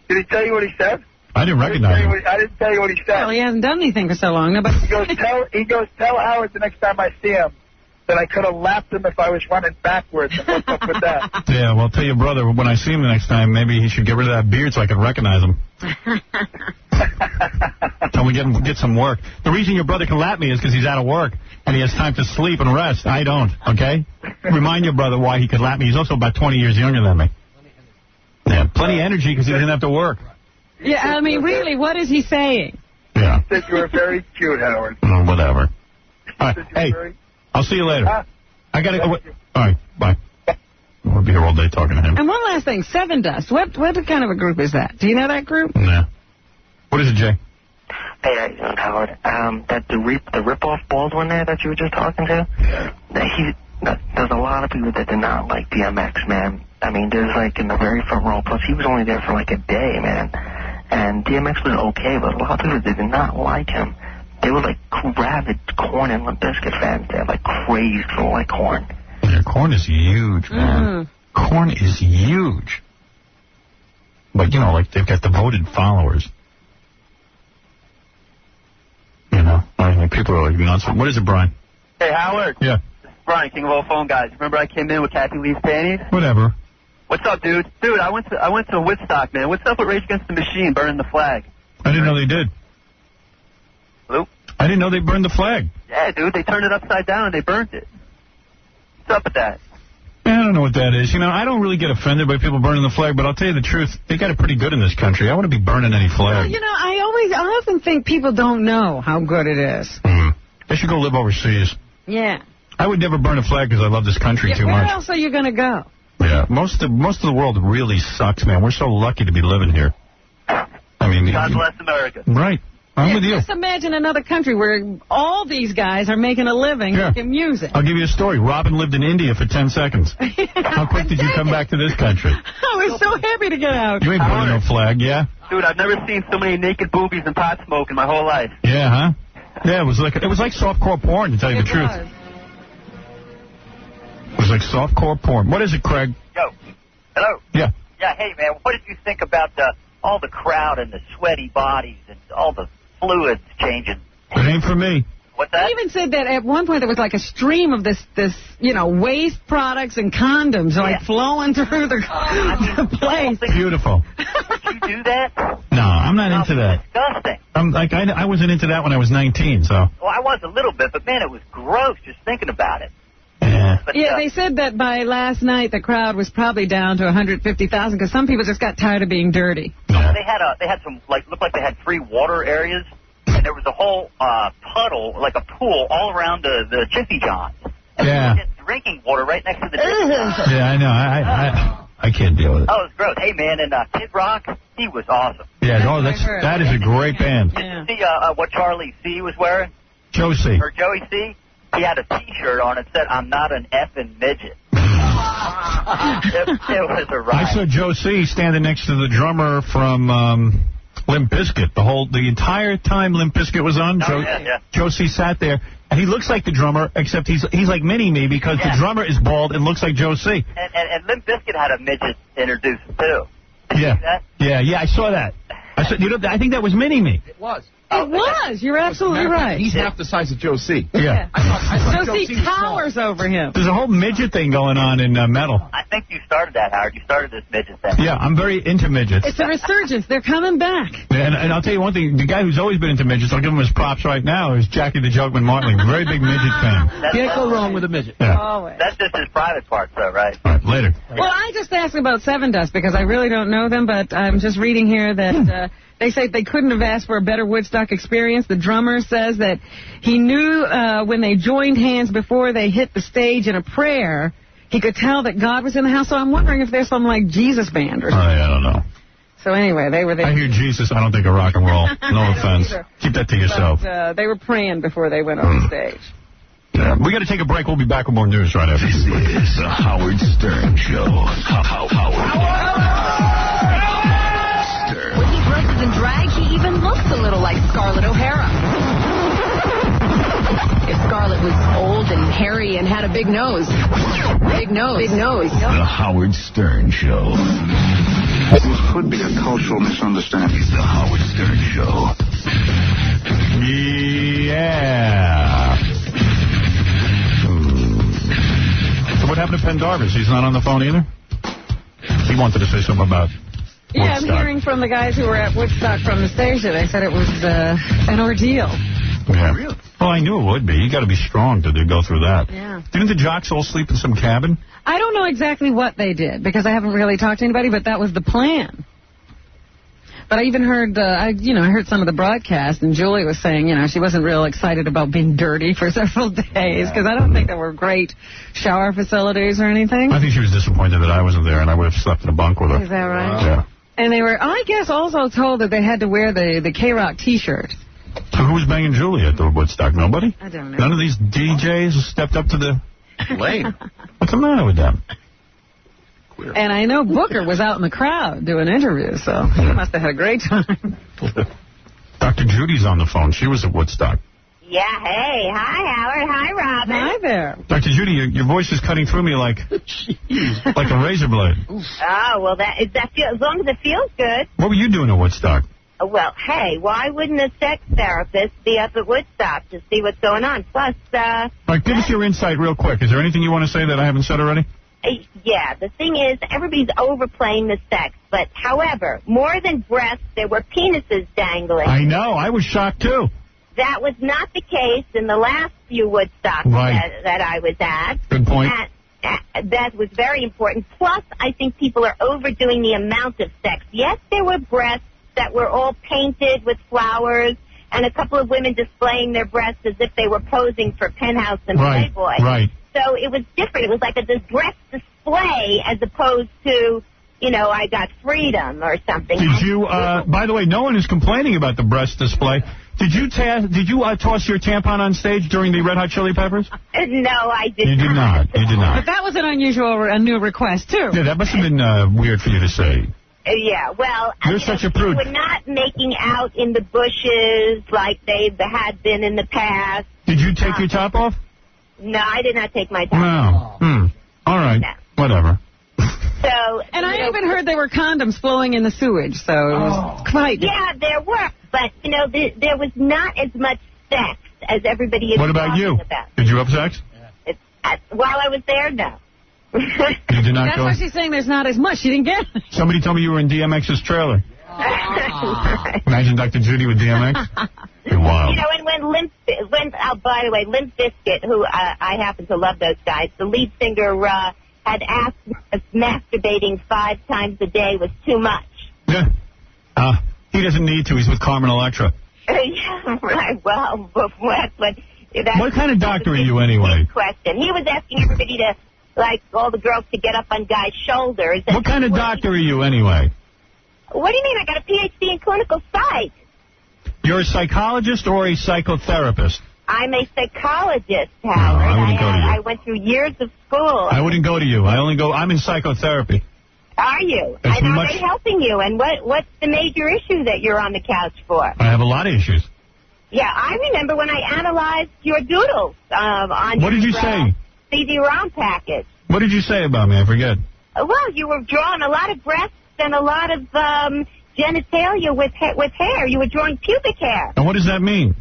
Did he tell you what he said? I didn't recognize him. I didn't tell you what he said. Well, he hasn't done anything for so long. Nobody. He goes, tell Howard the next time I see him that I could have lapped him if I was running backwards. And what's up with that? Yeah, well, tell your brother when I see him the next time, maybe he should get rid of that beard so I can recognize him. Tell me get some work. The reason your brother can lap me is because he's out of work and he has time to sleep and rest. I don't, okay? Remind your brother why he could lap me. He's also about 20 years younger than me. Yeah, plenty of energy because he doesn't have to work. Yeah, I mean, really, what is he saying? Yeah. He said you were very cute, Howard. Whatever. All right, hey, I'll see you later. I got to go. All right, bye. We'll be here all day talking to him. And one last thing, Seven Dust. What kind of a group is that? Do you know that group? Nah. What is it, Jay? Hey, how you doing, Howard? The rip-off Baldwin there that you were just talking to, there's a lot of people that did not like DMX, man. I mean, there's like in the very front row, plus he was only there for like a day, man. And DMX was okay, but a lot of people did not like him. They were like rabid Korn and Limp Bizkit fans. They're like crazed for like Korn. Yeah, Korn is huge, man. Korn is huge. But, like they've got devoted followers. I mean, people are like nuts. What is it, Brian? Hey, Howard. Yeah. This is Brian, King of All Phone Guys. Remember I came in with Kathy Lee's panties? Whatever. What's up, dude? Dude, I went to Woodstock, man. What's up with Rage Against the Machine burning the flag? I didn't know they did. Hello? I didn't know they burned the flag. Yeah, dude, they turned it upside down and they burnt it. What's up with that? I don't know what that is. I don't really get offended by people burning the flag, but I'll tell you the truth. They got it pretty good in this country. I want to be burning any flag. Well, I often think people don't know how good it is. They should go live overseas. Yeah. I would never burn a flag because I love this country too much. Where else are you going to go? Yeah, most of the world really sucks, man. We're so lucky to be living here. I mean, God bless America. Right. I'm with you. Just imagine another country where all these guys are making a living making music. I'll give you a story. Robin lived in India for 10 seconds. How quick did you come back to this country? I was so happy to get out. You ain't burning no flag, yeah? Dude, I've never seen so many naked boobies and pot smoke in my whole life. Yeah, huh? Yeah, it was like softcore porn, to tell you the truth. It was like softcore porn. What is it, Craig? Yo. Hello. Yeah. Yeah, hey, man, what did you think about all the crowd and the sweaty bodies and all the fluids changing? It ain't for me. What's that? They even said that at one point there was like a stream of this waste products and condoms like flowing through the place. Beautiful. Would you do that? No, I'm not into that. Disgusting. I wasn't into that when I was 19, so. Well, I was a little bit, but man, it was gross just thinking about it. Yeah. But, yeah, they said that by last night the crowd was probably down to 150,000 because some people just got tired of being dirty. Yeah. They had some looked like they had free water areas, and there was a whole puddle, like a pool, all around the Jiffy Johns. And yeah. They were getting drinking water right next to the Jiffy Johns. Yeah, I know. I can't deal with it. Oh, it was gross. Hey, man, and Kid Rock, he was awesome. Yeah, that is a great band. Did you see what Charlie C was wearing? Joe C. Or Joey C? He had a T-shirt on that said, "I'm not an effing midget." It was a riot. I saw Joe C. standing next to the drummer from Limp Bizkit. The entire time Limp Bizkit was on, Joe C. sat there, and he looks like the drummer, except he's like mini-me because the drummer is bald and looks like Joe C. And Limp Bizkit had a midget introduced, too. Did you see that? Yeah, I saw that. I think that was mini-me. It was. It was. You're absolutely right. He's half the size of Joe C. Yeah. I Joe C. towers over him. There's a whole midget thing going on in metal. I think you started that, Howard. You started this midget thing. Yeah, I'm very into midgets. It's a resurgence. They're coming back. And I'll tell you one thing. The guy who's always been into midgets, I'll give him his props right now, is Jackie the Jokeman Martling. Very big midget fan. Can't go wrong with a midget. Yeah. Always. That's just his private parts, though, right? All right, later. Well, I just asked about Seven Dust because I really don't know them, but I'm just reading here that they say they couldn't have asked for a better Woodstock experience. The drummer says that he knew when they joined hands before they hit the stage in a prayer, he could tell that God was in the house. So I'm wondering if there's some like Jesus band or something. I don't know. So anyway, they were there. I hear Jesus, I don't think of rock and roll. No offense. Keep that to yourself. But, they were praying before they went on stage. Yeah. We got to take a break. We'll be back with more news right after. This is the Howard Stern Show. When he dresses in drag, he even looks a little like Scarlett O'Hara. If Scarlett was old and hairy and had a big nose. Big nose. The Howard Stern Show. This could be a cultural misunderstanding. The Howard Stern Show. Yeah. So what happened to Pendarvis? He's not on the phone either? He wanted to say something about Yeah, Woodstock. I'm hearing from the guys who were at Woodstock from the station. They said it was an ordeal. Yeah. Well, I knew it would be. You got to be strong to go through that. Yeah. Didn't the jocks all sleep in some cabin? I don't know exactly what they did because I haven't really talked to anybody, but that was the plan. But I even heard, I heard some of the broadcast, and Julie was saying, she wasn't real excited about being dirty for several days because I don't think there were great shower facilities or anything. I think she was disappointed that I wasn't there, and I would have slept in a bunk with her. Is that right? Yeah. And they were, I guess, also told that they had to wear the K-Rock T-shirt. So who was banging Julie at the Woodstock? Nobody? I don't know. None of these DJs stepped up to the lane. What's the matter with them? And I know Booker was out in the crowd doing interviews, so he must have had a great time. Dr. Judy's on the phone. She was at Woodstock. Yeah, hey. Hi, Howard. Hi, Robin. Hi there. Dr. Judy, your voice is cutting through me like a razor blade. Oh, well, as long as it feels good. What were you doing at Woodstock? Well, hey, why wouldn't a sex therapist be up at Woodstock to see what's going on? Plus, All right, give us your insight real quick. Is there anything you want to say that I haven't said already? Yeah, the thing is, everybody's overplaying the sex. But, however, more than breasts, there were penises dangling. I know. I was shocked, too. That was not the case in the last few Woodstocks that I was at. Good point. That was very important. Plus, I think people are overdoing the amount of sex. Yes, there were breasts that were all painted with flowers and a couple of women displaying their breasts as if they were posing for Penthouse and Playboy. Right. So it was different. It was like a breast display as opposed to, I got freedom or something. Did you, by the way, no one is complaining about the breast display. Did you toss your tampon on stage during the Red Hot Chili Peppers? No, I did not. You did not. You did not. But that was a new request, too. Yeah, that must have been weird for you to say. Yeah, well, You're such a prude. They were not making out in the bushes like they had been in the past. Did you take your top off? No, I did not take my top off. No. All right. No. Whatever. So, and I even heard there were condoms flowing in the sewage, so it was quite... Yeah, there were, but, there was not as much sex as everybody is What about talking you? about. Did you have sex? While I was there, no. You did not That's go? why she's saying there's not as much. She didn't get it. Somebody told me you were in DMX's trailer. Imagine Dr. Judy with DMX. You're wild. And by the way, Limp Bizkit, who I happen to love those guys, the lead singer had asked if masturbating 5 times a day was too much. Yeah. He doesn't need to. He's with Carmen Electra. Yeah, right. Well, what kind of doctor are you anyway? Question. He was asking everybody to, all the girls to get up on guys' shoulders. What kind of doctor are you anyway? What do you mean? I got a Ph.D. in clinical psych. You're a psychologist or a psychotherapist? I'm a psychologist, Howard. I wouldn't go to you. I went through years of school. I wouldn't go to you. I'm in psychotherapy. Are you? And are they helping you? And what's the major issue that you're on the couch for? I have a lot of issues. Yeah, I remember when I analyzed your doodles on What did you say? CD-ROM package. What did you say about me? I forget. Well, you were drawing a lot of breasts and a lot of genitalia with hair. You were drawing pubic hair. And what does that mean?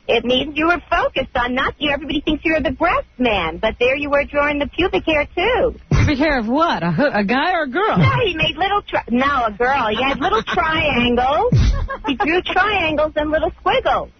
It means you were focused on not you. Everybody thinks you're the breast man, but there you were drawing the pubic hair, too. Pubic hair of what? A guy or a girl? No, he made a girl. He had little triangles. He drew triangles and little squiggles.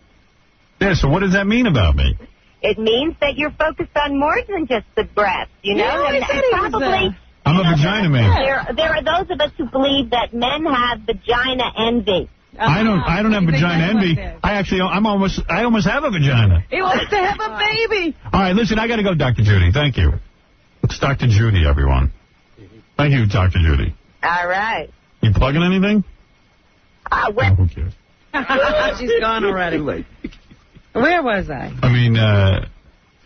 Yeah, so what does that mean about me? It means that you're focused on more than just the breast, Yeah, and probably... I'm a vagina man. There are those of us who believe that men have vagina envy. I don't have vagina envy. I almost have a vagina. He wants to have a baby. All right, listen, I got to go, Dr. Judy. Thank you. It's Dr. Judy, everyone. Thank you, Dr. Judy. All right. You plugging anything? Who cares? She's gone already. Where was I? I mean,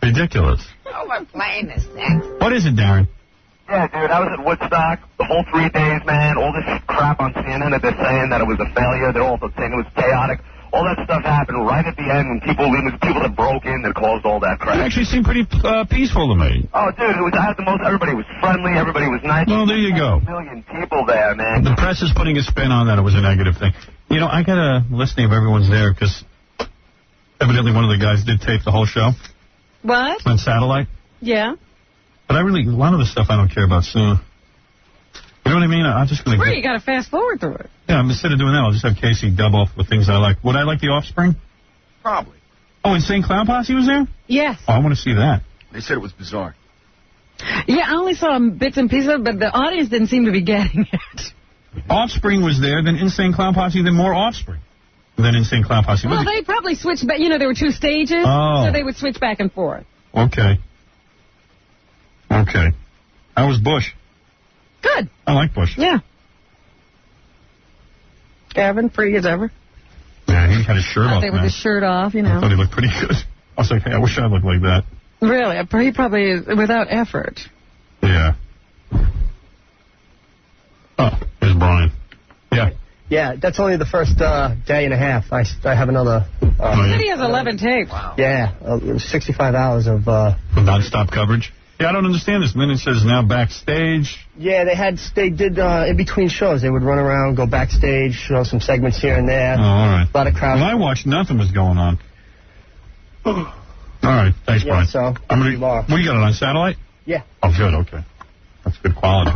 ridiculous. Oh, we're playing this thing. What is it, Darren? Yeah, dude, I was at Woodstock the whole 3 days, man. All this crap on CNN that they're saying that it was a failure. They're also saying it was chaotic. All that stuff happened right at the end when people that broke in that caused all that crap. It actually seemed pretty peaceful to me. Oh, dude, I had the most. Everybody was friendly. Everybody was nice. Well, there you go. A million people there, man. The press is putting a spin on that. It was a negative thing. You know, I got a listing of everyone's there because evidently one of the guys did tape the whole show. What? On satellite. Yeah. But a lot of the stuff I don't care about soon. You know what I mean? I'm just going to... Well, you got to fast forward through it. Yeah, instead of doing that, I'll just have Casey dub off with things I like. Would I like The Offspring? Probably. Oh, Insane Clown Posse was there? Yes. Oh, I want to see that. They said it was bizarre. Yeah, I only saw bits and pieces of it, but the audience didn't seem to be getting it. Offspring was there, then Insane Clown Posse, then more Offspring. Then Insane Clown Posse. Well, they probably switched back. You know, there were 2 stages, so they would switch back and forth. Okay. How was Bush? Good. I like Bush. Yeah. Gavin, free as ever. Yeah, he had his shirt off, with his shirt off, you know. I thought he looked pretty good. I was like, hey, I wish I looked like that. Really? He probably is without effort. Yeah. Oh, there's Brian. Yeah. Yeah, that's only the first day and a half. I have another... The city has 11 tapes. Wow. Yeah, 65 hours of... non-stop coverage? Yeah, I don't understand this. Then it says now backstage. Yeah, they did in between shows. They would run around, go backstage, show some segments here and there. Oh, all right. A lot of crowds. Well, I watched nothing was going on. All right, thanks, Brian. So, what do you got it on satellite? Yeah. Oh, good, okay. That's good quality.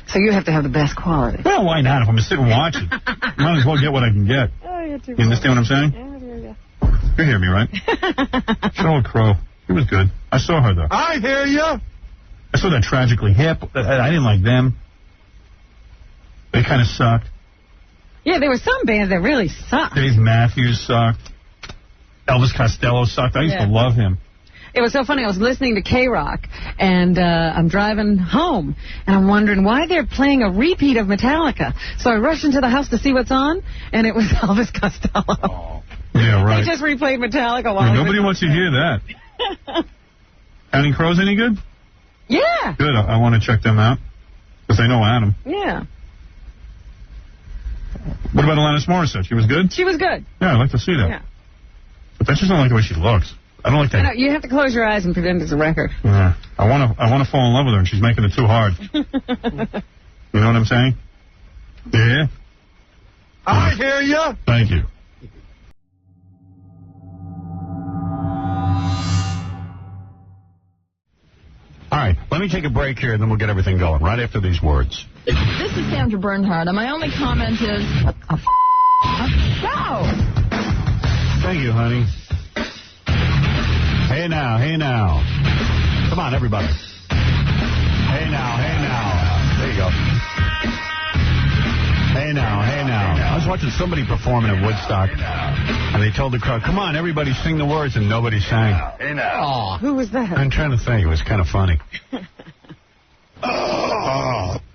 So you have to have the best quality. Well, why not? If I'm going to sit and watch it, might as well get what I can get. Oh, you're too You understand what I'm saying? Yeah, I hear you. You hear me, right? Cheryl Crow. She was good. I saw her, though. I hear you. I saw that Tragically Hip. I didn't like them. They kind of sucked. Yeah, there were some bands that really sucked. Dave Matthews sucked. Elvis Costello sucked. I used to love him. It was so funny. I was listening to K-Rock, and I'm driving home, and I'm wondering why they're playing a repeat of Metallica. So I rushed into the house to see what's on, and it was Elvis Costello. Oh. Yeah, right. They just replayed Metallica while nobody wants to hear that. Counting Crows any good? Yeah. Good. I want to check them out, because I know Adam. Yeah. What about Alanis Morissette? She was good? She was good. Yeah, I'd like to see that. Yeah. But I just don't like the way she looks. I don't like that. You know, you have to close your eyes and pretend it's a record. Yeah. I want to fall in love with her, and she's making it too hard. You know what I'm saying? Yeah? I hear you. Thank you. All right, let me take a break here, and then we'll get everything going right after these words. This is Sandra Bernhardt, and my only comment is a show. Thank you, honey. Hey now. Come on, everybody. Hey now. There you go. Hey now. I was watching somebody performing at Woodstock, and they told the crowd, come on, everybody sing the words, and nobody sang. Hey now. Who was that? I'm trying to think. It was kind of funny.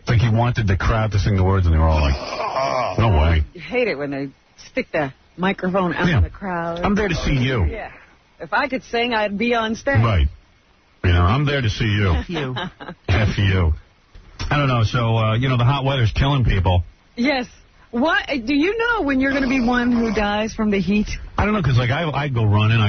Like he wanted the crowd to sing the words, and they were all like, no way. You hate it when they stick the microphone out in the crowd. I'm there to see you. Yeah. If I could sing, I'd be on stage. Right. You know, I'm there to see you. F you. F you. I don't know. So, the hot weather's killing people. Yes. What? Do you know when you're going to be one who dies from the heat? I don't know, because I go running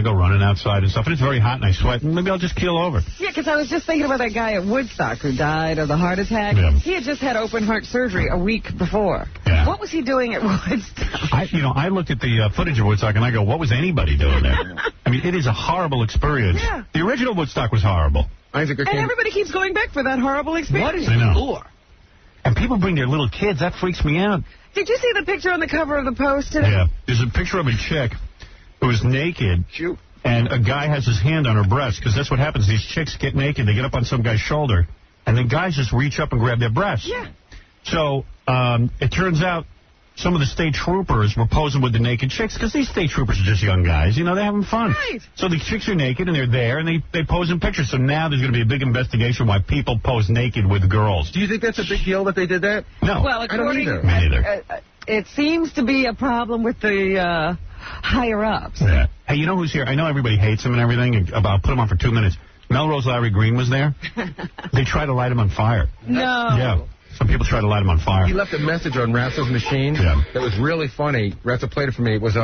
outside and stuff, and it's very hot and I sweat, and maybe I'll just keel over. Yeah, because I was just thinking about that guy at Woodstock who died of the heart attack. Yeah. He had just had open heart surgery a week before. Yeah. What was he doing at Woodstock? I looked at the footage of Woodstock, and I go, what was anybody doing there? I mean, it is a horrible experience. Yeah. The original Woodstock was horrible. And everybody keeps going back for that horrible experience. What is the lure? And people bring their little kids. That freaks me out. Did you see the picture on the cover of the Post today? Yeah. There's a picture of a chick who's naked. Shoot. And a guy has his hand on her breast, because that's what happens. These chicks get naked. They get up on some guy's shoulder, and then guys just reach up and grab their breasts. Yeah. So it turns out some of the state troopers were posing with the naked chicks, because these state troopers are just young guys. You know, they're having fun. Right. So the chicks are naked, and they're there, and they pose in pictures. So now there's going to be a big investigation why people pose naked with girls. Do you think that's a big deal that they did that? No. Well, I don't either. Me neither. It seems to be a problem with the higher-ups. Yeah. Hey, you know who's here? I know everybody hates him and everything. I'll put him on for 2 minutes. Melrose Larry Green was there. They tried to light him on fire. No. Yeah. Some people tried to light him on fire. He left a message on Ratzo's machine that was really funny. Ratzo played it for me. It was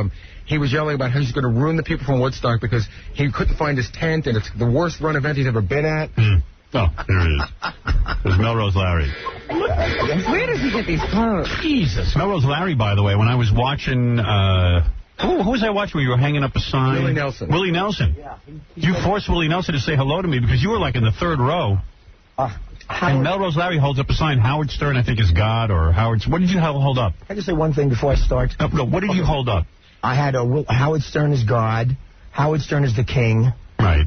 he was yelling about how he's going to ruin the people from Woodstock because he couldn't find his tent, and it's the worst run event he's ever been at. Oh, there it is. There's Melrose Larry. Where does he get these clothes? Jesus. Melrose Larry, by the way, when I was watching... who was I watching where you were hanging up a sign? Willie Nelson. Willie Nelson. Yeah. You forced Willie Nelson to say hello to me because you were like in the third row. And Melrose Larry holds up a sign, Howard Stern, I think, is God, or Howard... What did you hold up? Can I just say one thing before I start? No, what did you hold up? I had Howard Stern is God. Howard Stern is the king. Right.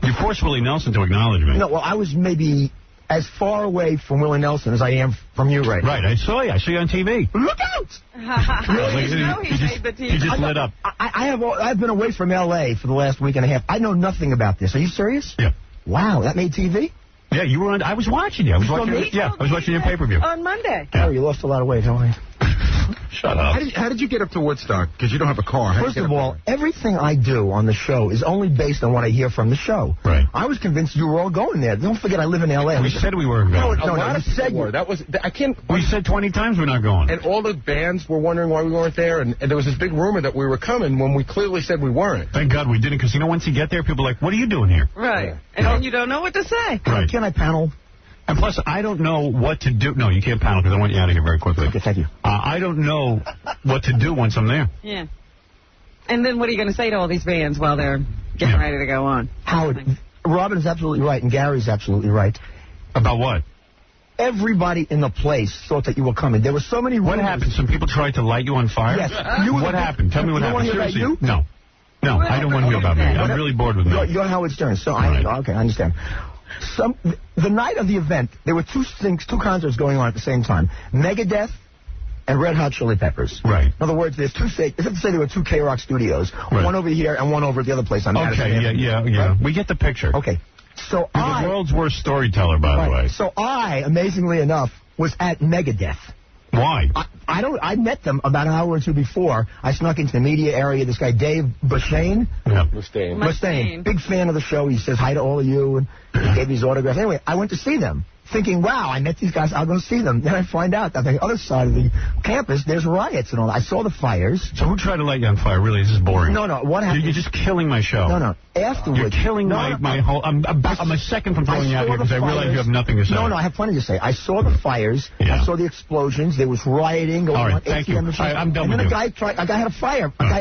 You forced Willie Nelson to acknowledge me. No, well, I was maybe as far away from Willie Nelson as I am from you right now. Right, I saw you. I saw you on TV. Look out! He just lit up. I've been away from L.A. for the last week and a half. I know nothing about this. Are you serious? Yeah. Wow, that made TV? Yeah, you were on. I was watching you. I was watching your pay-per-view. On Monday. Oh, you lost a lot of weight, don't you? Shut up. How did you get up to Woodstock? Because you don't have a car. First of all, everything I do on the show is only based on what I hear from the show. Right. I was convinced you were all going there. Don't forget I live in L.A. We said we weren't going. No, you said you were. That was... I can't... We said 20 times we're not going. And all the bands were wondering why we weren't there, and there was this big rumor that we were coming when we clearly said we weren't. Thank God we didn't, because, you know, once you get there, people are like, what are you doing here? Right. Yeah. And then you don't know what to say. Right. Can I panel? And plus, I don't know what to do. No, you can't panel because I want you out of here very quickly. Okay, thank you. I don't know what to do once I'm there. Yeah. And then what are you going to say to all these fans while they're getting ready to go on? Howard, Robin's absolutely right, and Gary's absolutely right. About what? Everybody in the place thought that you were coming. There were so many rumors. What happened? Some people tried to light you on fire? Yes. What happened? Tell me what happened. Seriously. You? No. No, I don't want to hear about me. I'm really bored with me. You're Howard Stern, so okay, I understand. The night of the event, there were two concerts going on at the same time. Megadeth and Red Hot Chili Peppers. Right. In other words, there's two states. It's to say there were two K-Rock studios. Right. One over here and one over at the other place on Madison Avenue. Yeah. Right? We get the picture. Okay. So You're the world's worst storyteller, by the way. So I, amazingly enough, was at Megadeth. Why? I met them about an hour or two before. I snuck into the media area. This guy, Dave Mustaine. Yeah. Mustaine. Big fan of the show. He says hi to all of you and he gave me his autograph. Anyway, I went to see them, thinking, wow, I met these guys. I'll go see them. Then I find out that on the other side of the campus, there's riots and all that. I saw the fires. So who tried to light you on fire? Really, this is boring. No, what happened? You're just killing my show. No. Afterwards. You're killing my whole... I'm a second from throwing you out here because I realize you have nothing to say. No, I have plenty to say. I saw the fires. Yeah. I saw the explosions. There was rioting going on. All right, thank you. I'm done with you. And then a guy had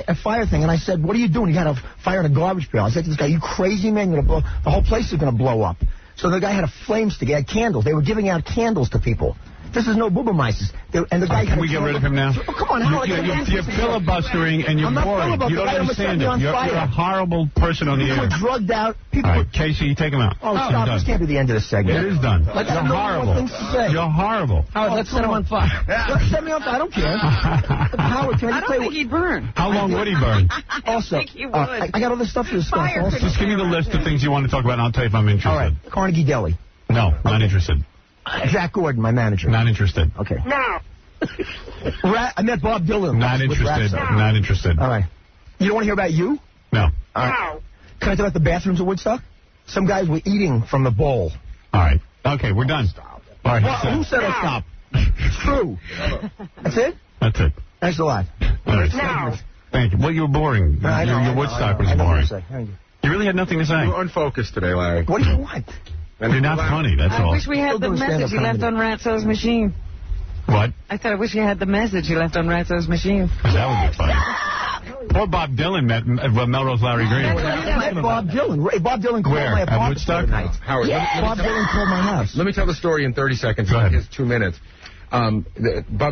a fire thing, and I said, what are you doing? He had a fire in a garbage pail. I said to this guy, you crazy man? The whole place is going to blow up. So the guy had a flame stick. He had candles. They were giving out candles to people. This is no Boobermeises. And the guy can we get rid of him now? Oh, come on, Howard. You're filibustering and you're boring. You don't understand it. You're a horrible person on the air. People were drugged out. All right, Casey, take him out. Oh, stop. This can't be the end of the segment. It is done. You're horrible. You're horrible. Howard, let's set him on fire. Let's set me on fire. I don't care. Howard, can I just I don't think he'd burn. How long would he burn? Also, I got all this stuff to discuss. Just give me the list of things you want to talk about, and I'll tell you if I'm interested. All right, Carnegie Deli. No, not interested. Jack Gordon, my manager. Not interested. Okay. No. I met Bob Dylan. Not interested. Not interested. All right. You don't want to hear about you? No. All right. Can I talk about the bathrooms at Woodstock? Some guys were eating from the bowl. All right. Okay, we're done. Stop. All right. Well, who said I stop? It's true. That's it? That's it. Thanks a lot. All right. Thank you. Well, you were boring. Your Woodstock was boring. Thank you. You really had nothing to say. You were unfocused today, Larry. What do you want? You're not funny, that's all. I wish we had the message you left on Ratzo's machine. What? I said I wish you had the message you left on Ratzo's machine. That would be funny. Poor Bob Dylan met Melrose Larry Green. I met Bob Dylan. Bob Dylan called my apartment at Woodstock? Howard, Bob Dylan called my house. Let me tell the story in 30 seconds. Go ahead. His 2 minutes. Bob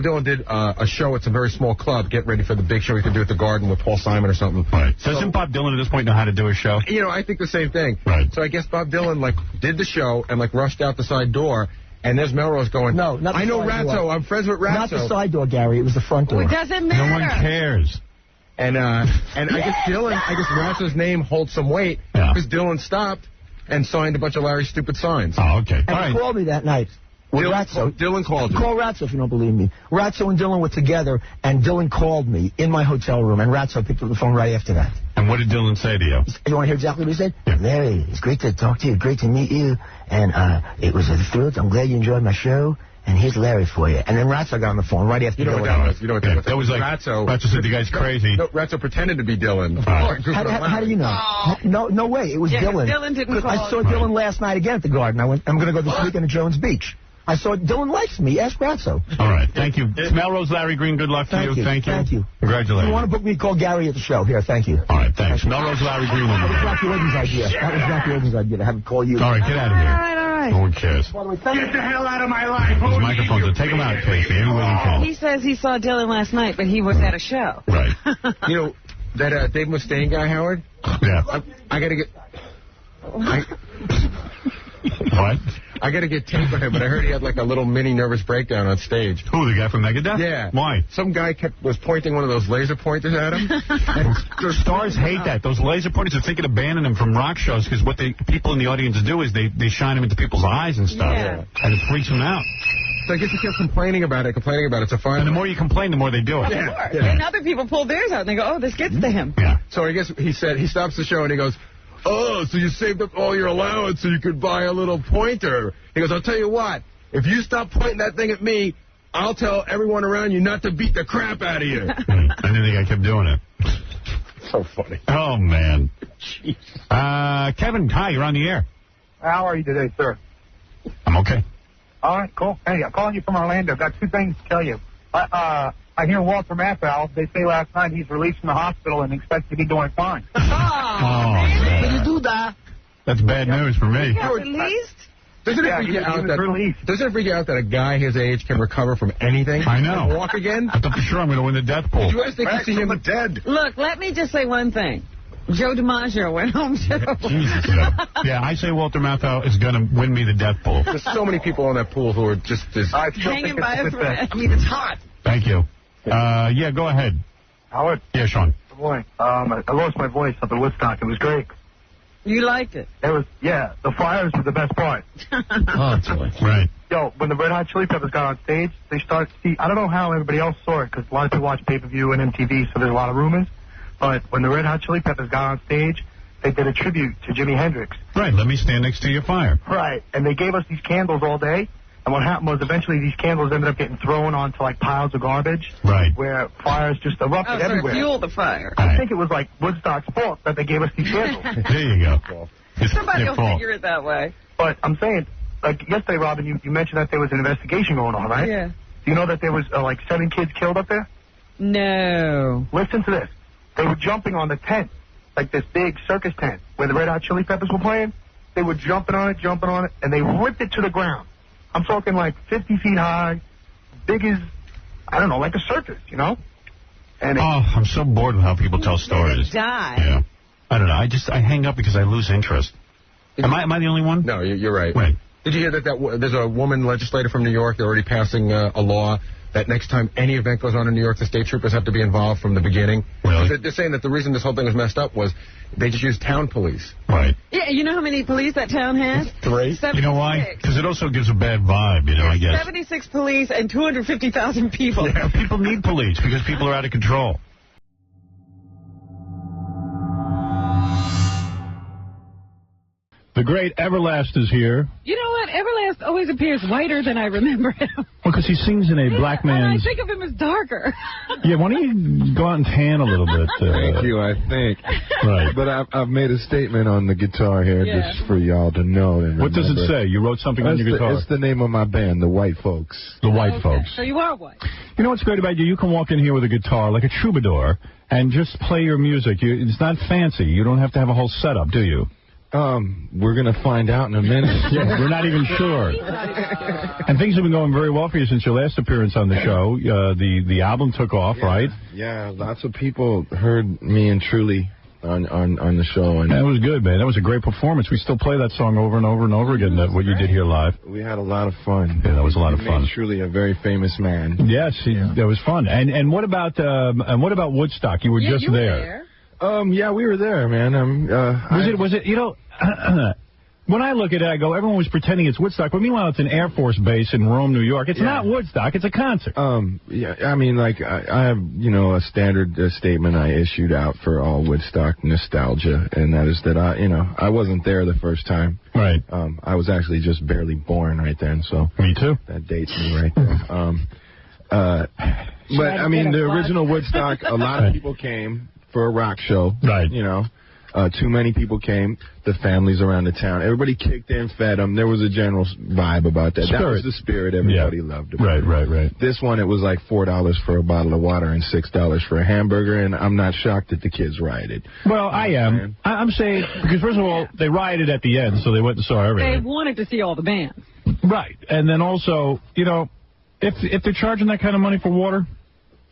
Dylan did a show at a very small club, getting ready for the big show he could do at the Garden with Paul Simon or something. Right. Doesn't Bob Dylan at this point know how to do a show? You know, I think the same thing. Right. So I guess Bob Dylan, did the show and, rushed out the side door. And there's Melrose going, No, not the I know side door. Ratso. I'm friends with Ratso. Not the side door, Gary. It was the front door. It doesn't matter. No one cares. And I guess Ratso's name holds some weight because Dylan stopped and signed a bunch of Larry's stupid signs. Oh, okay. And he called me that night. Dylan called you. Call Ratso if you don't believe me. Ratso and Dylan were together, and Dylan called me in my hotel room, and Ratso picked up the phone right after that. And what did Dylan say to you? You want to hear exactly what he said? Yeah. Larry, it's great to talk to you. Great to meet you. And it was a thrill. I'm glad you enjoyed my show. And here's Larry for you. And then Ratso got on the phone right after. You know what that was? You know what that was? That was like Ratso said the guy's crazy. No, Ratso pretended to be Dylan. How do you know? No way. It was Dylan. Dylan didn't call. I saw Dylan last night again at the Garden. I'm going to go this weekend to Jones Beach. I saw Dylan likes me. Ask Ratso. All right. Thank you. Melrose, Larry Green, good luck to you. Thank you. Thank you. Congratulations. If you want to book me, call Gary at the show. Here, thank you. All right, thanks. Melrose, Larry Green. That was Jackie Williams' idea. To have him call you. All right, get out of here. All right. No one cares. Get the hell out of my life. Those microphones are. Take them out, Casey. Any way you can. He says he saw Dylan last night, but he was at a show. Right. You know, that Dave Mustaine guy, Howard? Yeah. I got to get... What? I got to get tape of him, but I heard he had like a little mini nervous breakdown on stage. Who, the guy from Megadeth? Yeah. Why? Some guy was pointing one of those laser pointers at him. And the stars hate that. Those laser pointers are thinking of banning them from rock shows because what people in the audience do is they shine them into people's eyes and stuff. Yeah. And it freaks them out. So I guess he kept complaining about it. So finally... And the more you complain, the more they do it. Yeah. And other people pull theirs out and they go, oh, this gets to him. Yeah. So I guess he stops the show and he goes, oh, so you saved up all your allowance so you could buy a little pointer. He goes, I'll tell you what, if you stop pointing that thing at me, I'll tell everyone around you not to beat the crap out of you. And then the guy kept doing it. So funny. Oh, man. Kevin, hi, you're on the air. How are you today, sir? I'm okay. All right, cool. Hey, I'm calling you from Orlando. Got two things to tell you. I hear Walter Matthau. They say last night he's released from the hospital and expects to be doing fine. Can you do that? That's bad news for me. Released? Doesn't it freak you out that a guy his age can recover from anything? I know. And walk again? I thought for sure I'm going to win the death pool. Did you guys think you see him dead? Look, let me just say one thing. Joe DiMaggio went home too. Jesus, yeah, I say Walter Matthau is going to win me the death pool. There's so many people on that pool who are just hanging by a thread. I mean, it's hot. Thank you. Yeah, go ahead. Howard? Yeah, Sean. Good morning. I lost my voice up at Woodstock. It was great. You liked it? It was, yeah. The fires were the best part. Right. Yo, when the Red Hot Chili Peppers got on stage, they started to see, I don't know how everybody else saw it, because a lot of people watch pay-per-view and MTV, so there's a lot of rumors. But when the Red Hot Chili Peppers got on stage, they did a tribute to Jimi Hendrix. Right, let me stand next to your fire. Right, and they gave us these candles all day. And what happened was eventually these candles ended up getting thrown onto like piles of garbage. Right. Where fires just erupted everywhere. Fuel the fire. I think it was like Woodstock's fault that they gave us these candles. There you go. Somebody will figure it that way. But I'm saying, like yesterday, Robin, you mentioned that there was an investigation going on, right? Yeah. Do you know that there was like 7 kids killed up there? No. Listen to this. They were jumping on the tent, like this big circus tent where the Red Hot Chili Peppers were playing. They were jumping on it, and they ripped it to the ground. I'm talking like 50 feet high, big as, I don't know, like a circus, you know? And I'm so bored with how people tell stories. Die. Yeah. I don't know. I hang up because I lose interest. Am I the only one? No, you're right. Right. Did you hear that there's a woman legislator from New York? They're already passing a law that next time any event goes on in New York, the state troopers have to be involved from the beginning. Really? They're saying that the reason this whole thing was messed up was they just used town police. Right. Yeah, you know how many police that town has? 3. 76. You know why? Because it also gives a bad vibe, you know, I guess. 76 police and 250,000 people. Yeah, people need police because people are out of control. The great Everlast is here. You know what? Everlast always appears whiter than I remember him. Well, because he sings in a black man's... I think of him as darker. Yeah, why don't you go out and tan a little bit? Thank you, I think. Right. But I've made a statement on the guitar here just for y'all to know. And what does it say? You wrote something on your guitar? It's the name of my band, the White Folks. The White Folks. So you are white. You know what's great about you? You can walk in here with a guitar like a troubadour and just play your music. It's not fancy. You don't have to have a whole setup, do you? We're going to find out in a minute. Yeah, we're not even sure. And things have been going very well for you since your last appearance on the show. The album took off, right? Yeah, lots of people heard me and Truly on the show. And that was good, man. That was a great performance. We still play that song over and over and over again, what you did here live. We had a lot of fun. Yeah, that was a lot of fun. Truly a very famous man. Yes, that was fun. And what about Woodstock? You were just you were there. Yeah, we were there, man. Was it, you know, when I look at it, I go, everyone was pretending it's Woodstock, but meanwhile, it's an Air Force base in Rome, New York. It's not Woodstock. It's a concert. Yeah, I mean, like, I have, you know, a standard statement I issued out for all Woodstock nostalgia, and that is that I wasn't there the first time. Right. I was actually just barely born right then, so. Me too. That dates me right there. But, I mean, the original Woodstock, a lot of people came for a rock show. Right. You know. Too many people came. The families around the town. Everybody kicked in, fed them. There was a general vibe about that. That was the spirit everybody loved about it. Right. This one, it was like $4 for a bottle of water and $6 for a hamburger, and I'm not shocked that the kids rioted. Well, I am. I'm saying, because first of all, they rioted at the end, so they went and saw everything. They wanted to see all the bands. Right. And then also, you know, if they're charging that kind of money for water,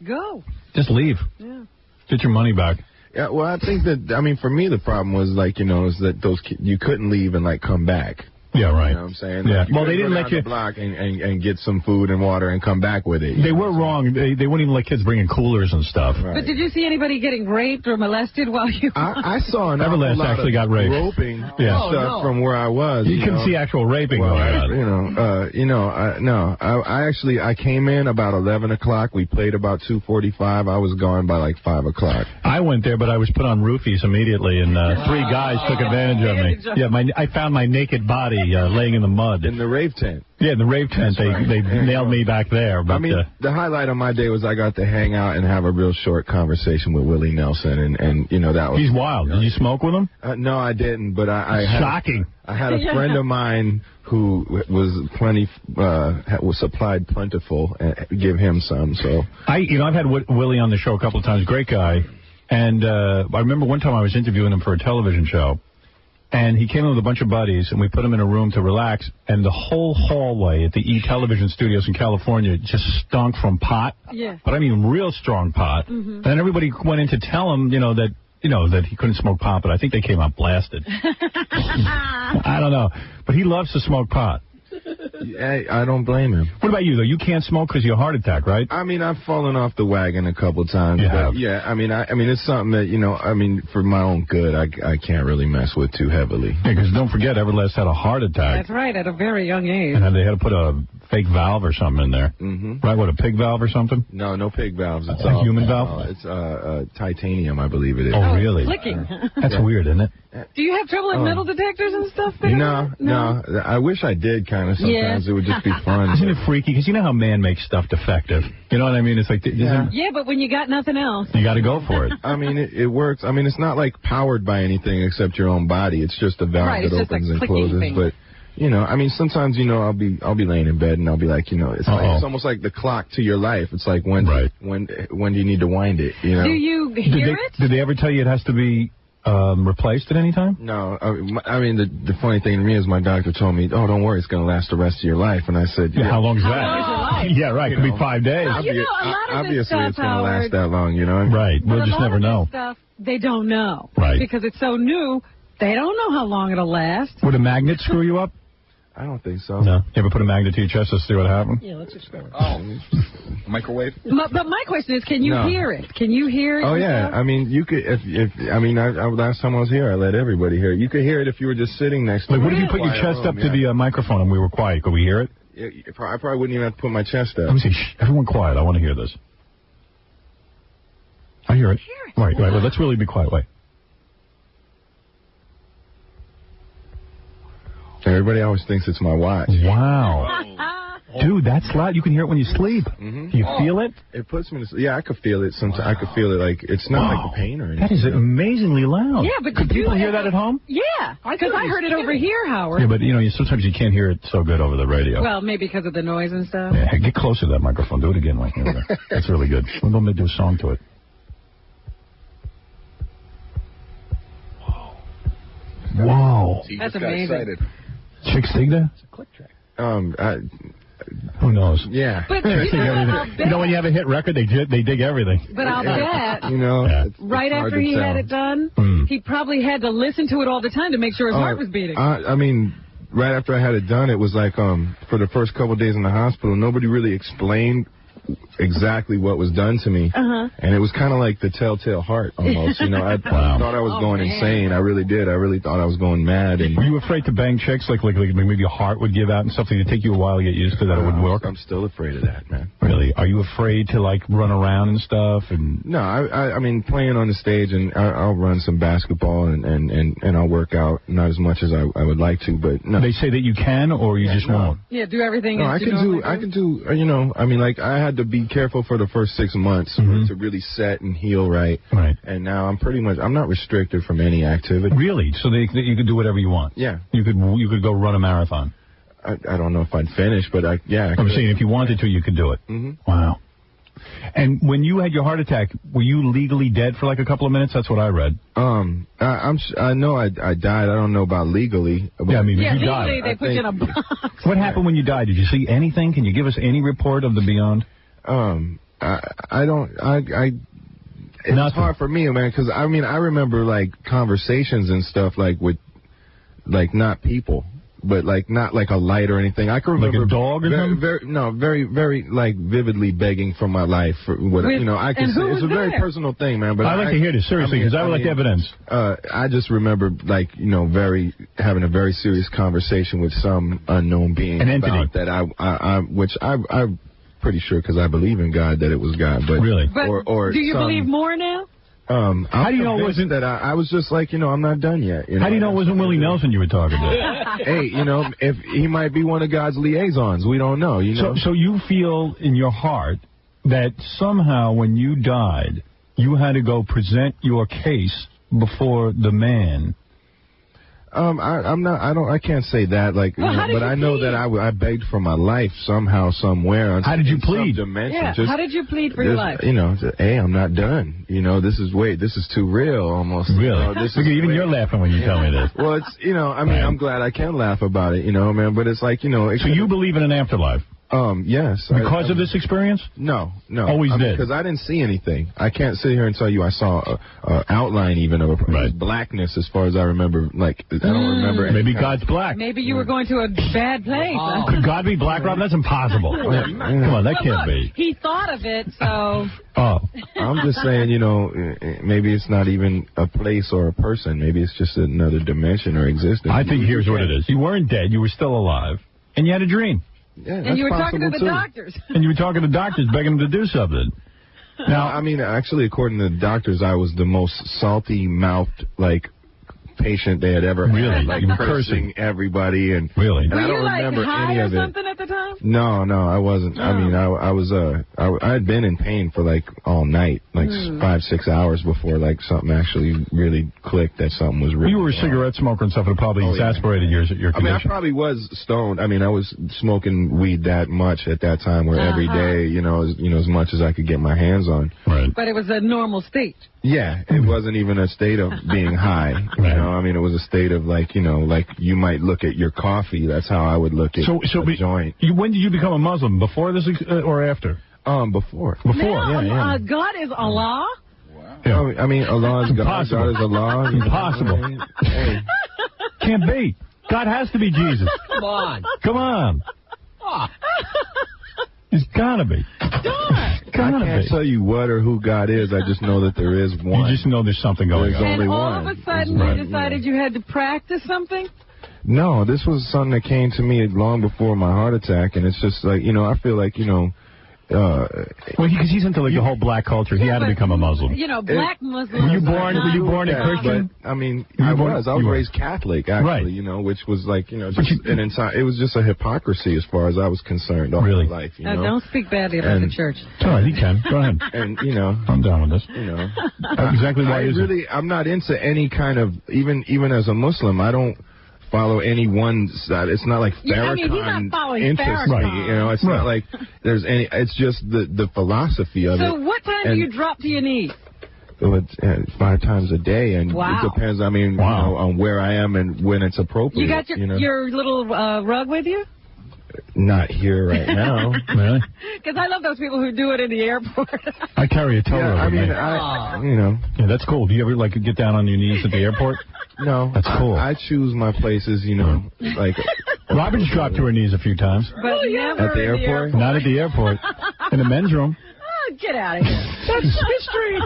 go. Just leave. Yeah. Get your money back. Yeah, well, I think that, I mean, for me, the problem was, like, you know, is that you couldn't leave and, like, come back. Yeah, right. You know what I'm saying? Yeah. Like, Well, they didn't let you the block and get some food and water and come back with it. They were wrong. They wouldn't even let kids bring in coolers and stuff. Right. But did you see anybody getting raped or molested while you? I saw an Everlast actually got raped. Roping stuff from where I was. You couldn't see actual raping going on. I came in about 11 o'clock. We played about 2:45. I was gone by like 5 o'clock. I went there, but I was put on roofies immediately, and 3 guys took advantage of me. Yeah, I found my naked body laying in the mud. In the rave tent. Yeah, in the rave tent. They nailed me back there. But, I mean, the highlight of my day was I got to hang out and have a real short conversation with Willie Nelson, and you know, that was... He's wild. Did you smoke with him? No, I didn't, but I had... Shocking. I had a friend of mine who was supplied plentiful, and give him some, so... I've had Willie on the show a couple of times. Great guy. And I remember one time I was interviewing him for a television show. And he came in with a bunch of buddies, and we put him in a room to relax, and the whole hallway at the E-Television studios in California just stunk from pot. Yeah. But I mean real strong pot. Mm-hmm. And then everybody went in to tell him, that he couldn't smoke pot, but I think they came out blasted. I don't know. But he loves to smoke pot. I don't blame him. What about you, though? You can't smoke because of your heart attack, right? I mean, I've fallen off the wagon a couple times. Yeah, I mean, it's something that, for my own good, I can't really mess with too heavily. Yeah, because don't forget, Everlast had a heart attack. That's right, at a very young age. And they had to put a fake valve or something in there. Mm-hmm. Right, what, a pig valve or something? No pig valves. It's a human valve? It's titanium, I believe it is. Oh, really? Flicking. That's weird, isn't it? Do you have trouble with metal detectors and stuff there? No. I wish I did, kind of. Sometimes it would just be fun. Isn't it freaky? Because you know how man makes stuff defective. You know what I mean? It's like... Yeah, but when you got nothing else... You got to go for it. I mean, it works. I mean, it's not like powered by anything except your own body. It's just a valve that opens and closes. Thing. But... I mean, sometimes, I'll be laying in bed and I'll be like, it's almost like the clock to your life. It's like when do you need to wind it? Do you hear it? Did they ever tell you it has to be replaced at any time? No. I mean, the funny thing to me is my doctor told me, oh, don't worry, it's going to last the rest of your life. And I said, yeah. How long is that? Life? Yeah, right. It could be 5 days. Obviously, it's going to last that long, Right. We'll just never know. Stuff they don't know. Right. Because it's so new, they don't know how long it'll last. Would a magnet screw you up? I don't think so. No. You ever put a magnet to your chest to see what happened? Yeah, let's experiment. Microwave? But my question is, can you hear it? Can you hear it? Oh, yeah. I mean, you could, last time I was here, I let everybody hear it. You could hear it if you were just sitting next to me. What if you put your chest up to the microphone and we were quiet? Could we hear it? Yeah, I probably wouldn't even have to put my chest up. Let me see. Everyone quiet. I want to hear this. I hear it. Right. Let's really be quiet. Wait. Everybody always thinks it's my watch. Wow. Dude, that's loud. You can hear it when you sleep. Mm-hmm. Do you feel it? It puts me to sleep. Yeah, I could feel it sometimes. I could feel it like it's not like a pain or anything. That is amazingly loud. Yeah, but could people hear that at home? Yeah, because I heard it over here, Howard. Yeah, but sometimes you can't hear it so good over the radio. Well, maybe because of the noise and stuff. Yeah, get closer to that microphone. Do it again, like that's really good. We're going to do a song to it. Whoa. That's amazing. Chick Sigda? It's a click track. Who Who knows? Yeah. But They dig everything. You know, when you have a hit record, they dig everything. But I'll bet, You know, right after he had it done, he probably had to listen to it all the time to make sure his heart was beating. I mean, right after I had it done, it was like for the first couple of days in the hospital, nobody really explained exactly what was done to me. And it was kind of like the telltale heart almost. You know, I thought I was going insane. I really did. I really thought I was going mad. And were you afraid to bang chicks? Like maybe your heart would give out and something to take you a while to get used to that it would work? I'm still afraid of that, man. Really? Are you afraid to, like, run around and stuff? And No, I mean, playing on the stage, and I'll run some basketball and I'll work out, not as much as I would like to, but no. They say that you can, or you just won't? Yeah, do everything. No, I can do, you know, I mean, like, I had to be careful for the first 6 months for it to really set and heal right. And now I'm not restricted from any activity. Really? So you could do whatever you want? Yeah. You could go run a marathon? I don't know if I'd finish, but I'm saying if you wanted to, you could do it. Wow. And when you had your heart attack, were you legally dead for like a couple of minutes? That's what I read. I know I died. I don't know about legally. Yeah, I mean, you legally died. they put you in a box. What happened when you died? Did you see anything? Can you give us any report of the beyond? It's hard for me, man, because I mean, I remember like conversations and stuff like with, like, not people, but like not like a light or anything. I can remember like a dog or something. Very like vividly begging for my life. For what, you know, I can say it's a very personal thing, man. But I'd like to hear this seriously because I would like evidence. I just remember, like, you know, having a very serious conversation with some unknown being, an entity about that which I'm pretty sure, because I believe in God, that it was God. But really, or do you believe more now? How do you know it wasn't that? I was just like, you know, I'm not done yet. You know? How do you know it wasn't Willie Nelson you were talking to? Hey, you know, if he might be one of God's liaisons, we don't know. You know. So you feel in your heart that somehow when you died, you had to go present your case before the man. I can't say that, like, well, but I know that I begged for my life somehow, somewhere. How did you plead? Yeah. How did you plead for your life? You know, hey, I'm not done. You know, this is too real, almost. Really? You know, even you're laughing when you tell me this. Well, it's, you know, I mean, I'm glad I can laugh about it, you know, man, but it's like, you know. So you believe in an afterlife? Yes. Because of this experience? No. Always did? Because I didn't see anything. I can't sit here and tell you I saw an outline even of a blackness as far as I remember. Like, I don't remember. Maybe God's black. Maybe you were going to a bad place. Oh. Could God be black, Rob? That's impossible. Come on, that can't be. He thought of it, so... Oh. I'm just saying, you know, maybe it's not even a place or a person. Maybe it's just another dimension or existence. I think here's what it is. You weren't dead. You were still alive. And you had a dream. Yeah, and you were talking to the doctors. And you were talking to doctors, begging them to do something. Now, I mean, actually, according to the doctors, I was the most salty-mouthed, like, patient they had ever had. Like, cursing everybody. And, really? And I don't remember any of it. Something at the time? No, I wasn't. No. I mean, I had been in pain for, like, all night, like 5-6 hours before, like, something actually really clicked that something was really You were a cigarette smoker and stuff, and it probably exasperated your condition. I mean, I probably was stoned. I mean, I was smoking weed that much at that time, where every day, you know, as much as I could get my hands on. Right. But it was a normal state. Yeah, it wasn't even a state of being high. You know, I mean, it was a state of, like, you know, like you might look at your coffee. That's how I would look at a joint. When did you become a Muslim? Before this or after? Before. Now, yeah. God is Allah? Wow. Yeah. I mean, Allah is God. God is Allah. Impossible. Hey. Can't be. God has to be Jesus. Come on. Come on. It's gotta be. I can't tell you what or who God is. I just know that there is one. You just know there's something going on. There's only all one. of a sudden you decided you had to practice something? No, this was something that came to me long before my heart attack, and it's just like, you know, I feel like, you know, well, because he's into like the whole black culture, he had to become a Muslim. You know, black Muslims. Were you born a Christian? But, I mean, I was raised Catholic, actually, you know, which was like, you know, just it was just a hypocrisy as far as I was concerned all my life. You know? Don't speak badly about the church. All right, he can. Go ahead. And, you know, I'm down with this. You know, exactly why I'm not into any kind of, even as a Muslim, I don't follow any one side. It's not like Farrakhan interests me. You know, it's not like there's any. It's just the philosophy of it. So what time do you drop to your knees? 5 times a day, and it depends. I mean, you know, on where I am and when it's appropriate. You got your little rug with you? Not here right now. Really? Because I love those people who do it in the airport. I carry a toter over me. Yeah, that's cool. Do you ever like get down on your knees at the airport? No. That's cool. I choose my places, like... Robin's dropped to her knees a few times. But never at the airport? Not at the airport. In the men's room. Oh, get out of here. That's history.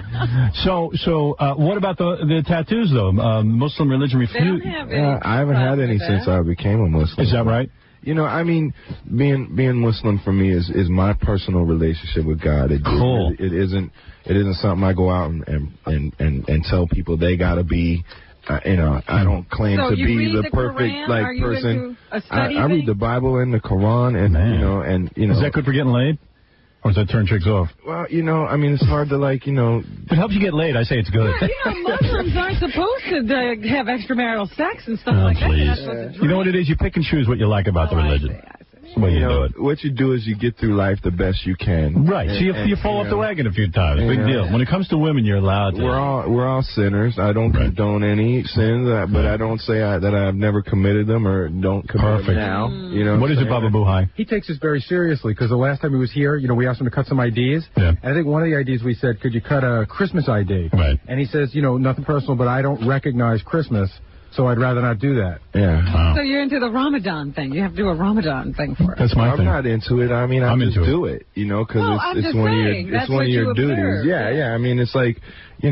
So, what about the tattoos, though? Muslim religion refused. I haven't had any since I became a Muslim. Is that right? I mean, being Muslim for me is my personal relationship with God. Cool. It isn't something I go out and tell people they gotta be. I don't claim to be the perfect Quran? person. I read the Bible and the Quran, and Is that good for getting laid? Or does that turn chicks off? Well, I mean, it's hard to If it helps you get laid, I say it's good. Muslims aren't supposed to have extramarital sex and stuff like that. You're not supposed to You know what it is? You pick and choose what you like about the religion. That's the way you do it. What you do is you get through life the best you can. Right. So you fall off the wagon a few times. Big deal. When it comes to women, you're allowed to. We're all sinners. I don't condone any sins, but I don't say that I've never committed them or don't commit them now. What is it, Baba Buhai? He takes this very seriously because the last time he was here, we asked him to cut some IDs. Yeah. And I think one of the IDs we said, could you cut a Christmas ID? Right. And he says, nothing personal, but I don't recognize Christmas. So I'd rather not do that. Yeah. Wow. So you're into the Ramadan thing. You have to do a Ramadan thing for it. That's my thing. I'm not into it. I mean, I just do it, because it's one of your duties. Yeah. I mean, it's like, I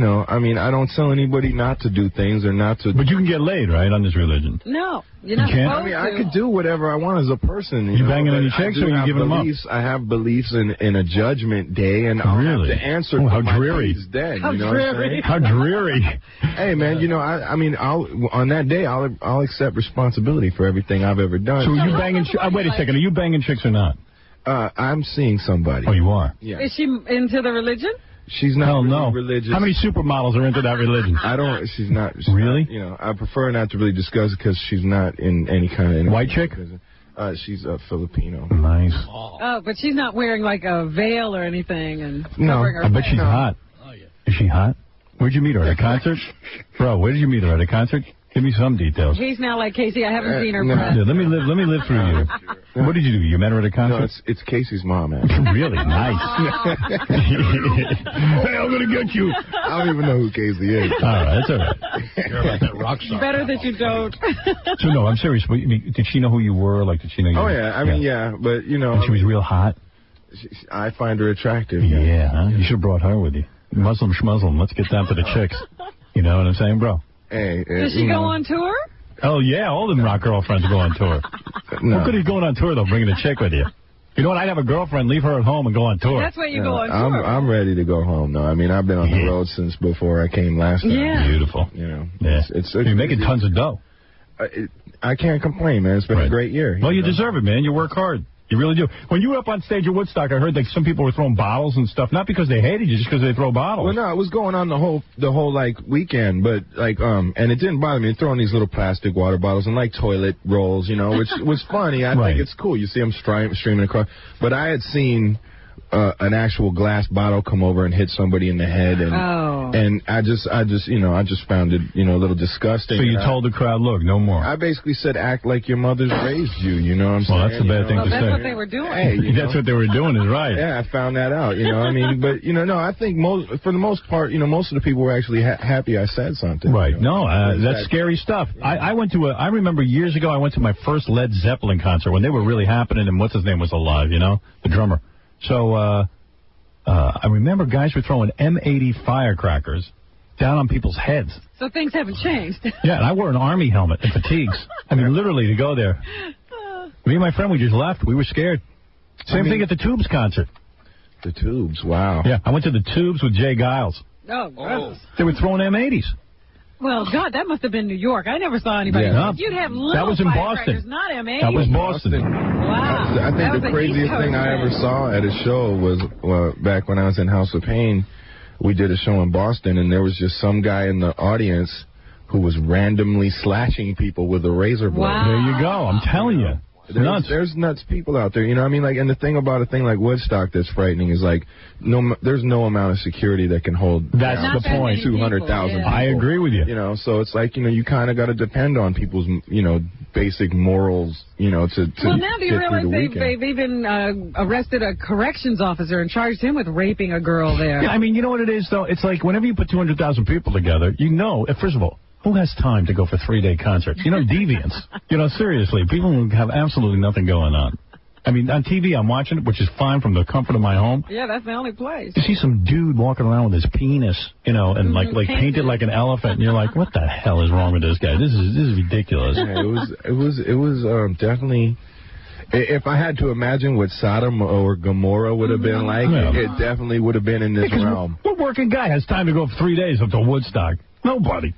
don't tell anybody not to do things or not to. But you can get laid, right, on this religion? No. You're not can't? supposed I mean, to. I could do whatever I want as a person. You banging any chicks or you giving them up? I have beliefs in a judgment day, and I'll have to answer for how my dreary. beliefs then. How you know dreary. What I'm saying? How dreary. Hey, man, I mean, on that day, I'll accept responsibility for everything I've ever done. So are you banging wait a second, are you banging chicks or not? I'm seeing somebody. Oh, you are? Yeah. Is she into the religion? She's not religious. How many supermodels are into that religion? She's not. Really? I prefer not to really discuss it because she's not in any kind of... White chick? She's a Filipino. Nice. Oh, but she's not wearing like a veil or anything and No. covering her I bet face. she's hot. Oh, yeah. Is she hot? Where'd you meet her? At a concert? Bro, where did you meet her? At a concert? Give me some details. He's now like, Casey, I haven't seen her. Yeah, let me live through you. What did you do? You met her at a concert? No, it's Casey's mom, actually. Really? Nice. Hey, I'm going to get you. I don't even know who Casey is. All right, that's all right. You're like that rock star. Better that you don't. So, no, I'm serious. Did she know who you were? Like, did she know you? Oh, yeah. I mean, yeah, but, And she was real hot? I find her attractive. Yeah, huh? You should have brought her with you. Muslim schmuzzle. Let's get down to the chicks. You know what I'm saying, bro? Hey, does she go on tour? Oh, yeah, all them rock girlfriends go on tour. No. What good is going on tour, though, bringing a chick with you? You know what? I'd have a girlfriend, leave her at home, and go on tour. That's why you go on tour. I'm ready to go home, though. I mean, I've been on the road since before I came last time. Yeah. Beautiful. Yeah. You're making tons of dough. I can't complain, man. It's been a great year. Well, you deserve it, man. You work hard. You really do. When you were up on stage at Woodstock, I heard that some people were throwing bottles and stuff, not because they hated you, just because they throw bottles. Well, no, it was going on the whole like weekend, but and it didn't bother me. Throwing these little plastic water bottles and like toilet rolls, which was funny. I think it's cool. You see them streaming across. But I had seen an actual glass bottle come over and hit somebody in the head, and I just found it a little disgusting. So you told the crowd, look, no more. I basically said, act like your mother's raised you. You know what I'm saying? Well, that's a bad thing to say. That's what they were doing. Hey, that's what they were doing is right. Yeah, I found that out. I mean, but no, I think for the most part, most of the people were actually happy I said something. Right. No, that's scary stuff. I I remember years ago I went to my first Led Zeppelin concert when they were really happening, and what's his name was alive, the drummer. So I remember guys were throwing M80 firecrackers down on people's heads. So things haven't changed. Yeah, and I wore an army helmet and fatigues. I mean, literally to go there. Me and my friend, we just left. We were scared. Same thing at the Tubes concert. The Tubes, wow. Yeah, I went to the Tubes with Jay Giles. Oh. They were throwing M80s. Well, God, that must have been New York. I never saw anybody. Yeah. You'd have little that was in firecrackers, Boston. not M80s. That was Boston. Wow. I think the craziest thing I ever saw at a show was back when I was in House of Pain. We did a show in Boston, and there was just some guy in the audience who was randomly slashing people with a razor blade. Wow. There you go. I'm telling you. There's nuts people out there, you know what I mean? Like, and the thing about a thing like Woodstock that's frightening is, like, there's no amount of security that can hold That's the point. 200,000 people. I agree with you. You know, so it's like, you know, you kind of got to depend on people's, you know, basic morals, you know, to Well, now do you realize they've they've even arrested a corrections officer and charged him with raping a girl there. Yeah, I mean, you know what it is, though? It's like whenever you put 200,000 people together, you know, first of all, who has time to go for 3-day concerts? You know, deviants. You know, seriously, people who have absolutely nothing going on. I mean, on TV, I'm watching it, which is fine from the comfort of my home. Yeah, that's the only place. You see some dude walking around with his penis, you know, and like painted like an elephant, and you're like, what the hell is wrong with this guy? This is ridiculous. Yeah, it was definitely. If I had to imagine what Sodom or Gomorrah would have been like, it definitely would have been in this realm. What working guy has time to go for 3 days up to Woodstock? Nobody.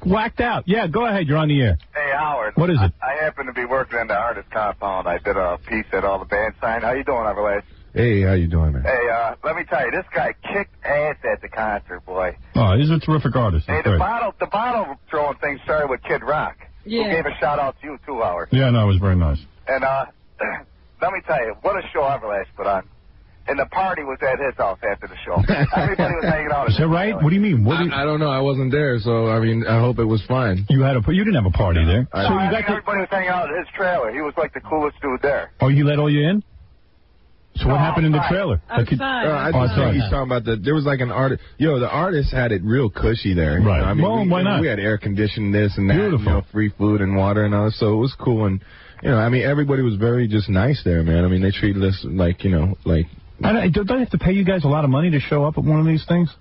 Whacked out. Yeah, go ahead. You're on the air. Hey, Howard. What is it? I happen to be working in the artist compound. I did a piece at all the band signed. How you doing, Everlast? Hey, how you doing, man? Hey, let me tell you, this guy kicked ass at the concert, boy. Oh, he's a terrific artist. Hey, the bottle throwing thing started with Kid Rock. Yeah. Who gave a shout out to you too, Howard. Yeah, no, it was very nice. And let me tell you, what a show Everlast put on. And the party was at his house after the show. Everybody was hanging out. Is that right? What do you mean? I don't know. I wasn't there, so I mean, I hope it was fine. You didn't have a party there. Everybody was hanging out at his trailer. He was like the coolest dude there. Oh, he let all you in? So what happened in the trailer? I think he's talking about there was like an artist. The artist had it real cushy there. Right. You know? I mean, well, why not? We had air conditioned this and that. Beautiful. You know, free food and water and all that. So it was cool. And, you know, I mean, everybody was very just nice there, man. I mean, they treated us like, you know, like. Don't they have to pay you guys a lot of money to show up at one of these things?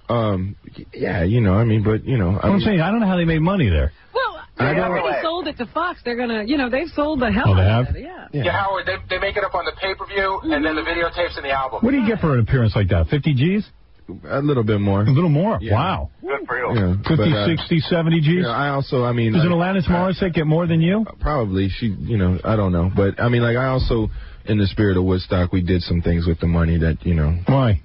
Yeah, you know, I mean, but, you know. I'm saying, I don't know how they made money there. Well, they already sold it to Fox. They're going to, you know, they've sold the hell out of it. Yeah, Howard, they make it up on the pay-per-view, and then the videotapes and the album. What do you get for an appearance like that? 50 G's? A little bit more. A little more? Yeah. Wow. Good for you. Yeah, 50, 60, 70 G's? You know, I mean... Does an Alanis Morissette get more than you? Probably. She, you know, I don't know. But, I mean, like, I also... In the spirit of Woodstock, we did some things with the money that, you know... Why?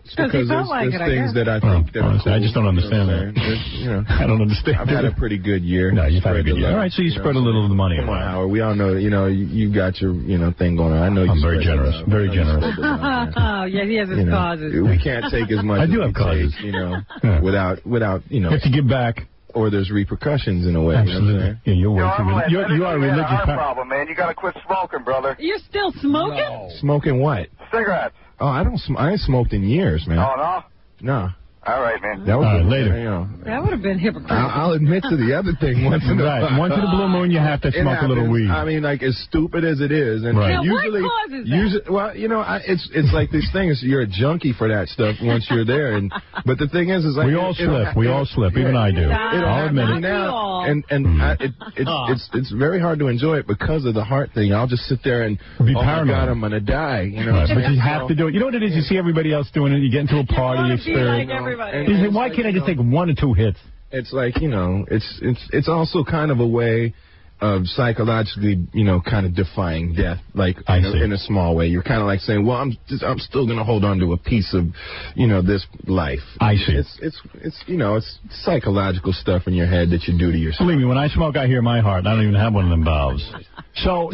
Because there's things that I think that are cool. I just don't understand that. You know, I don't understand. I've had a pretty good year. No, you've had a good year. All right, so you spread a little of the money around. Come on, Howard. We all know, you know, you got your, you know, thing going on. I know I'm very generous. Very generous. Oh, yeah, he has his causes. We can't take as much I do have causes. You know, without, you know... You have to give back. Or there's repercussions in a way. Absolutely. You know yeah, you're way too... You are a religious... problem, man. You got to quit smoking, brother. You're still smoking? No. Smoking what? Cigarettes. Oh, I ain't smoked in years, man. Oh, no? No. All right, man. That was later. You know, that would have been hypocritical. I'll admit to the other thing once in a while. Once in a blue moon, you have to smoke a little weed. I mean, like, as stupid as it is. And Now, usually, what causes that? Well, you know, it's like these things, you're a junkie for that stuff once you're there. But the thing is like... We all slip. We all slip. Even I do. I'll admit it. Now, it's very hard to enjoy it because of the heart thing. I'll just sit there and be paranoid. My God, I'm going to die. You know, right, but you have to do it. You know what it is? You see everybody else doing it. You get into a party experience. You say, why can't I just take 1 or 2 hits? It's like, you know, it's also kind of a way of psychologically, you know, kind of defying death, like in a small way. You're kind of like saying, well, I'm still going to hold on to a piece of, you know, this life. I see. It's you know, it's psychological stuff in your head that you do to yourself. Believe me, when I smoke, I hear my heart. I don't even have one of them valves. So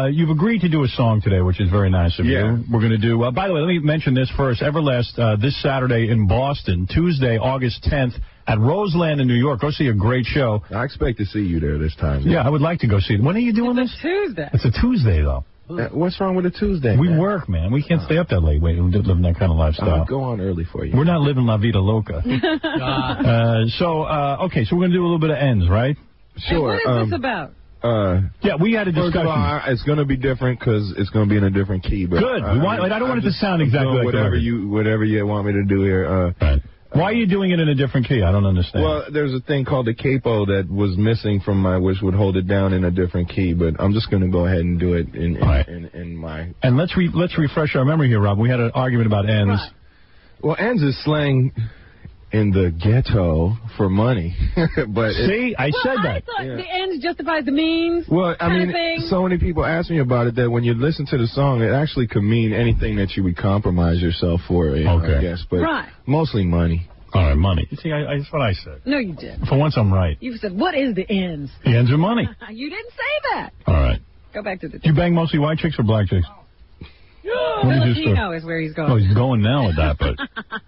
you've agreed to do a song today, which is very nice of you. We're going to do, by the way, let me mention this first. Everlast this Saturday in Boston, Tuesday, August 10th, at Roseland in New York. Go see a great show. I expect to see you there this time. Yeah, I would like to go see it. When are you doing this? Tuesday. It's a Tuesday, though. What's wrong with a Tuesday? We work, man. We can't stay up that late. We live in that kind of lifestyle. I'll go on early for you. We're not living La Vida Loca. Okay, so we're going to do a little bit of ends, right? Sure. And what is this about? Yeah, we had a discussion. First of all, it's going to be different because it's going to be in a different key. But good. I don't want it to sound exactly like whatever you want me to do here. Right. Why are you doing it in a different key? I don't understand. Well, there's a thing called the capo that was missing from which would hold it down in a different key. But I'm just going to go ahead and do it in my. And let's refresh our memory here, Rob. We had an argument about ends. Right. Well, ends is slang in the ghetto for money. But I said that. I thought the ends justifies the means. Well, I mean, so many people ask me about it that when you listen to the song, it actually could mean anything that you would compromise yourself for, I guess. But mostly money. All right, money. You see, that's what I said. No, you didn't. For once, I'm right. You said, what is the ends? The ends are money. You didn't say that. All right. Go back to the... Do you bang mostly white chicks or black chicks? Filipino is where he's going. Oh, he's going now with that, but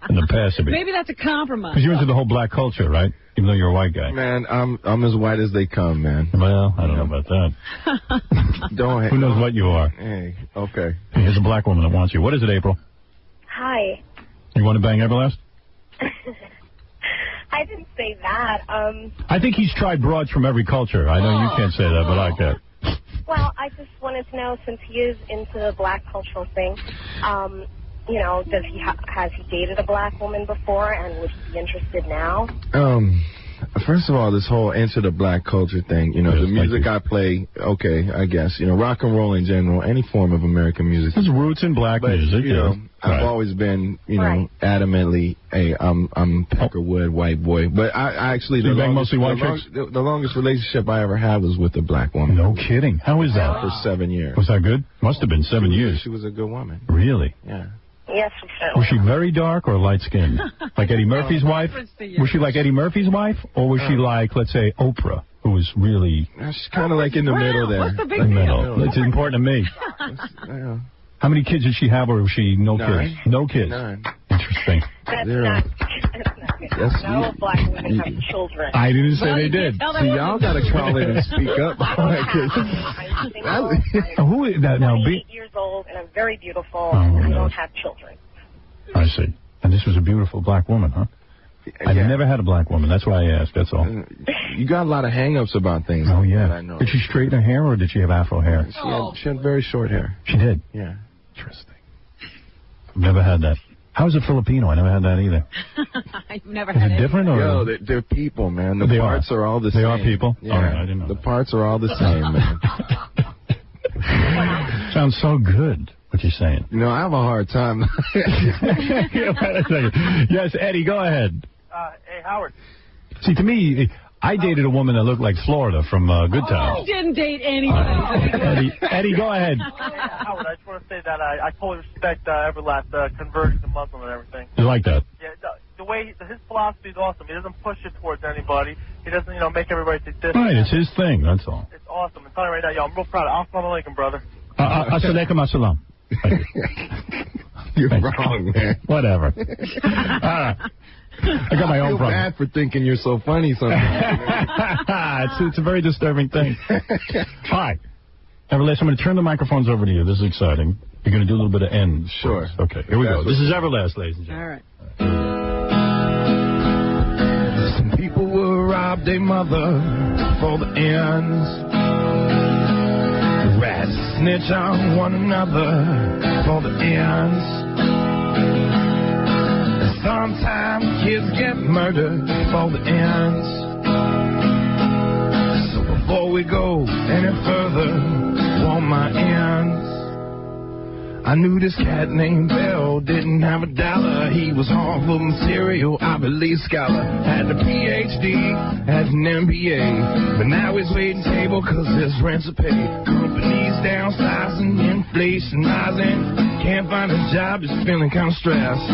in the past, maybe that's a compromise. Because you're into the whole black culture, right? Even though you're a white guy. Man, I'm as white as they come, man. Well, I don't know about that. Who knows what you are? Hey, okay. Here's a black woman that wants you. What is it, April? Hi. You want to bang Everlast? I didn't say that. I think he's tried broads from every culture. I know you can't say that, but I can. Well, I just wanted to know, since he is into the black cultural thing, you know, has he dated a black woman before, and would he be interested now? First of all, this whole into the black culture thing, you know, the music I play, okay, I guess, you know, rock and roll in general, any form of American music. There's roots in black music, you know. I've always been, you know, adamantly, hey, I'm Peckerwood, white boy. But I actually, the longest relationship I ever had was with a black woman. No kidding. How is that? For 7 years. Was that good? Must have been 7 years. She was a good woman. Really? Yeah. Yes, we should. Was she very dark or light-skinned? Like Eddie Murphy's wife? Was she like Eddie Murphy's wife? Or was she like, let's say, Oprah, who was really... She's kind of like in the middle there. What's the big deal? It's important to me. How many kids did she have, or was she no kids? No kids. 9. Interesting. That's not good. No black women have children. I didn't say they did. See, y'all got to call in and speak up. Who is that now? I'm 8 years old, and I'm very beautiful, and I don't have children. I see. And this was a beautiful black woman, huh? I've never had a black woman. That's why I asked. That's all. You got a lot of hang-ups about things. Oh, yeah. I know. Did she straighten her hair, or did she have afro hair? She had very short hair. She did? Yeah. Interesting. I've never had that. How's a Filipino? I never had that either. I've never had it. Is it different? Or? Yo, they're people, man. The parts are all the same. They are people? Yeah. All right, I didn't know. The parts are all the same, man. Sounds so good, what you're saying. You know, I have a hard time. Wait a second. Yes, Eddie, go ahead. Hey, Howard. See, to me, I dated a woman that looked like Florida from Good Times. You didn't date anybody. Eddie, go ahead. Howard, I just want to say that I totally respect Everlast conversion to Muslim and everything. You like that? Yeah, the way his philosophy is awesome. He doesn't push it towards anybody. He doesn't, you know, make everybody think this. Right, it's his thing. That's all. It's awesome. I'm telling you right now, yo, I'm real proud. Assalamu alaikum, brother. Assalamualaikum assalam. You're wrong, man. Whatever. I got my own problem. I feel bad for thinking you're so funny sometimes. It's a very disturbing thing. Hi. Everlast, I'm going to turn the microphones over to you. This is exciting. You're going to do a little bit of ends. Sure. Okay, here we go. This is Everlast, ladies and gentlemen. All right. Some people will rob their mother for the ends. Rats snitch on one another for the ends. Sometimes kids get murdered for the ends. So before we go any further on my ends, I knew this cat named Bell didn't have a dollar. He was half of material, Ivy League scholar. Had a PhD, had an MBA, but now he's waiting table cause his rents are paid. Companies downsizing, inflation rising. Can't find a job, just feeling kind of stressed.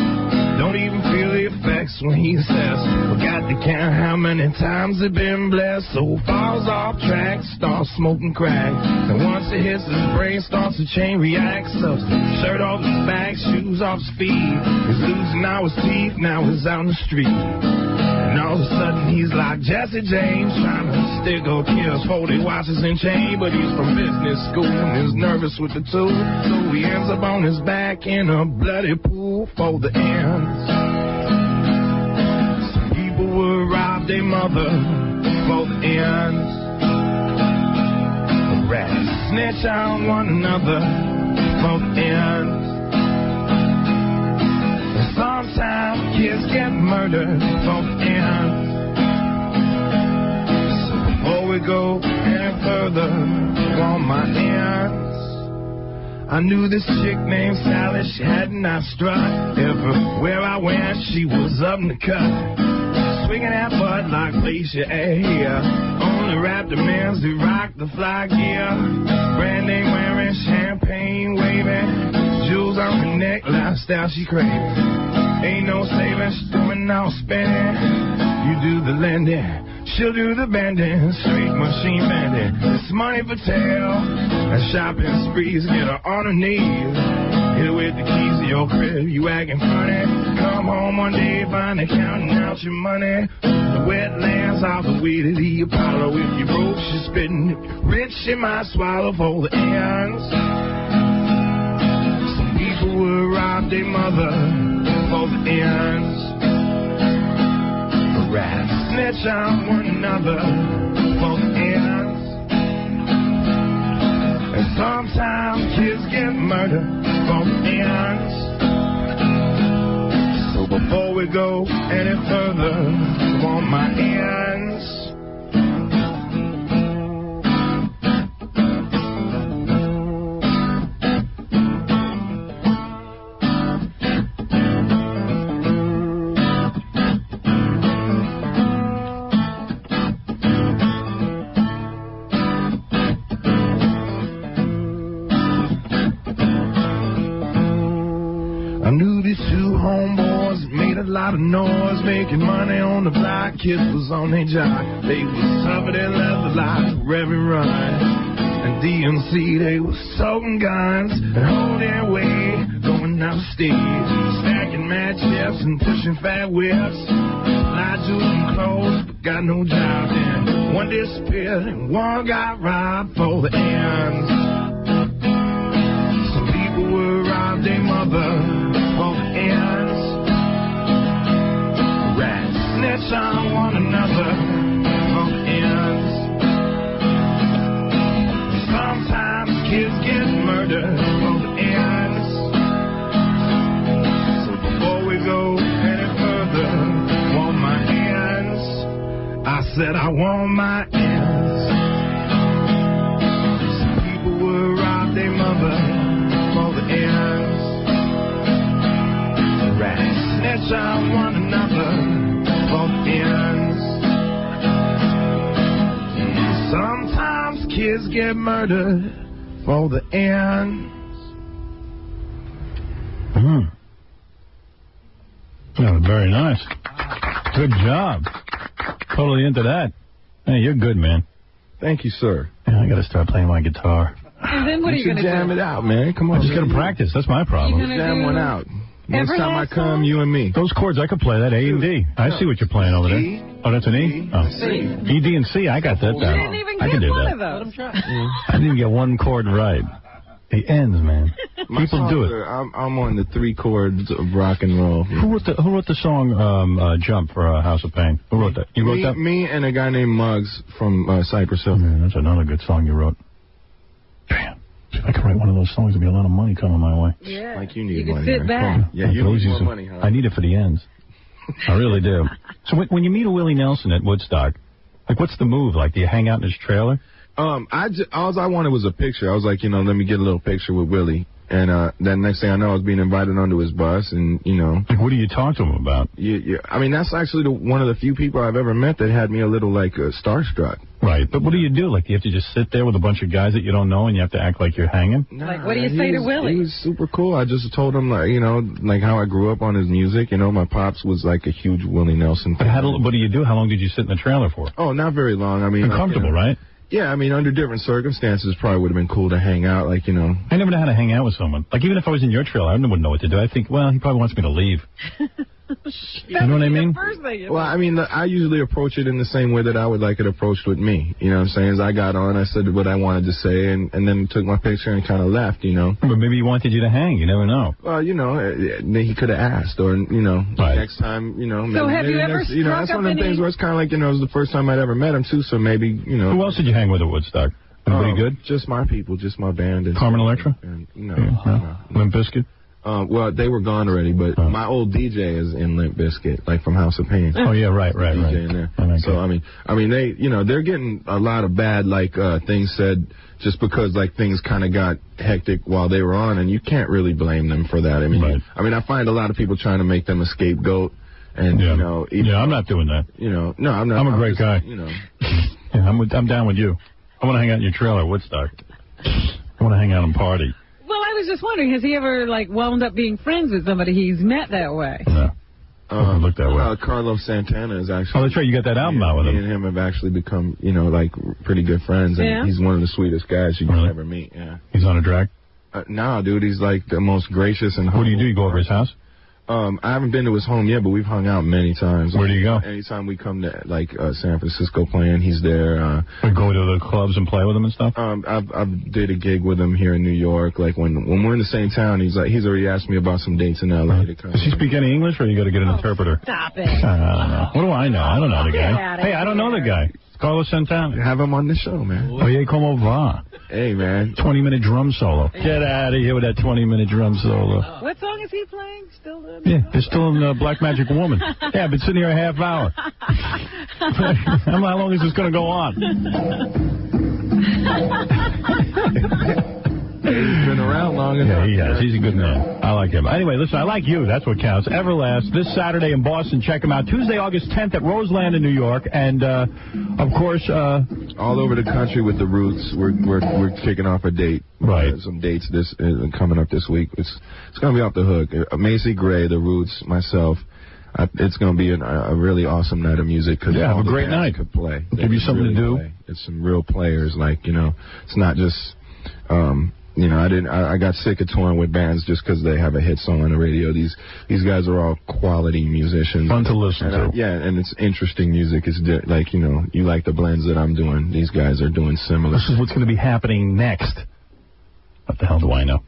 Don't even feel the effects when he says, forgot to count how many times they've been blessed. So falls off track, starts smoking crack. And once it hits his brain, starts to chain react. So shirt off his back, shoes off his feet. He's losing all his teeth, now he's out in the street. And all of a sudden he's like Jesse James, trying to stick or kill 40 watches and chain. But he's from business school and is nervous with the tool. So he ends up on his back in a bloody pool for the ends. Some people will rob their mother for the ends. Rats snitch on one another for the ends. And sometimes kids get murdered for the ends. So before we go any further on my ends, I knew this chick named Sally, she had not struck. Everywhere I went, she was up in the cut. Swinging that butt like Felicia A. Only rap the men's who rock the fly gear. Brand name wearing, champagne waving, jewels on her neck, lifestyle she craves. Ain't no savings, doing no spending. You do the lending, she'll do the bending. Straight machine bending, it's money for tail. And shopping sprees get her on her knees. Hit her with the keys to your crib, you acting funny. Come home one day, find her counting out your money. The wetlands off the weed of the Apollo. If you broke, she's spitting. If you're rich, she might swallow for the ends. Some people will rob their mother for the ends. Rats snitch on one another for the ends. And sometimes kids get murdered for the ends. So before we go any further, I want my ends. I knew these two homeboys made a lot of noise, making money on the block. Kids was on their job. They was covered in leather like Reverend Ryan and DMC. They was soaking guns and holding way, going upstairs, stacking matches and pushing fat whips. Lied to them clothes, but got no job. Then one disappeared and one got robbed for the ends. Some people would rob their mother for the ends. Rats snitch on one another for the ends. Sometimes kids get murdered for the ends. So before we go any further, I want my ends. I said I want my ends. Some people would rob their mother for the ends. Rats snitch on one another for the ends. Sometimes kids get murdered for the ends. That was very nice. Good job. Totally into that. Hey, you're good, man. Thank you, sir. Yeah, I got to start playing my guitar. And then what are you going to do? Jam it out, man. Come on. I just got to practice. That's my problem. Jam one out. Next time I come, you and me. Those chords, I could play that, A and D. I see what you're playing over there. Oh, that's an E? Oh. E, D, and C, I got that down. You didn't even get one of those. I didn't get one chord right. The ends, man. People do it. I'm on the 3 chords of rock and roll. Who wrote the song Jump for House of Pain? Who wrote that? You wrote that? Me and a guy named Muggs from Cypress Hill. Yeah, that's another good song you wrote. Damn. If I could write one of those songs, there'd be a lot of money coming my way. Yeah. Like you need you money. You sit back. Yeah, you need more money, huh? I need it for the ends. I really do. So when you meet a Willie Nelson at Woodstock, like, what's the move? Like, do you hang out in his trailer? All I wanted was a picture. I was like, let me get a little picture with Willie. And then next thing I know, I was being invited onto his bus, and, Like, what do you talk to him about? I mean, that's actually one of the few people I've ever met that had me a little, like, starstruck. Right, but what do you do? Like, do you have to just sit there with a bunch of guys that you don't know, and you have to act like you're hanging? Like, what do you say to Willie? He was super cool. I just told him, like how I grew up on his music. My pops was, like, a huge Willie Nelson fan. But what do you do? How long did you sit in the trailer for? Oh, not very long. I mean... Uncomfortable, right? Yeah, I mean, under different circumstances, probably would have been cool to hang out, like, I never know how to hang out with someone. Like, even if I was in your trailer, I wouldn't know what to do. I think, well, he probably wants me to leave. You know what I mean? Well, I mean, I usually approach it in the same way that I would like it approached with me. You know what I'm saying? As I got on, I said what I wanted to say, and then took my picture and kind of left, But maybe he wanted you to hang. You never know. Well, he could have asked, or, right. Next time, So have you ever struck that's one of the things where it's kind of like, it was the first time I'd ever met him, too, so maybe, Who else did you hang with at Woodstock? Anybody good? Just my people, just my band. And Carmen Electra? No. Limp Bizkit? Well, they were gone already, but my old DJ is in Limp Bizkit, like from House of Pain. Oh yeah, right. DJ in there. So I mean, they, they're getting a lot of bad things said just because things kind of got hectic while they were on, and you can't really blame them for that. I mean, I find a lot of people trying to make them a scapegoat, and I'm not doing that. No, I'm not. I'm a great guy. Yeah, I'm down with you. I want to hang out in your trailer, Woodstock. I want to hang out and party. Well, I was just wondering, has he ever, like, wound up being friends with somebody he's met that way? No. Look that way. Carlos Santana is actually... Oh, that's right. You got that album out with him. Me and him have actually become, you know, like, pretty good friends. And he's one of the sweetest guys you can ever meet, yeah. He's on a drag? Nah, dude, he's, like, the most gracious and humble. What do? You go over his house? I haven't been to his home yet, but we've hung out many times. Where do you go? Anytime we come to, like, San Francisco playing, he's there. We go to the clubs and play with him and stuff? I've did a gig with him here in New York. Like, when we're in the same town, he's already asked me about some dates in L.A. to come. Does he speak any English, or you got to get an interpreter? Stop it. I don't know. What do I know? I don't know the guy. Hey, I don't know the guy. Carlos Santana. Have him on the show, man. Oye, como va? Hey, man. 20-minute drum solo. Get out of here with that 20-minute drum solo. What song is he playing? Still in? Yeah, they're still in Black Magic Woman. Yeah, I've been sitting here a half hour. How long is this going to go on? He's been around long enough. Yeah, he has. He's a good man. I like him. Anyway, listen, I like you. That's what counts. Everlast, this Saturday in Boston. Check him out. Tuesday, August 10th at Roseland in New York. And, of course... all over the country with the Roots. We're kicking off a date. Right. Some dates coming up this week. It's going to be off the hook. Macy Gray, the Roots, myself. It's going to be a really awesome night of music. Yeah, have a great night. Could play. Give you something to do. It's some real players. Like, you know, it's not just... you know, I got sick of touring with bands just because they have a hit song on the radio. These guys are all quality musicians. Fun to listen to. Yeah, and it's interesting music. It's like, you know, you like the blends that I'm doing. These guys are doing similar. This is what's going to be happening next. What the hell do I know?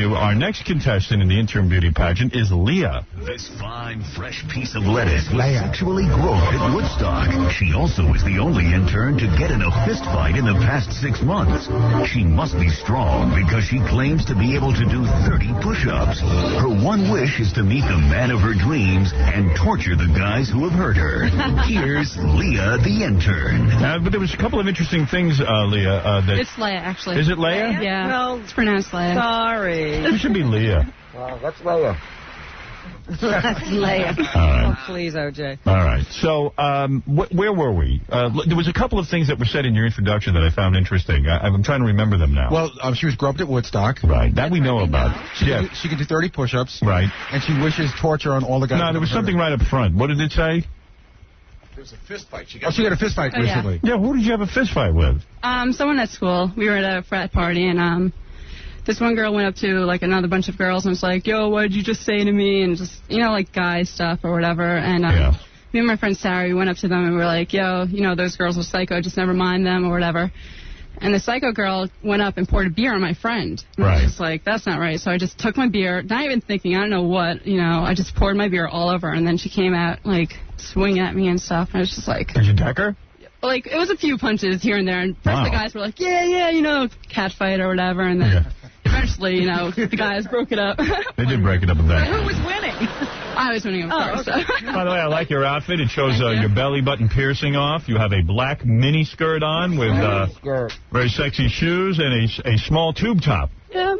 Our next contestant in the Intern Beauty Pageant is Leah. This fine, fresh piece of lettuce was sexually groped at Woodstock. She also is the only intern to get in a fist fight in the past 6 months. She must be strong because she claims to be able to do 30 push-ups. Her one wish is to meet the man of her dreams and torture the guys who have hurt her. Here's Leah, the intern. But there was a couple of interesting things, Leah. It's Leah, actually. Is it Leah? Yeah. Well, it's pronounced Leah. Sorry. It should be Leah. That's Leah. That's Leah. All right. Oh, please, OJ. All right. So, where were we? There was a couple of things that were said in your introduction that I found interesting. I'm trying to remember them now. Well, she was groped at Woodstock. Right. That we know about. She can do 30 push-ups. Right. And she wishes torture on all the guys. No, there was something right up front. What did it say? There was a fist fight. She got a fist fight recently. Yeah, who did you have a fist fight with? Someone at school. We were at a frat party, and this one girl went up to, like, another bunch of girls and was like, yo, what did you just say to me? And just, you know, like, guy stuff or whatever. And me and my friend Sarah, we went up to them and we were like, yo, you know, those girls are psycho, just never mind them or whatever. And the psycho girl went up and poured a beer on my friend. And I was just like, that's not right. So I just took my beer, not even thinking, I don't know what, you know, I just poured my beer all over her. And then she came out, like, swinging at me and stuff. And I was just like... Did you deck her? Like, it was a few punches here and there. And first the guys were like, yeah, you know, cat fight or whatever. And then... Eventually, you know, the guys broke it up. They did break it up eventually. Who was winning? I was winning, of course. Okay. So. By the way, I like your outfit. It shows your belly button piercing off. You have a black mini skirt on with very sexy shoes and a small tube top. Yeah.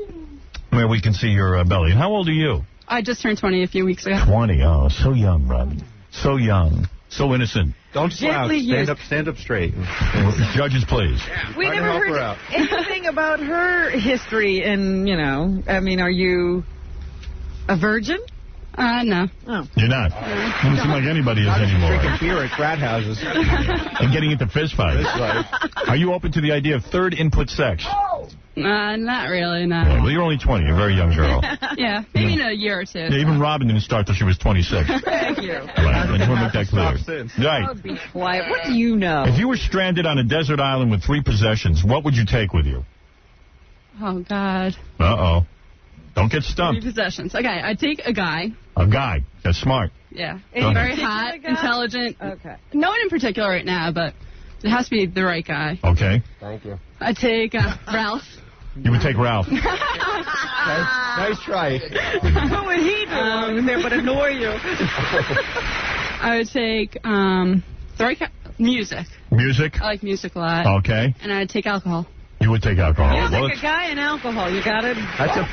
Where we can see your belly. And how old are you? I just turned 20 a few weeks ago. 20. Oh, so young, Robin. So young. So innocent. Don't slouch. Stand up straight. Judges, please. We never heard anything about her history, and, you know, I mean, are you a virgin? No. Oh. You're not? Doesn't seem like anybody is anymore. Drinking beer at frat houses. And getting into fist fights. Are you open to the idea of third input sex? Not really, no. Yeah, well, you're only 20. You're a very young girl. Yeah, maybe in a year or two. Yeah, even Robin didn't start till she was 26. Thank you. Right, I just want to make that clear. Right. Oh, be quiet. What do you know? If you were stranded on a desert island with 3 possessions, what would you take with you? Oh, God. Uh-oh. Don't get stumped. 3 possessions. Okay, I'd take a guy. A guy. That's smart. Yeah. Very hot, intelligent. Okay. No one in particular right now, but it has to be the right guy. Okay. Thank you. I'd take Ralph. You would take Ralph. Nice try. What would he do there but annoy you? I would take the right music. Music? I like music a lot. Okay. And I'd take alcohol. You would take alcohol. Yeah, Well, like a guy and alcohol. You got it.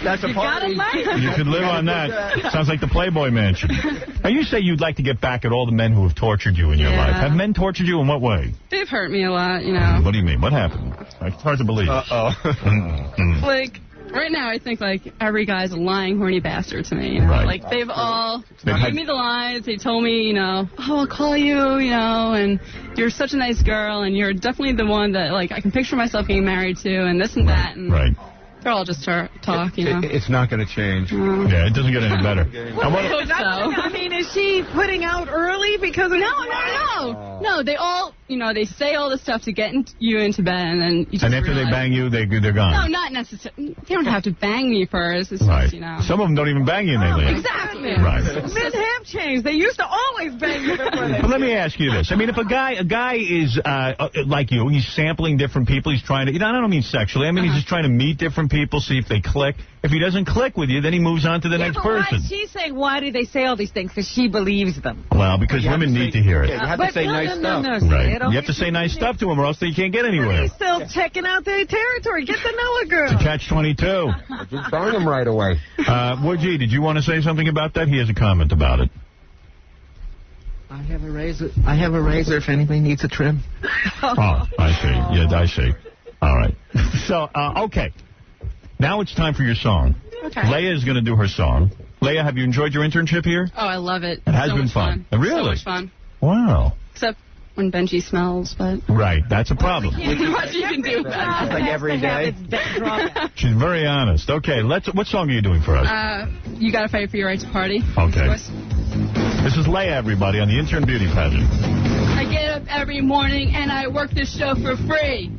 That's a party. you could live on that. Sounds like the Playboy Mansion. Now, you say you'd like to get back at all the men who have tortured you in your life. Have men tortured you in what way? They've hurt me a lot, you know. What do you mean? What happened? It's hard to believe. Like, right now, I think, like, every guy's a lying, horny bastard to me, you know? Right. Like, they've all gave me the lies. They told me, you know, oh, I'll call you, you know, and you're such a nice girl, and you're definitely the one that, like, I can picture myself getting married to, and this and that. And they're all just talk, you know. It's not going to change. Yeah, it doesn't get any better. I mean, is she putting out early because of... No, they all, you know, they say all this stuff to get you into bed, and then you just And after they bang you, they're gone. No, not necessarily. They don't have to bang me first. It's just, you know. Some of them don't even bang you, and they leave. Exactly. Right. Men have changed. They used to always bang you before they... But let me ask you this. I mean, if a guy is like you, he's sampling different people, he's trying to, you know, I don't mean sexually, I mean he's just trying to meet different people, see if they click. If he doesn't click with you, then he moves on to the next person. She's saying, why do they say all these things? Because she believes them. Well, because women need to hear it. You have to say nice stuff. Right. You have to say nice stuff to them, or else you can't get anywhere. He's still checking out their territory. Get to know a girl. To catch-22. Just burn them right away. Woodgie, did you want to say something about that? He has a comment about it. I have a razor. I have a razor if anybody needs a trim. Oh, I see. Yeah, I see. All right. So, okay. Now it's time for your song. Okay. Leah is going to do her song. Leah, have you enjoyed your internship here? Oh, I love it. It has so been much fun. Really? So much fun. Wow. Except when Benji smells, but... Right, that's a problem. What you can do. Like every day. She's very honest. Okay, what song are you doing for us? You Gotta Fight for Your Right to Party. Okay. This is Leah, everybody, on the Intern Beauty Pageant. I get up every morning and I work this show for free.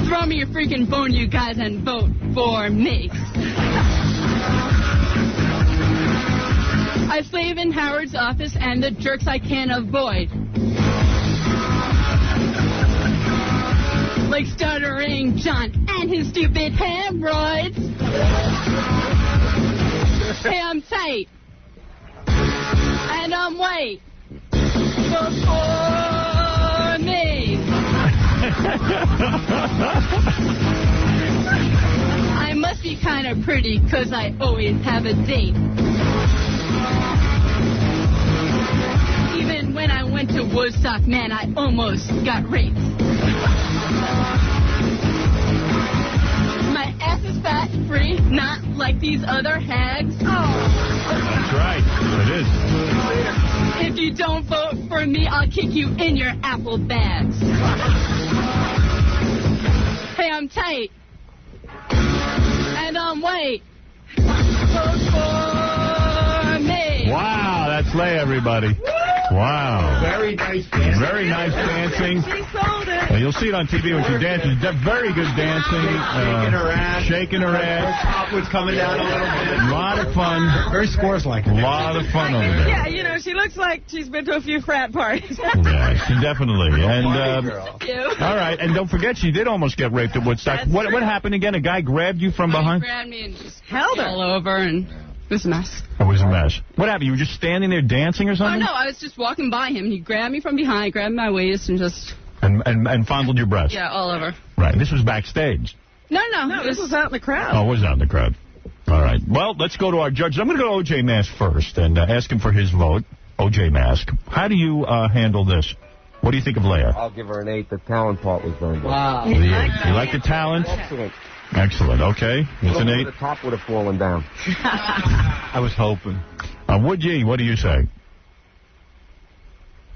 Throw me your freaking phone, you guys, and vote for me. I slave in Howard's office and the jerks I can't avoid. Like Stuttering John and his stupid hemorrhoids. Hey, I'm tight. And I'm white. Vote for me. I must be kind of pretty, 'cause I always have a date. Even when I went to Woodstock, man, I almost got raped. My ass is fat free, not like these other hags. That's right. It is. If you don't vote for me, I'll kick you in your apple bags. Hey, I'm tight. And I'm white. Vote for me. Wow, that's Leah, everybody. Wow. Very nice dancing. Very nice dancing. She sold it. You'll see it on TV when she dances. Very good dancing. Shaking her ass. Shaking her ass. Her top was coming down a little bit. A lot of fun. Very scores-like. A lot of fun over there. Yeah, you know, she looks like she's been to a few frat parties. Yeah, she definitely. And Thank you. all right, and don't forget, she did almost get raped at Woodstock. What happened again? A guy grabbed you from behind? He grabbed me and just held her all over, and it was a mess. It was a mess. What happened? You were just standing there dancing or Oh, something? no, I was just walking by him. He grabbed me from behind, grabbed my waist, and just... And fondled your breast? Yeah, all over. Right, this was backstage. No, this was out in the crowd. Oh, it was out in the crowd. All right. Well, let's go to our judges. I'm going to go to O.J. Mask first and ask him for his vote. O.J. Mask, how do you handle this? What do you think of Leah? I'll give her an 8. The talent part was very good. Wow. You like the talent? Excellent. Excellent. Okay. It's an 8. The top would have fallen down. I was hoping. Woodgie, what do you say?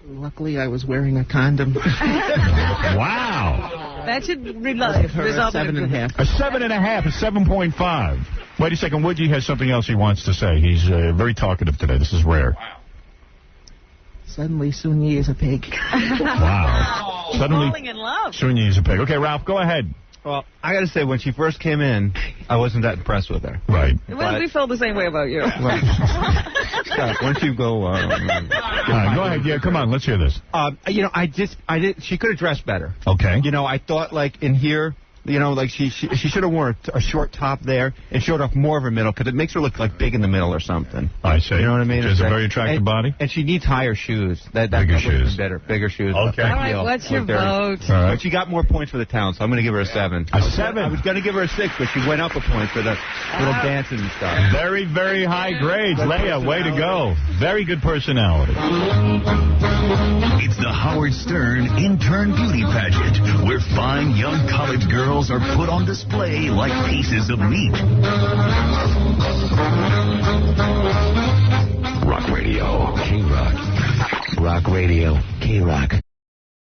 Luckily, I was wearing a condom. Wow. That should result a in 7.5. A 7.5, a 7.5. Wait a second. Woodgie has something else he wants to say. He's very talkative today. This is rare. Wow. Suddenly, Sunyi is a pig. Wow. Suddenly, falling in love. Sunyi is a pig. Okay, Ralph, go ahead. Well, I got to say, when she first came in, I wasn't that impressed with her. Right. Well, we feel the same way about you. Stop. Once you go... All right, go ahead. Yeah, come on. Let's hear this. You know, she could have dressed better. Okay. You know, I thought, like, in here, You know, like she should have worn a short top there and showed off more of her middle because it makes her look like big in the middle or something. I see. You know what I mean? She has a very attractive body. And she needs higher shoes. Bigger shoes. Bigger shoes. Okay. All right, what's your vote? All right. But she got more points for the town, so I'm going to give her a 7. A 7? I was going to give her a 6, but she went up a point for the little dancing and stuff. Very, very high grades. Leah, way to go. Very good personality. It's the Howard Stern Intern Beauty Pageant, where fine young college girls are put on display like pieces of meat. Rock Radio. K-Rock. Rock Radio. K-Rock.